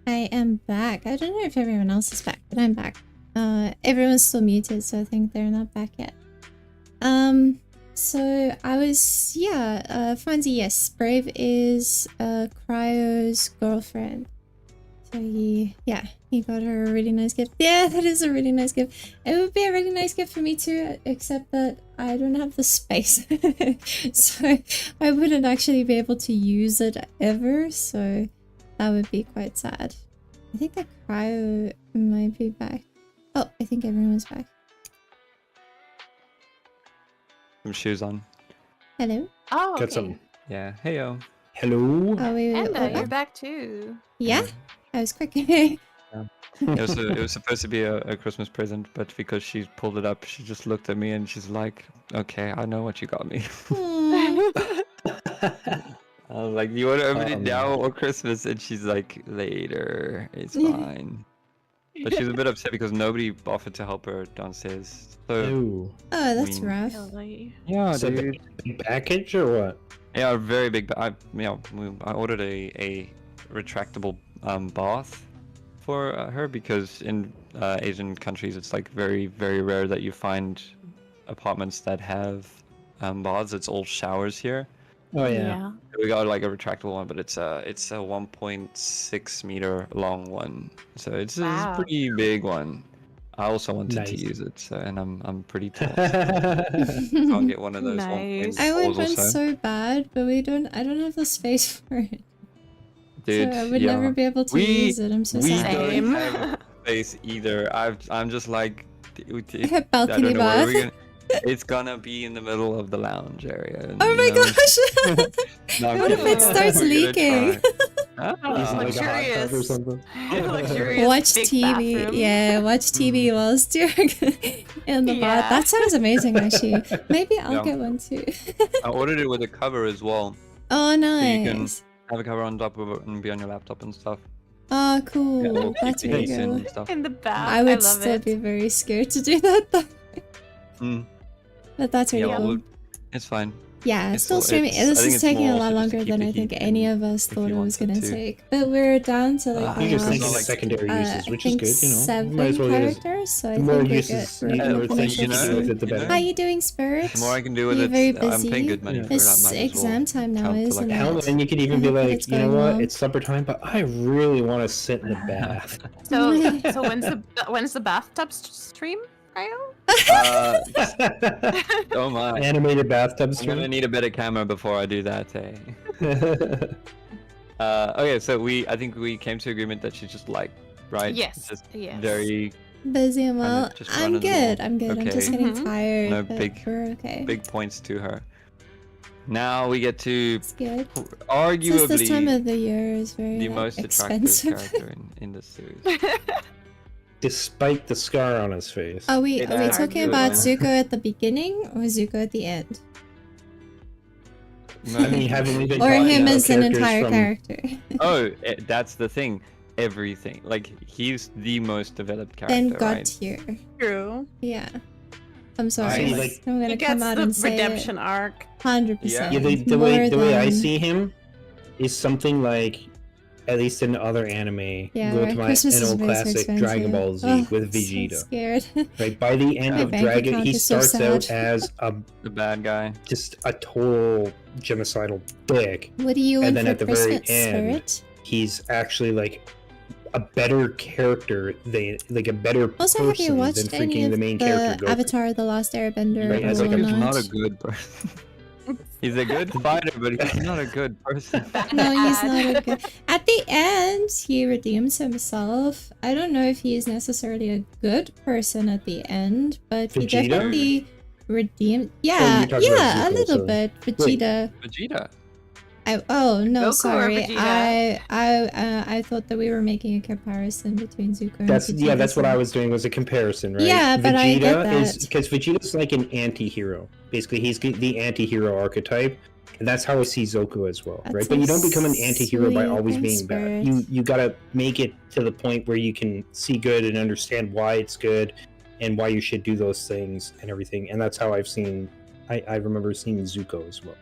I am back. I don't know if everyone else is back, but I'm back. Everyone's still muted, so I think they're not back yet. So I was, Franzi, yes, Brave is Cryo's girlfriend. So he got her a really nice gift. Yeah, that is a really nice gift. It would be a really nice gift for me too, except that I don't have the space. So I wouldn't actually be able to use it ever, so that would be quite sad. I think the Cryo might be back. Oh, I think everyone's back. Some shoes on. Hello? Oh, okay. Got some. Yeah. Heyo. Hello. Oh, wait. And you're Oh, back too. yeah? I was quick. It was supposed to be a Christmas present, but because she pulled it up, she just looked at me and she's like, "Okay, I know what you got me." Aw. I was like, "You want to open it Oh, now man. or Christmas?" And she's like, "Later, it's fine." But she's a bit upset because nobody offered to help her downstairs. So Ooh. Oh, that's mean- rough. Really? yeah, So dude. big package or what? Yeah, very big. I ordered a retractable bath for her because in Asian countries it's like very rare that you find apartments that have baths. It's all showers here. Oh yeah. We got like a retractable one, but it's a 1.6 meter long one, so it's a Wow. pretty big one. I also wanted Nice. to use it, so, and I'm pretty tall. So I can't get one of those Nice. 1.4s I would or want so. so bad, but I don't have the space for it. Dude, So I would yeah. never be able to We- use it. I'm so we sad. don't Same. have space either. I'm just like, I have balcony where bath. we're gonna. It's gonna be in the middle of the lounge area. and, Oh you my know, gosh! no, I'm What if kidding. it starts We're gonna leaking? try. Oh, Using Ah, like a hot tub or luxurious. something. Luxurious Watch big TV. bathroom. Yeah, watch TV whilst you're in the bath. Yeah. That sounds amazing, actually. Maybe I'll Yeah. get one too. I ordered it with a cover as well. Oh, you can- nice. Have a cover on top of it and be on your laptop and stuff. Oh, Yeah, cool. it'll That's keep the really heat in cool. and stuff. In the bath. I would love still it. be very scared to do that, though. Mm. But that's really Yeah, cool. well, it's fine. Yeah, It's still all- streaming. it's- I This think is it's taking a more lot also just longer to keep than the I think heat any in of us if thought you it was wanted gonna to. take. But we're down to like You're just the thinking last, of secondary uses, I which think is good, you know. seven Might as well use characters, so I the more think we're uses good. We're yeah, gonna or finish things you it can do soon. with it, the better. How you doing, Spirit? The more I can do with You're it, very I'm paying good money busy. for it. I It's might as well exam time now, count to, isn't like, Hell, it? and you could even I be think like, it's you know going what? well. It's supper time, but I really want to sit in the bath. So when's the bathtub stream, Cryo? Oh my. Animated bathtub I'm gonna stream. need a better camera before I do that, eh? Okay, so I think we came to agreement that she's just like, right? Yes. Just Yes. very Busy and Kinda well. just I'm running the good. ball. I'm good. I'm just Okay. getting Mhm. tired. No but big- we're okay. big points to her. Now we get to It's good. arguably Since this time of the year is very the like, most attractive expensive. character in the series. Despite the scar on his face. Are we It talking argues. about Zuko at the beginning or Zuko at the end? I mean, haven't we been Or talking him about as an characters entire from- character? Oh, that's the thing. Everything. Like, he's the most developed character, Then God right? tier. True. Yeah. I'm sorry. See, like- I'm He gonna gets come out the and say redemption arc. 100%. Yeah, the way I see him is something like, at least in other anime, Yeah, go right. to Christmas an is old very so classic Dragon expensive. Ball Z Oh, with so Vegeta. scared. Right, by the end My of bank Dragon, account he is so starts out sad. as The bad guy. just a total genocidal dick. What do you And want then for at the very Christmas, end, Spirit? He's actually like a better character than like a better Also, have you person watched than any freaking of the main the character Goku. Avatar: The Last Airbender Right, or as like a- He's not? not a good person. He's a good fighter, but he's not a good person. No, he's Bad. not a good. At the end, he redeems himself. I don't know if he is necessarily a good person at the end, but he Vegeta? definitely redeemed. you're Yeah, talking about yeah, a Zuko, little so- bit. Vegeta. Vegeta. Oh no, Goku or sorry. Vegeta? I thought that we were making a comparison between Zuko and That's Vegeta. that's what so- I was doing, was a comparison, right? Yeah, but I get Vegeta is that. because Vegeta's like an anti-hero. Basically, he's the anti-hero archetype, and that's how I see Zoku as well, That's right? But you don't become an so anti-hero by sweet. always Thanks, being bad. Spirit. You gotta make it to the point where you can see good and understand why it's good and why you should do those things and everything. And that's how I've seen. I remember seeing Zuko as well.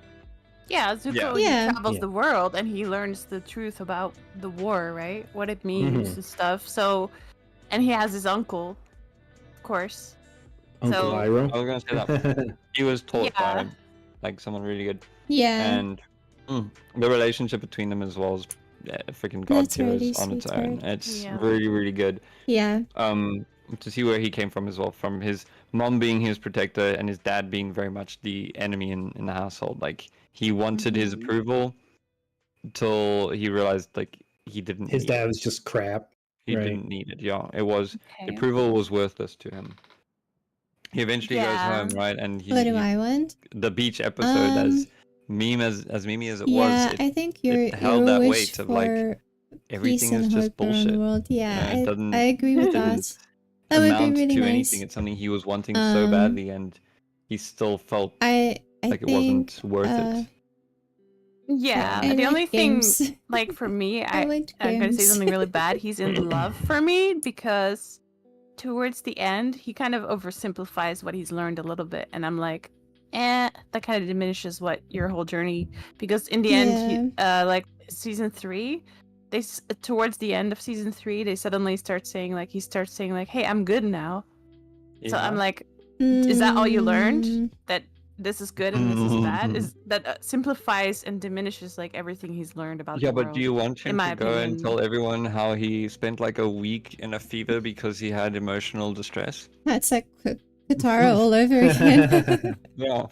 Yeah, Zuko Yeah. he travels Yeah. the world and he learns the truth about the war, right? What it means and stuff. So, and he has his uncle, of course. Uncle So- Iroh. I was gonna say that he was taught Yeah. by like someone really good, Yeah. and the relationship between them as well is freaking god That's tier really on its own. sweetheart. It's Yeah. really really good. Yeah. To see where he came from as well, from his mom being his protector and his dad being very much the enemy in the household. Like he wanted his Mhm. approval till he realized like he didn't. His need dad it. was just crap. He right. didn't need it. Yeah, it was Okay. approval was worthless to him. He eventually goes Yeah. home, right? And What do I want? the beach episode, as meme as it Yeah, was, I think your held that wish weight of like for everything peace is and just hope around the bullshit. world. Yeah, it doesn't- I agree with it that. doesn't That would be amount really to nice. anything. It's something he was wanting so badly, and he still felt I like it think wasn't worth it. Yeah, I the only like thing, games. like for me, I like I'm gonna say games. something really bad. He's in love for me because towards the end, he kind of oversimplifies what he's learned a little bit, and I'm like, that kind of diminishes what your whole journey. Because in the end, like season 3, towards the end of season 3, they suddenly start saying like he starts saying like, "Hey, I'm good now." So I'm like, is that all you learned? That this is good and this is bad? Is that simplifies and diminishes like everything he's learned about Yeah, the but world? do you want him in my to go and opinion. tell everyone how he spent like a week in a fever because he had emotional distress? That's like Katara all over again. Yeah.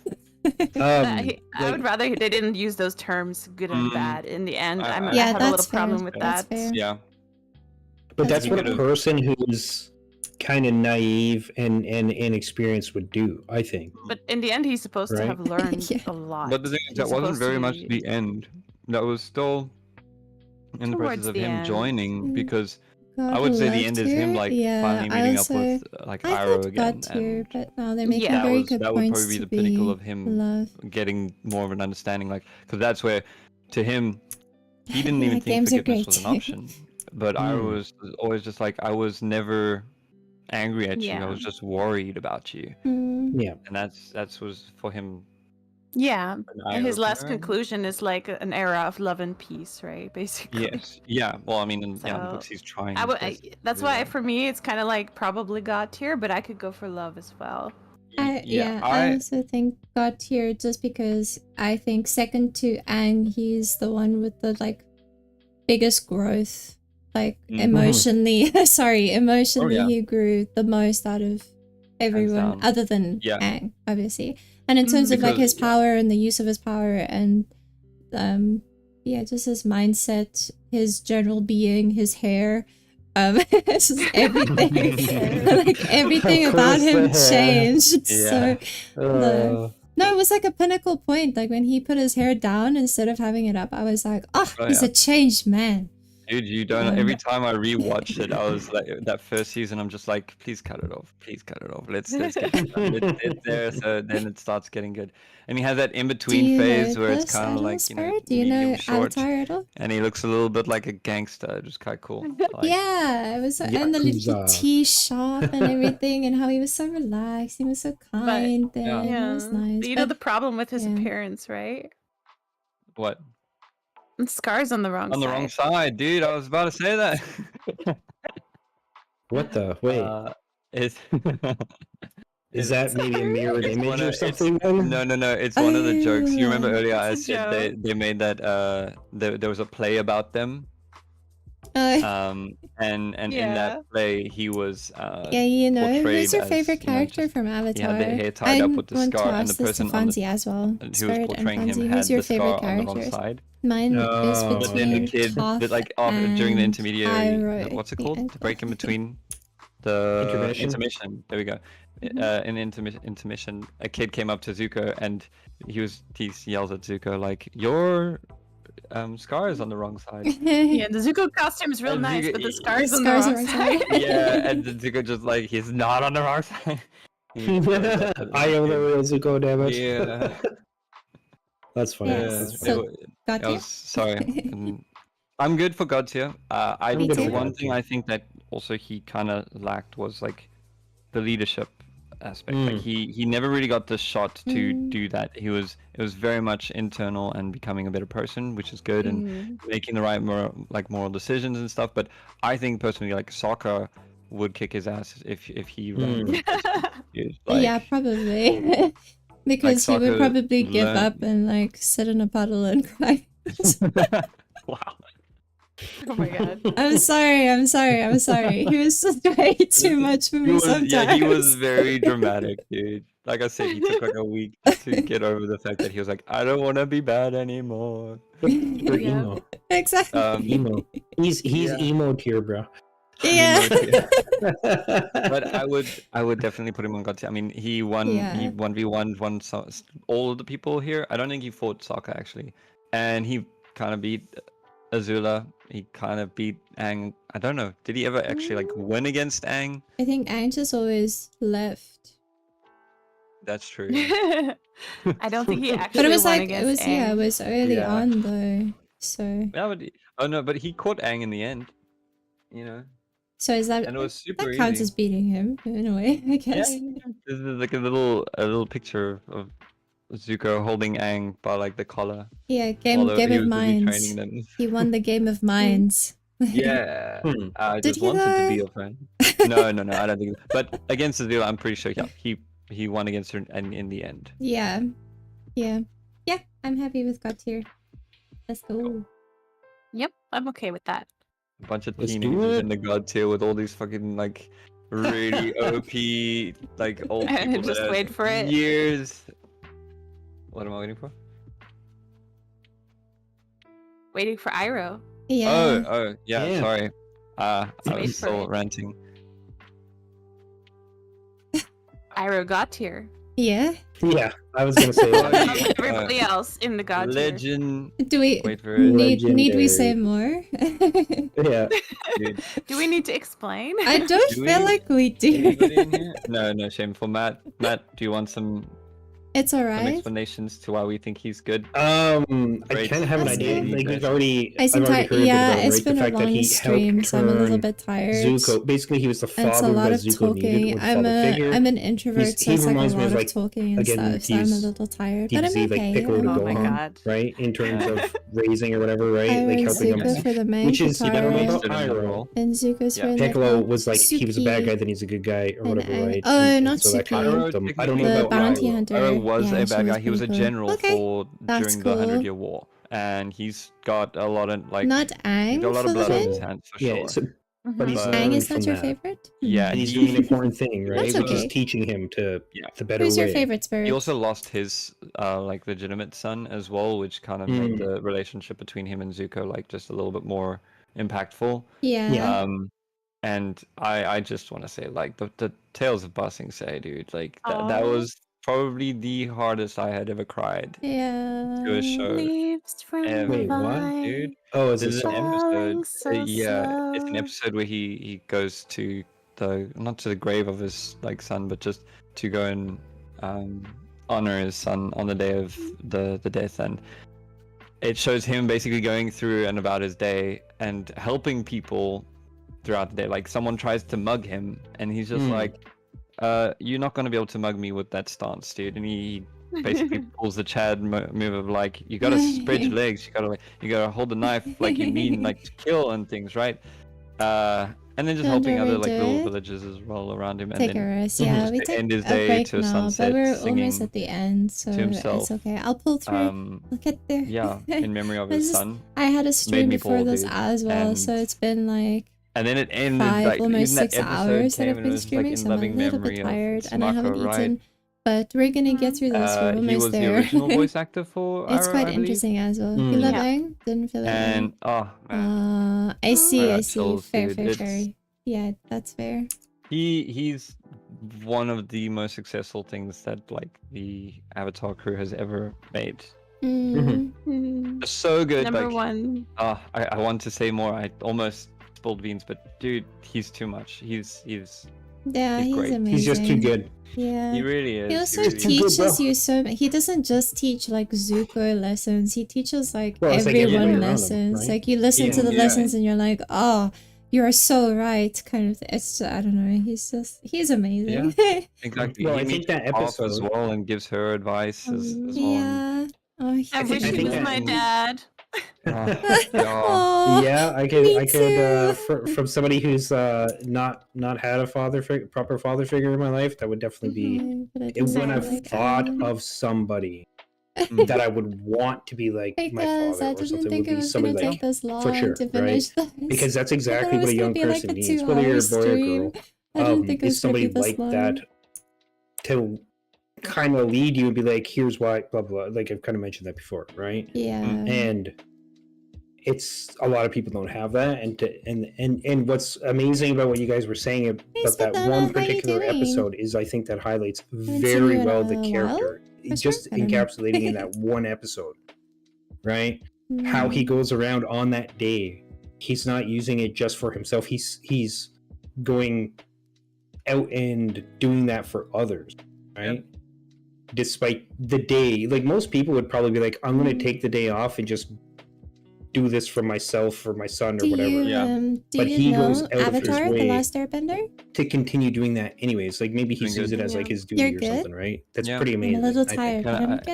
I would rather they didn't use those terms good and bad. In the end, I Yeah, have a that's little problem fair. with That's that. fair. Yeah. But That's that's what a fair. person who's kind of naive and inexperienced would do, I think. But in the end, he's supposed to Right. have learned Yeah. a lot. But the thing is, that He's wasn't supposed to very much be- the end. That was still in the process Towards of the him end. joining, because God I would say the love end is him tier? like Yeah, finally I meeting also, up with like I Iroh thought again. God tier, And but no, they're making Yeah. very that good would points probably be to the pinnacle be of him love. getting more of an understanding, like, because that's where to him he didn't Yeah, even think games are forgiveness great was an too. option. But Iroh was always just like, I was never angry at you. I Yeah. was just worried about you, Yeah. and that was for him. Yeah, an and his last eye-opener. conclusion is like an era of love and peace, right? Basically. Yes. Yeah. Well, I mean, in the So, books he's trying. I his would. best to That's do why that. for me it's kind of like probably God tier, but I could go for love as well. I also think God tier just because I think second to Aang, he's the one with the like biggest growth. Like Mhm. emotionally, emotionally yeah. he grew the most out of everyone down. other than Yeah. Aang, obviously. And in terms of like Because- his power and the use of his power and yeah, just his mindset, his general being, his hair, it's just everything. Like everything Of about course the him hair. changed. Yeah. So no, it was like a pinnacle point. Like when he put his hair down instead of having it up, I was like, oh, Oh, he's yeah. a changed man. Dude, you don't. Every time I rewatched it, I was like, that first season, I'm just like, please cut it off. Please cut it off. Let's get it done. It's there, so then it starts getting good. And he has that in Do between you phase know where it's this, kind of Animal like, Spirit? Do you medium know short, Avatar at all? and he looks a little bit like a gangster. It was quite cool. Like, Yeah, it was, and the little Yakuza. tea shop and everything, and how he was so relaxed, he was so kind, yeah. and it was nice. You know But the problem with his yeah. appearance, right? What? And scars on the wrong On the side. wrong side, dude. I was about to say that. What the? Wait. It's Is that maybe a mirrored It's image one or of- it's- something? then? No. It's one of the jokes. You remember Oh, earlier I it's a said they made that there was a play about them. And in Yeah. that play he was yeah, you know, who's portrayed your as, favorite character just- from he Avatar? had the hair tied I up with the want to scar, and the ask this to person on the Fonzie as well. who was Spirit and portraying him Fonzie, had who's your the scar favorite on the wrong characters? side. Mine is Oh. But then between the kid, Toph like during the and intermediary, Iroh what's it at the called? end. The break in between the Intermission? There we go. In intermission, a kid came up to Zuko and he yells at Zuko like, "Your scar is on the wrong side." Yeah, the Zuko costume is real And nice, Zuko- but the scars on the Scars wrong are side. inside. Yeah, and then Zuko just like, he's not on the wrong side. I am the real Zuko, damn it. Yeah. That's funny. Yes. That's So- funny. Got I you? was sorry. I'm good for God tier. I I'm good the for one God thing tier. I think that also he kind of lacked was like the leadership aspect. Like he never really got the shot to Mm. do that. It was very much internal and becoming a better person, which is good, and making the right moral decisions and stuff. But I think personally, like Sokka would kick his ass if he ran. Yeah, probably. Because he would Sokka probably give learned- up and like sit in a puddle and cry. Wow. Oh my god. I'm sorry. He was just way too much for me sometimes. Yeah, he was very dramatic, dude. Like I said, he took like a week to get over the fact that he was like, I don't want to be bad anymore. For Yeah. emo. Exactly. Emo. He's emo tier, bro. Yeah. But I would definitely put him on God tier. I mean, he won. Yeah. He 1v1 won all of the people here. I don't think he fought Sokka actually, and he kind of beat Azula. He kind of beat Aang. I don't know. Did he ever actually like win against Aang? I think Aang just always left. That's true. I don't think he actually But it was won like, it against was, yeah, it Aang. was early Yeah. on though. So, Yeah, but oh no, but he caught Aang in the end. You know, so is that, and it was super that counts easy. as beating him in a way, I Yeah, guess. this is like a little picture of Zuko holding Aang by like the collar. Yeah, game while he of was busy minds. training them. He won the game of minds. Yeah, I Did just he wanted to though? be a friend. No, I don't think. But against Azula, I'm pretty sure. Yeah, he won against her in the end. Yeah. Yeah. Yeah, I'm happy with God tier. Let's go. Yep, I'm okay with that. A bunch of Let's do teenagers it. in the God tier with all these fucking like really OP like old people Just that have wait for it. years. What am I waiting for? Waiting for Iroh. Yeah. Oh, yeah. Yeah. Sorry. I wait was for still it. ranting. Iroh got here. Yeah. Yeah, I was gonna say Oh, that. yeah. Everybody else in the god tier. Legend. Do we Wait for it. need we say Legendary. more? Yeah. Dude. Do we need to explain? I don't Do feel we- like we do. Anybody in here? No, shameful. Matt, do you want some It's alright. explanations to why we think he's good? I Great. kind of have an That's idea. good. Like we've already, I I've think already heard yeah, about it, it's right? been The a fact that long he stream, helped so I'm a little turn bit tired. Zuko. Basically, he was the It's a father lot that of Zuko needed, talking. or the father figure. I'm an introvert, so he it's like a reminds me lot of, of like, talking and again, stuff. So I'm a he's little tired, but I'm DBZ, like okay. Piccolo to Oh my Gohan, god. right? In terms of raising or whatever, right? I Like went helping him. Zuko for the main Which is, you gotta remember, Katara, Stood in the Iroh. role. and Zuko's Yeah. for like Piccolo was like he was a bad Suki. guy, then he's a good guy, or And whatever, I- right? oh, And not so that kind Suki. of helped him. I don't know The about bounty Iroh. hunter. Iroh was Yeah, a she bad guy. was He was a pretty cool. general Okay, for that's during the 100 Year cool. War, and he's got a lot of like Not he's Aang got a lot for of the blood on his win? hands for Yeah, sure. so, but he's But- Aang learned is not from your that. favorite? Yeah, And he's he- doing an important thing, right? That's Which is okay. teaching him to Yeah. the better Who's your way. favorite spirit? He also lost his like legitimate son as well, which kind of made the relationship between him and Zuko like just a little bit more impactful. Yeah. And I just want to say like the Tales of Ba Sing Se, dude, like that Aw. was probably the hardest I had ever cried Yeah. to a show. Leaves from Ever. the Wait, what? vine. Dude. Oh, is This it is an Falling episode. so Yeah, it's an slow. episode where he goes to the not to the grave of his like son, but just to go and honor his son on the day of the death, and it shows him basically going through and about his day and helping people throughout the day. Like someone tries to mug him, and he's just like, "You're not gonna be able to mug me with that stance, dude." And he basically pulls the Chad move of like, you gotta spread your legs, you gotta hold the knife like you mean like to kill and things, right? And then just Don't helping other overdo like little it. villagers as well around him, and Take a then rest. Yeah, just we to take end his a day break to a now, sunset, but we're almost singing at the end, so himself. it's okay. I'll pull through. We'll get there. yeah, in memory of I his just- son. I had a stream me before pull, this dude, as well, so and- it's been like And then it ended 5, like almost even that 6 episode hours that came I've and it been was like streaming, in so I'm a loving little memory bit of tired and I haven't Smako, right? eaten. But we're gonna get through this. We're He almost was the there. original voice actor for It's Iroh, quite I believe. interesting as well. You Mm. love Yeah. Aang? Didn't feel it. And oh man, I see. I got see. chills, Fair, dude. fair, fair. It's- Yeah, that's fair. he's one of the most successful things that like the Avatar crew has ever made. Mm. Hmm. So good. Number like, one. I want to say more. I almost spilled beans, but dude, he's too much. He's Yeah, He's he's great. amazing. He's just too good. Yeah. he really is. He also really is. too good, teaches bro. you so he doesn't just teach like Zuko lessons, he teaches like Well, it's like everyone everybody around him, lessons. right? Like you listen to Yeah. the Yeah. lessons and you're like, oh, you are so right. Kind of. It's I don't know. He's amazing. Exactly. Well, he I think meets that Toph as episode- well and gives her advice as well. Yeah. Oh, I wish I he think was that my in- dad. Yeah. Aw, Yeah, I me could too. from somebody who's not had a proper father figure in my life, that would definitely be But I it. don't When sound I've like thought Alan. of somebody Mm. that I would want to be like my Because father I or didn't something, think would it be was somebody gonna like take this long sure, to right? finish this. because that's I thought exactly it what was a gonna young be like person a needs, whether you're a 2-hour boy or stream. girl. I didn't think it Is was gonna be somebody this like long. that to kind of lead you and be like, here's why, blah blah. Like I've kind of mentioned that before, right? Yeah. And it's a lot of people don't have that, and what's amazing about what you guys were saying about that Savannah, one how you particular doing? episode is I think that highlights seen you very in well a the while, character, for just sure? I don't know. encapsulating in that one episode, right? How he Mm. goes around on that day, he's not using it just for himself, he's going out and doing that for others, right? Despite the day, like most people would probably be like, I'm going to take the day off and just do this for myself or my son or Do whatever. you Yeah. do But you he know goes out of his Avatar: The way Last Airbender? to continue doing that anyways. Like maybe he Doing sees good. it as like Yeah. his duty You're or good? something, right? That's Yeah. pretty I'm amazing. a little I think. tired, but I'm good,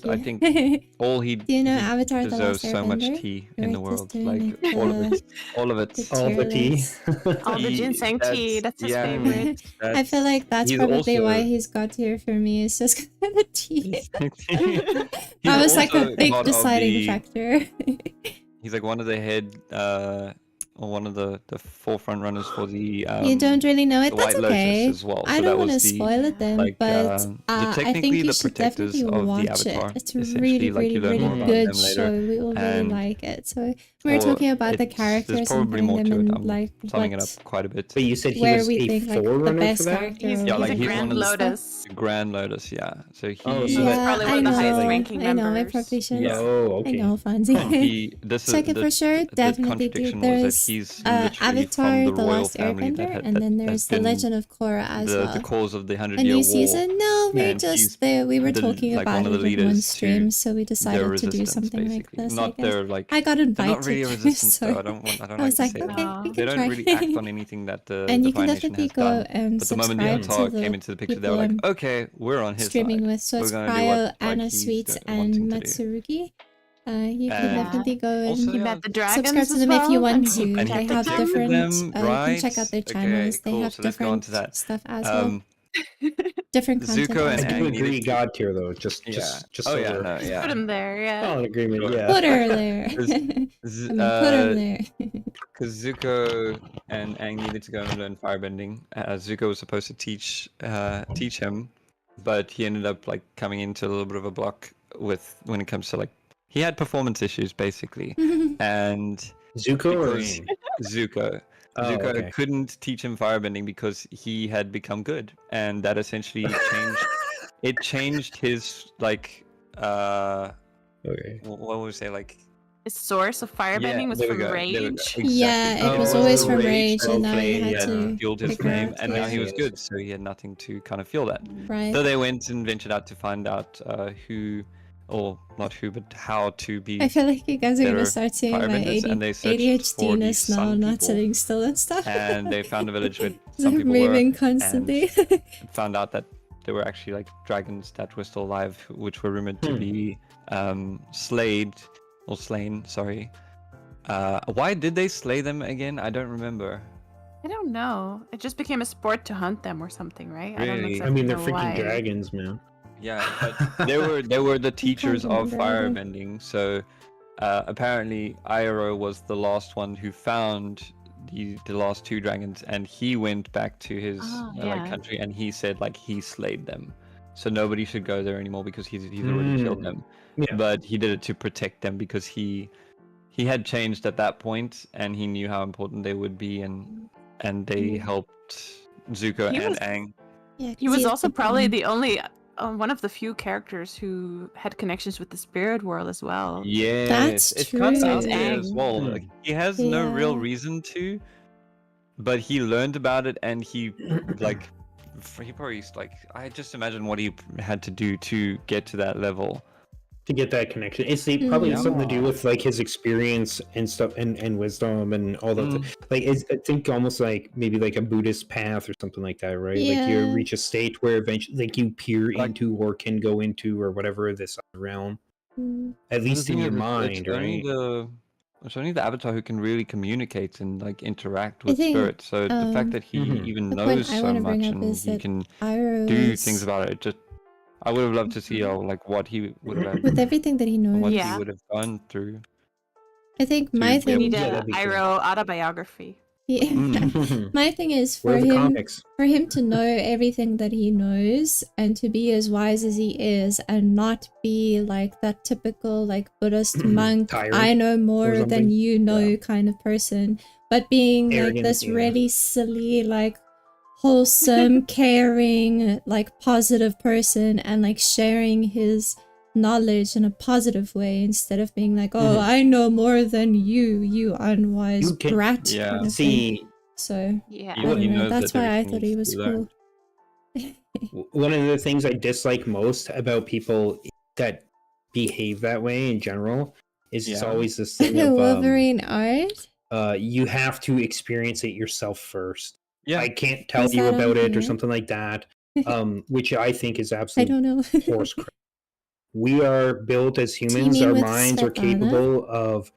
I thank think you. all he Do you know he Avatar: The deserves Last so much Airbender? tea We're in the just world, doing, like like, all of it, all of it. the All the tier tea. list. All the He- ginseng tea. That's his yeah, favorite. I feel like that's he's probably also- why he's got here for me. It's just the tea. He's That was like a also big part of deciding the- factor. He's like one of the head, or one of the forefront runners for the. You don't really know it. the That's White okay. Lotus as well. I So don't that want to was the, spoil it then, like, but I I think technically you the should protectors definitely of the watch it. Avatar, It's a essentially, really, like, you really, learn more really about good them later, show. We will really and- like it. So we were or talking about the it's- characters There's and probably putting more them to it. in I'm like summing it what up quite a bit. But you said he where was we a think like the forerunner best for that. character. He's, or Yeah, he's like, a he's Grand one of the- Lotus. Grand Lotus, yeah. So he. Oh, so yeah, that's probably I one of the know. highest ranking I know. I members. probably should. Yeah. Oh, I okay. know, Fonzie. He. This Check is it for sure. the Definitely do. contradiction was that There's he's literally Avatar: from the The royal Last family that Airbender, had, and then that there's has The been Legend of Korra as the well. cause of the A 100-year new war. season? No, we're and just he's there. We were the- talking like, about one of it the in one leaders to stream, so we Their decided to do resistance, something like basically. this. Not I guess their like. I got They're invited, not really a resistance, so though. I don't I like was to like, say okay, that. we They can don't try. really act on anything that the And you can Divine Nation definitely has go done. and But the moment the subscribe to Avatar the came into the picture, they people were like, I'm okay, we're on his streaming side. with. So We're it's gonna do Cryo, what, like, Anna he's Sweets, wanting and to do. Mattsurugii. You can And definitely go and also, He yeah, met the dragons subscribe to as them well, if you want and to. he And he They have protected different. them, You can check out their right? channels. Okay, They cool. have So let's go on different to that. stuff as well. Um, Different content. Zuko as and I well. do Ang agree, needed to- God tier though. Just Oh so yeah, we're no, yeah. Put him there, yeah. all in agreement. Sure. Yeah. Put her there. Z- I mean, Z- put him there. Because Zuko and Aang needed to go and learn firebending. Zuko was supposed to teach him, but he ended up like coming into a little bit of a block with when it comes to like he had performance issues basically, and Zuko or because Aang? Zuko. Oh, Zuko okay. couldn't teach him firebending because he had become good, and that essentially changed. It changed his like Okay. what would we say like His source of firebending was there we from go, there we go. rage. Yeah, Exactly. it was Oh, always the from rage rage, and now flame, you had He had to fueled his figure flame, out, and now he yeah. was good, so he had nothing to kind of feel that. Right. So they went and ventured out to find out who, or not who, but how to be. I feel like you guys are gonna better start seeing my firebenders, and they searched for ADHD-ness these now, sun not people. sitting still and stuff. And they found a village where It's some like people moving were, constantly. and found out that there were actually like dragons that were still alive, which were rumored to be slain. Sorry. Why did they slay them again? I don't remember. I don't know. It just became a sport to hunt them or something, right? I don't Really? exactly I mean, they're know freaking why. dragons, man. Yeah, but they were the teachers of remember either. firebending. So apparently, Iroh was the last one who found the last two dragons, and he went back to his yeah. country, and he said like he slayed them. So nobody should go there anymore because he's already killed them. Yeah. But he did it to protect them because he had changed at that point, and he knew how important they would be, and they helped Zuko He and was- Aang. Yeah, 'cause He was he's also the probably one- the only one of the few characters who had connections with the spirit world as well. Yeah, That's it's kind of true. out there as well. Hmm. Like, he has no real Yeah. reason to, but he learned about it, and he like he probably like I just imagine what he had to do to get to that level. to get that connection. It's probably Mhm. something to do with like his experience and stuff and wisdom and all that. Like it's, I think almost like maybe like a Buddhist path or something like that, right? Like you Yeah. reach a state where eventually like you peer Like- into or can go into or whatever this other realm. Mm. At But the least in thing your is, mind, right? It's only the avatar who can really communicate and like interact I with think, spirits. So the fact that he Mhm. even the point knows I so wanna bring much up and is he that can Iroh do is, things about it, I would have loved to see like what he would have with everything that he knows. what he Yeah. would have gone through. I think to my be We able thing, need Yeah, a that'd be cool. Iroh autobiography. yeah, Mm. my thing is Where for are the him comics? to know everything that he knows and to be as wise as he is and not be like that typical like Buddhist monk, Tyrant I know or more than something? you know Yeah. kind of person, but being like Arrogant, this yeah. really silly, like wholesome, caring, like positive person and like sharing his knowledge in a positive way instead of being like, oh, Mhm. I know more than you unwise You can- brat Yeah. kind of thing. See, So Yeah. I don't He know. knows That's that why I everything thought he needs was to be cool. one of the things I dislike most about people that behave that way in general is it's Yeah. always this thing of Wolverine art? you have to experience it yourself first. Yeah. I can't tell Is you that on about it or here? something like that, which I think is I absolute don't know. horse crap. We are built as humans. mean Our with minds are Svetlana? capable of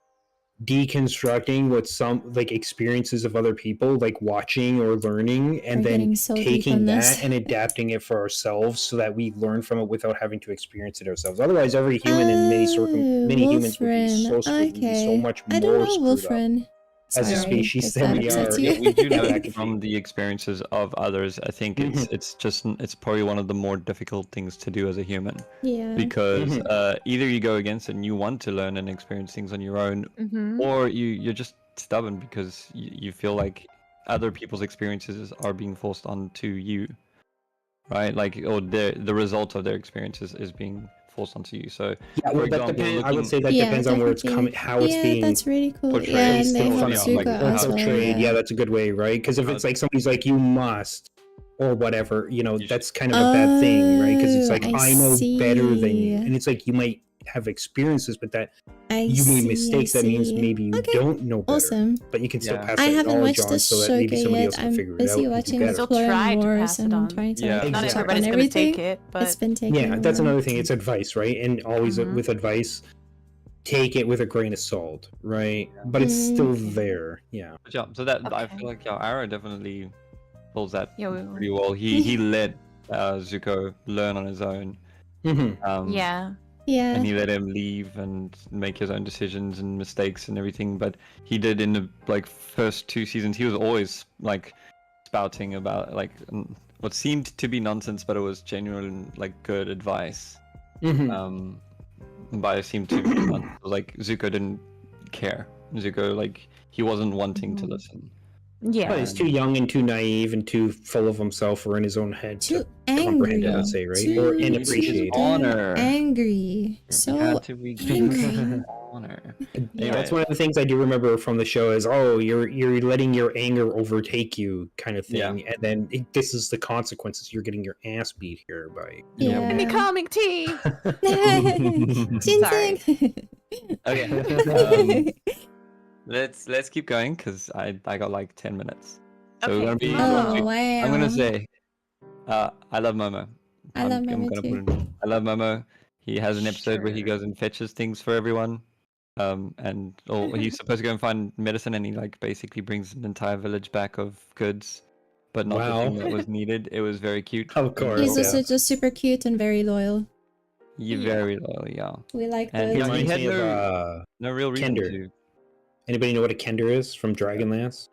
deconstructing what some like experiences of other people, like watching or learning, and We're then getting so deep taking on that this. and adapting it for ourselves so that we learn from it without having to experience it ourselves. Otherwise, every human in many humans would be so Wolfrin. screwed. We'd be so Okay. much I don't more know, screwed up Wolfrin. as a Sorry species if than that we upsets are. you. Yeah, we do know That could from be. the experiences of others. I think it's probably one of the more difficult things to do as a human Yeah. because Mhm. either you go against it and you want to learn and experience things on your own, Mm-hmm. or you're just stubborn because you feel like other people's experiences are being forced onto you, right? Like, or the result of their experiences is being forced onto you. So, Yeah, for well, that example, depends. I would say that Yeah, depends on where it's definitely. coming, how it's Yeah, being that's really cool. portrayed. Yeah, and placed they in have front of you, like, Zuko or as well. portrayed. Yeah, Yeah. that's a good way, right? Because if it's like somebody's like you must or whatever, you know, You should- that's kind of a bad thing, right? Because it's Oh, like I I know better than you, see. and it's like you might have experiences, but that I you made see, mistakes. I That means see. maybe you Okay, don't know better, awesome. but you can still Yeah. pass I that haven't knowledge watched on the so that maybe Shogun somebody yet. else can I'm figure it busy out and do watching the better. Still Clone try to Wars pass it and I'm on. trying to Yeah. like Not catch up on everybody's gonna everything. take it, but It's been taking Yeah, a that's while. another thing. It's advice, right? And always Mhm. with advice, take it with a grain of salt, right? But it's still there. Yeah. But yeah, so that I Okay. feel like Arrow definitely pulls that Yeah, pretty well. He let Zuko learn on his own. Mm-hmm. yeah. Yeah. And he let him leave and make his own decisions and mistakes and everything. But he did in the like first 2 seasons. He was always like spouting about like what seemed to be nonsense, but it was genuine like good advice. Mm-hmm. But it seemed to be nonsense. Like Zuko didn't care. Zuko like he wasn't wanting to Mhm. listen. Yeah. But he's too young and too naive and too full of himself or in his own head Too to angry. comprehend it, I'd say, right? Too Or His inappreciate. honor. angry. He So had to regain his honor. Yeah. That's one of the things I do remember from the show is, oh, you're letting your anger overtake you, kind of thing, Yeah. and then this is the consequences. You're getting your ass beat here by. Yeah. Becoming tea. Ginseng. Okay. Let's keep going because I got like 10 minutes. So we're Okay. gonna be. Oh wow. I'm gonna say, I love Momo. I love I'm Momo gonna too. put it. I love Momo. He has an episode where he Sure. goes and fetches things for everyone. And he's supposed to go and find medicine, and he like basically brings an entire village back of goods, but not the thing Wow. that was needed. It was very cute. Of course, He's yeah. also just super cute and very loyal. You're Yeah. very loyal, yeah. We like And those. he Reminds had me of no real reason Kender. to. Anybody know what a Kender is from Dragonlance?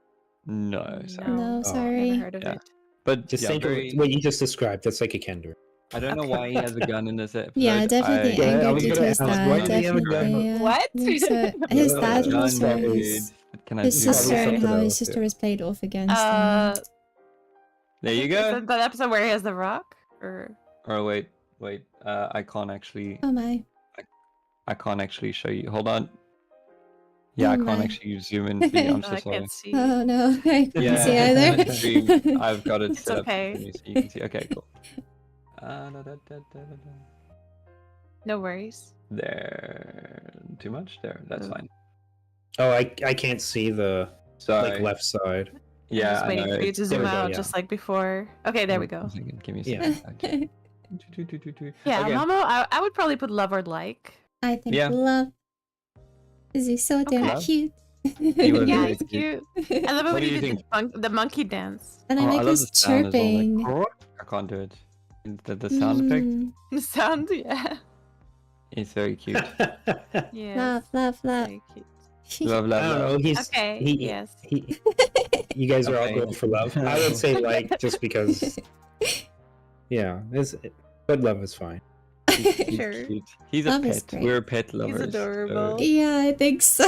No, sorry. No, Oh. sorry. Never heard of Yeah. it. But Just yeah, think very... of what you just described. That's like a Kender. I don't know why he has a gun in this episode. Yeah, definitely Yeah, I anger was due gonna to his ask, dad. why did he have a gun? Definitely. Yeah. What? I think so. His Yeah, dad gun, also dude. his, What can I his do? sister and something how his else, sister yeah. was played off against him. There you Is go. that that episode where he has the rock? Or Oh wait. I can't actually. Oh my. I can't actually show you. Hold on. Yeah, Oh I can't my. actually zoom in for you. I'm so I sorry. can't see. Oh no, I couldn't Yeah, see on either. the stream, I've got it It's set okay. up for you so you can see. Okay, cool. Da, da, da, da, da, da. No worries. There. Too much? There. That's Oh. fine. Oh, I can't see the Sorry. like left side. I'm Yeah, just I waiting know. for you It's to there zoom we go, out yeah. just like before. Okay, there we go. One second, give me a Yeah. second. Okay. Yeah, Okay. Momo, I would probably put love or like. I think Yeah. love. Is he so damn Love? cute? He was Yeah, very he's cute. I love it What when do he you did think? the monkey dance. And I like love his the sound as well, chirping. like, I can't do it. The sound effect Mm, The sound, yeah. is very cute. Yeah. Love, love, love. Very cute. Love, I love, don't know. love. He's Okay, he, yes. he you guys are all Okay. going for love. I would say like just because. Yeah, but love is fine. He's Sure. cute. He's a Love is pet. great. We're pet lovers. adorable. Yeah, I think so.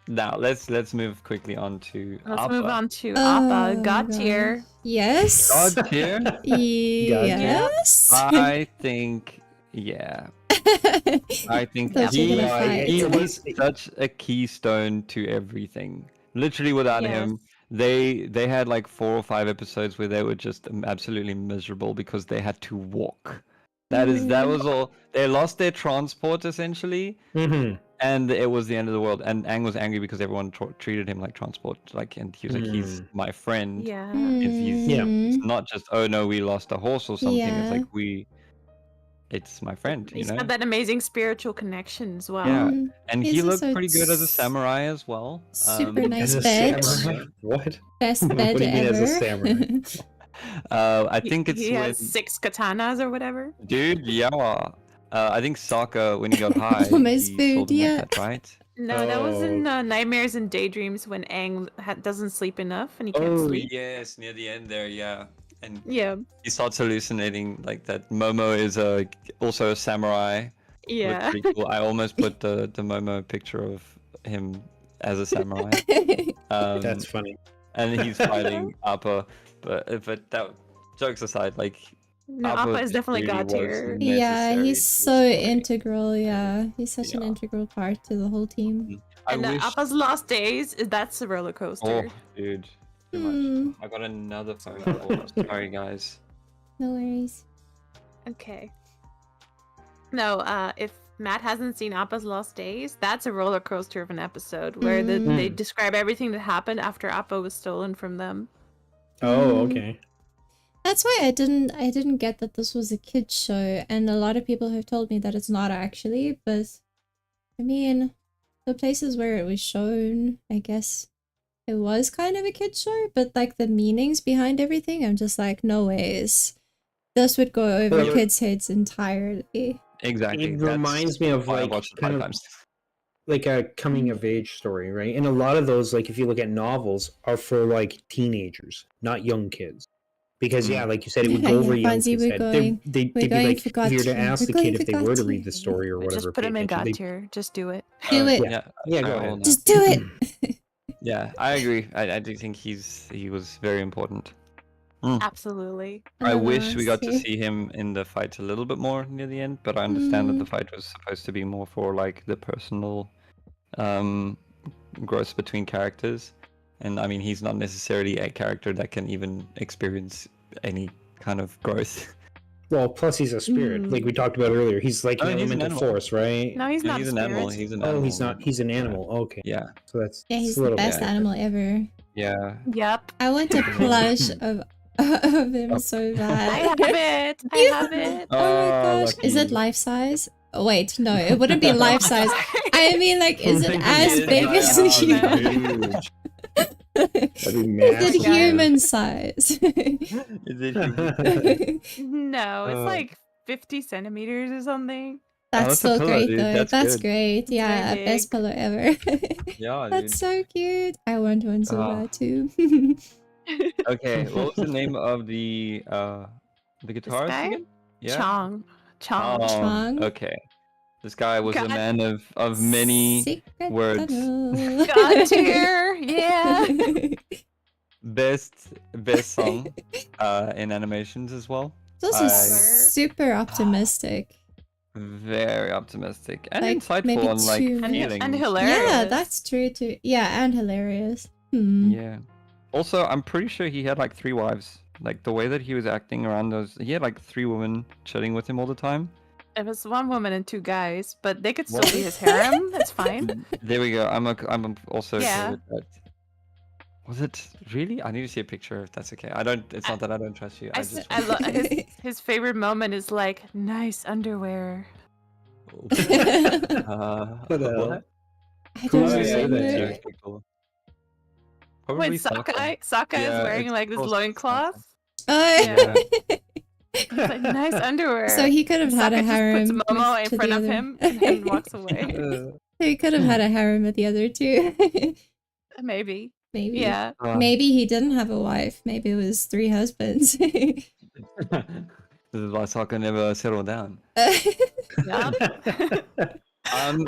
Now let's move quickly on to Let's Appa. move on to Oh, Appa, God gosh. tier. Yes. God tier? Yes. I think, yeah. I think Those are he, gonna fight. he was such a keystone to everything. Literally, without him, they had like 4 or 5 episodes where they were just absolutely miserable because they had to walk. That was all. They lost their transport essentially, Mm-hmm. and it was the end of the world. And Aang was angry because everyone treated him like transport, like, and he was like, he's my friend. Yeah. It's not just, oh no, we lost a horse or something. It's Yeah. like it's my friend, you He's know. got that amazing spiritual connection as well. Yeah. Mm, And He's he looked also pretty good as a samurai as well. super nice As a bed. samurai? What? Best What bed do you mean ever. as a samurai? I think it's he when, has 6 katanas or whatever. dude, yeah. I think Sokka, when he got high, Almost he food, told him yeah. like that, right? No, that was in Oh. Nightmares and Daydreams when Aang doesn't sleep enough and he can't sleep. yes, near the end there, yeah. And Yeah, he starts hallucinating like that Momo is also a samurai. yeah. Looked pretty cool. I almost put the Momo picture of him as a samurai. That's funny. And he's fighting Appa, but that, jokes aside, like, No, Appa is just definitely really God was tier. Yeah, necessary he's to the so story. integral. Yeah, he's such an Yeah. integral part to the whole team. I And wish. Appa's Lost Days, that's a roller coaster. Oh, dude, too Hmm. much. I got another phone call. Sorry, guys. No worries. Okay. No, if Matt hasn't seen Appa's Lost Days, that's a roller coaster of an episode where they describe everything that happened after Appa was stolen from them. Oh, Mm. okay. That's why I didn't get that this was a kids show, and a lot of people have told me that it's not actually. But I mean, the places where it was shown, I guess it was kind of a kids show. But like the meanings behind everything, I'm just like, no ways. This would go over Well, kids' heads entirely. Exactly. It reminds me of why I like watched it kind 5 of times. like a coming of age story, right? And a lot of those, like if you look at novels, are for like teenagers, not young kids. Because yeah, like you said, it would go over young Fancy, kids' we're head. going- They'd we're be going like, for if God you were to tier, ask we're the going kid for if they God were to tier. read the story or whatever, Just put him in pay attention, God they- tier. Just do it. Do it. Yeah, go I ahead. will Just do it. Yeah, I agree. I do think he was very important. Absolutely. I wish we got to Honestly. see him in the fight a little bit more near the end, but I understand that the fight was supposed to be more for like the personal growth between characters. And I mean, he's not necessarily a character that can even experience any kind of growth. Well, plus he's a spirit, like we talked about earlier. He's like Oh, an he's an elemental animal. force, right? No, he's Yeah, not he's a an animal. spirit. He's an Oh, animal. he's not. He's an animal. Okay. Yeah. So that's Yeah, it's he's a the little best bit animal ever. Yeah. Yep. I want a plush of him so I bad. have it. I have it. Oh my gosh. Is it lucky. life size? Oh, wait, no, it wouldn't be life size. I mean, like, is it as Yes, big I as have a it. human? huge. That'd be Is massive. it human size? Is it No, it's Uh, like 50 centimeters or something. That's that's a so pillow, great, dude. though. That's That's good. great. Yeah, very best big. pillow ever. Yeah, That's dude. so cute. I want one so Ah. bad too. Okay, what was the name of the guitarist guy? again? Yeah. Chong. Chong. Okay. This guy was a God. man of many Secret words. tunnel. God tier. Yeah. best song in animations as well. It's also I- super optimistic. Very optimistic and Like, insightful maybe on like too much. feelings. And hilarious. Yeah, that's true too. Yeah, and hilarious. Hmm. Yeah. Also, I'm pretty sure he had like 3 wives Like the way that he was acting around those. He had like 3 women chilling with him all the time. It was 1 woman and 2 guys, but they could still What? be his harem. That's fine. There we go. I'm also okay Yeah. with that. Was it really? I need to see a picture if that's okay. I don't. It's not that I don't trust you. His favorite moment is like nice underwear. What the hell? What? I Who don't was he remember. that Serious picture. Probably When Sokka is Yeah, wearing it's like this close to loincloth. Oh, Yeah. It's like nice underwear. So he could have had a Sokka harem. just puts Momo with in the front of other- him and then walks away. He could have had a harem with the other 2. Maybe. Maybe. Yeah. Maybe he didn't have a wife. Maybe it was 3 husbands. This is why Sokka never settled down. Yeah. Um,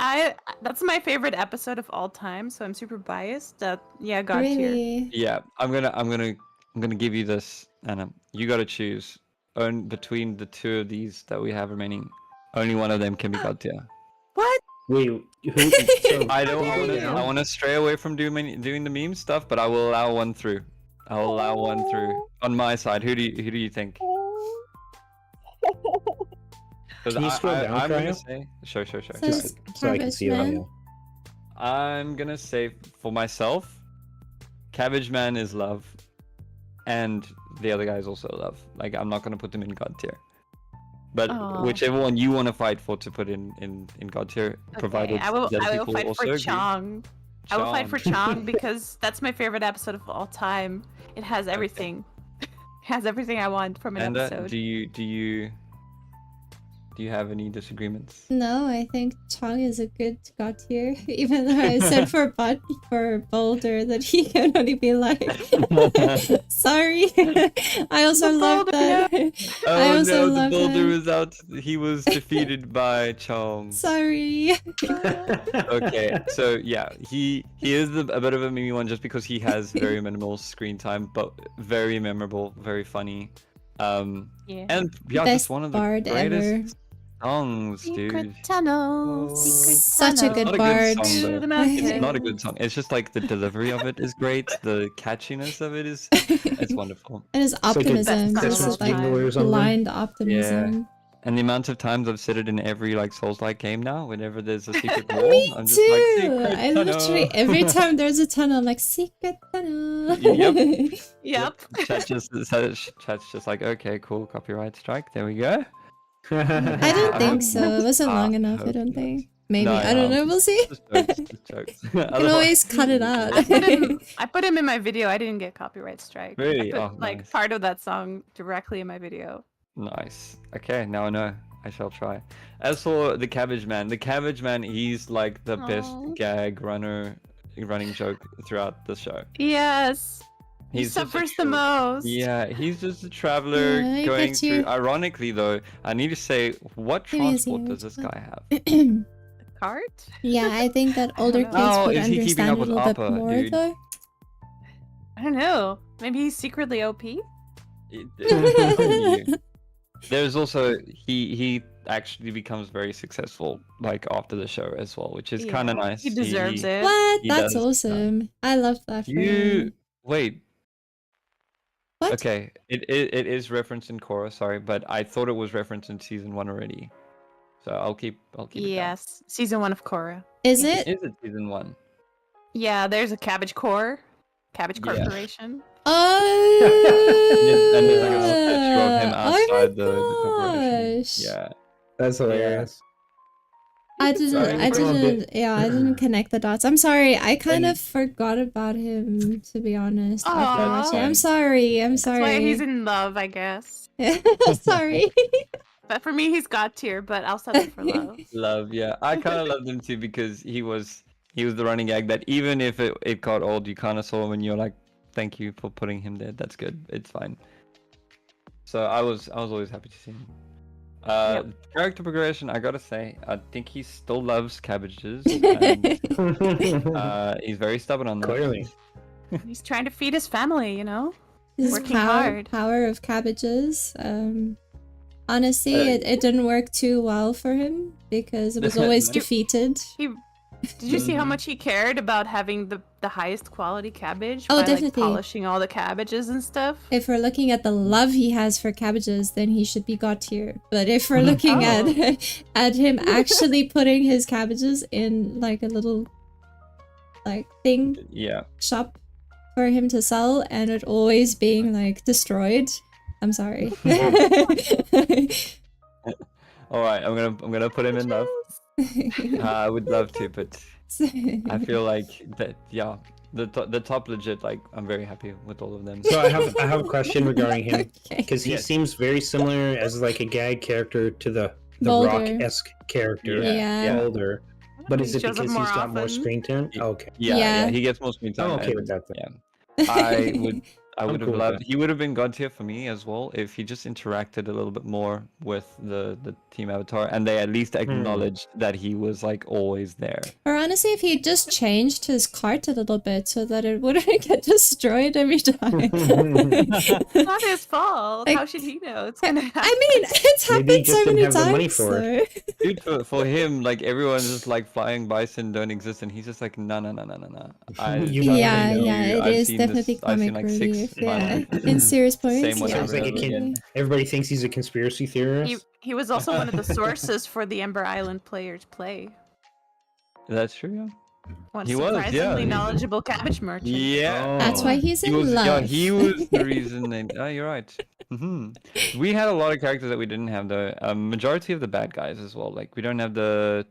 That's my favorite episode of all time, so I'm super biased. God tier. Really? yeah, I'm gonna give you this, Anna. You gotta choose. Between the 2 of these that we have remaining, only one of them can be God tier. What? Wait, who? So, I don't dare want to. you? I want to stray away from doing the meme stuff, but I will allow one through. I will allow one through on my side. Who do you think? 'Cause Can you scroll down, I'm gonna Cryo? say. Sure. Says so I can see it on Cabbage you. I'm gonna say for myself, Cabbage Man is love, and the other guy is also love. Like I'm not gonna put them in God tier, but Aw. whichever one you want to fight for to put in God tier, provided I will that people fight also for agree. Chong. I will fight for Chong. Chong because that's my favorite episode of all time. It has everything. It has everything I want from an And episode. do you have any disagreements? No, I think Chong is a good God tier. Even though I said for Boulder that he can only be like. Sorry. I also love Boulder, that. I Oh also no, the love boulder that. was out. He was defeated by Chong. Sorry. Okay, so yeah, he is a bit of a meme one just because he has very minimal screen time, but very memorable, very funny. Yeah. And yeah, Best just one of the bard greatest ever. songs, Secret dude. tunnel. Oh. Secret Such a tunnel. good Not a bard. good song, To though. the It's not a mountains. good song. It's just like the delivery of it is great. The catchiness of it is it's wonderful. And his It's like a optimism, Best just song of all like time. jingle or something. blind optimism. And the amount of times I've said it in every like Souls-like game now, whenever there's a secret wall, Me I'm too. just like secret I literally tunnel. every time there's a tunnel, I'm like secret tunnel. Yep. Yep. Chat's just like, okay, cool, copyright strike. There we go. I don't think so. It wasn't long enough. I hope don't not. think. Maybe No, I don't know. We'll see. Just jokes. Just jokes. You can always cut it out. I put him in my video. I didn't get copyright strike. Really? I put Oh, like nice. part of that song directly in my video. Nice. Okay, now I know. I shall try. As for the Cabbage Man, he's like the best Aw. gag running joke throughout the show. Yes. He He's just a suffers the true- most. Yeah, he's just a traveler Yeah, I going get through. you. Ironically, though, I need to say, what Maybe he's transport the does this original. guy have? Cart? Yeah, I think that older know. kids Oh, would is he keeping understand up it a with little bit Appa, more, dude? though. I don't know. Maybe he's secretly OP? There's also he actually becomes very successful like after the show as well, which is kind of Yeah, nice. He deserves it. What? He That's does. awesome. I love that for You him. wait. What? Okay, it is referenced in Korra, sorry, but I thought it was referenced in season 1 already. So I'll keep it down. Yes. Season 1 of Korra. Is Is it? it season 1? Yeah, there's a Cabbage Core. Cabbage Yeah. Corporation. Oh! And there's like a little picture of him Oh outside my the corporation. gosh. Yeah. That's hilarious. I Sorry, I didn't connect the dots. I'm sorry. I kind of forgot about him, to be honest. after Aw. watching. I'm sorry. I'm That's why sorry. he's in love, I guess. Sorry. But for me, he's God tier, but I'll settle for love. Love, yeah. I kind of loved him too because he was the running gag that even if it got old, you kind of saw him and you're like, thank you for putting him there. That's good. It's fine. So I was always happy to see him. Character progression, I gotta say, I think he still loves cabbages. And, he's very stubborn on that. Clearly. He's trying to feed his family, you know? His Working hard. power of cabbages. Honestly, it didn't work too well for him because it was always No. defeated. Did you see how much he cared about having the highest quality cabbage? Oh, by, like, definitely. polishing all the cabbages and stuff. If we're looking at the love he has for cabbages, then he should be God tier. But if we're looking at him actually putting his cabbages in like a little like thing Yeah. shop for him to sell, and it always being like destroyed, I'm sorry. All right, I'm gonna put him in love. I would love to, but I feel like that. Yeah, the top legit. Like, I'm very happy with all of them. So I have a question regarding him Okay. because he Yes. seems very similar as like a gag character to the Boulder. Rock-esque character, Yeah. Boulder. But is He it shows up because more he's got more often. screen time? Yeah. Okay. Yeah, Yeah. he gets more screen time. I'm okay and- with that then. Yeah, I would have cool with loved. that. He would have been God tier for me as well if he just interacted a little bit more with the team avatar, and they at least acknowledged that he was like always there. Or honestly, if he just changed his cart a little bit so that it wouldn't get destroyed every time. It's not his fault. Like- How should he know? It's gonna happen. I mean, it's Maybe he happened just so didn't many have the money times. for it. So. Dude, for him, like everyone's just like flying bison don't exist, and he's just like, no. You got Yeah, money, no. yeah, it I've is seen definitely this- I've seen, comic like, 6 relief. Yeah, violent- in serious points. Same one yeah. Sounds like a kid. Everybody thinks he's a conspiracy theorist. He was also one of the sources for the Ember Island players' play. That's true. Yeah. One He was, yeah. surprisingly knowledgeable cabbage merchant. Yeah. That's why he's He in was, love. yeah, he was the reason. Oh, you're right. We had a lot of characters that we didn't have though. Majority of the bad guys as well. Like we don't have the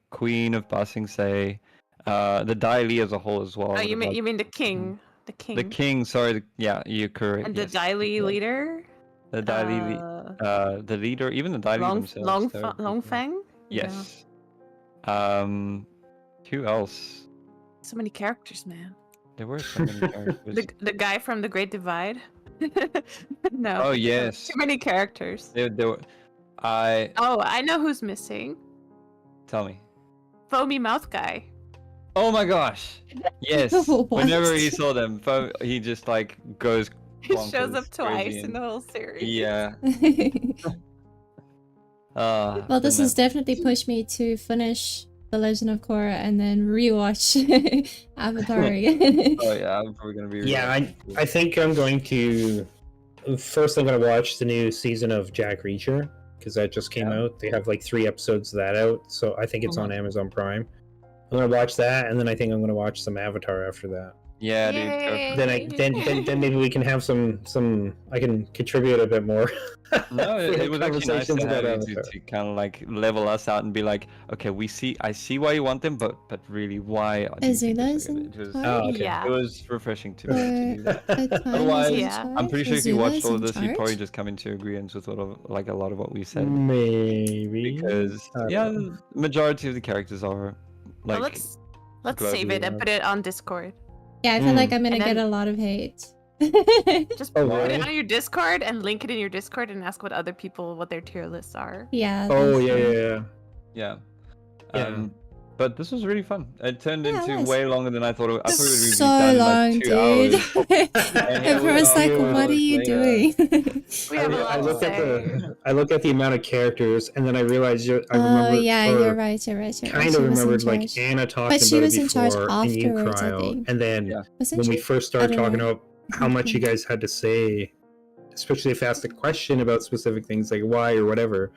Queen of Ba Sing Se, the Dai Li as a whole as well. Oh, you the mean the king? The king. The king. Sorry. Yeah, you're correct. And the yes. Dai Li Yeah. leader. The Dai Li, the leader, even the Dai Li themselves. they're- Long Fang. Yeah. Yes. Who else? So many characters, man. There were so many characters. The guy from the Great Divide. No. Oh yes. Too many characters. There were. Oh, I know who's missing. Tell me. Foamy Mouth Guy. Oh my gosh. Yes. What? Whenever he saw them, he just like goes. He shows bonkers, up twice crazy, in and- the whole series. Yeah. Well, this has definitely pushed me to finish The Legend of Korra and then rewatch Avatar again. Oh yeah, I'm probably gonna be. Yeah, I think I'm going to. First, I'm going to watch the new season of Jack Reacher because that just came out. They have like 3 episodes of that out, so I think it's on Amazon Prime. I'm going to watch that, and then I think I'm going to watch some Avatar after that. Yeah, dude. Yay. Then maybe we can have some. I can contribute a bit more. No, We have it was actually nice conversations to have about you Avatar. to kind of like level us out and be like, okay, I see why you want them, but really, why? do you think Azula they're is so good? in It was, charge? Oh, okay. Yeah. it was refreshing to me to do that. Otherwise, Otherwise, I'm pretty sure if you watched all of this, you'd probably just come into agreement with like a lot of what we said. Maybe Because I don't yeah, know. the majority of the characters are Well, like let's save it and globally put it on Discord. Yeah, I feel like I'm gonna And get then- a lot of hate. Just Oh, put it really? on your Discord and link it in your Discord and ask what other people what their tier lists are. Yeah. Oh that's yeah, fine. yeah. yeah. Yeah. But this was really fun. It turned Yeah, it into was. way longer than I thought it would. I thought it would be So done in long, like 2 hours. dude. Everyone's Yeah, like, yeah, "What are you yeah. doing?" We have a I lot to look at say. I look at the amount of characters, and then I realized I Oh remember. yeah, or you're right. You're right. You're right. Kind She of was in remembered like charge. Anna talking But she about was it in charge before, and you afterwards, I Cryo, think. and then Yeah. Wasn't when we she? first I started don't talking know. about how much you guys had to say, especially if asked a question about specific things like why or whatever,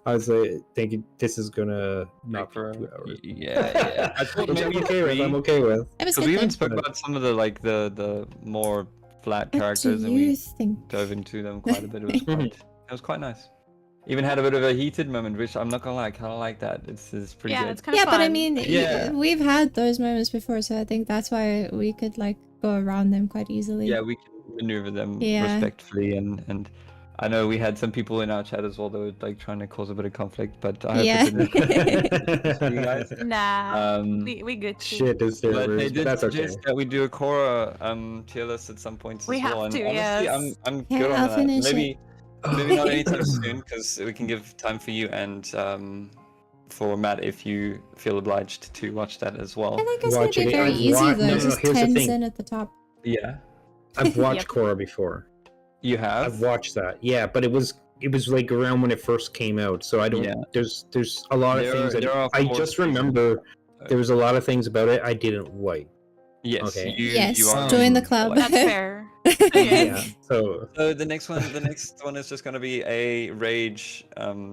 I was like thinking this is gonna not for for 2 hours. Yeah. I thought Which I'm maybe okay with. 3. I'm okay with. It was Because we good. even Then. spoke about some of the like the more flat What do characters, and you we think? dove into them quite a bit. It was quite nice. Even had a bit of a heated moment, which I'm not gonna lie, kind of like that. It's pretty Yeah, good. it's kind of Yeah, fun. but I mean, Yeah. we've had those moments before, so I think that's why we could like go around them quite easily. Yeah, we can maneuver them Yeah. respectfully, and I know we had some people in our chat as well that were like trying to cause a bit of conflict, but I hope Yeah. it didn't you guys. Nah, Um, we good. Too. Shit, this but servers. they did That's okay. suggest that we do a Korra tier list at some point We as well. have And to, honestly, yes. I'm Yeah, good I'll on that. finish Maybe not anytime soon, because we can give time for you and for Matt if you feel obliged to watch that as well. I think it's gonna Watch be it. very I've easy wa- though. no, no, Just here's the 10s thing. in at the top. Yeah, I've watched Yep. Korra before. you have. I've watched that. Yeah, but it was like around when it first came out. So I don't. Yeah. There's a lot of There things are- that there are I four just seasons. remember. there was a lot of things about it I didn't like. Yes. Okay. Yes, You are join the right. club. That's fair. Yeah. So So the next one is just gonna be a rage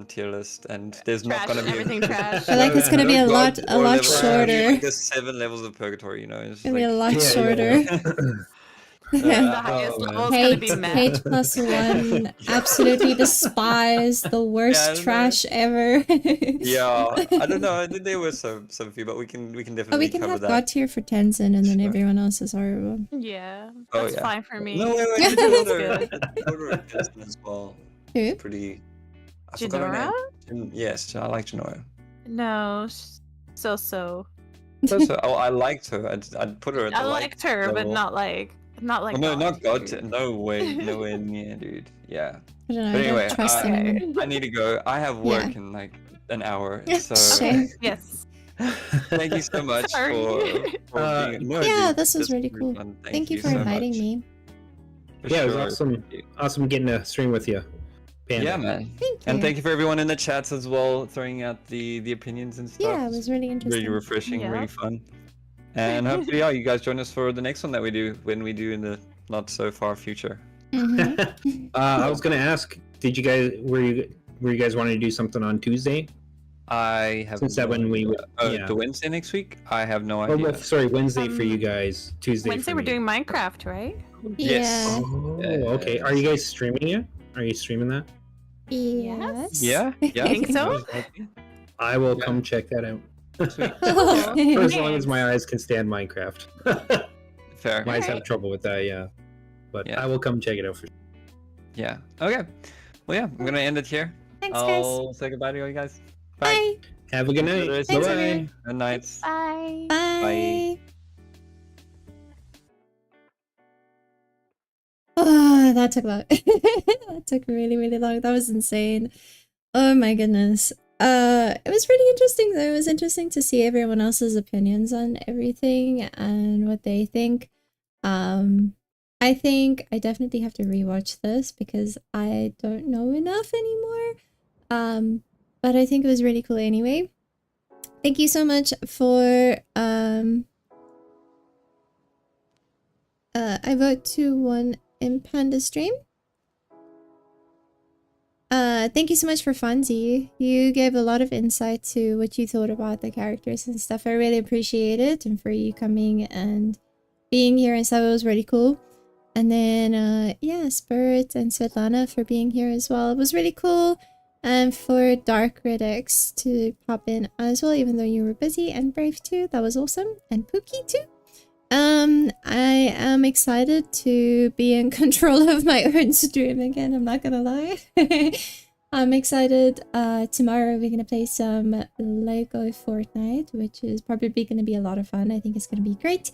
tier list, and there's not Trash, gonna be everything trash. I feel like it's gonna be a lot God or level. It's gonna be shorter. like the 7 levels of purgatory, you know. It's It's gonna be a like, lot shorter. The oh, highest man. level is gonna be Hate, meh. hate plus one. Absolutely despise the I worst know. trash ever. Yeah, I don't know. I think there were some few, but we can definitely But we can cover have that. God tier for Tenzin, and then Sure. everyone else is horrible. Yeah, Oh, that's yeah. fine for me. No, wait, Yeah. the daughter, Good. the daughter of Tenzin as well. Who? Pretty. I forgot her Jinora? name. Yes, I like Jinora. No, so. So, oh, I liked her. I'd put her at the I liked her, but level. not like Oh, no, not God. tier. No way, nowhere near, dude. Yeah. I don't know. But I anyway, don't trust anyone. I need to go. I have work Yeah. in like an hour, so Shame. Yes. thank you so much Sorry. for being. No, Yeah, dude, this was is really cool. fun. Thank you for so inviting much. me. For yeah, it was sure. awesome. Awesome getting to stream with you. Panda. Yeah, man. Thank you. And thank you for everyone in the chats as well, throwing out the opinions and stuff. Yeah, it was really interesting. really refreshing, Yeah. really fun. And hopefully, yeah, you guys join us for the next one that we do when we do in the not so far future. Mhm. I was gonna ask, did you guys were you guys wanting to do something on Tuesday? I have Since that when we would- yeah. the Wednesday next week. I have no Oh, idea. well, sorry, Wednesday for you Um, guys. Tuesday. Wednesday for we're me. doing Minecraft, right? Yes. Yeah. Oh, okay. Are you guys streaming it? Are you streaming that? Yes. Yeah, yeah. Think so? most likely. I will Yeah. come check that out. Sweet. For as long as Thanks. my eyes can stand Minecraft. Fair. My eyes have Alright. trouble with that, yeah. But Yeah. I will come check it out for sure. Yeah. Okay. Well, yeah, I'm gonna end it here. Thanks, guys. I'll say goodbye to you guys. Bye. Have a good night. Thanks, Thanks, Bye-bye. everyone. Good night. Bye. Bye. Oh, that took long. That took really, really long. That was insane. Oh my goodness. It was really interesting though. It was interesting to see everyone else's opinions on everything and what they think. I think I definitely have to rewatch this because I don't know enough anymore. But I think it was really cool anyway. Thank you so much for I vote 2-1 in Panda stream. Thank you so much for Fonzie. You gave a lot of insight to what you thought about the characters and stuff. I really appreciate it, and for you coming and being here and stuff, it was really cool. And then yeah, Spirit and Svetlana for being here as well. It was really cool. And for Dark Critics to pop in as well, even though you were busy, and Brave too. That was awesome. And Pookie too. I am excited to be in control of my own stream again, I'm not gonna lie. I'm excited. Tomorrow we're gonna play some Lego Fortnite, which is probably gonna be a lot of fun. I think it's gonna be great.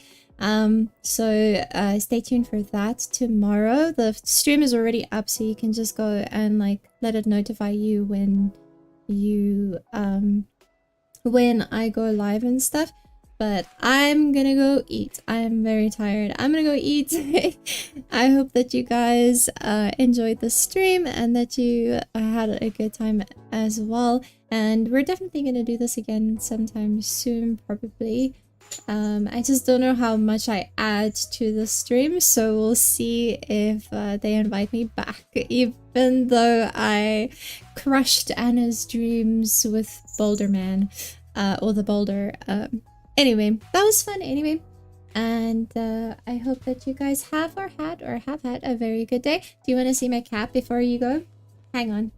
So stay tuned for that tomorrow. The stream is already up, so you can just go and like let it notify you when you when I go live and stuff. But I'm gonna go eat. I'm very tired. I'm gonna go eat. I hope that you guys enjoyed the stream and that you had a good time as well. And we're definitely gonna do this again sometime soon, probably. I just don't know how much I add to the stream, so we'll see if they invite me back. Even though I crushed Anna's dreams with Boulder Man, or the Boulder. Anyway, that was fun anyway. And I hope that you guys have had a very good day. Do you want to see my cat before you go? Hang on.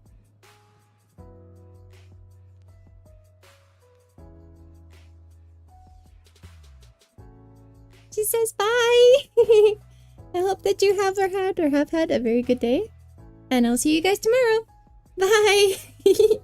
She says bye. I hope that you have had a very good day. And I'll see you guys tomorrow. Bye.